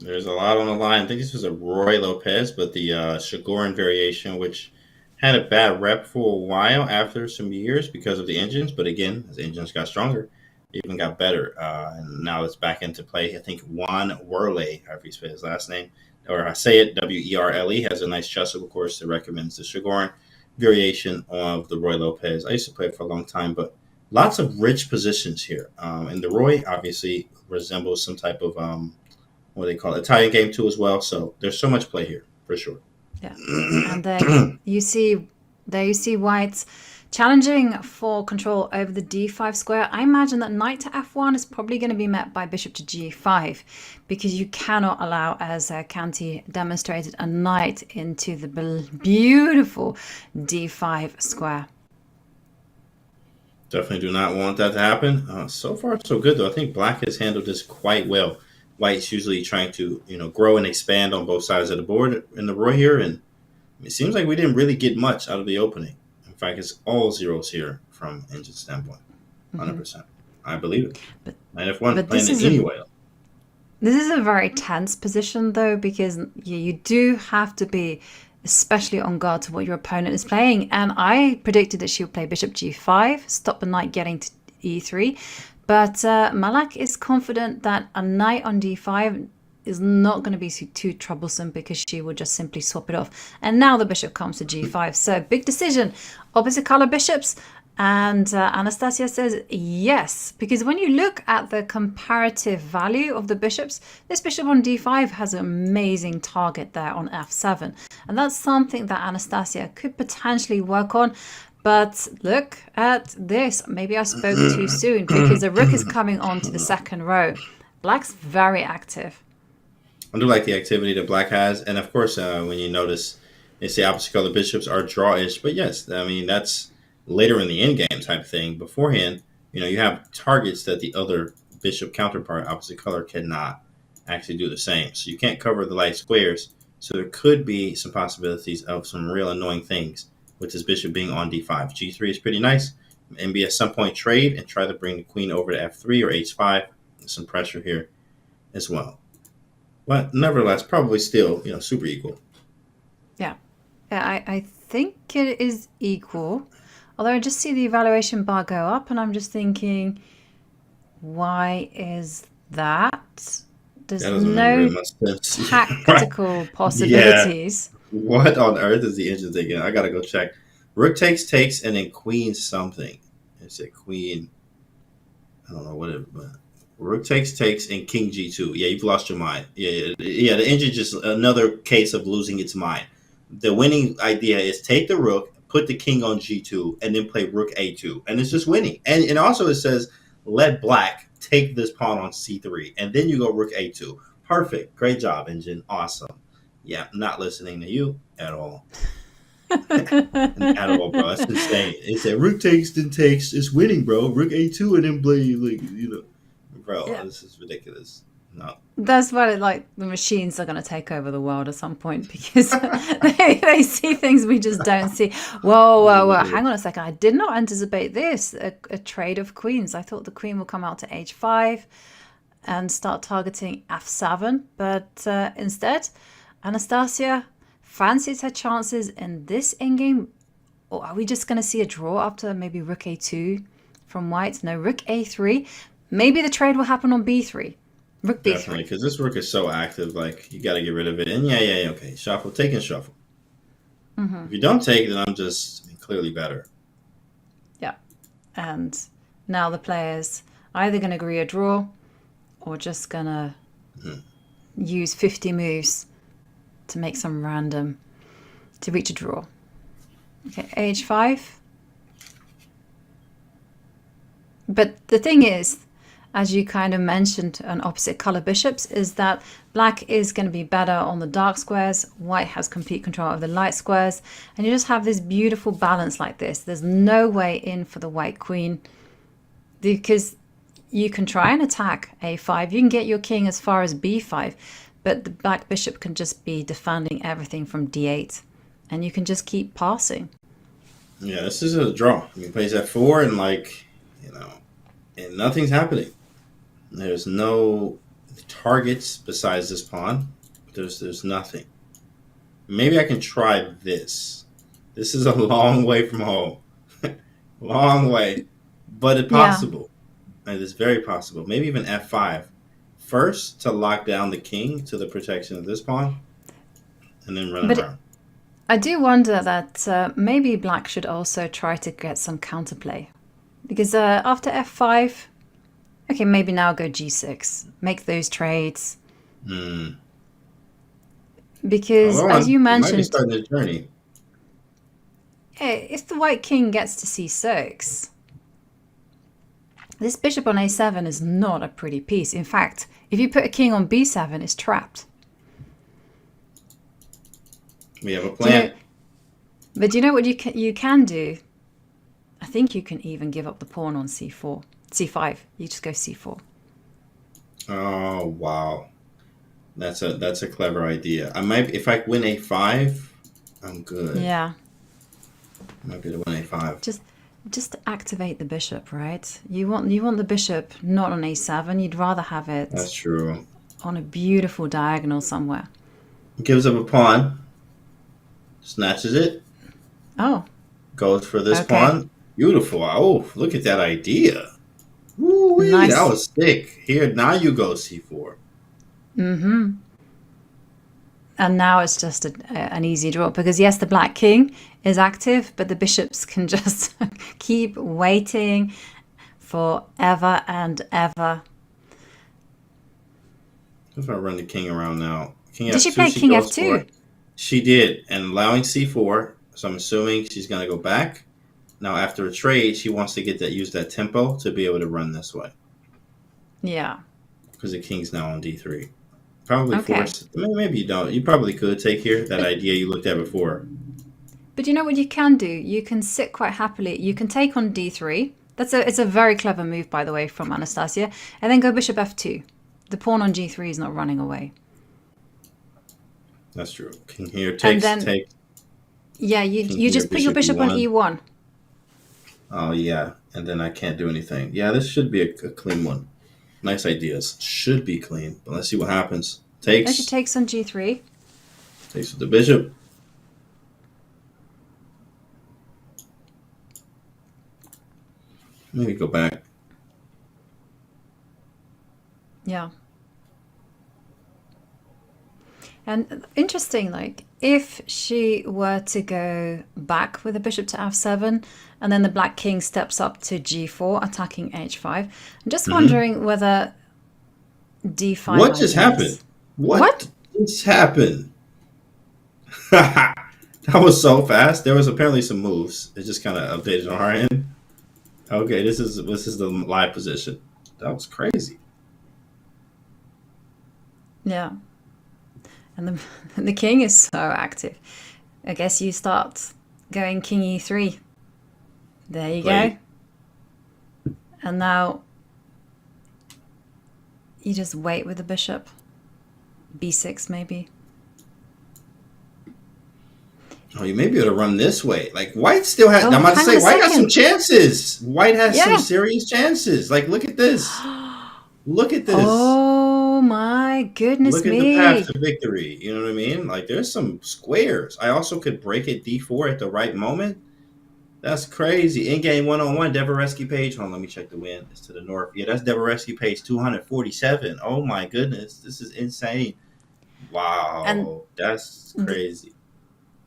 S2: There's a lot on the line. I think this was a Roy Lopez, but the Shigorin variation, which had a bad rep for a while after some years because of the engines, but again, as the engines got stronger, it even got better, and now it's back into play. I think Juan Werle, however you spell his last name, or I say it, Werle, has a nice chess, of course, that recommends the Shigorin variation of the Roy Lopez. I used to play it for a long time, but lots of rich positions here. And the Roy obviously resembles some type of what they call Italian game too as well. So there's so much play here for sure.
S1: Yeah, and then you see White's challenging for control over the d5 square. I imagine that knight to f1 is probably going to be met by bishop to g5, because you cannot allow, as Kanti demonstrated, a knight into the beautiful d5 square.
S2: Definitely do not want that to happen. So far, so good, though. I think Black has handled this quite well. White's usually trying to, grow and expand on both sides of the board in the Roy here, and it seems like we didn't really get much out of the opening. In fact, it's all zeros here from engine standpoint, 100%. I believe it.
S1: But
S2: F1 playing it anyway.
S1: This is a very tense position, though, because you do have to be especially on guard to what your opponent is playing. And I predicted that she would play bishop g5, stop the knight getting to e3. But Malak is confident that a knight on d5 is not going to be too troublesome, because she will just simply swap it off. And now the bishop comes to g5. So big decision. Opposite color bishops. And Anastasia says yes, because when you look at the comparative value of the bishops, this bishop on d5 has an amazing target there on f7. And that's something that Anastasia could potentially work on. But look at this. Maybe I spoke too soon, because the rook is coming on to the second row. Black's very active.
S2: I do like the activity that Black has. And of course, when you notice, they say opposite color bishops are draw-ish. But yes, I mean, that's later in the endgame type thing. Beforehand, you have targets that the other bishop counterpart, opposite color, cannot actually do the same. So you can't cover the light squares. So there could be some possibilities of some real annoying things with this bishop being on d5. g3 is pretty nice. Maybe at some point trade and try to bring the queen over to f3 or h5. Some pressure here as well. But nevertheless, probably still, super equal.
S1: Yeah. I think it is equal. Although I just see the evaluation bar go up, and I'm just thinking, why is that? There's
S2: That doesn't make
S1: no
S2: very much sense.
S1: tactical
S2: Yeah.
S1: possibilities.
S2: What on earth is the engine thinking? I gotta go check. Rook takes, and then queen something. It's a queen. I don't know what it. But rook takes, and king g2. Yeah, you've lost your mind. Yeah. The engine just another case of losing its mind. The winning idea is take the rook, put the king on g2, and then play rook a2, and it's just winning. And also it says let black take this pawn on c3, and then you go rook a2. Perfect. Great job, engine. Awesome. Yeah, I'm not listening to you at all. At all, bro. That's insane. It said rook takes, then takes. It's winning, bro. Rook a2 and then play, bro.
S1: Yeah.
S2: This is ridiculous. No.
S1: That's why the machines are going to take over the world at some point, because they see things we just don't see. Whoa. Hang on a second. I did not anticipate this. A trade of queens. I thought the queen would come out to h5 and start targeting f7. But instead, Anastasia fancies her chances in this endgame. Or are we just going to see a draw after maybe rook a2 from white? No, rook a3. Maybe the trade will happen on b3. Rook b3.
S2: Definitely, because this rook is so active. Like, you got to get rid of it. And yeah, okay. Shuffle. Take and shuffle.
S1: Mm-hmm.
S2: If you don't take, then I'm just clearly better.
S1: Yeah. And now the players either going to agree a draw or just going to use 50 moves to make some random, to reach a draw. Okay, h5. But the thing is, as you kind of mentioned on opposite color bishops, is that black is going to be better on the dark squares, white has complete control of the light squares, and you just have this beautiful balance like this. There's no way in for the white queen, because you can try and attack a5, you can get your king as far as b5, but the black bishop can just be defending everything from d8, and you can just keep passing.
S2: Yeah, this is a draw. He plays f4 and and nothing's happening. There's no targets besides this pawn. There's nothing. Maybe I can try this. This is a long way from home. Long way. But it's possible. Yeah. It is very possible. Maybe even f5. First, to lock down the king to the protection of this pawn, and then run around.
S1: I do wonder that maybe black should also try to get some counterplay. Because after f5, okay, maybe now go g6. Make those trades. Because, as you mentioned, might be
S2: starting the journey.
S1: If the white king gets to c6, this bishop on a7 is not a pretty piece. In fact, if you put a king on b7, it's trapped.
S2: We have a plan.
S1: But do you know what you can do? I think you can even give up the pawn on c4. c5. You just go c4.
S2: Oh, wow. That's a clever idea. I might, if I win a5, I'm good.
S1: Yeah.
S2: Might be to win a5.
S1: Just activate the bishop, right? You want the bishop not on a7. You'd rather have it.
S2: That's true.
S1: On a beautiful diagonal somewhere.
S2: Gives up a pawn. Snatches it.
S1: Oh.
S2: Goes for this pawn. Beautiful. Oh, look at that idea. Woo-wee, nice. That was sick. Here, now you go c4.
S1: Mm-hmm. And now it's just an easy draw, because yes, the black king is active, but the bishops can just keep waiting forever and ever.
S2: If I run the king around now.
S1: Did she play king f2?
S2: She did, and allowing c4. So I'm assuming she's going to go back. Now, after a trade, she wants to use that tempo to be able to run this way.
S1: Yeah.
S2: Because the king's now on d3. Probably force. Maybe you don't. You probably could take here that idea you looked at before.
S1: But you know what you can do? You can sit quite happily. You can take on d3. It's a very clever move, by the way, from Anastasia. And then go bishop f2. The pawn on g3 is not running away.
S2: That's true. King here takes.
S1: Yeah, you just put your bishop on e1.
S2: Oh, yeah. And then I can't do anything. Yeah, this should be a clean one. Nice ideas. Should be clean. But let's see what happens. Takes.
S1: Then she takes on g3.
S2: Takes with the bishop. Maybe go back.
S1: Yeah. And interesting, like, if she were to go back with the bishop to f7, and then the black king steps up to g4, attacking h5, I'm just wondering whether d5...
S2: What just happened? What just happened? That was so fast. There was apparently some moves. It just kind of updated on our end. Okay, this is the live position. That was crazy.
S1: Yeah. And the king is so active. I guess you start going king e3. There you go. And now you just wait with the bishop. b6 maybe.
S2: Oh, you may be able to run this way. Like, White still has...
S1: Oh,
S2: I'm about to say, White got some
S1: second.
S2: chances. White has some serious chances. Like, look at this. Look at this.
S1: Oh, my goodness
S2: Look at
S1: me.
S2: the path to victory. You know what I mean? Like, there's some squares. I also could break at d4 at the right moment. That's crazy. In-game one-on-one, Devereski page. Hold on, let me check the win. It's to the north. Yeah, that's Devereski page 247. Oh, my goodness. This is insane. Wow.
S1: And
S2: that's crazy.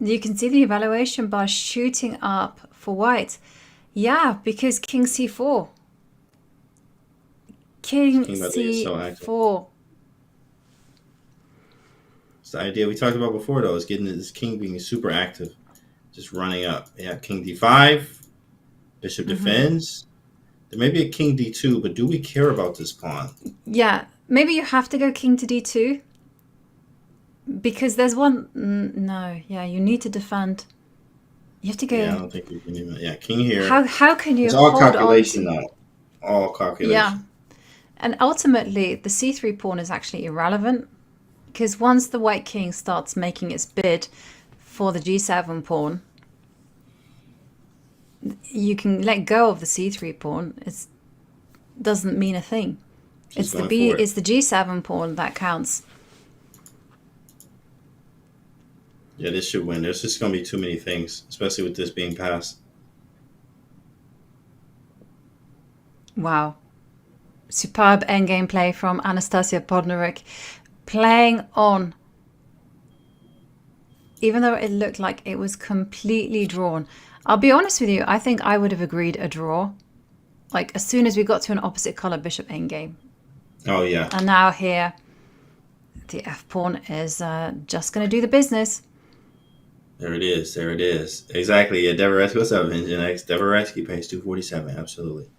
S1: You can see the evaluation bar shooting up for White. Yeah, because king c4. King c4.
S2: It's the idea we talked about before, though, is getting this king being super active. Just running up. Yeah, king d5. Bishop defends. There may be a king d2, but do we care about this pawn?
S1: Yeah, maybe you have to go king to d2. Because there's one... No, yeah, you need to defend. You have to go...
S2: Yeah, I don't think you can even... Yeah, king here.
S1: How can you
S2: It's all
S1: hold
S2: calculation
S1: on to...
S2: now. All calculation.
S1: Yeah. And ultimately, the c3 pawn is actually irrelevant. Because once the white king starts making its bid for the g7 pawn, you can let go of the c3 pawn. It doesn't mean a thing. It's the g7 pawn that counts.
S2: Yeah, this should win. There's just going to be too many things, especially with this being passed.
S1: Wow. Superb endgame play from Anastasia Podnarik. Playing on. Even though it looked like it was completely drawn. I'll be honest with you, I think I would have agreed a draw. Like, as soon as we got to an opposite color bishop endgame.
S2: Oh, yeah.
S1: And now here, the f-pawn is just going to do the business.
S2: There it is. There it is. Exactly. Yeah, Devereski. What's up, Engine X? Devereski, page 247. Absolutely.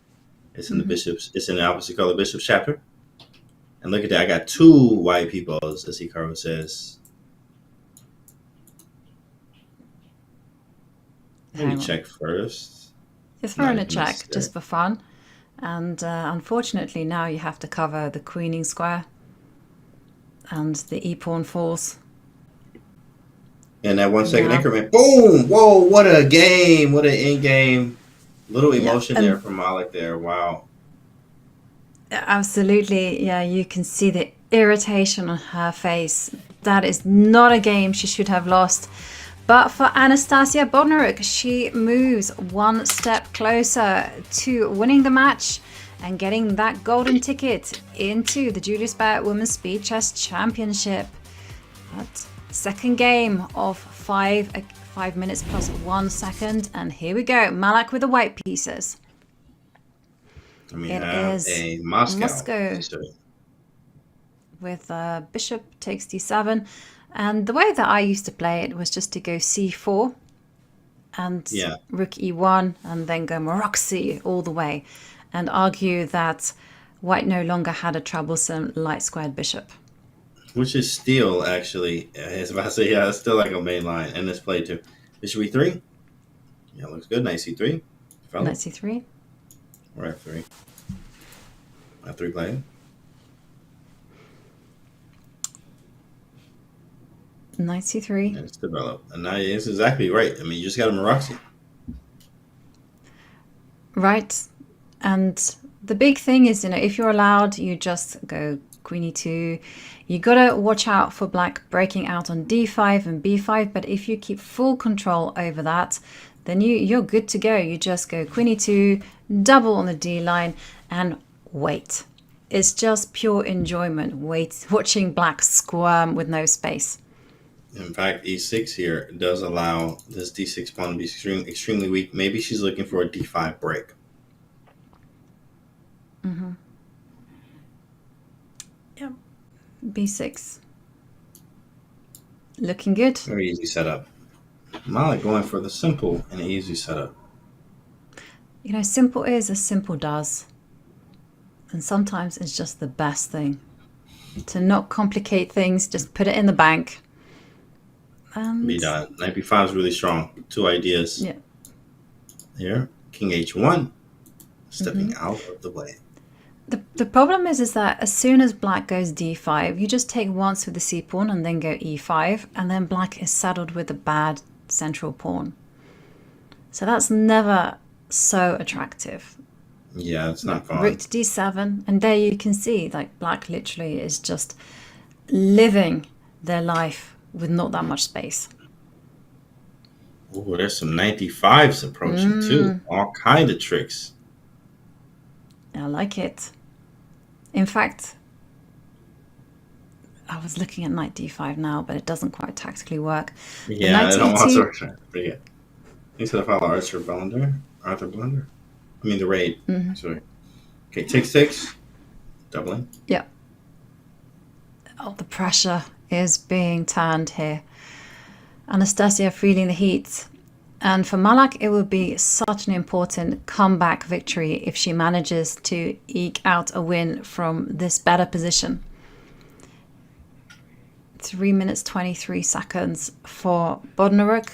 S2: It's in the bishops. It's in the opposite color bishop chapter. And look at that. I got two white people, as Hikaru says. Maybe check first.
S1: Just throwing a check, just for fun. And unfortunately, now you have to cover the queening square. And the e-pawn falls.
S2: And that 1 second increment. Boom! Whoa, what a game. What an in-game. Little emotion there from Malik there. Wow.
S1: Absolutely. Yeah, you can see the irritation on her face. That is not a game she should have lost. But for Anastasia Bodnaruk, she moves one step closer to winning the match and getting that golden ticket into the Julius Baer Women's Speed Chess Championship. But second game of 5 minutes plus 1 second. And here we go. Malak with the white pieces.
S2: It is a Moscow.
S1: With bishop takes d7. And the way that I used to play it was just to go c4 and rook e1 and then go Maroczy all the way and argue that white no longer had a troublesome light squared bishop.
S2: Which is still actually, I was about to say, it's still like a main line in this play too. Bishop e3. Yeah, looks good. Knight c3.
S1: Knight c3.
S2: Or f3. F3 playing.
S1: Knight c3.
S2: And it's developed. And now it's exactly right. I mean, you just got a Maroczy.
S1: Right. And the big thing is, if you're allowed, you just go queen e2. You gotta watch out for black breaking out on d5 and b5. But if you keep full control over that, then you're good to go. You just go queen e2, double on the d line, and wait. It's just pure enjoyment, watching black squirm with no space.
S2: In fact, e6 here does allow this d6 pawn to be extremely weak. Maybe she's looking for a d5 break.
S1: Mm-hmm. Yep. b6. Looking good.
S2: Very easy setup. Malik going for the simple and easy setup.
S1: You know, simple is as simple does. And sometimes it's just the best thing. To not complicate things, just put it in the bank. And
S2: Be done. Knight b5 is really strong. 2 ideas.
S1: Yeah.
S2: Here, king h1, stepping out of the way.
S1: The problem is that as soon as black goes d5, you just take once with the c pawn and then go e5, and then black is saddled with a bad central pawn. So that's never so attractive.
S2: Yeah, it's not fun.
S1: Rook to d7, and there you can see like black literally is just living their life with not that much space.
S2: Oh, there's some 95s approaching too. All kind of tricks.
S1: I like it. In fact, I was looking at knight d5 now, but it doesn't quite tactically work.
S2: Yeah, I don't want to. But yeah, you said I follow Arthur Blunder. I mean the raid. Sorry. Okay, take 6. Doubling.
S1: Yeah. Oh, the pressure is being turned here. Anastasia feeling the heat. And for Malak, it would be such an important comeback victory if she manages to eke out a win from this better position. 3 minutes, 23 seconds for Bodnaruk.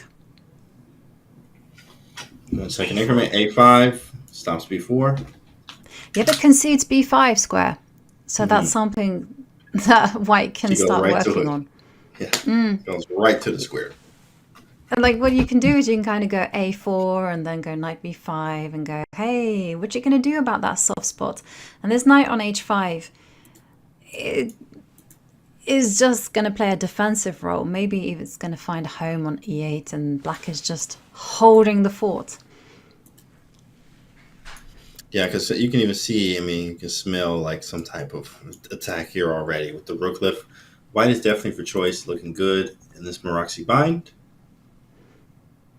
S2: 1 second increment, a5, stops b4.
S1: Yeah, but concedes b5 square. So that's something that white can start working on.
S2: Yeah, goes right to the square.
S1: And like what you can do is you can kind of go a4 and then go knight b5 and go, hey, what you going to do about that soft spot? And this knight on h5 it is just going to play a defensive role. Maybe if it's going to find a home on e8 and black is just holding the fort.
S2: Yeah, because you can even see, I mean, you can smell like some type of attack here already with the rook lift. White is definitely for choice, looking good in this Maraxi bind.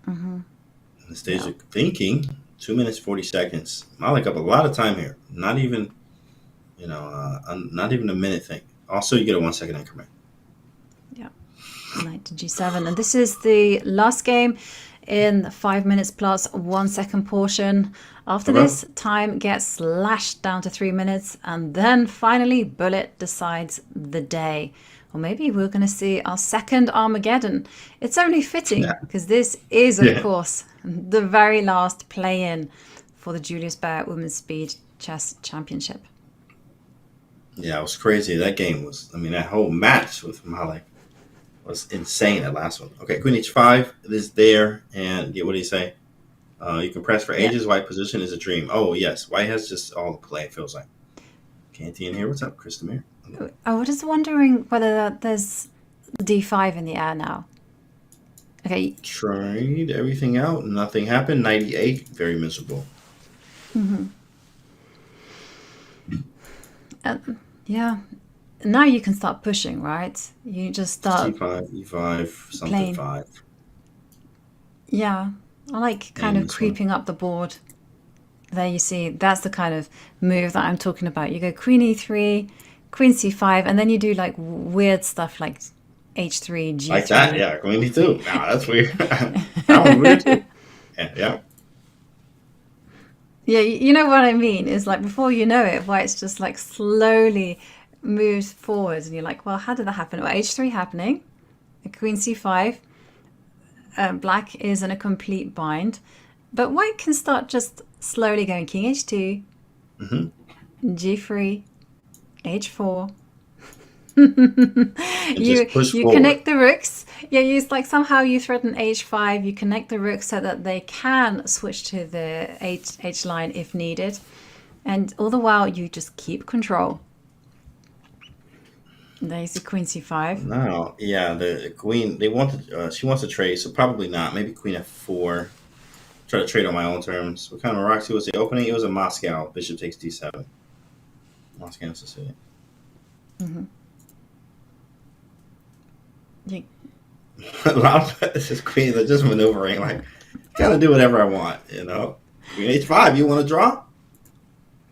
S1: Mm-hmm.
S2: And the stage of thinking, 2 minutes, 40 seconds. Malik up a lot of time here. Not even, not even a minute thing. Also, you get a 1 second increment.
S1: Yeah. Knight to g7. And this is the last game in the 5 minutes plus 1 second portion. After this, time gets slashed down to 3 minutes. And then finally, Bullet decides the day. Or maybe we're going to see our second Armageddon. It's only fitting because this is, of course, the very last play-in for the Julius Baer Women's Speed Chess Championship.
S2: Yeah, it was crazy. That game was, I mean, that whole match with Malik was insane, that last one. Okay, Queen H5 is there. And what do you say? You can press for ages. White position is a dream. Oh, yes. White has just all the play, it feels like. Canty in here. What's up, Chris Demir?
S1: I was just wondering whether there's d5 in the air now. Okay.
S2: Tried everything out. Nothing happened. 98. Very miserable.
S1: Mm-hmm. Yeah. Now you can start pushing, right? You just start
S2: C5, E5, something
S1: playing.
S2: 5.
S1: Yeah. I like kind of creeping up the board. There you see, that's the kind of move that I'm talking about. You go Queen E3, Queen C5, and then you do like weird stuff like H3, G3.
S2: Like that, yeah. Queen E2. Nah, that's weird. That was weird too. Yeah.
S1: Yeah, you know what I mean? It's like before you know it, White's just like slowly moves forwards, and you're like, well, how did that happen? Well, H3 happening, Queen C5, Black is in a complete bind, but White can start just slowly going King H2, G3, H4. you connect the rooks. Yeah, it's like somehow you threaten H5, you connect the rooks so that they can switch to the H line if needed. And all the while you just keep control. There's the Queen C5.
S2: No, yeah, the Queen, she wants to trade, so probably not. Maybe Queen F4. try to trade on my own terms. What kind of Roxy was the opening? It was a Moscow. Bishop takes d7. Moscow Sicilian.
S1: Mm-hmm.
S2: This is queen. They're just maneuvering. Like, gotta do whatever I want, you know? Queen h5, you want to draw?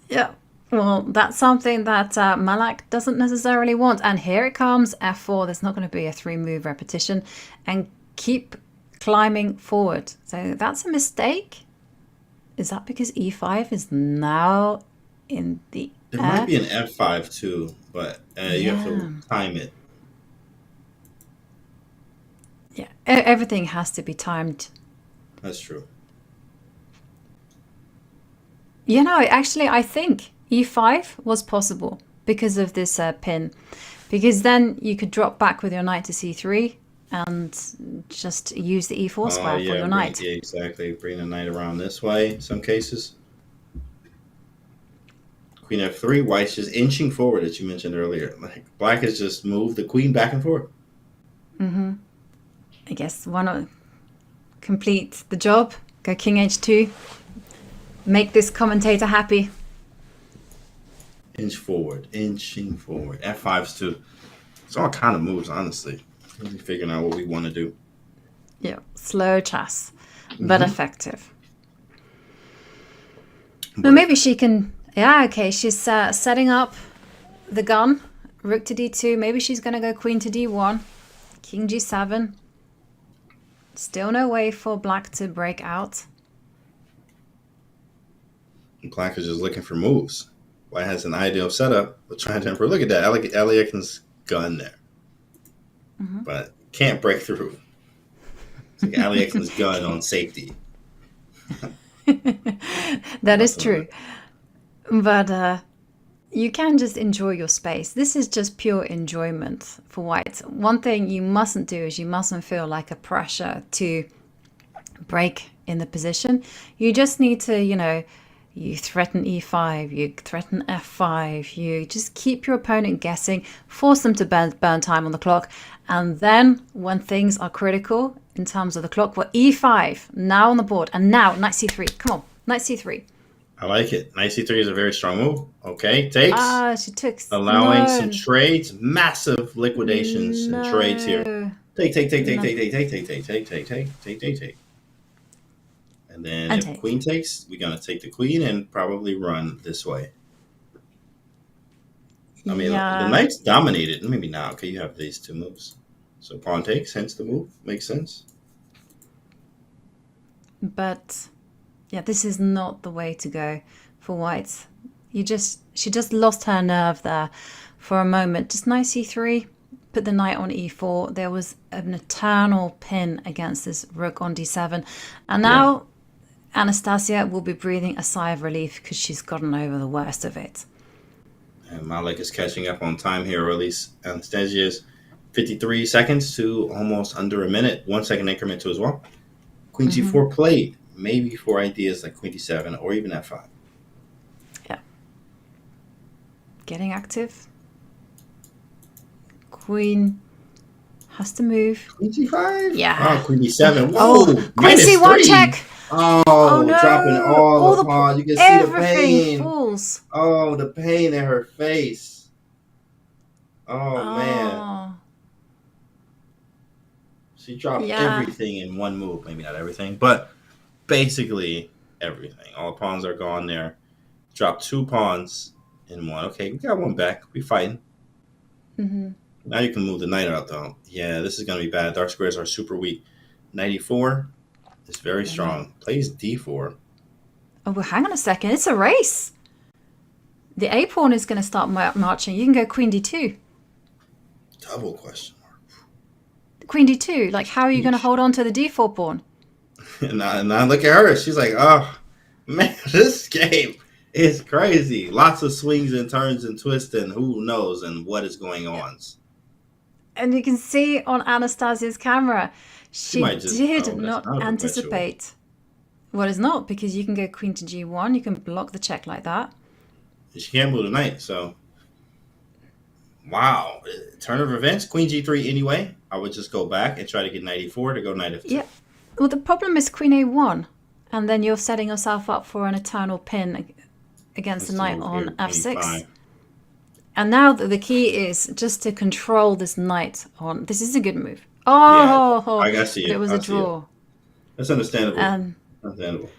S1: Yeah. Well, that's something that Malak doesn't necessarily want. And here it comes, f4. There's not going to be a 3-move repetition. And keep climbing forward. So that's a mistake. Is that because e5 is now in the
S2: There might be an f5 too, but you have to time it.
S1: Yeah, everything has to be timed.
S2: That's true.
S1: You know, actually, I think e5 was possible because of this pin. Because then you could drop back with your knight to c3 and just use the e4 square for your knight.
S2: Yeah, exactly. Bring the knight around this way in some cases. Queen f3, white's just inching forward, as you mentioned earlier. Like, black has just moved the queen back and forth.
S1: Mm-hmm. I guess want to complete the job. Go king h2. Make this commentator happy.
S2: Inch forward, inching forward. F5's too. It's all kind of moves, honestly. Really figuring out what we want to do.
S1: Yeah, slow chess, but effective. Well, maybe she can. Yeah, okay. She's setting up the gun. Rook to d2. Maybe she's gonna go queen to d1. King g7. Still no way for black to break out.
S2: Black is just looking for moves. White has an ideal setup, but trying to improve. Look at that. Aliakin's gun there. But can't break through. It's like Aliakin's gun on safety.
S1: That is true. But you can just enjoy your space. This is just pure enjoyment for white. One thing you mustn't do is you mustn't feel like a pressure to break in the position. You just need to, you know, you threaten e5, you threaten f5, you just keep your opponent guessing, force them to burn time on the clock. And then when things are critical in terms of the clock, well, e5 now on the board, and now knight c3. Come on, knight c3.
S2: I like it. Knight c3 is a very strong move. Okay, takes.
S1: She took.
S2: Allowing some trades, massive liquidations and trades here. Take. And then if queen takes, we're going to take the queen and probably run this way. I mean, the knight's dominated. Maybe not. Okay, you have these two moves. So pawn takes, hence the move. Makes sense.
S1: But yeah, this is not the way to go for white. She just lost her nerve there for a moment. Just knight c3, put the knight on e4. There was an eternal pin against this rook on d7. And now Anastasia will be breathing a sigh of relief because she's gotten over the worst of it.
S2: And Malik is catching up on time here, or at least Anastasia is 53 seconds to almost under a minute. 1 second increment too as well. Queen g4 played. Maybe for ideas like queen d7 or even f5.
S1: Yeah. Getting active. Queen has to move.
S2: Queen g5?
S1: Yeah.
S2: Oh, queen d7. Whoa!
S1: Oh, queen c1 check!
S2: Oh,
S1: no.
S2: Dropping all the pawns. You can see the pain.
S1: Falls.
S2: Oh, the pain in her face. Oh, man. She dropped everything in one move. Maybe not everything, but basically everything. All the pawns are gone there. Dropped 2 pawns in one. Okay, we got one back. We fighting. Now you can move the knight out, though. Yeah, this is going to be bad. Dark squares are super weak. Knight e4 is very strong. Plays d4.
S1: Oh, well, hang on a second. It's a race. The a pawn is going to start marching. You can go queen d2.
S2: Double question mark.
S1: Queen d2. Like, how are you going to hold on to the d4 pawn?
S2: And now look at her. She's like, oh, man, this game is crazy. Lots of swings and turns and twists and who knows and what is going on.
S1: And you can see on Anastasia's camera, she did not anticipate. Well, it's not, because you can go queen to g1. You can block the check like that.
S2: She can't move the knight, so. Wow. Turn of events, queen g3 anyway. I would just go back and try to get knight e4 to go knight f2.
S1: Yeah. Well, the problem is queen a1. and then you're setting yourself up for an eternal pin against the knight on f6.
S2: 25.
S1: And now the key is just to control this knight on. This is a good move. Oh,
S2: Yeah, I got to see
S1: but
S2: it.
S1: it was
S2: I
S1: a
S2: see it.
S1: draw.
S2: That's understandable.
S1: And
S2: Understandable.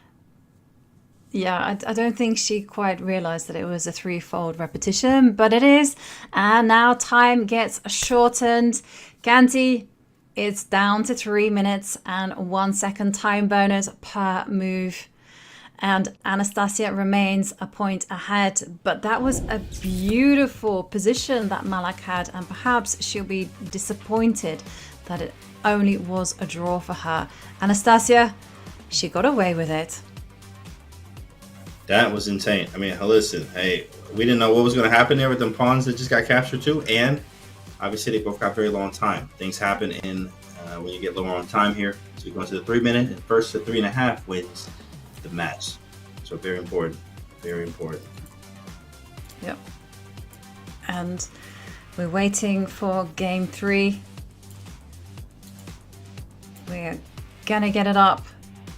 S1: yeah, I don't think she quite realized that it was a threefold repetition, but it is. And now time gets shortened. Ganti, it's down to 3 minutes and 1 second time bonus per move. And Anastasia remains a point ahead. But that was a beautiful position that Malak had, and perhaps she'll be disappointed that it only was a draw for her. Anastasia, she got away with it.
S2: That was insane. I mean, listen, hey, we didn't know what was going to happen there with them pawns that just got captured too. And obviously, they both got very low on time. Things happen when you get lower on time here. So we go into the 3 minute, and first to 3.5 wins the match. So very important. Very important.
S1: Yep. And we're waiting for game 3. We're gonna get it up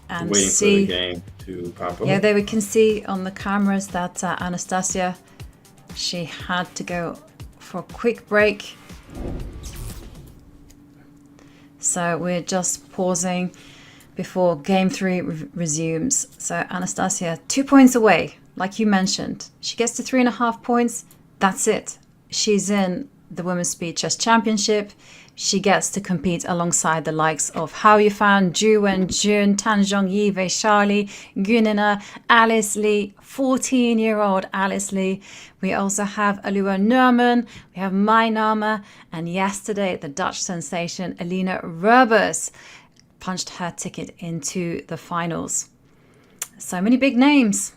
S1: and
S2: Waiting
S1: see
S2: for the game to pop up.
S1: Yeah, there we can see on the cameras that Anastasia, she had to go for a quick break. So we're just pausing before game 3 resumes. So Anastasia, 2 points away, like you mentioned. She gets to 3.5 points. That's it. She's in the Women's Speed Chess Championship. She gets to compete alongside the likes of Hao Yifan, Zhu Wenjun, Tan Zhongyi, Vaishali, Gunina, Alice Lee, 14-year-old Alice Lee. We also have Alua Nurman, we have Mai Nama, and yesterday the Dutch sensation Alina Rebus punched her ticket into the finals. So many big names.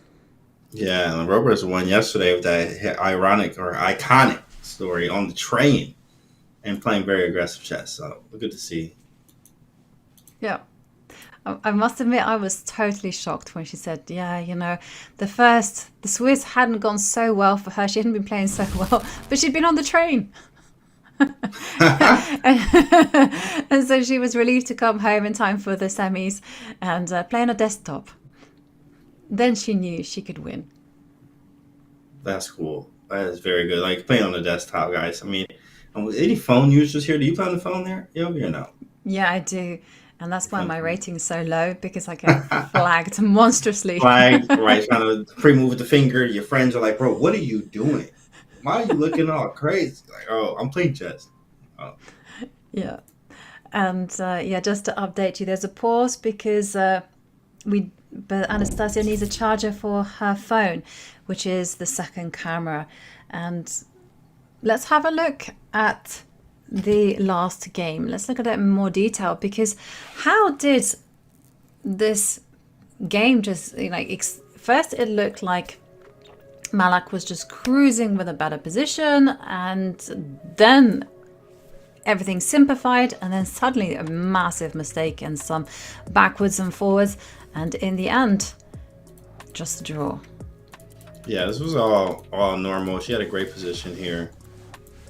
S2: Yeah, and Roberts won yesterday with that ironic or iconic story on the train and playing very aggressive chess. So good to see.
S1: Yeah. I must admit, I was totally shocked when she said, yeah, you know, the Swiss hadn't gone so well for her. She hadn't been playing so well, but she'd been on the train. And so she was relieved to come home in time for the semis and play on a desktop. Then she knew she could win.
S2: That's cool. That is very good. Like playing on the desktop, guys. I mean, any phone users here? Do you play on the phone there? You over here now?
S1: Yeah, I do. And that's why my rating's so low, because I get flagged monstrously.
S2: Flagged, right? Trying to pre-move with the finger. Your friends are like, bro, what are you doing? Why are you looking all crazy? Like, oh, I'm playing chess. Oh.
S1: Yeah. And yeah, just to update you, there's a pause because but Anastasia needs a charger for her phone, which is the second camera. And let's have a look at the last game. Let's look at it in more detail, because how did this game just, first it looked like Malak was just cruising with a better position, and then everything simplified, and then suddenly a massive mistake and some backwards and forwards, and in the end, just a draw.
S2: Yeah, this was all normal. She had a great position here.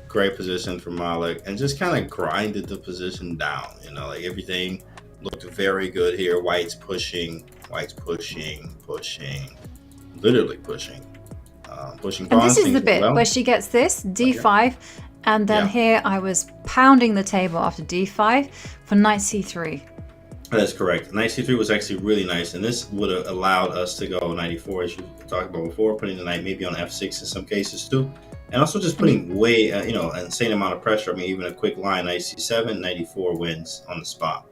S2: Great position for Malak, and just kind of grinded the position down. You know, like everything looked very good here. White's pushing, literally pushing
S1: And this is the bit where she gets this, d5, and then here I was pounding the table after d5 for knight c3.
S2: That is correct. Knight c3 was actually really nice, and this would have allowed us to go 94, as you talked about before, putting the knight maybe on f6 in some cases too. And also just putting way, an insane amount of pressure. I mean, even a quick line, knight c7, 94 wins on the spot.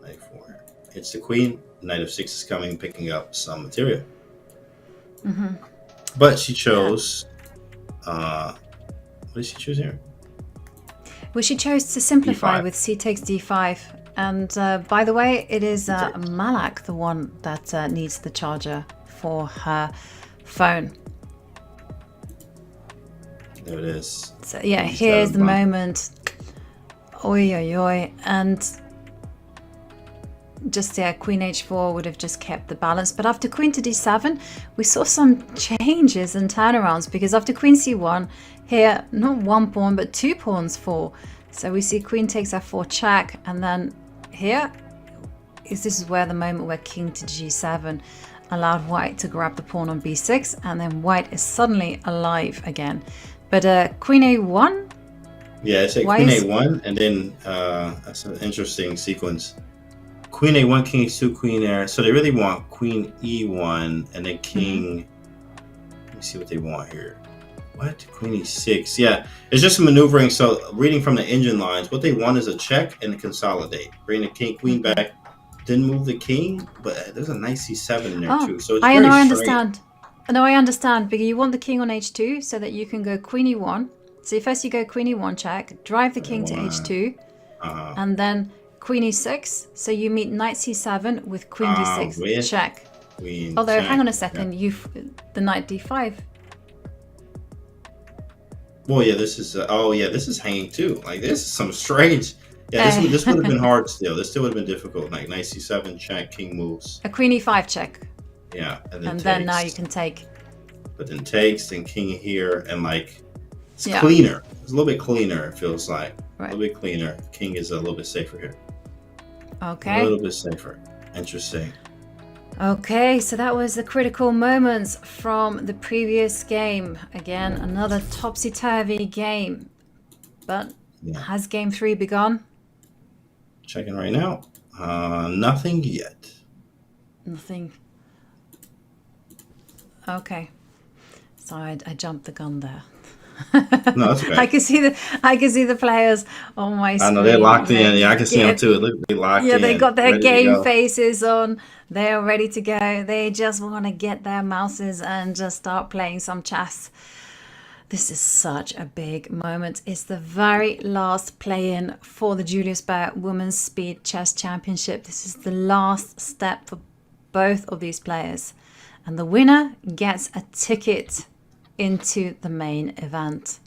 S2: 94. Hits the queen, knight of 6 is coming, picking up some material.
S1: Mm-hmm.
S2: But she chose, what did she choose here?
S1: Well, she chose to simplify
S2: D5.
S1: with c takes d5. And by the way, it is Malak, the one that needs the charger for her phone.
S2: There it is.
S1: So yeah, here's the moment. Oi, oi, oi. And just queen h4 would have just kept the balance. But after queen to d7, we saw some changes and turnarounds, because after queen c1, here, not one pawn, but 2 pawns fall. So we see queen takes f4 check, and then here, this is where the moment where king to g7 allowed white to grab the pawn on b6, and then white is suddenly alive again. But queen a1?
S2: Yeah, it's a queen a1, and then that's an interesting sequence. Queen a1, king e2, queen there. So they really want queen e1, and then king. Let me see what they want here. What? Queen e6. Yeah, it's just maneuvering. So reading from the engine lines, what they want is a check and a consolidate. Bring the king, queen back, then move the king. But there's a nice c7 in there too. So it's
S1: I
S2: very
S1: know, I
S2: strange.
S1: understand. No, I understand, because you want the king on h2 so that you can go queen e1. So first you go queen e1 check, drive the king to h2, and then queen e6. So you meet knight c7 with queen d6 check. Although, hang on a second, the knight d5.
S2: Well, yeah, this is this is hanging too. Like, this is some strange. Yeah, this would have been hard still. This still would have been difficult. Like knight c7 check, king moves.
S1: A queen e5 check.
S2: Yeah,
S1: and then now you can take.
S2: But then takes, then king here, and like it's cleaner. It's a little bit cleaner. It feels like a little bit cleaner. King is a little bit safer here.
S1: Okay.
S2: A little bit safer. Interesting.
S1: Okay, so that was the critical moments from the previous game. Again, another topsy-turvy game. But has game 3 begun?
S2: Checking right now. Nothing yet.
S1: Nothing. Okay. So I jumped the gun there.
S2: No, that's okay.
S1: I can see the players on my screen.
S2: I know they're locked in. Yeah, I can see them too. Look, they locked in.
S1: Yeah, they got their game
S2: go.
S1: faces on. They're ready to go. They just want to get their mouses and just start playing some chess. This is such a big moment. It's the very last play-in for the Julius Baer Women's Speed Chess Championship. This is the last step for both of these players. And the winner gets a ticket into the main event.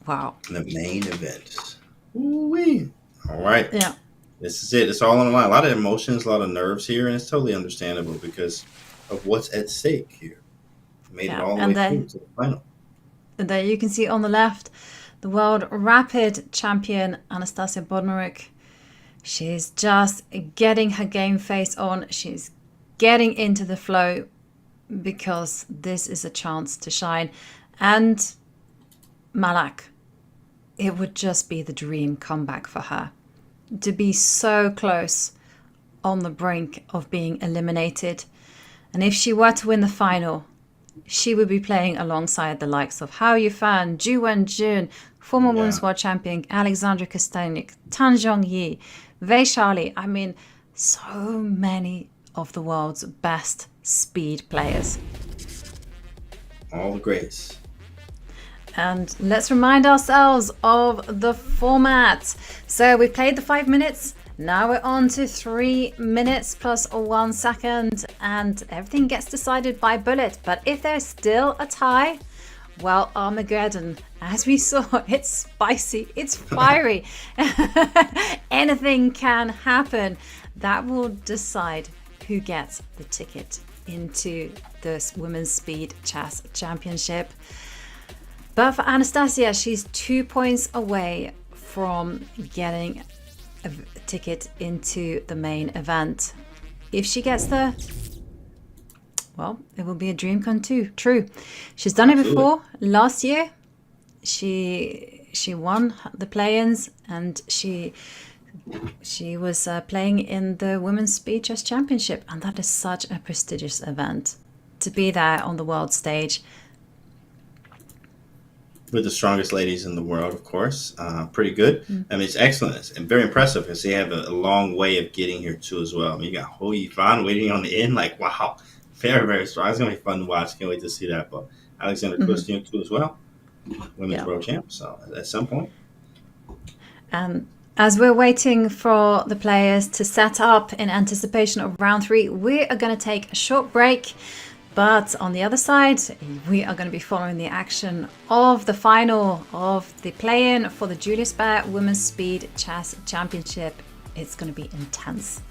S1: Wow.
S2: The main event. Ooh-wee. All right.
S1: Yeah.
S2: This is it. It's all on the line. A lot of emotions, a lot of nerves here, and it's totally understandable because of what's at stake here. Made it all the way through to the final.
S1: And there you can see on the left, the world rapid champion, Anastasia Bodnarik. She's just getting her game face on. She's getting into the flow, because this is a chance to shine. And Malak, it would just be the dream comeback for her. To be so close on the brink of being eliminated. And if she were to win the final, she would be playing alongside the likes of Hao Yifan, Ju Wenjun, former Women's World Champion Alexandra Kosteniuk, Tan Zhongyi, Wei Shali. I mean, so many of the world's best speed players.
S2: All the greats.
S1: And let's remind ourselves of the format. So we played the 5 minutes. Now we're on to 3 minutes plus 1 second, and everything gets decided by bullet. But if there's still a tie, well, Armageddon, as we saw, it's spicy, it's fiery. Anything can happen. That will decide who gets the ticket into the Women's Speed Chess Championship. But for Anastasia, she's 2 points away from getting a ticket into the main event. If she gets there, well, it will be a dream come true. She's done it before. Last year, she won the play-ins, and she was playing in the Women's Speed Chess Championship, and that is such a prestigious event. To be there on the world stage.
S2: With the strongest ladies in the world, of course. Pretty good. I mean, it's excellent and very impressive because they have a long way of getting here, too, as well. I mean, you got Hou Yifan waiting on the end. Like, wow. Very, very strong. It's going to be fun to watch. Can't wait to see that. But Alexandra Kosteniuk, too, as well. Women's World Champ. So, at some point.
S1: As we're waiting for the players to set up in anticipation of round 3, we are going to take a short break. But on the other side, we are going to be following the action of the final of the play-in for the Julius Baer Women's Speed Chess Championship. It's going to be intense.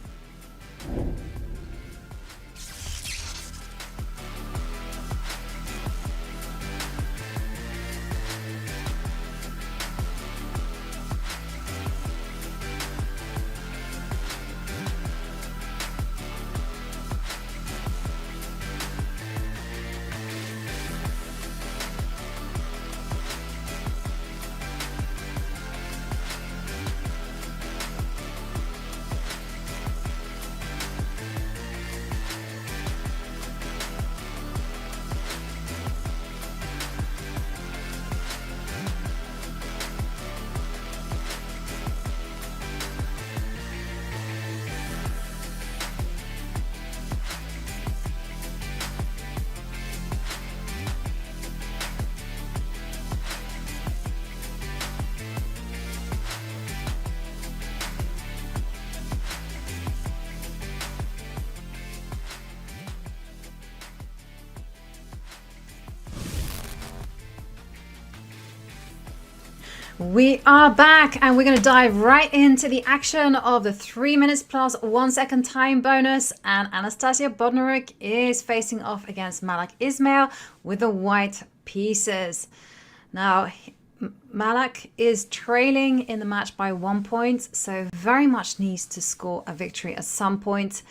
S1: We are back and we're going to dive right into the action of the 3 minutes plus 1 second time bonus. And Anastasia Bodnaruk is facing off against Malak Ismail with the white pieces. Now, Malak is trailing in the match by 1 point, so very much needs to score a victory at some point.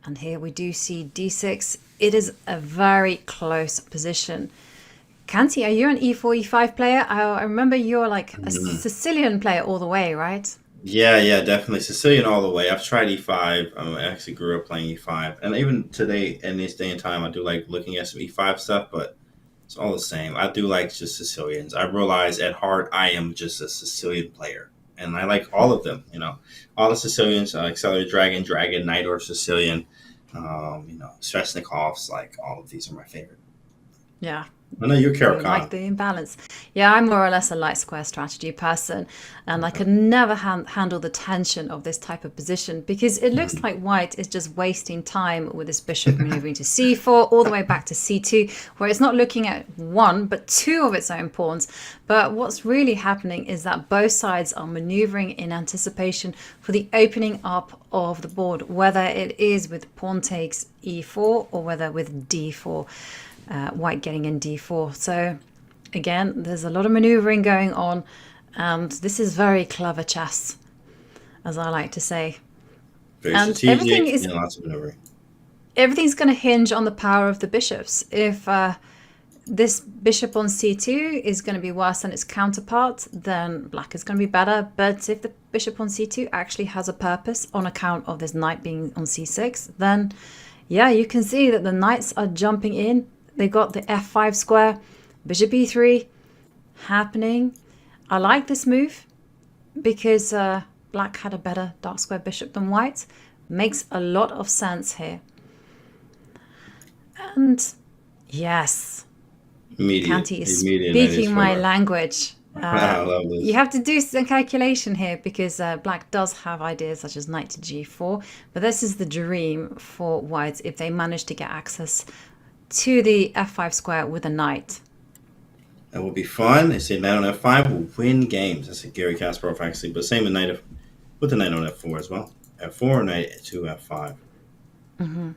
S1: And here we do see d6. It is a very close position. Kanti, are you an e4, e5 player? I remember you're like a Sicilian player all the way, right?
S2: Yeah, definitely. Sicilian all the way. I've tried e5. I actually grew up playing e5. And even today, in this day and time, I do like looking at some e5 stuff, but it's all the same. I do like just Sicilians. I realize at heart I am just a Sicilian player. And I like all of them, all the Sicilians, Accelerated Dragon, Knight or Sicilian, Sveshnikovs, like all of these are my favorite.
S1: Yeah.
S2: I know you're Carol.
S1: I like the imbalance. Yeah, I'm more or less a light square strategy person, and I could never handle the tension of this type of position because it looks like white is just wasting time with this bishop maneuvering to c4 all the way back to c2, where it's not looking at one but two of its own pawns. But what's really happening is that both sides are maneuvering in anticipation for the opening up of the board, whether it is with pawn takes e4 or whether with d4. White getting in d4. So again, there's a lot of maneuvering going on, and this is very clever chess, as I like to say.
S2: Very
S1: and
S2: strategic and lots of maneuvering.
S1: Everything's going to hinge on the power of the bishops. If this bishop on c2 is going to be worse than its counterpart, then black is going to be better. But if the bishop on c2 actually has a purpose on account of this knight being on c6, then yeah, you can see that the knights are jumping in. They got the f5 square, bishop e3 happening. I like this move because black had a better dark square bishop than white. Makes a lot of sense here. And yes, Kanti is speaking my language.
S2: I love this.
S1: You have to do some calculation here because black does have ideas such as knight to g4, but this is the dream for white if they manage to get access to the f5 square with a knight.
S2: That will be fun. They say knight on f5 will win games. That's a Gary Kasparov actually, but same with the knight on f4 as well. f4, knight to f5.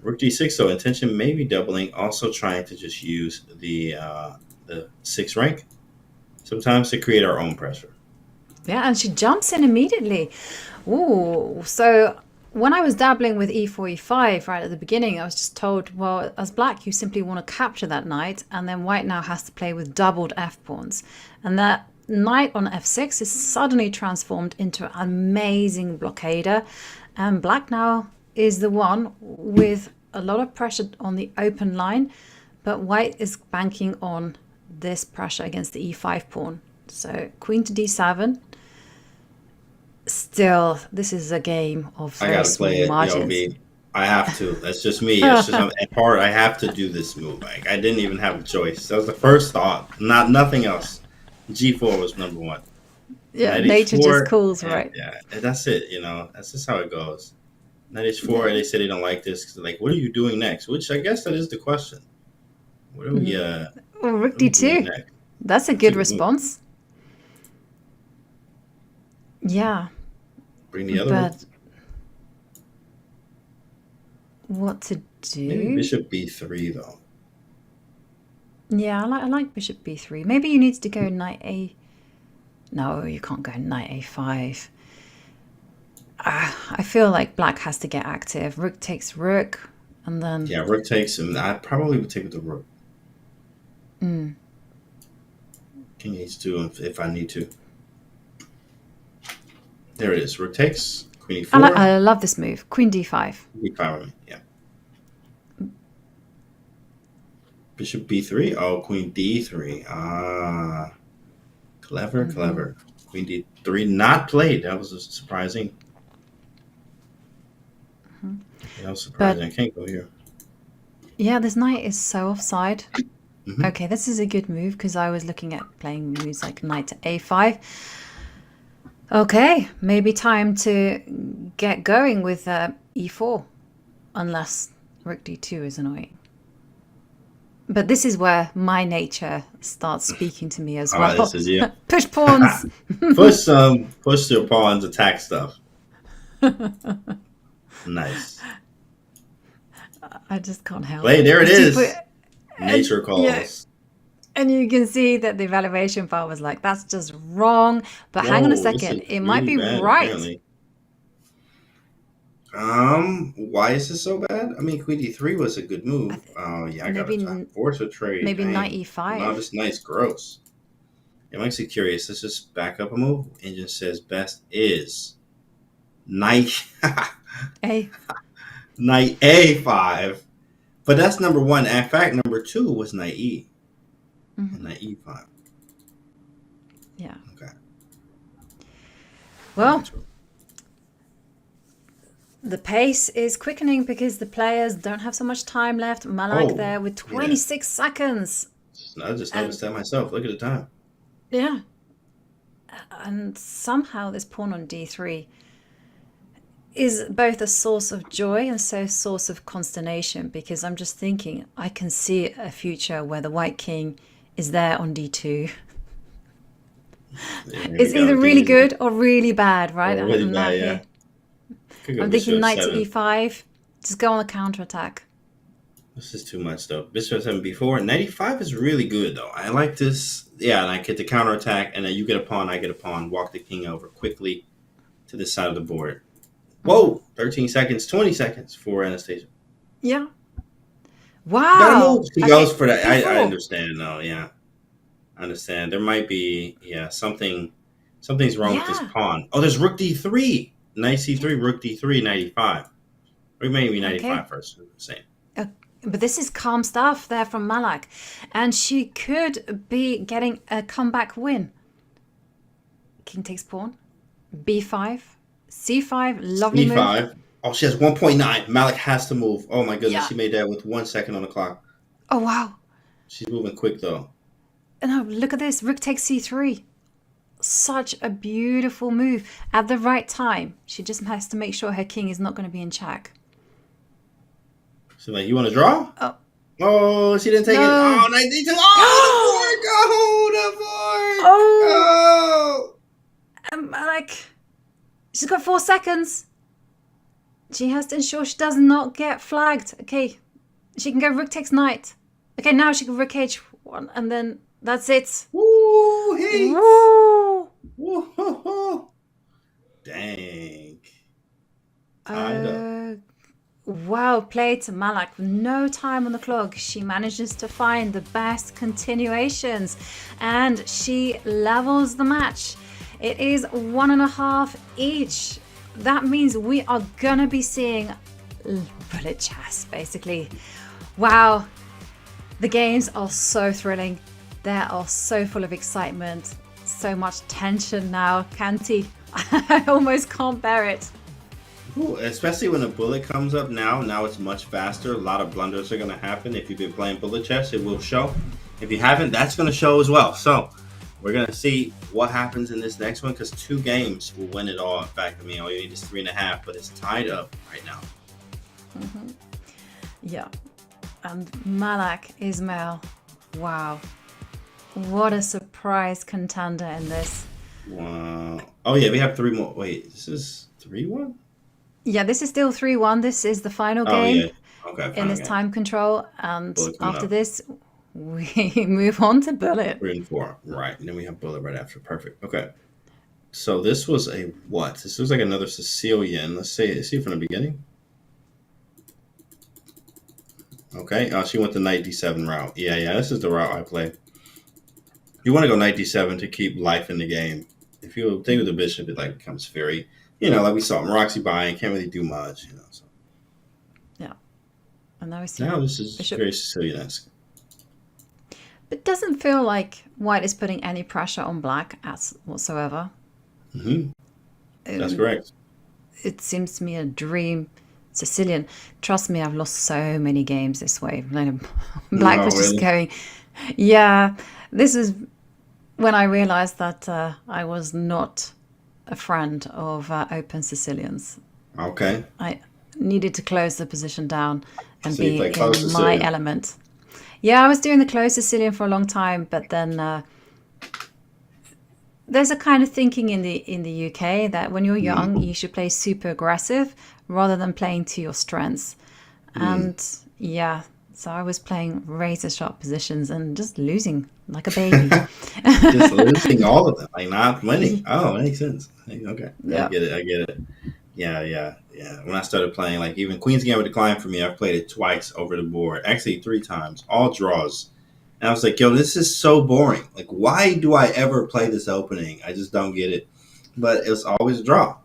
S2: Rook d6, so intention may be doubling, also trying to just use the 6th rank sometimes to create our own pressure.
S1: Yeah, and she jumps in immediately. Ooh, so when I was dabbling with e4, e5 right at the beginning, I was just told, well, as black, you simply want to capture that knight, and then white now has to play with doubled f-pawns. And that knight on f6 is suddenly transformed into an amazing blockader, and black now is the one with a lot of pressure on the open line, but white is banking on this pressure against the e5 pawn. So queen to d7. Still, this is a game of very small margins.
S2: I have to. That's just me. It's just at heart. I have to do this move. Like, I didn't even have a choice. That was the first thought. Nothing else. G4 was number one.
S1: Yeah, nature just calls, right?
S2: Yeah, and that's it. That's just how it goes. Knight h4. They say they don't like this because like, what are you doing next? Which I guess that is the question. What are we?
S1: Rook d2. That's a good response. Yeah.
S2: Bring the other
S1: but what to do?
S2: Maybe bishop b3 though.
S1: Yeah, I like bishop b3. Maybe you need to go knight a. No, you can't go knight a5. I feel like black has to get active. Rook takes rook, and then
S2: rook takes, and I probably would take with the rook. King h2 if I need to. There it is. Rook takes. Queen e4.
S1: I love this move. Queen d5.
S2: d5, yeah. Bishop b3. Oh, queen d3. Ah. Clever. Queen d3 not played. That was surprising. That was surprising. I can't go here.
S1: Yeah, this knight is so offside. Okay, this is a good move because I was looking at playing moves like knight to a5. Okay, maybe time to get going with e4, unless rook d2 is annoying. But this is where my nature starts speaking to me as well.
S2: This is you.
S1: Push pawns.
S2: Push your pawns, attack stuff. Nice.
S1: I just can't help
S2: Wait, there it is.
S1: Put,
S2: Nature calls.
S1: Yeah. And you can see that the evaluation file was like, that's just wrong. But hang on a second. It might be
S2: bad,
S1: right.
S2: Apparently. Why is this so bad? I mean, Queen D3 was a good move. Oh, yeah, I got to force a trade.
S1: Maybe
S2: Dang.
S1: Knight E5.
S2: No, this knight's gross. It makes you curious. Let's just back up a move. Engine says best is Knight
S1: A.
S2: Knight A5. But that's number one. In fact, number two was Knight E. And Knight E5.
S1: Yeah.
S2: Okay.
S1: Well, the pace is quickening because the players don't have so much time left. Malak there with 26 seconds.
S2: I just noticed that myself. Look at the time.
S1: Yeah. And somehow this pawn on D3 is both a source of joy and so a source of consternation, because I'm just thinking I can see a future where the white king is there on D2. It's either really good or really bad, right?
S2: Really bad, yeah.
S1: I'm thinking Knight to E5. Just go on the counterattack.
S2: This is too much, though. Bishop 7 B4. Knight E5 is really good, though. I like this. Yeah, and I get the counterattack, and then you get a pawn, I get a pawn. Walk the king over quickly to this side of the board. Whoa! 13 seconds, 20 seconds for Anastasia.
S1: Yeah. Wow.
S2: She goes for that. I understand, though. Yeah. I understand. There might be, something's wrong with this pawn. Oh, there's Rook D3. Knight C3, Rook D3, Knight E5. Or maybe Knight E5 first. Same.
S1: But this is calm stuff there from Malak. And she could be getting a comeback win. King takes pawn. B5. C5. Lovely
S2: C5.
S1: move.
S2: Oh, she has 1.9. Malak has to move. Oh, my goodness. She made that with 1 second on the clock.
S1: Oh, wow.
S2: She's moving quick, though.
S1: No, look at this. Rook takes C3. Such a beautiful move at the right time. She just has to make sure her king is not going to be in check.
S2: So, like, you want to draw? Oh, she didn't take it. Oh, Knight D2. Oh, the fork. Oh,
S1: like, she's got 4 seconds. She has to ensure she does not get flagged. Okay, she can go Rook takes Knight. Okay, now she can Rook H1, and then that's it.
S2: Woo! Heat.
S1: Woo!
S2: Woo! Dang.
S1: Wow, play to Malak with no time on the clock. She manages to find the best continuations and she levels the match. It is 1.5 each. That means we are gonna be seeing bullet chess, basically. Wow, the games are so thrilling. They are so full of excitement, so much tension now. Canty, I almost can't bear it.
S2: Ooh, especially when a bullet comes up now it's much faster. A lot of blunders are going to happen. If you've been playing bullet chess, it will show. If you haven't, that's going to show as well. So we're going to see what happens in this next one, because 2 games will win it all. In fact, I mean, all you need is 3.5, but it's tied up right now.
S1: Yeah. And Malak Ismail, wow. What a surprise contender in this.
S2: Wow. Oh, yeah, we have 3 more. Wait, this is 3-1?
S1: Yeah, this is still 3-1. This is the final game in this
S2: game.
S1: time control. And after this, we move on to bullet.
S2: 3 and 4, right. And then we have bullet right after. Perfect. Okay. So this was a what? This was like another Sicilian. Let's see from the beginning. Okay. She went the Knight D7 route. Yeah. This is the route I play. You want to go Knight D7 to keep life in the game. If you think of the bishop, it like becomes very, like we saw Roxy buying, can't really do much, So.
S1: Yeah. And now we see.
S2: Now this is
S1: bishop.
S2: very Sicilian-esque.
S1: But doesn't feel like white is putting any pressure on black whatsoever.
S2: That's correct.
S1: It seems to me a dream Sicilian. Trust me, I've lost so many games this way. Black was just going, yeah. This is when I realized that I was not a friend of open Sicilians.
S2: Okay.
S1: I needed to close the position down and
S2: So
S1: be in my
S2: Sicilian.
S1: element. Yeah, I was doing the closed Sicilian for a long time, but then there's a kind of thinking in the UK that when you're young, you should play super aggressive rather than playing to your strengths. And yeah, so I was playing razor sharp positions and just losing like a baby.
S2: Just losing all of them, like not winning. Oh, it makes sense. Okay,
S1: Yeah.
S2: I get it. Yeah. When I started playing, like even Queen's Gambit declined for me. I've played it twice over the board, actually 3 times, all draws. And I was like, yo, this is so boring. Like, why do I ever play this opening? I just don't get it. But it's always a draw.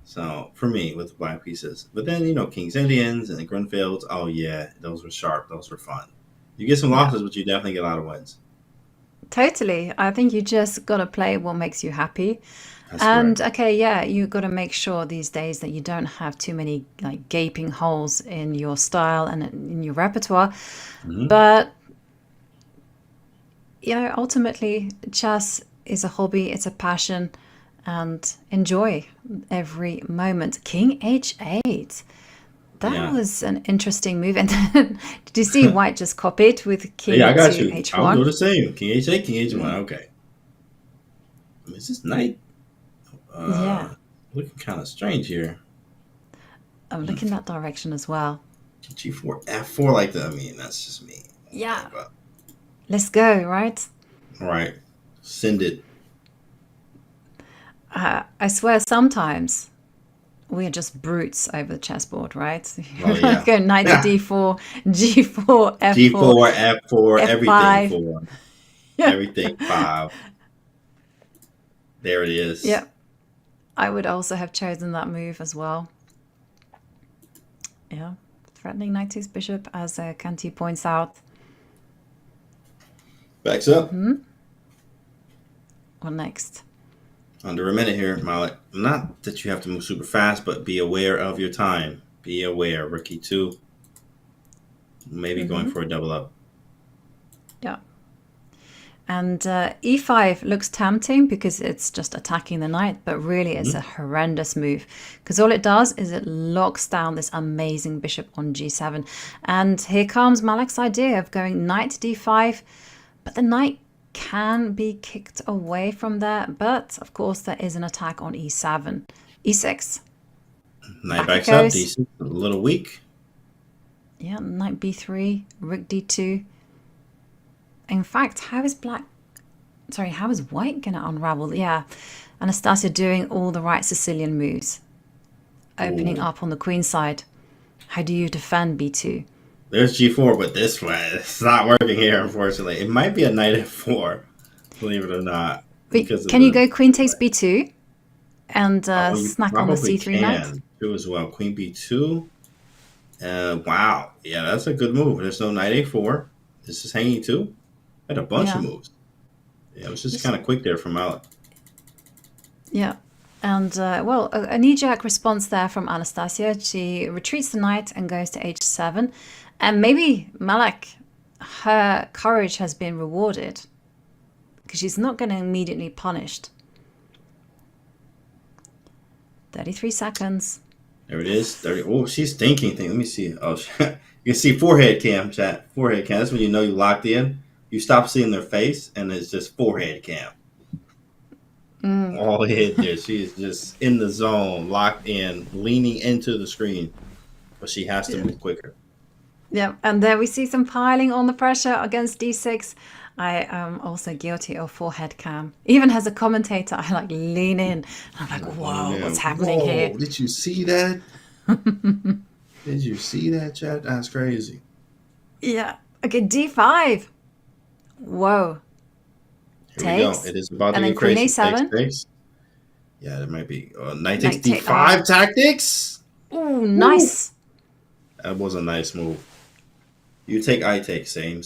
S2: So for me, with the black pieces. But then, King's Indians and the Grunfelds, oh yeah, those were sharp. Those were fun. You get some losses, but you definitely get a lot of wins.
S1: Totally. I think you just got to play what makes you happy.
S2: That's
S1: And
S2: correct.
S1: okay, yeah, you got to make sure these days that you don't have too many like gaping holes in your style and in your repertoire. But ultimately, chess is a hobby, it's a passion, and enjoy every moment. King h8. That
S2: Yeah.
S1: was an interesting move. And then, did you see White just copied with King
S2: Yeah, I got
S1: to
S2: you. I'll
S1: h1?
S2: do the same. King H8, King H1. Okay. Is this knight?
S1: Yeah,
S2: Looking kind of strange here.
S1: I'm looking that direction as well.
S2: G4, F4 like that. I mean, that's just me.
S1: Yeah. Let's go, right?
S2: All right. Send it.
S1: I swear sometimes we're just brutes over the chessboard, right?
S2: Oh, yeah.
S1: Go knight to d4, g4, f4,
S2: G4, F4, everything
S1: F5.
S2: 4.
S1: Yeah.
S2: Everything 5. There it is.
S1: Yeah. I would also have chosen that move as well. Yeah. Threatening knight takes bishop, as Kanti points out.
S2: Backs up.
S1: What next?
S2: Under a minute here, Malik. Not that you have to move super fast, but be aware of your time. Be aware. Rookie 2. Maybe going for a double up.
S1: Yeah. And e5 looks tempting because it's just attacking the knight, but really it's a horrendous move because all it does is it locks down this amazing bishop on g7. And here comes Malik's idea of going knight to d5, but the knight can be kicked away from there. But of course, there is an attack on e7, e6.
S2: Knight
S1: Back
S2: backs
S1: it
S2: up.
S1: goes.
S2: Decent. A little weak.
S1: Yeah, knight b3, rook d2. In fact, how is White going to unravel? Yeah, Anastasia doing all the right Sicilian moves. Opening up on the queen side. How do you defend b2?
S2: There's G4, but this one, it's not working here, unfortunately. It might be a knight F4, believe it or not.
S1: Wait, can you go queen takes b2 and
S2: You
S1: snack on the
S2: probably
S1: c3 knight?
S2: can do as well. Queen B2. Wow. Yeah, that's a good move. There's no knight A4. This is hanging 2. Had a bunch of moves. Yeah, it was just kind of quick there from Malik.
S1: Yeah. And, well, a knee-jerk response there from Anastasia. She retreats the knight and goes to h7. And maybe Malik, her courage has been rewarded because she's not going to immediately punished. 33 seconds.
S2: There it is. 30. Oh, she's thinking. Let me see. Oh, you can see forehead cam, chat. Forehead cam. That's when you know you locked in. You stop seeing their face, and it's just forehead cam. All hit there. She is just in the zone, locked in, leaning into the screen. But she has to move quicker.
S1: Yeah, and there we see some piling on the pressure against d6. I am also guilty of forehead cam. Even as a commentator, I like lean in. I'm like, whoa, what's happening here?
S2: Did you see that? Did you see that, chat? That's crazy.
S1: Yeah. Okay, d5. Whoa.
S2: Here we go. It is about to
S1: and
S2: get
S1: then queen
S2: crazy.
S1: a7.
S2: Takes. Yeah, that might be knight takes
S1: Knight
S2: d5 tactics.
S1: Ooh, nice.
S2: That was a nice move. You take, I take, same.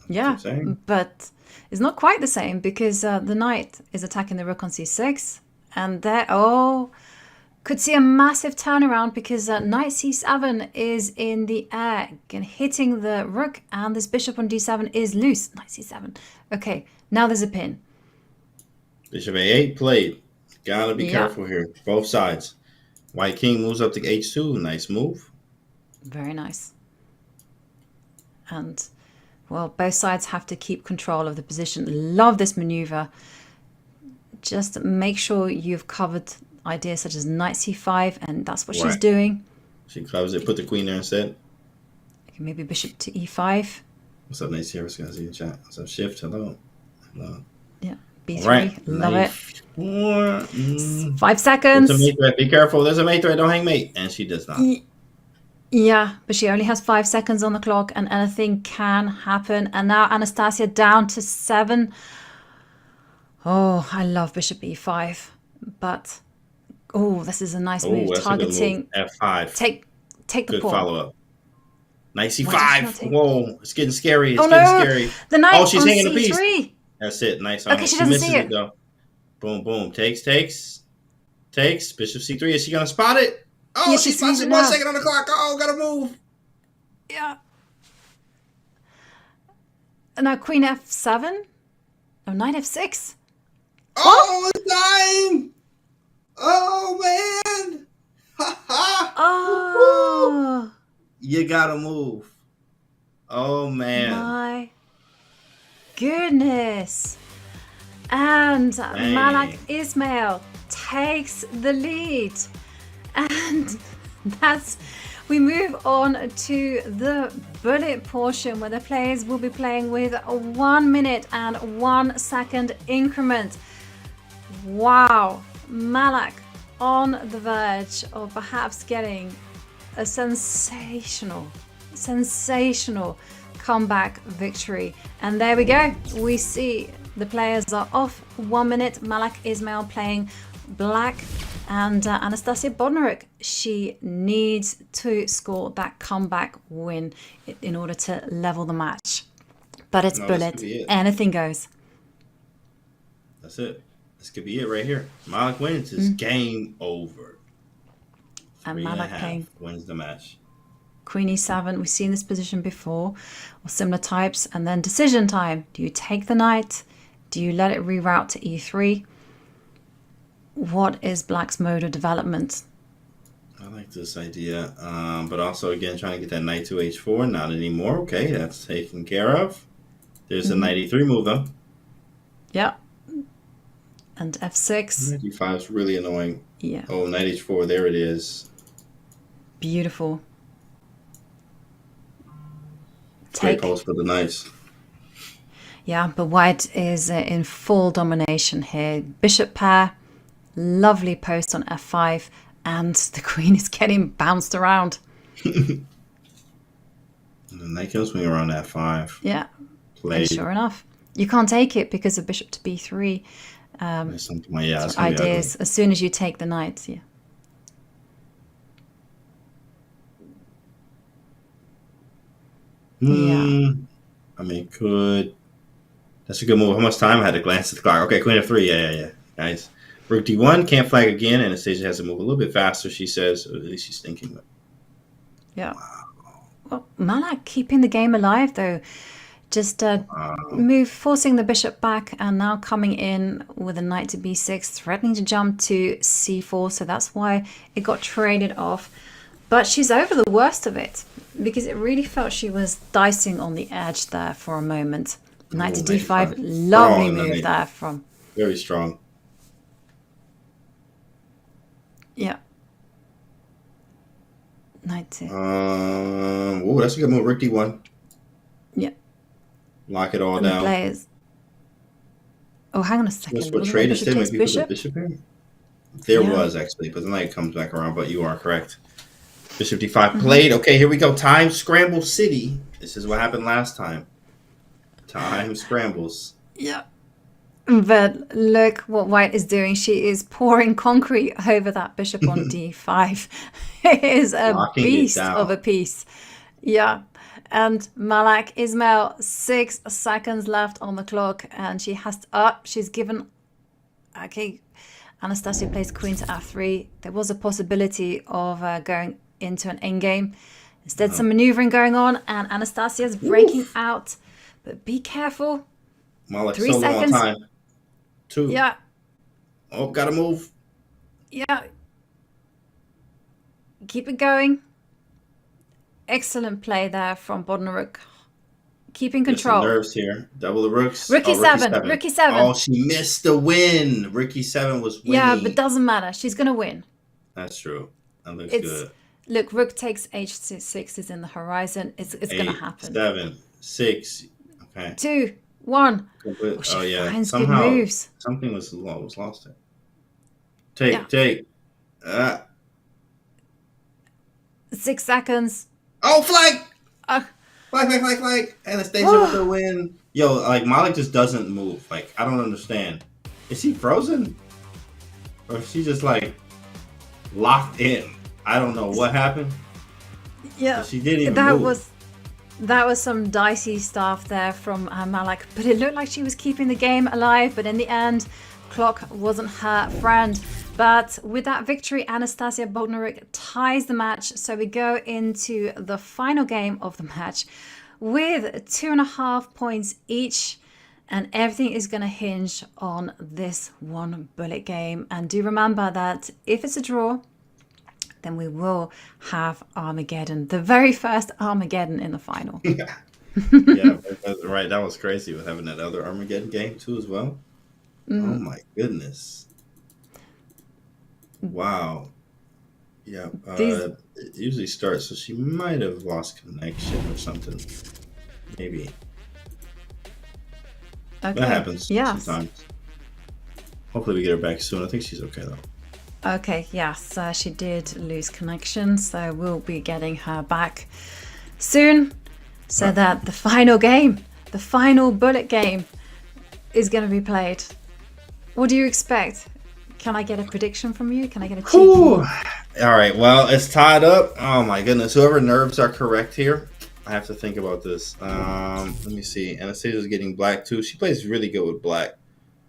S1: Yeah, but it's not quite the same because the knight is attacking the rook on c6. And there, could see a massive turnaround because knight c7 is in the air and hitting the rook, and this bishop on d7 is loose. Knight c7. Okay, now there's a pin.
S2: Bishop a8 played. Gotta be careful here. Both sides. White king moves up to h2. Nice move.
S1: Very nice. And Well, both sides have to keep control of the position. Love this maneuver. Just make sure you've covered ideas such as knight c5, and that's what she's doing.
S2: She covers it, put the queen there instead.
S1: Okay, maybe bishop to e5.
S2: What's up, Nate? What's going to see the chat? What's up, Shift? Hello. Hello.
S1: Yeah, b3.
S2: Right.
S1: Love it.
S2: 4.
S1: 5 seconds.
S2: There's a mate threat. Be careful. There's a mate threat. Don't hang mate. And she does not.
S1: Yeah, but she only has 5 seconds on the clock, and anything can happen. And now Anastasia down to 7. Oh, I love bishop e5, but this is a nice move. Targeting
S2: F5.
S1: Take the
S2: Good
S1: pawn.
S2: follow up. Knight c5. Whoa, it's getting scary. It's
S1: Oh,
S2: getting
S1: no.
S2: scary.
S1: The knight
S2: Oh, she's
S1: on
S2: hanging a
S1: c3.
S2: piece. That's it. Nice.
S1: Okay, she doesn't
S2: misses
S1: see it.
S2: though. Boom, boom. Takes. Bishop c3. Is she gonna spot it? Oh,
S1: Yeah,
S2: she
S1: she
S2: spots
S1: sees
S2: it.
S1: it
S2: 1
S1: now.
S2: second on the clock. Oh, gotta move.
S1: Yeah. And now queen f7. Oh, knight f6.
S2: Oh, it's time. Oh man.
S1: Oh.
S2: You gotta move. Oh man.
S1: My goodness. And Malak Ismail takes the lead. And we move on to the bullet portion where the players will be playing with a 1 minute and 1 second increment. Wow, Malak on the verge of perhaps getting a sensational comeback victory. And there we go. We see the players are off 1 minute. Malak Ismail playing black, and Anastasia Bodnaruk, she needs to score that comeback win in order to level the match. But it's bullet. Anything goes.
S2: That's it. This could be it right here. Malak wins. It's game over.
S1: And
S2: 3.5
S1: Malak playing
S2: wins the match.
S1: Queen e7. We've seen this position before, or similar types. And then decision time. Do you take the knight? Do you let it reroute to e3? What is black's mode of development?
S2: I like this idea, but also again trying to get that knight to h4. Not anymore. Okay, that's taken care of. There's a knight e3 move though.
S1: Yeah. And f6.
S2: Knight e5 is really annoying.
S1: Yeah.
S2: Oh, knight h4. There it is.
S1: Beautiful.
S2: Great post for the knights.
S1: Yeah, but white is in full domination here. Bishop pair. Lovely post on f5, and the queen is getting bounced around.
S2: And the knight kills me around f5.
S1: Yeah.
S2: Played.
S1: And sure enough, you can't take it because of bishop to b3.
S2: That's
S1: ideas as soon as you take the knight. Yeah.
S2: I mean, that's a good move. How much time? I had to glance at the clock. Okay, queen f3. Yeah. Nice. Rook d1, can't flag again. Anastasia has to move a little bit faster, she says. Or at least she's thinking.
S1: Yeah. Well, Malak keeping the game alive, though. Just forcing the bishop back, and now coming in with a knight to b6, threatening to jump to c4. So that's why it got traded off. But she's over the worst of it, because it really felt she was dicing on the edge there for a moment. Knight to d5, lovely move there from.
S2: Very strong.
S1: Yeah. Knight to.
S2: Oh, that's a good move. Rook d1.
S1: Yeah.
S2: Lock it all
S1: and
S2: down.
S1: The players. Oh, hang on a second.
S2: Was what trade instead? Maybe put the bishop here. There was actually, but the knight comes back around. But you are correct. Bishop d5 played. Okay, here we go. Time scramble city. This is what happened last time. Time scrambles.
S1: Yeah. But look what white is doing. She is pouring concrete over that bishop on d5. It is a beast of a piece. Yeah. And Malak Ismail, 6 seconds left on the clock. And she has to, she's given, okay. Anastasia plays queen to f3. There was a possibility of going into an endgame. Instead, some maneuvering going on. And Anastasia's breaking out. But be careful.
S2: Malak
S1: 3 seconds.
S2: On time. 2.
S1: Yeah.
S2: Oh, gotta move.
S1: Yeah. Keep it going. Excellent play there from Bodnaruk. keeping
S2: Get some
S1: control.
S2: nerves here. Double the rooks.
S1: Rook
S2: Oh,
S1: e7. Rook e7.
S2: Oh, she missed the win. Rook e7 was winning.
S1: Yeah, but doesn't matter. She's going to win.
S2: That's true. That looks
S1: It's
S2: good.
S1: Look, rook takes h6 is in the horizon. It's going to happen.
S2: 7, 6. Okay.
S1: 2, 1.
S2: Oh, yeah.
S1: Finds good
S2: Somehow
S1: moves.
S2: something was lost there. Take.
S1: 6 seconds.
S2: Oh, flag! Flag. Anastasia with the win. Yo, like, Malik just doesn't move. Like, I don't understand. Is he frozen? Or is she just, like, locked in? I don't know what happened.
S1: Yeah,
S2: she didn't even move.
S1: That was some dicey stuff there from Malik, but it looked like she was keeping the game alive. But in the end, clock wasn't her friend. But with that victory, Anastasia Bodnaruk ties the match. So we go into the final game of the match with 2.5 points each. And everything is going to hinge on this one bullet game. And do remember that if it's a draw, then we will have Armageddon, the very first Armageddon in the final.
S2: Yeah, right. That was crazy with having that other Armageddon game too as well. Oh my goodness. Wow. Yeah. It usually starts, so she might have lost connection or something. Maybe.
S1: Okay.
S2: That happens sometimes.
S1: Yes.
S2: Hopefully we get her back soon. I think she's okay though.
S1: Okay, yes, she did lose connection, so we'll be getting her back soon so that the final game, the final bullet game is going to be played. What do you expect? Can I get a prediction from you? Can I get a cheeky?
S2: All right, well, it's tied up. Oh my goodness, whoever nerves are correct here. I have to think about this. Let me see. Anastasia's getting black too. She plays really good with black.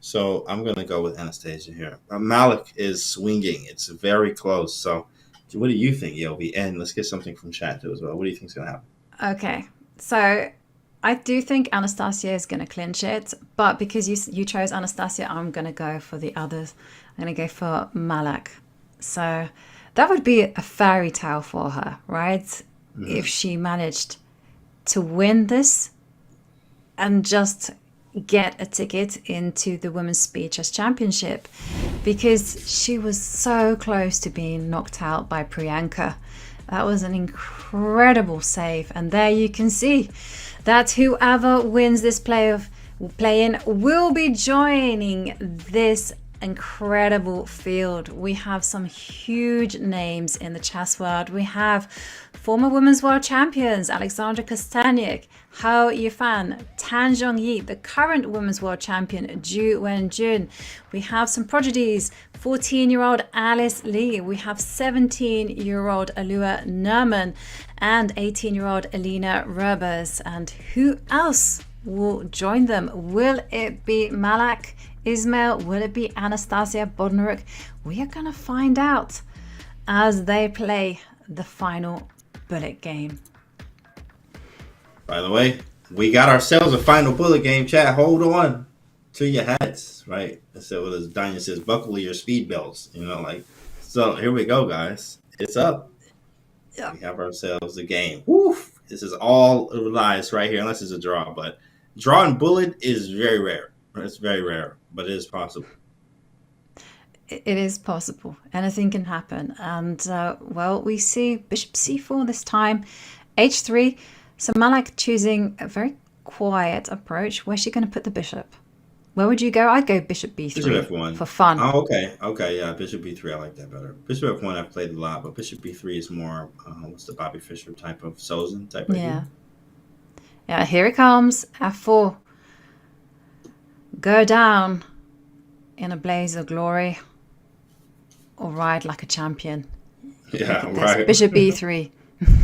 S2: So I'm going to go with Anastasia here. Malik is swinging. It's very close. So what do you think, Yobi? And let's get something from chat too as well. What do you think is going to happen?
S1: Okay, so I do think Anastasia is going to clinch it. But because you chose Anastasia, I'm going to go for the others. I'm going to go for Malik. So that would be a fairy tale for her, right? Mm-hmm. If she managed to win this and just get a ticket into the Women's Speed Chess Championship, because she was so close to being knocked out by Priyanka. That was an incredible save, and there you can see that whoever wins this play-in will be joining this incredible field. We have some huge names in the chess world. We have former women's world champions Alexandra Kosteniuk, Hao Yifan, Tan Zhongyi, the current women's world champion Zhu Wenjun. We have some prodigies, 14-year-old Alice Lee. We have 17-year-old Alua Nerman and 18-year-old Elena Rebers. And who else will join them? Will it be Malak Ismail? Will it be Anastasia Bodnaruk? We are going to find out as they play the final bullet game.
S2: By the way, we got ourselves a final bullet game, chat. Hold on to your hats, right? So as Danya says, buckle your speed belts, so here we go, guys. It's up. Yeah. We have ourselves a game. Woof! This is all relies right here, unless it's a draw, but draw and bullet is very rare. It's very rare, but it is possible.
S1: It is possible. Anything can happen. And, we see bishop c4 this time, h3. So Malak choosing a very quiet approach. Where's she going to put the bishop? Where would you go? I'd go bishop b3
S2: bishop f1
S1: for fun.
S2: Oh, okay, yeah, bishop b3. I like that better. Bishop f1 I've played a lot, but bishop b3 is more what's the Bobby Fischer type of Sozin type of
S1: idea. Yeah, here it comes. f4. Go down in a blaze of glory or ride like a champion.
S2: Yeah, right.
S1: Bishop b3.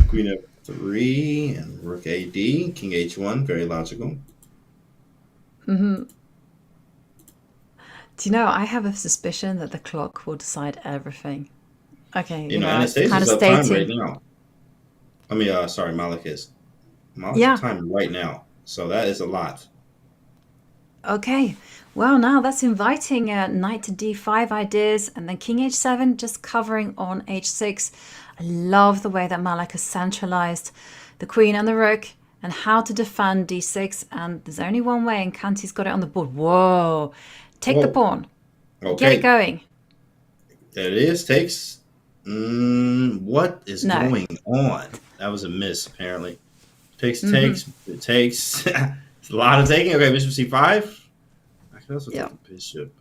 S2: Queen f3 and rook ad, king h1, very logical.
S1: Mm-hmm. Do you know, I have a suspicion that the clock will decide everything. Okay,
S2: Anastasia's
S1: kind of
S2: up time right now. I mean, sorry, Malik is. Malik's up time right now, so that is a lot.
S1: Okay, well, now that's inviting knight to d5 ideas, and then king h7 just covering on h6. I love the way that Malik has centralized the queen and the rook, and how to defend d6. And there's only one way, and Kanti's got it on the board. Whoa. Take the pawn.
S2: Okay.
S1: Get it going.
S2: There it is. Takes. What is going on? That was a miss, apparently. Takes. It takes. It's a lot of taking. Okay, bishop c5. I could also take bishop.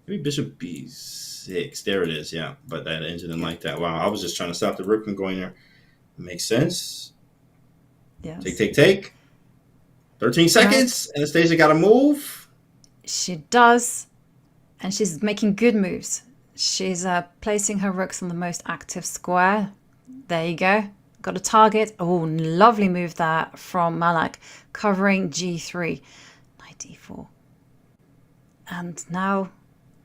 S2: Maybe bishop b6. There it is. Yeah, but that engine didn't like that. Wow, I was just trying to stop the rook from going there. Makes sense.
S1: Yes.
S2: Take. 13 seconds. Anastasia got to move.
S1: She does. And she's making good moves. She's placing her rooks on the most active square. There you go. Got a target. Oh, lovely move there from Malak. Covering g3. Knight d4. And now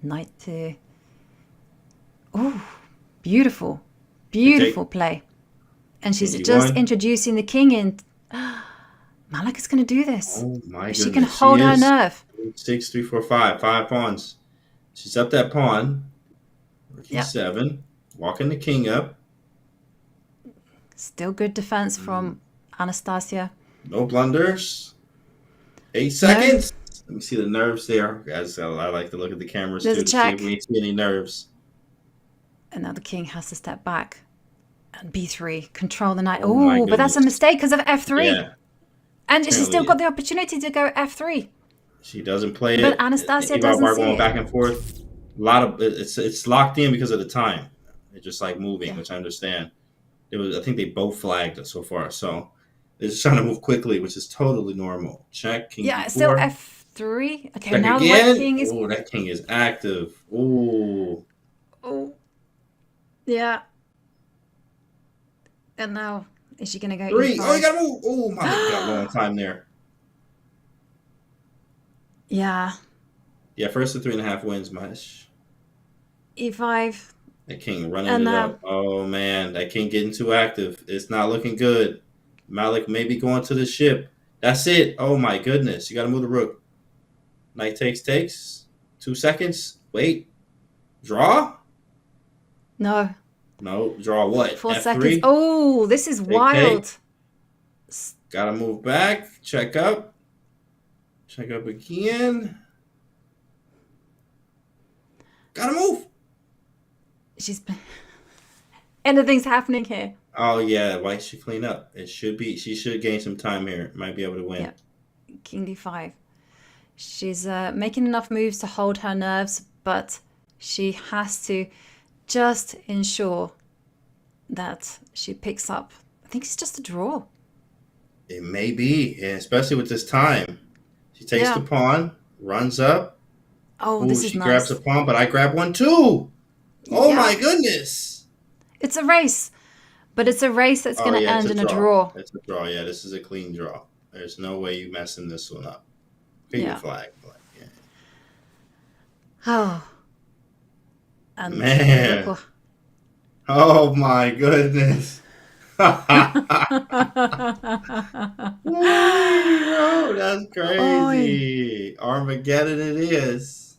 S1: knight to... Oh, beautiful. Beautiful play. And she's just introducing the king in. Malak is going to do this.
S2: Oh my goodness.
S1: She can hold her nerve.
S2: 6, 3, 4, 5. 5 pawns. She's up that pawn. Rook e7. Walking the king up.
S1: Still good defense from Anastasia.
S2: No blunders. 8 seconds. Let me see the nerves there. As I like to look at the cameras
S1: There's
S2: too
S1: a
S2: to
S1: check.
S2: see if we see any nerves.
S1: And now the king has to step back. And b3. Control the knight.
S2: Oh my
S1: Oh, but that's a
S2: goodness.
S1: mistake because of f3.
S2: Yeah.
S1: And she still
S2: Apparently,
S1: got the opportunity to go f3.
S2: She doesn't play it.
S1: But Anastasia
S2: Eva
S1: doesn't
S2: Bar
S1: see
S2: going
S1: it.
S2: back and forth. A lot of it's locked in because of the time. It's just like moving, which I understand. I think they both flagged it so far. So they're just trying to move quickly, which is totally normal. Check. King
S1: Yeah,
S2: d4.
S1: still f3. Okay,
S2: Check
S1: now
S2: again.
S1: the white king is...
S2: Oh, that king is active. Oh.
S1: Oh. Yeah. And now, is she going to go
S2: 3.
S1: e5?
S2: Oh, you got to move. Oh, my God. Got a long time there.
S1: Yeah.
S2: Yeah, first to 3.5 wins, Mush.
S1: e5.
S2: That king running
S1: And
S2: it
S1: now...
S2: up. Oh, man. That king getting too active. It's not looking good. Malik may be going to the ship. That's it. Oh, my goodness. You got to move the rook. Knight takes. 2 seconds. Wait. Draw?
S1: No.
S2: No. Draw what?
S1: 4
S2: F3?
S1: seconds. Oh, this is wild.
S2: Got to move back. Check up. Check up again. Got to move.
S1: She's... Anything's happening here.
S2: Oh, yeah. White should clean up. It should be. She should gain some time here. Might be able to win.
S1: Yeah. King d5. She's making enough moves to hold her nerves, but she has to just ensure that she picks up. I think it's just a draw.
S2: It may be, and especially with this time. She takes the pawn, runs up.
S1: Oh, this is
S2: she
S1: nice.
S2: grabs a pawn, but I grab one too. Oh my goodness.
S1: It's a race, but it's a race that's going to end in a draw.
S2: It's a draw, yeah. This is a clean draw. There's no way you messing this one up. Finger flag. Yeah.
S1: Oh. And
S2: man. Oh my goodness. Whoa, that's crazy. Armageddon it is.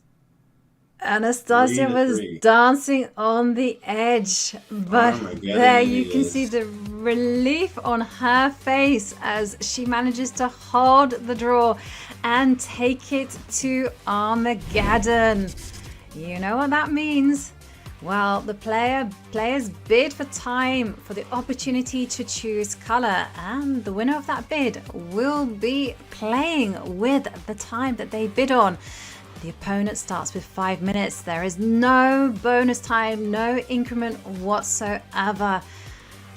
S1: Anastasia was dancing on the edge, but there you can see the relief on her face as she manages to hold the draw and take it to Armageddon. You know what that means? Well, the players bid for time, for the opportunity to choose color, and the winner of that bid will be playing with the time that they bid on. The opponent starts with 5 minutes. There is no bonus time, no increment whatsoever.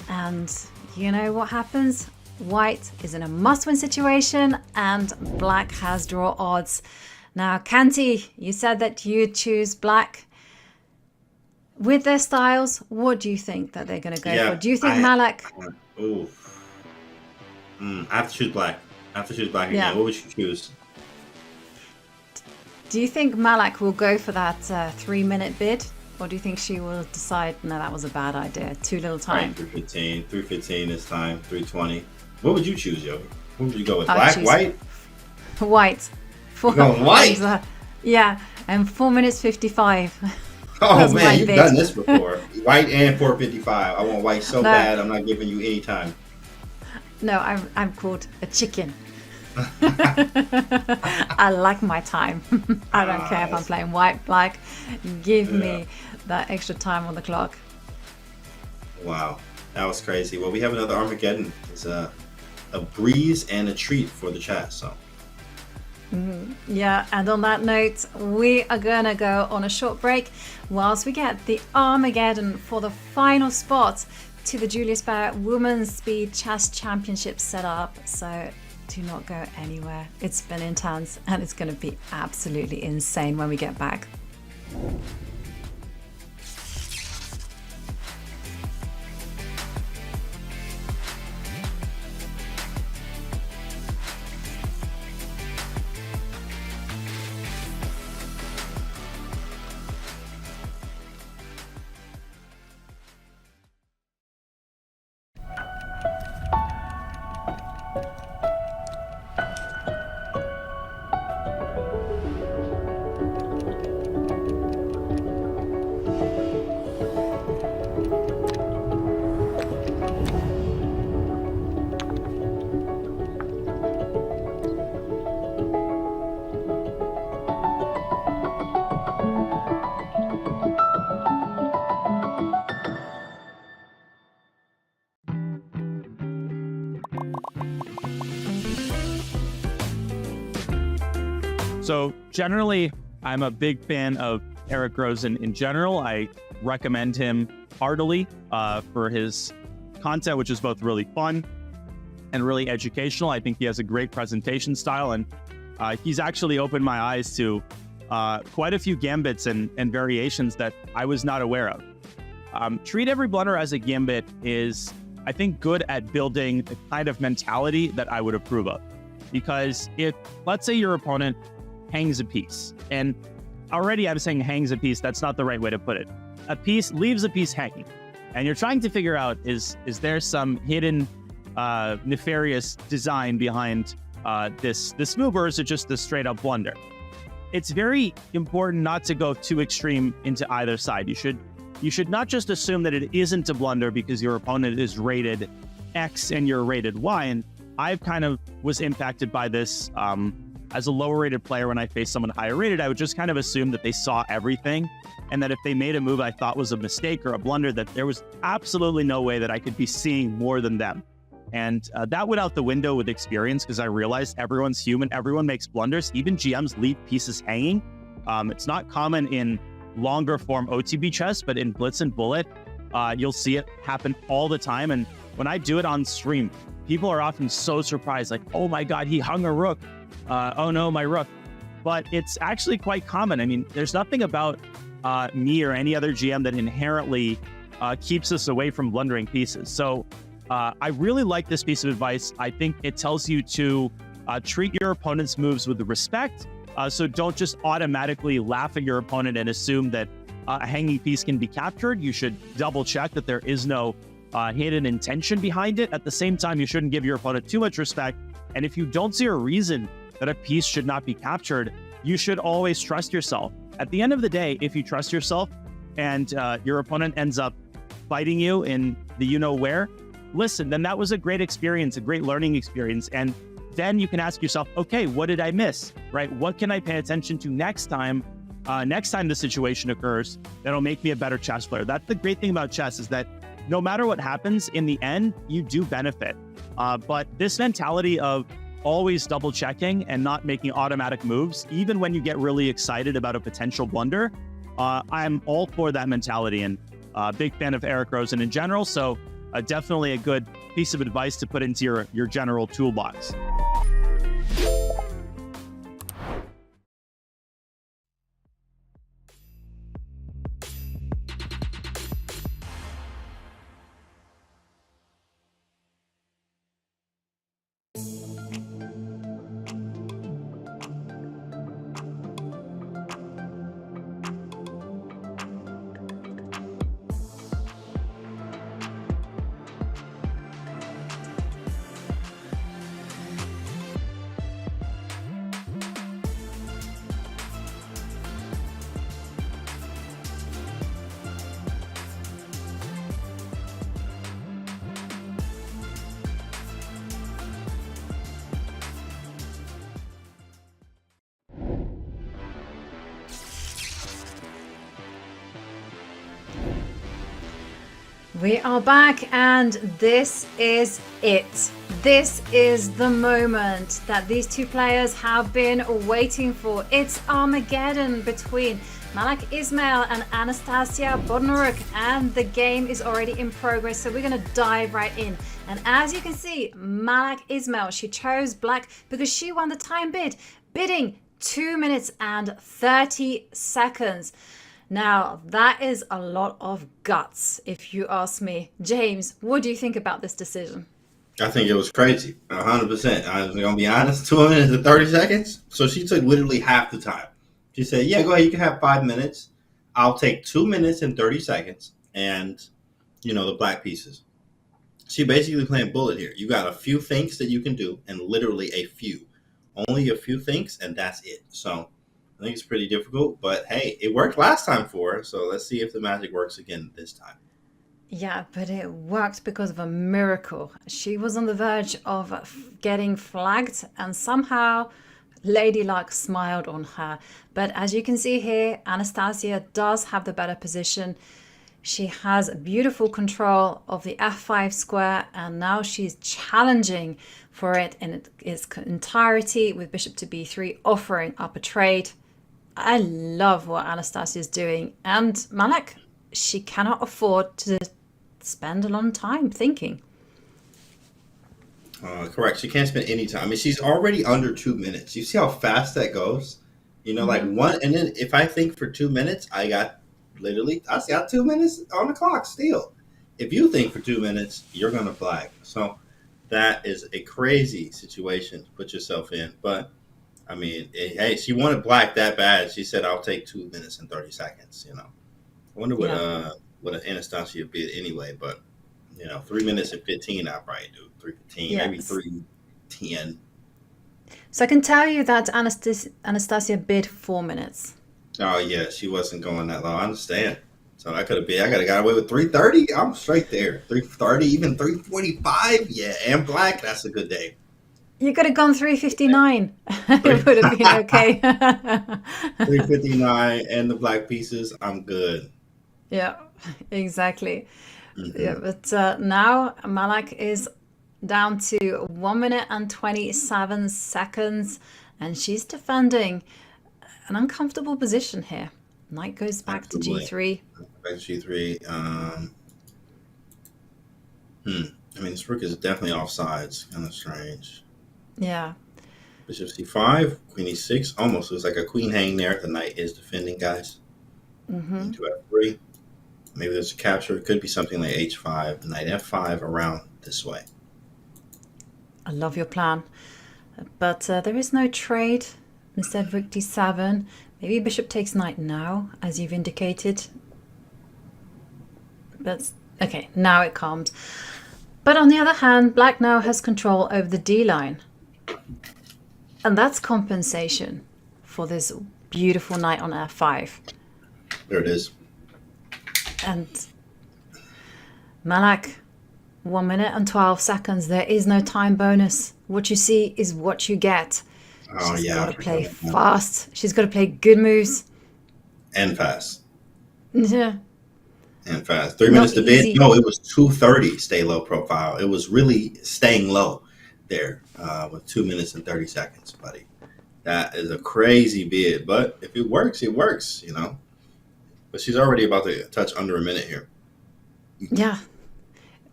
S1: And you know what happens? White is in a must-win situation and black has draw odds. Now, Kanti, you said that you'd choose black. With their styles, what do you think that they're going to go for? Do you think Malak...
S2: I have to choose black. Again. What would you choose?
S1: Do you think Malak will go for that 3-minute bid? Or do you think she will decide, no, that was a bad idea, too little time?
S2: 3:15 is time, 3:20. What would you choose, Yogi? What would you go with? Black, white?
S1: White.
S2: Going white?
S1: Yeah, and 4 minutes 55.
S2: Oh man, you've done this before. White and 4:55. I want white so bad, I'm not giving you any time.
S1: No, I'm called a chicken. I like my time. I don't care if I'm playing white, black. Give me that extra time on the clock.
S2: Wow, that was crazy. Well, we have another Armageddon. It's a breeze and a treat for the chat. So.
S1: Yeah, and on that note, we are gonna go on a short break whilst we get the Armageddon for the final spot to the Julius Baer Women's Speed Chess Championship set up. So do not go anywhere. It's been intense and it's gonna be absolutely insane when we get back.
S3: So generally, I'm a big fan of Eric Rosen in general. I recommend him heartily for his content, which is both really fun and really educational. I think he has a great presentation style, and he's actually opened my eyes to quite a few gambits and variations that I was not aware of. Treat every blunder as a gambit is, I think, good at building the kind of mentality that I would approve of. Because if, let's say your opponent hangs a piece, and already I'm saying hangs a piece, that's not the right way to put it. A piece leaves a piece hanging, and you're trying to figure out, is there some hidden nefarious design behind this move, or is it just a straight up blunder? It's very important not to go too extreme into either side. You should not just assume that it isn't a blunder because your opponent is rated X and you're rated Y. And I've kind of was impacted by this as a lower rated player. When I faced someone higher rated, I would just kind of assume that they saw everything, and that if they made a move I thought was a mistake or a blunder, that there was absolutely no way that I could be seeing more than them. And that went out the window with experience, because I realized everyone's human, everyone makes blunders. Even GMs leave pieces hanging. It's not common in longer form OTB chess, but in Blitz and Bullet, you'll see it happen all the time. And when I do it on stream, people are often so surprised, like, oh my God, he hung a rook. Oh no, my rook. But it's actually quite common. I mean, there's nothing about me or any other GM that inherently keeps us away from blundering pieces. So I really like this piece of advice. I think it tells you to treat your opponent's moves with respect. So don't just automatically laugh at your opponent and assume that a hanging piece can be captured. You should double check that there is no hidden intention behind it. At the same time, you shouldn't give your opponent too much respect. And if you don't see a reason that a piece should not be captured, you should always trust yourself. At the end of the day, if you trust yourself and your opponent ends up fighting you in the you-know-where, listen, then that was a great experience, a great learning experience. And then you can ask yourself, okay, what did I miss, right? What can I pay attention to next time the situation occurs that'll make me a better chess player? That's the great thing about chess, is that no matter what happens, in the end, you do benefit. But this mentality of always double checking and not making automatic moves, even when you get really excited about a potential blunder, I'm all for that mentality, and a big fan of Eric Rosen in general. So definitely a good piece of advice to put into your general toolbox.
S1: We are back, and this is it. This is the moment that these two players have been waiting for. It's Armageddon between Malak Ismail and Anastasia Bodnaruk, and the game is already in progress, so we're going to dive right in. And as you can see, Malak Ismail, she chose black because she won the time bid, bidding 2 minutes and 30 seconds. Now, that is a lot of guts, if you ask me. James, what do you think about this decision?
S2: I think it was crazy, 100%. I'm going to be honest, 2 minutes and 30 seconds. So she took literally half the time. She said, yeah, go ahead, you can have 5 minutes. I'll take 2 minutes and 30 seconds and, the black pieces. She basically playing bullet here. You got a few things that you can do, and literally a few. Only a few things, and that's it. So I think it's pretty difficult, but hey, it worked last time for her, so let's see if the magic works again this time.
S1: Yeah, but it worked because of a miracle. She was on the verge of getting flagged, and somehow Lady Luck smiled on her. But as you can see here, Anastasia does have the better position. She has beautiful control of the f5 square, and now she's challenging for it in its entirety with bishop to b3, offering up a trade. I love what Anastasia is doing, and Malak, she cannot afford to spend a long time thinking.
S2: Correct. She can't spend any time. I mean, she's already under 2 minutes. You see how fast that goes? Like one, and then if I think for 2 minutes, I got 2 minutes on the clock still. If you think for 2 minutes, you're going to flag. So that is a crazy situation to put yourself in. But I mean, hey, she wanted black that bad. She said, I'll take 2 minutes and 30 seconds, I wonder what an Anastasia bid anyway, but 3 minutes and 15, I'll probably do 3:15, maybe 3:10.
S1: So I can tell you that Anastasia bid 4 minutes.
S2: Oh yeah, she wasn't going that low. I understand. So I could have got away with 3:30. I'm straight there. 3:30, even 3:45. Yeah, and black. That's a good day.
S1: You could have gone 3:59. It would have been okay.
S2: 3:59 and the black pieces. I'm good.
S1: Yeah, exactly. Yeah, but now Malak is down to 1 minute and 27 seconds, and she's defending an uncomfortable position here. Knight goes back to g3.
S2: Back to g3. I mean, this rook is definitely offsides. Kind of strange.
S1: Yeah.
S2: Bishop c5, queen e6. Almost looks like a queen hanging there. The knight is defending, guys. Into f3. Maybe there's a capture. It could be something like h5, knight f5 around this way.
S1: I love your plan. But there is no trade. Instead, rook d7. Maybe bishop takes knight now, as you've indicated. But okay, now it calms. But on the other hand, black now has control over the d line. And that's compensation for this beautiful knight on f5.
S2: There it is.
S1: And Malak, 1 minute and 12 seconds. There is no time bonus. What you see is what you get.
S2: Oh,
S1: She's
S2: yeah.
S1: got to play fast. She's got to play good moves.
S2: And fast.
S1: Yeah.
S2: And fast. 3 minutes to bid. No, it was 2:30 stay low profile. It was really staying low there with 2 minutes and 30 seconds, buddy. That is a crazy bid. But if it works, it works, But she's already about to touch under a minute here.
S1: Yeah.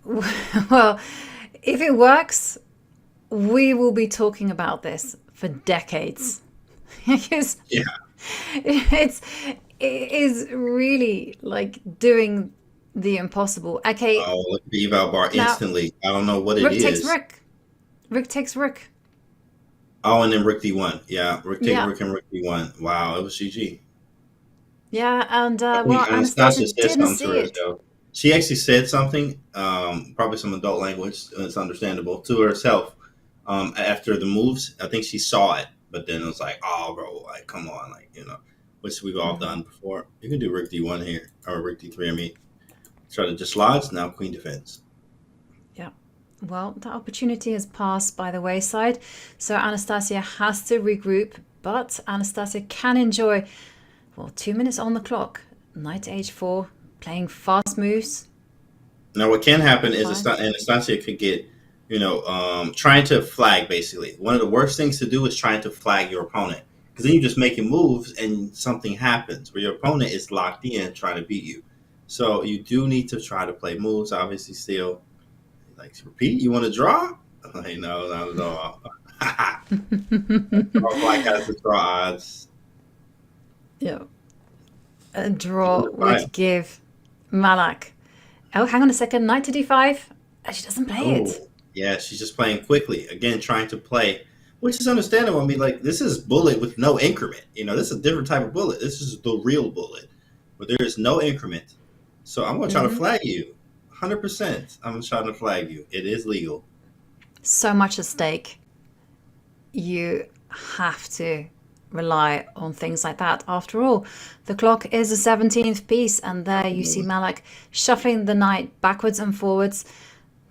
S1: Well, if it works, we will be talking about this for decades. Because it is really like doing the impossible. Okay.
S2: Oh, look at the eval bar instantly. I don't know what it is.
S1: Rook takes rook. Rook takes rook.
S2: Oh, and then rook d1. Yeah, rook takes rook and rook d1. Wow, it was GG.
S1: Yeah, and
S2: Anastasia said
S1: didn't
S2: something
S1: see
S2: to her,
S1: it.
S2: though. She actually said something, probably some adult language, and it's understandable, to herself after the moves. I think she saw it, but then it was like, oh, bro, like, come on, like, which we've all done before. You can do rook d1 here, or rook d3, I mean. Try to dislodge, now queen defends.
S1: Yeah. Well, the opportunity has passed by the wayside, so Anastasia has to regroup, but Anastasia can enjoy, 2 minutes on the clock. Knight to h4, playing fast moves.
S2: Now, what can happen is
S1: Flag.
S2: Anastasia could get, trying to flag, basically. One of the worst things to do is trying to flag your opponent. Because then you're just making moves and something happens where your opponent is locked in trying to beat you. So you do need to try to play moves, obviously, still. Like, repeat, you want to draw? Like, no, not at all. Black has the draw odds.
S1: Yeah. A draw would give Malak. Oh, hang on a second. Knight to d5. She doesn't play it.
S2: Yeah, she's just playing quickly. Again, trying to play, which is understandable. I mean, like, this is bullet with no increment. This is a different type of bullet. This is the real bullet, but there is no increment. So I'm going to try to flag you. 100%. I'm trying to flag you. It is legal.
S1: So much at stake. You have to rely on things like that. After all, the clock is the 17th piece, and there you see Malak shuffling the knight backwards and forwards,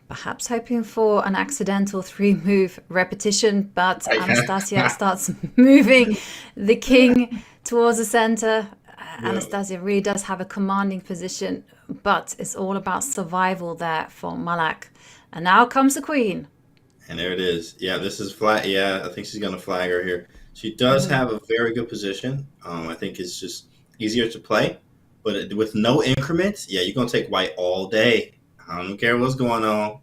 S1: perhaps hoping for an accidental 3-move repetition, but Anastasia starts moving the king towards the center. Anastasia really does have a commanding position, but it's all about survival there for Malak. And now comes the queen.
S2: And there it is. Yeah, this is flag. Yeah, I think she's going to flag her here. She does have a very good position. I think it's just easier to play. But with no increments, yeah, you're going to take white all day. I don't care what's going on.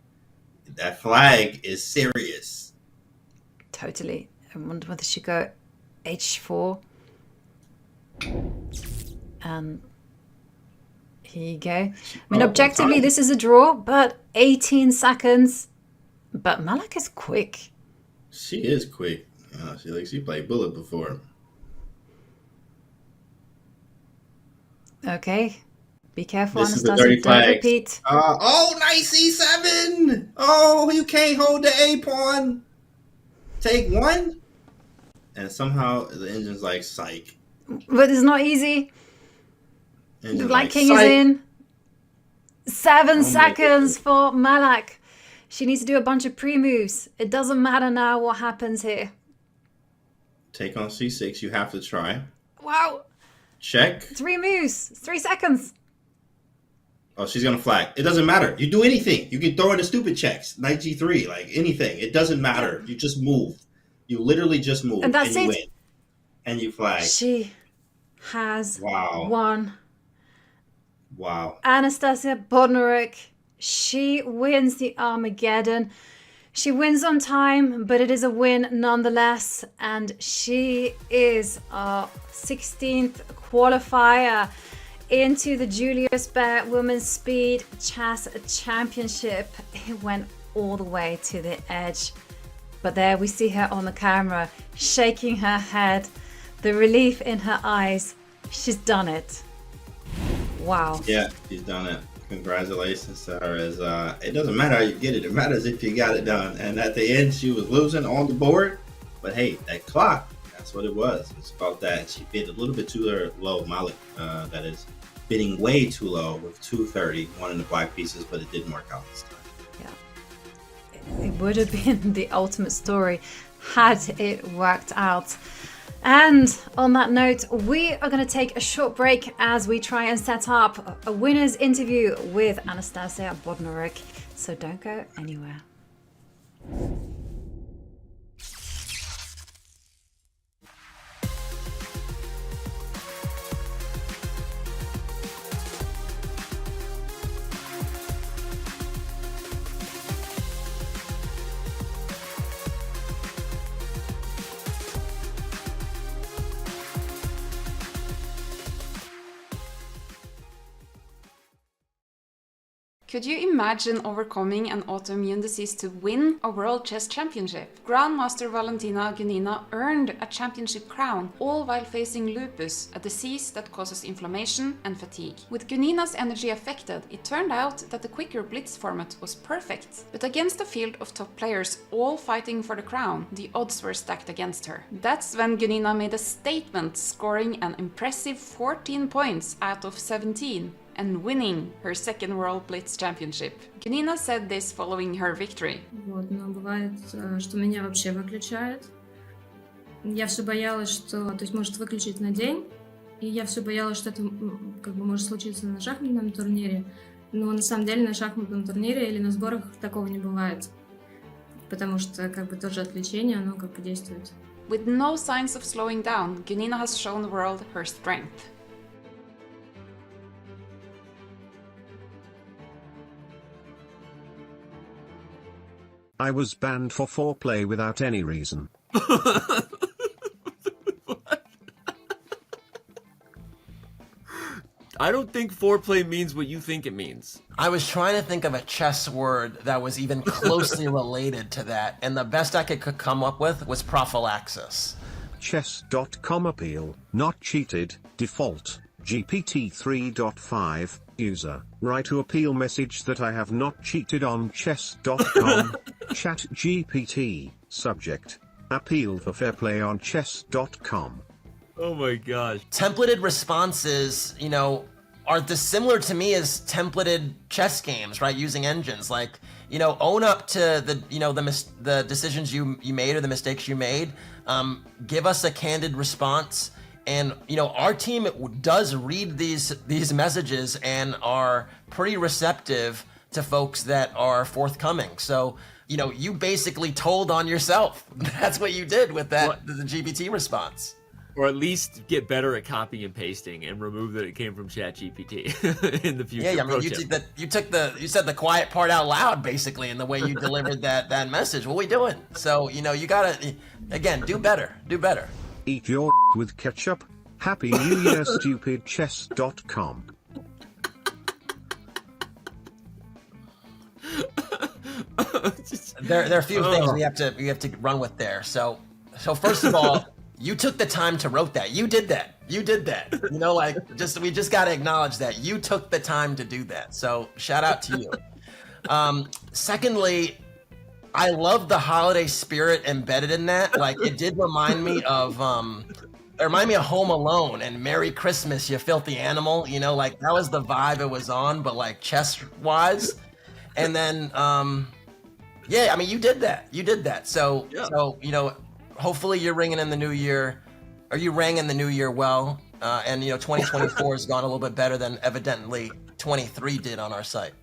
S2: That flag is serious.
S1: Totally. I wonder whether she go h4. And here you go. I mean, objectively, this is a draw, but 18 seconds. But Malak is quick.
S2: She is quick. She played bullet before.
S1: Okay. Be careful,
S2: This is
S1: Anastasia.
S2: the dirty
S1: Don't
S2: flags.
S1: repeat.
S2: Nice e7. Oh, you can't hold the A pawn. Take one. And somehow the engine's like, psych.
S1: But it's not easy. The black king is
S2: psych.
S1: in. 7 seconds for Malak. She needs to do a bunch of pre-moves. It doesn't matter now what happens here.
S2: Take on c6. You have to try.
S1: Wow.
S2: Check.
S1: 3 moves. 3 seconds.
S2: Oh, she's going to flag. It doesn't matter. You do anything. You can throw in the stupid checks. Knight g3. Like anything. It doesn't matter. You just move. You literally just move.
S1: And that's
S2: you
S1: it.
S2: win. And you flag.
S1: She has won.
S2: Wow.
S1: Anastasia Bodnaruk. She wins the Armageddon. She wins on time, but it is a win nonetheless. And she is our 16th qualifier into the Julius Baer Women's Speed Chess Championship. It went all the way to the edge. But there we see her on the camera, shaking her head, the relief in her eyes. She's done it. Wow.
S2: Yeah, she's done it. Congratulations to her. As it doesn't matter how you get it, it matters if you got it done. And at the end, she was losing on the board, but hey, that clock, that's what it was. It's about that. She bid a little bit too low. Malak, that is bidding way too low with 230, one in the black pieces, but it didn't work out this time.
S1: Yeah, it would have been the ultimate story had it worked out. And on that note, we are going to take a short break as we try and set up a winner's interview with Anastasia Bodnaruk. So don't go anywhere.
S4: Could you imagine overcoming an autoimmune disease to win a World Chess Championship? Grandmaster Valentina Gunina earned a championship crown, all while facing lupus, a disease that causes inflammation and fatigue. With Gunina's energy affected, it turned out that the quicker blitz format was perfect. But against a field of top players all fighting for the crown, the odds were stacked against her. That's when Gunina made a statement, scoring an impressive 14 points out of 17. And winning her second World Blitz Championship. Gunina said this following her victory.
S5: Вот, но бывает, что меня вообще выключает. Я все боялась, что, то есть может выключить на день, и я все боялась, что это как бы может случиться на шахматном турнире. Но на самом деле на шахматном турнире или на сборах такого не бывает. Потому что как бы тоже отвлечение, оно как бы действует.
S4: With no signs of slowing down, Gunina has shown the world her strength.
S6: I was banned for foreplay without any reason.
S7: I don't think foreplay means what you think it means.
S8: I was trying to think of a chess word that was even closely related to that, and the best I could come up with was prophylaxis.
S6: Chess.com appeal, not cheated, default, GPT 3.5, user, write to appeal message that I have not cheated on Chess.com, chat GPT, subject, appeal for fair play on Chess.com.
S7: Oh my gosh.
S8: Templated responses, you know, are similar to me as templated chess games, right? Using engines, like, you know, own up to the, you know, the decisions you made or the mistakes you made. Give us a candid response, and you know, our team does read these messages and are pretty receptive to folks that are forthcoming. So, you know, you basically told on yourself. That's what you did with that the GPT response.
S7: Or at least get better at copying and pasting and remove that it came from ChatGPT in the future.
S8: Yeah, I mean, you said the quiet part out loud, basically, in the way you delivered that message. What we doing? So, you know, you gotta, again, do better.
S6: Eat your with ketchup. Happy New Year, stupid Chess.com.
S8: There are a few things we have to run with there. So first of all, you took the time to wrote that. You did that. You know, like, we just got to acknowledge that you took the time to do that. So shout out to you. Secondly, I love the holiday spirit embedded in that. Like, it did remind me of Home Alone and Merry Christmas, you filthy animal. You know, like, that was the vibe it was on, but like chess wise. And then, yeah, I mean, you did that. So, you know, hopefully you're ringing in the new year, or you rang in the new year well, and you know, 2024 has gone a little bit better than evidently 23 did on our site.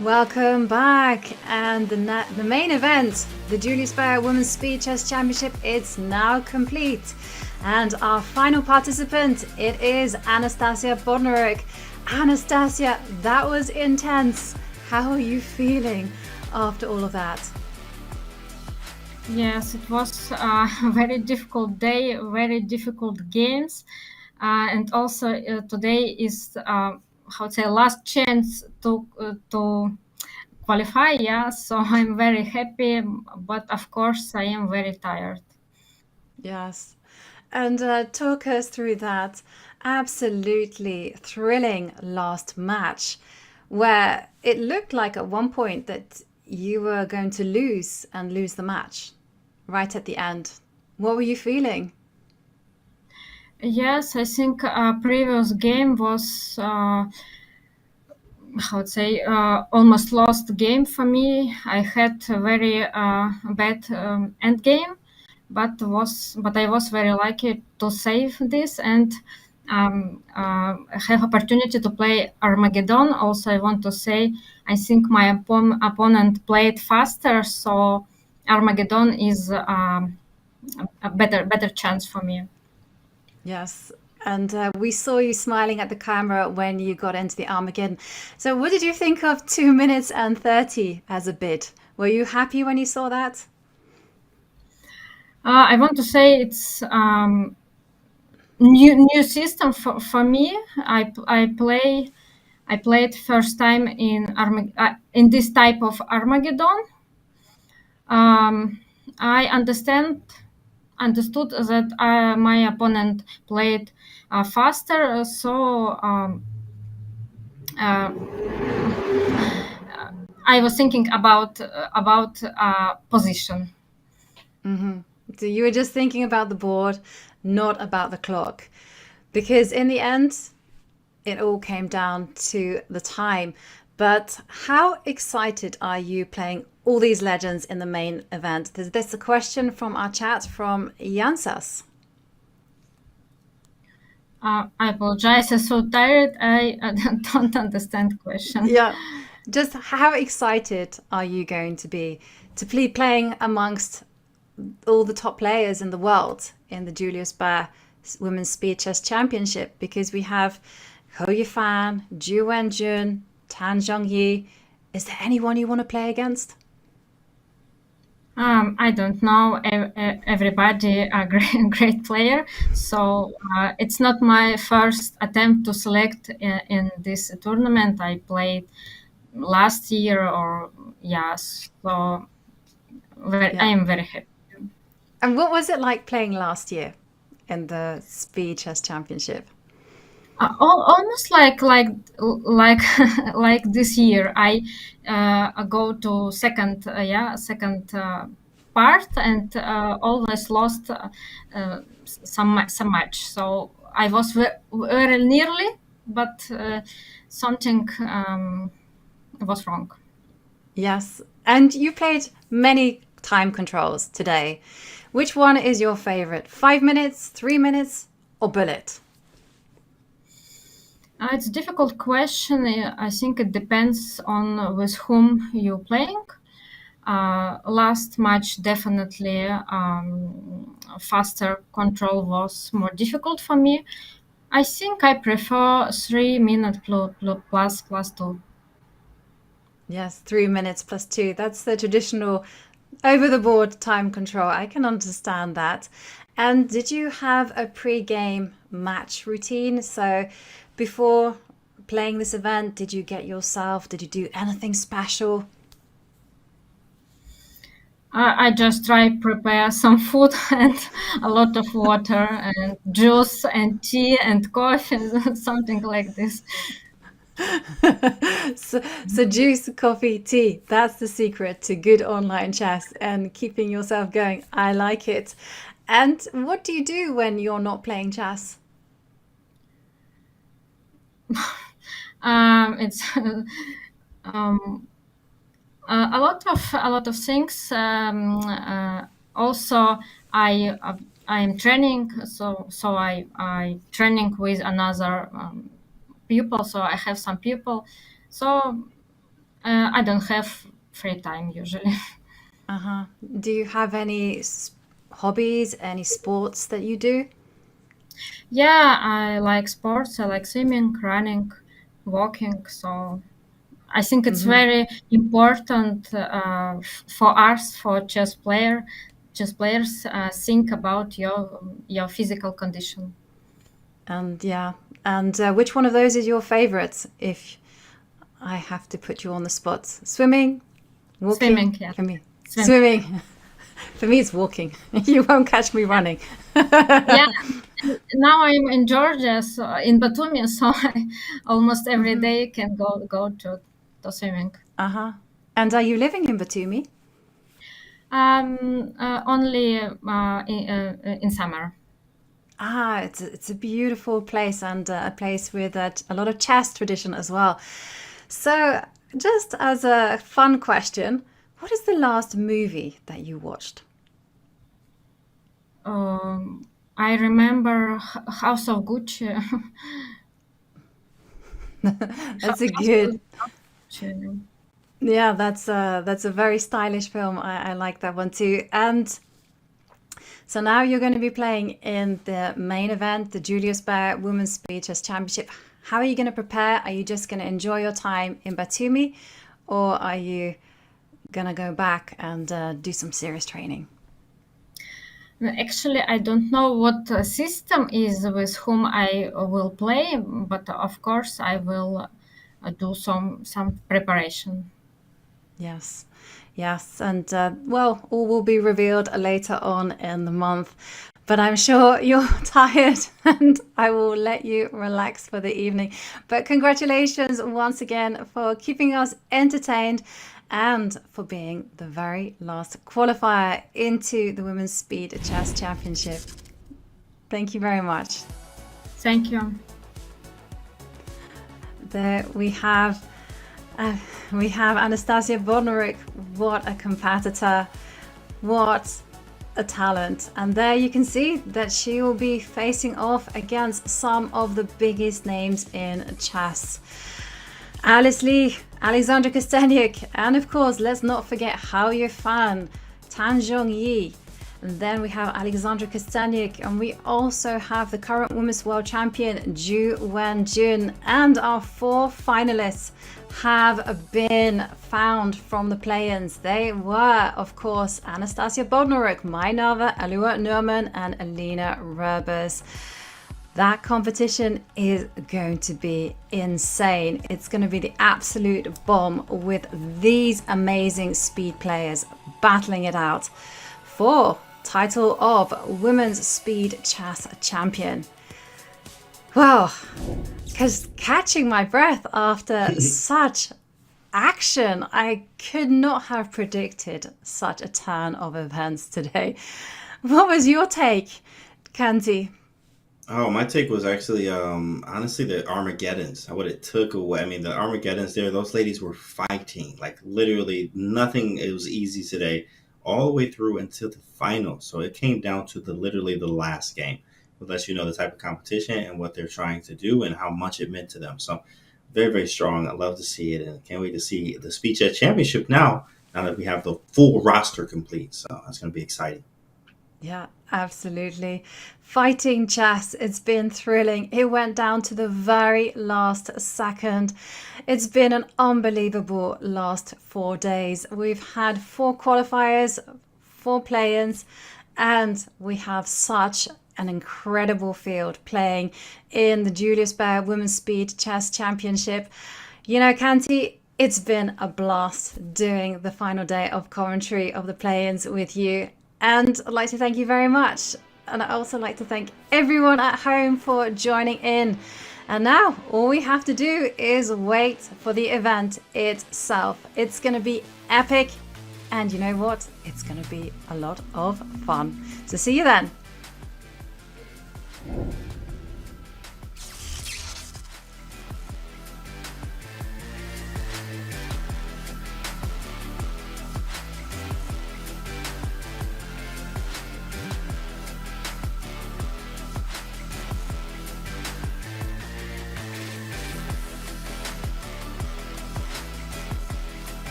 S1: Welcome back, and the main event, the Julius Baer Women's Speed Chess Championship, it's now complete. And our final participant, it is Anastasia Bodnaruk. Anastasia, that was intense. How are you feeling after all of that?
S5: Yes, it was a very difficult day, very difficult games, and also today is how to say last chance to qualify. Yeah, so I'm very happy, but of course I am very tired.
S1: Yes. And talk us through that absolutely thrilling last match where it looked like at one point that you were going to lose the match right at the end. What were you feeling?
S5: Yes, I think previous game was how to say almost lost game for me. I had a very bad end game, but I was very lucky to save this and have opportunity to play Armageddon. Also, I want to say I think my opponent played faster, so Armageddon is a better chance for me.
S1: Yes. And we saw you smiling at the camera when you got into the Armageddon. So what did you think of 2 minutes and 30 as a bid? Were you happy when you saw that?
S5: I want to say it's new system for me. I played first time in this type of Armageddon. I understood that my opponent played faster, so I was thinking about position.
S1: Mm-hmm. So you were just thinking about the board, not about the clock, because in the end, it all came down to the time. But how excited are you playing all these legends in the main event? There's a question from our chat from Jansas.
S5: I apologize. I'm so tired. I don't understand the question.
S1: Yeah. Just how excited are you going to be to be playing amongst all the top players in the world in the Julius Baer Women's Speed Chess Championship? Because we have Ho Yifan, Ju Wenjun, Tan Zhongyi. Is there anyone you want to play against?
S5: I don't know everybody a great player, so it's not my first attempt to select in this tournament. I played last year, or so I am very happy.
S1: And what was it like playing last year in the Speed Chess Championship?
S5: Almost like like this year. I go to second part and always lost some match. So I was very nearly, but something was wrong.
S1: Yes, and you played many time controls today. Which one is your favorite? 5 minutes, 3 minutes, or bullet?
S5: It's a difficult question. I think it depends on with whom you're playing. Last match, definitely faster control was more difficult for me. I think I prefer 3 minutes plus 2.
S1: Yes, 3 minutes plus 2. That's the traditional over the board time control. I can understand that. And did you have a pre-game match routine? So before playing this event, did you did you do anything special?
S5: I just try prepare some food and a lot of water and juice and tea and coffee, something like this.
S1: So juice, coffee, tea, that's the secret to good online chess and keeping yourself going. I like it. And what do you do when you're not playing chess?
S5: It's a lot of things. Also, I am training, so I training with another people. So I have some people. So I don't have free time usually.
S1: Uh-huh. Do you have any hobbies, any sports that you do?
S5: Yeah, I like sports. I like swimming, running, walking. So I think it's very important for us, for chess players, think about your physical condition.
S1: And yeah, and which one of those is your favorite? If I have to put you on the spot, swimming, walking.
S5: Swimming, yeah.
S1: For me, swimming. For me, it's walking. You won't catch me running.
S5: Yeah. Now I'm in Georgia, so in Batumi, so I almost every day can go to swimming.
S1: Uh-huh. And are you living in Batumi?
S5: Only in summer.
S1: Ah, it's a beautiful place, and a place with a lot of chess tradition as well. So, just as a fun question, what is the last movie that you watched?
S5: I remember House of Gucci.
S1: That's a good. Yeah, that's a very stylish film. I like that one too. And so now you're going to be playing in the main event, the Julius Baer Women's Speed Chess Championship. How are you going to prepare? Are you just going to enjoy your time in Batumi, or are you going to go back and do some serious training?
S5: Actually, I don't know what system is with whom I will play, but of course I will do some preparation.
S1: Yes, yes, and well, all will be revealed later on in the month. But I'm sure you're tired, and I will let you relax for the evening. But congratulations once again for keeping us entertained and for being the very last qualifier into the Women's Speed Chess Championship. Thank you very much.
S5: Thank you.
S1: There we have Anastasia Bodnaruk. What a competitor. What a talent. And there you can see that she will be facing off against some of the biggest names in chess. Alice Lee, Alexandra Kosteniuk, and of course, let's not forget Hao Yifan, Tan Zhongyi. And then we have Alexandra Kosteniuk, and we also have the current Women's World Champion, Zhu Wenjun. And our 4 finalists have been found from the play-ins. They were, of course, Anastasia Bodnaruk, Mai Nava, Alua Nurman, and Alina Rebus. That competition is going to be insane. It's going to be the absolute bomb with these amazing speed players battling it out for title of Women's Speed Chess Champion. Well, because catching my breath after such action, I could not have predicted such a turn of events today. What was your take, Kanti?
S2: Oh, my take was actually, honestly, the Armageddons. What it took away. I mean, the Armageddons there, those ladies were fighting. Like, literally, nothing it was easy today, all the way through until the final. So it came down to literally the last game. It lets you know the type of competition and what they're trying to do and how much it meant to them. So, very, very strong. I love to see it, and can't wait to see the Speed Chess Championship now that we have the full roster complete. So, that's going to be exciting.
S1: Yeah, absolutely. Fighting chess, it's been thrilling. It went down to the very last second. It's been an unbelievable last 4 days. We've had 4 qualifiers, 4 play-ins, and we have such an incredible field playing in the Julius Baer Women's Speed Chess Championship. You know, Kanti, it's been a blast doing the final day of commentary of the play-ins with you. And I'd like to thank you very much. And I'd also like to thank everyone at home for joining in. And now all we have to do is wait for the event itself. It's going to be epic. And you know what? It's going to be a lot of fun. So see you then.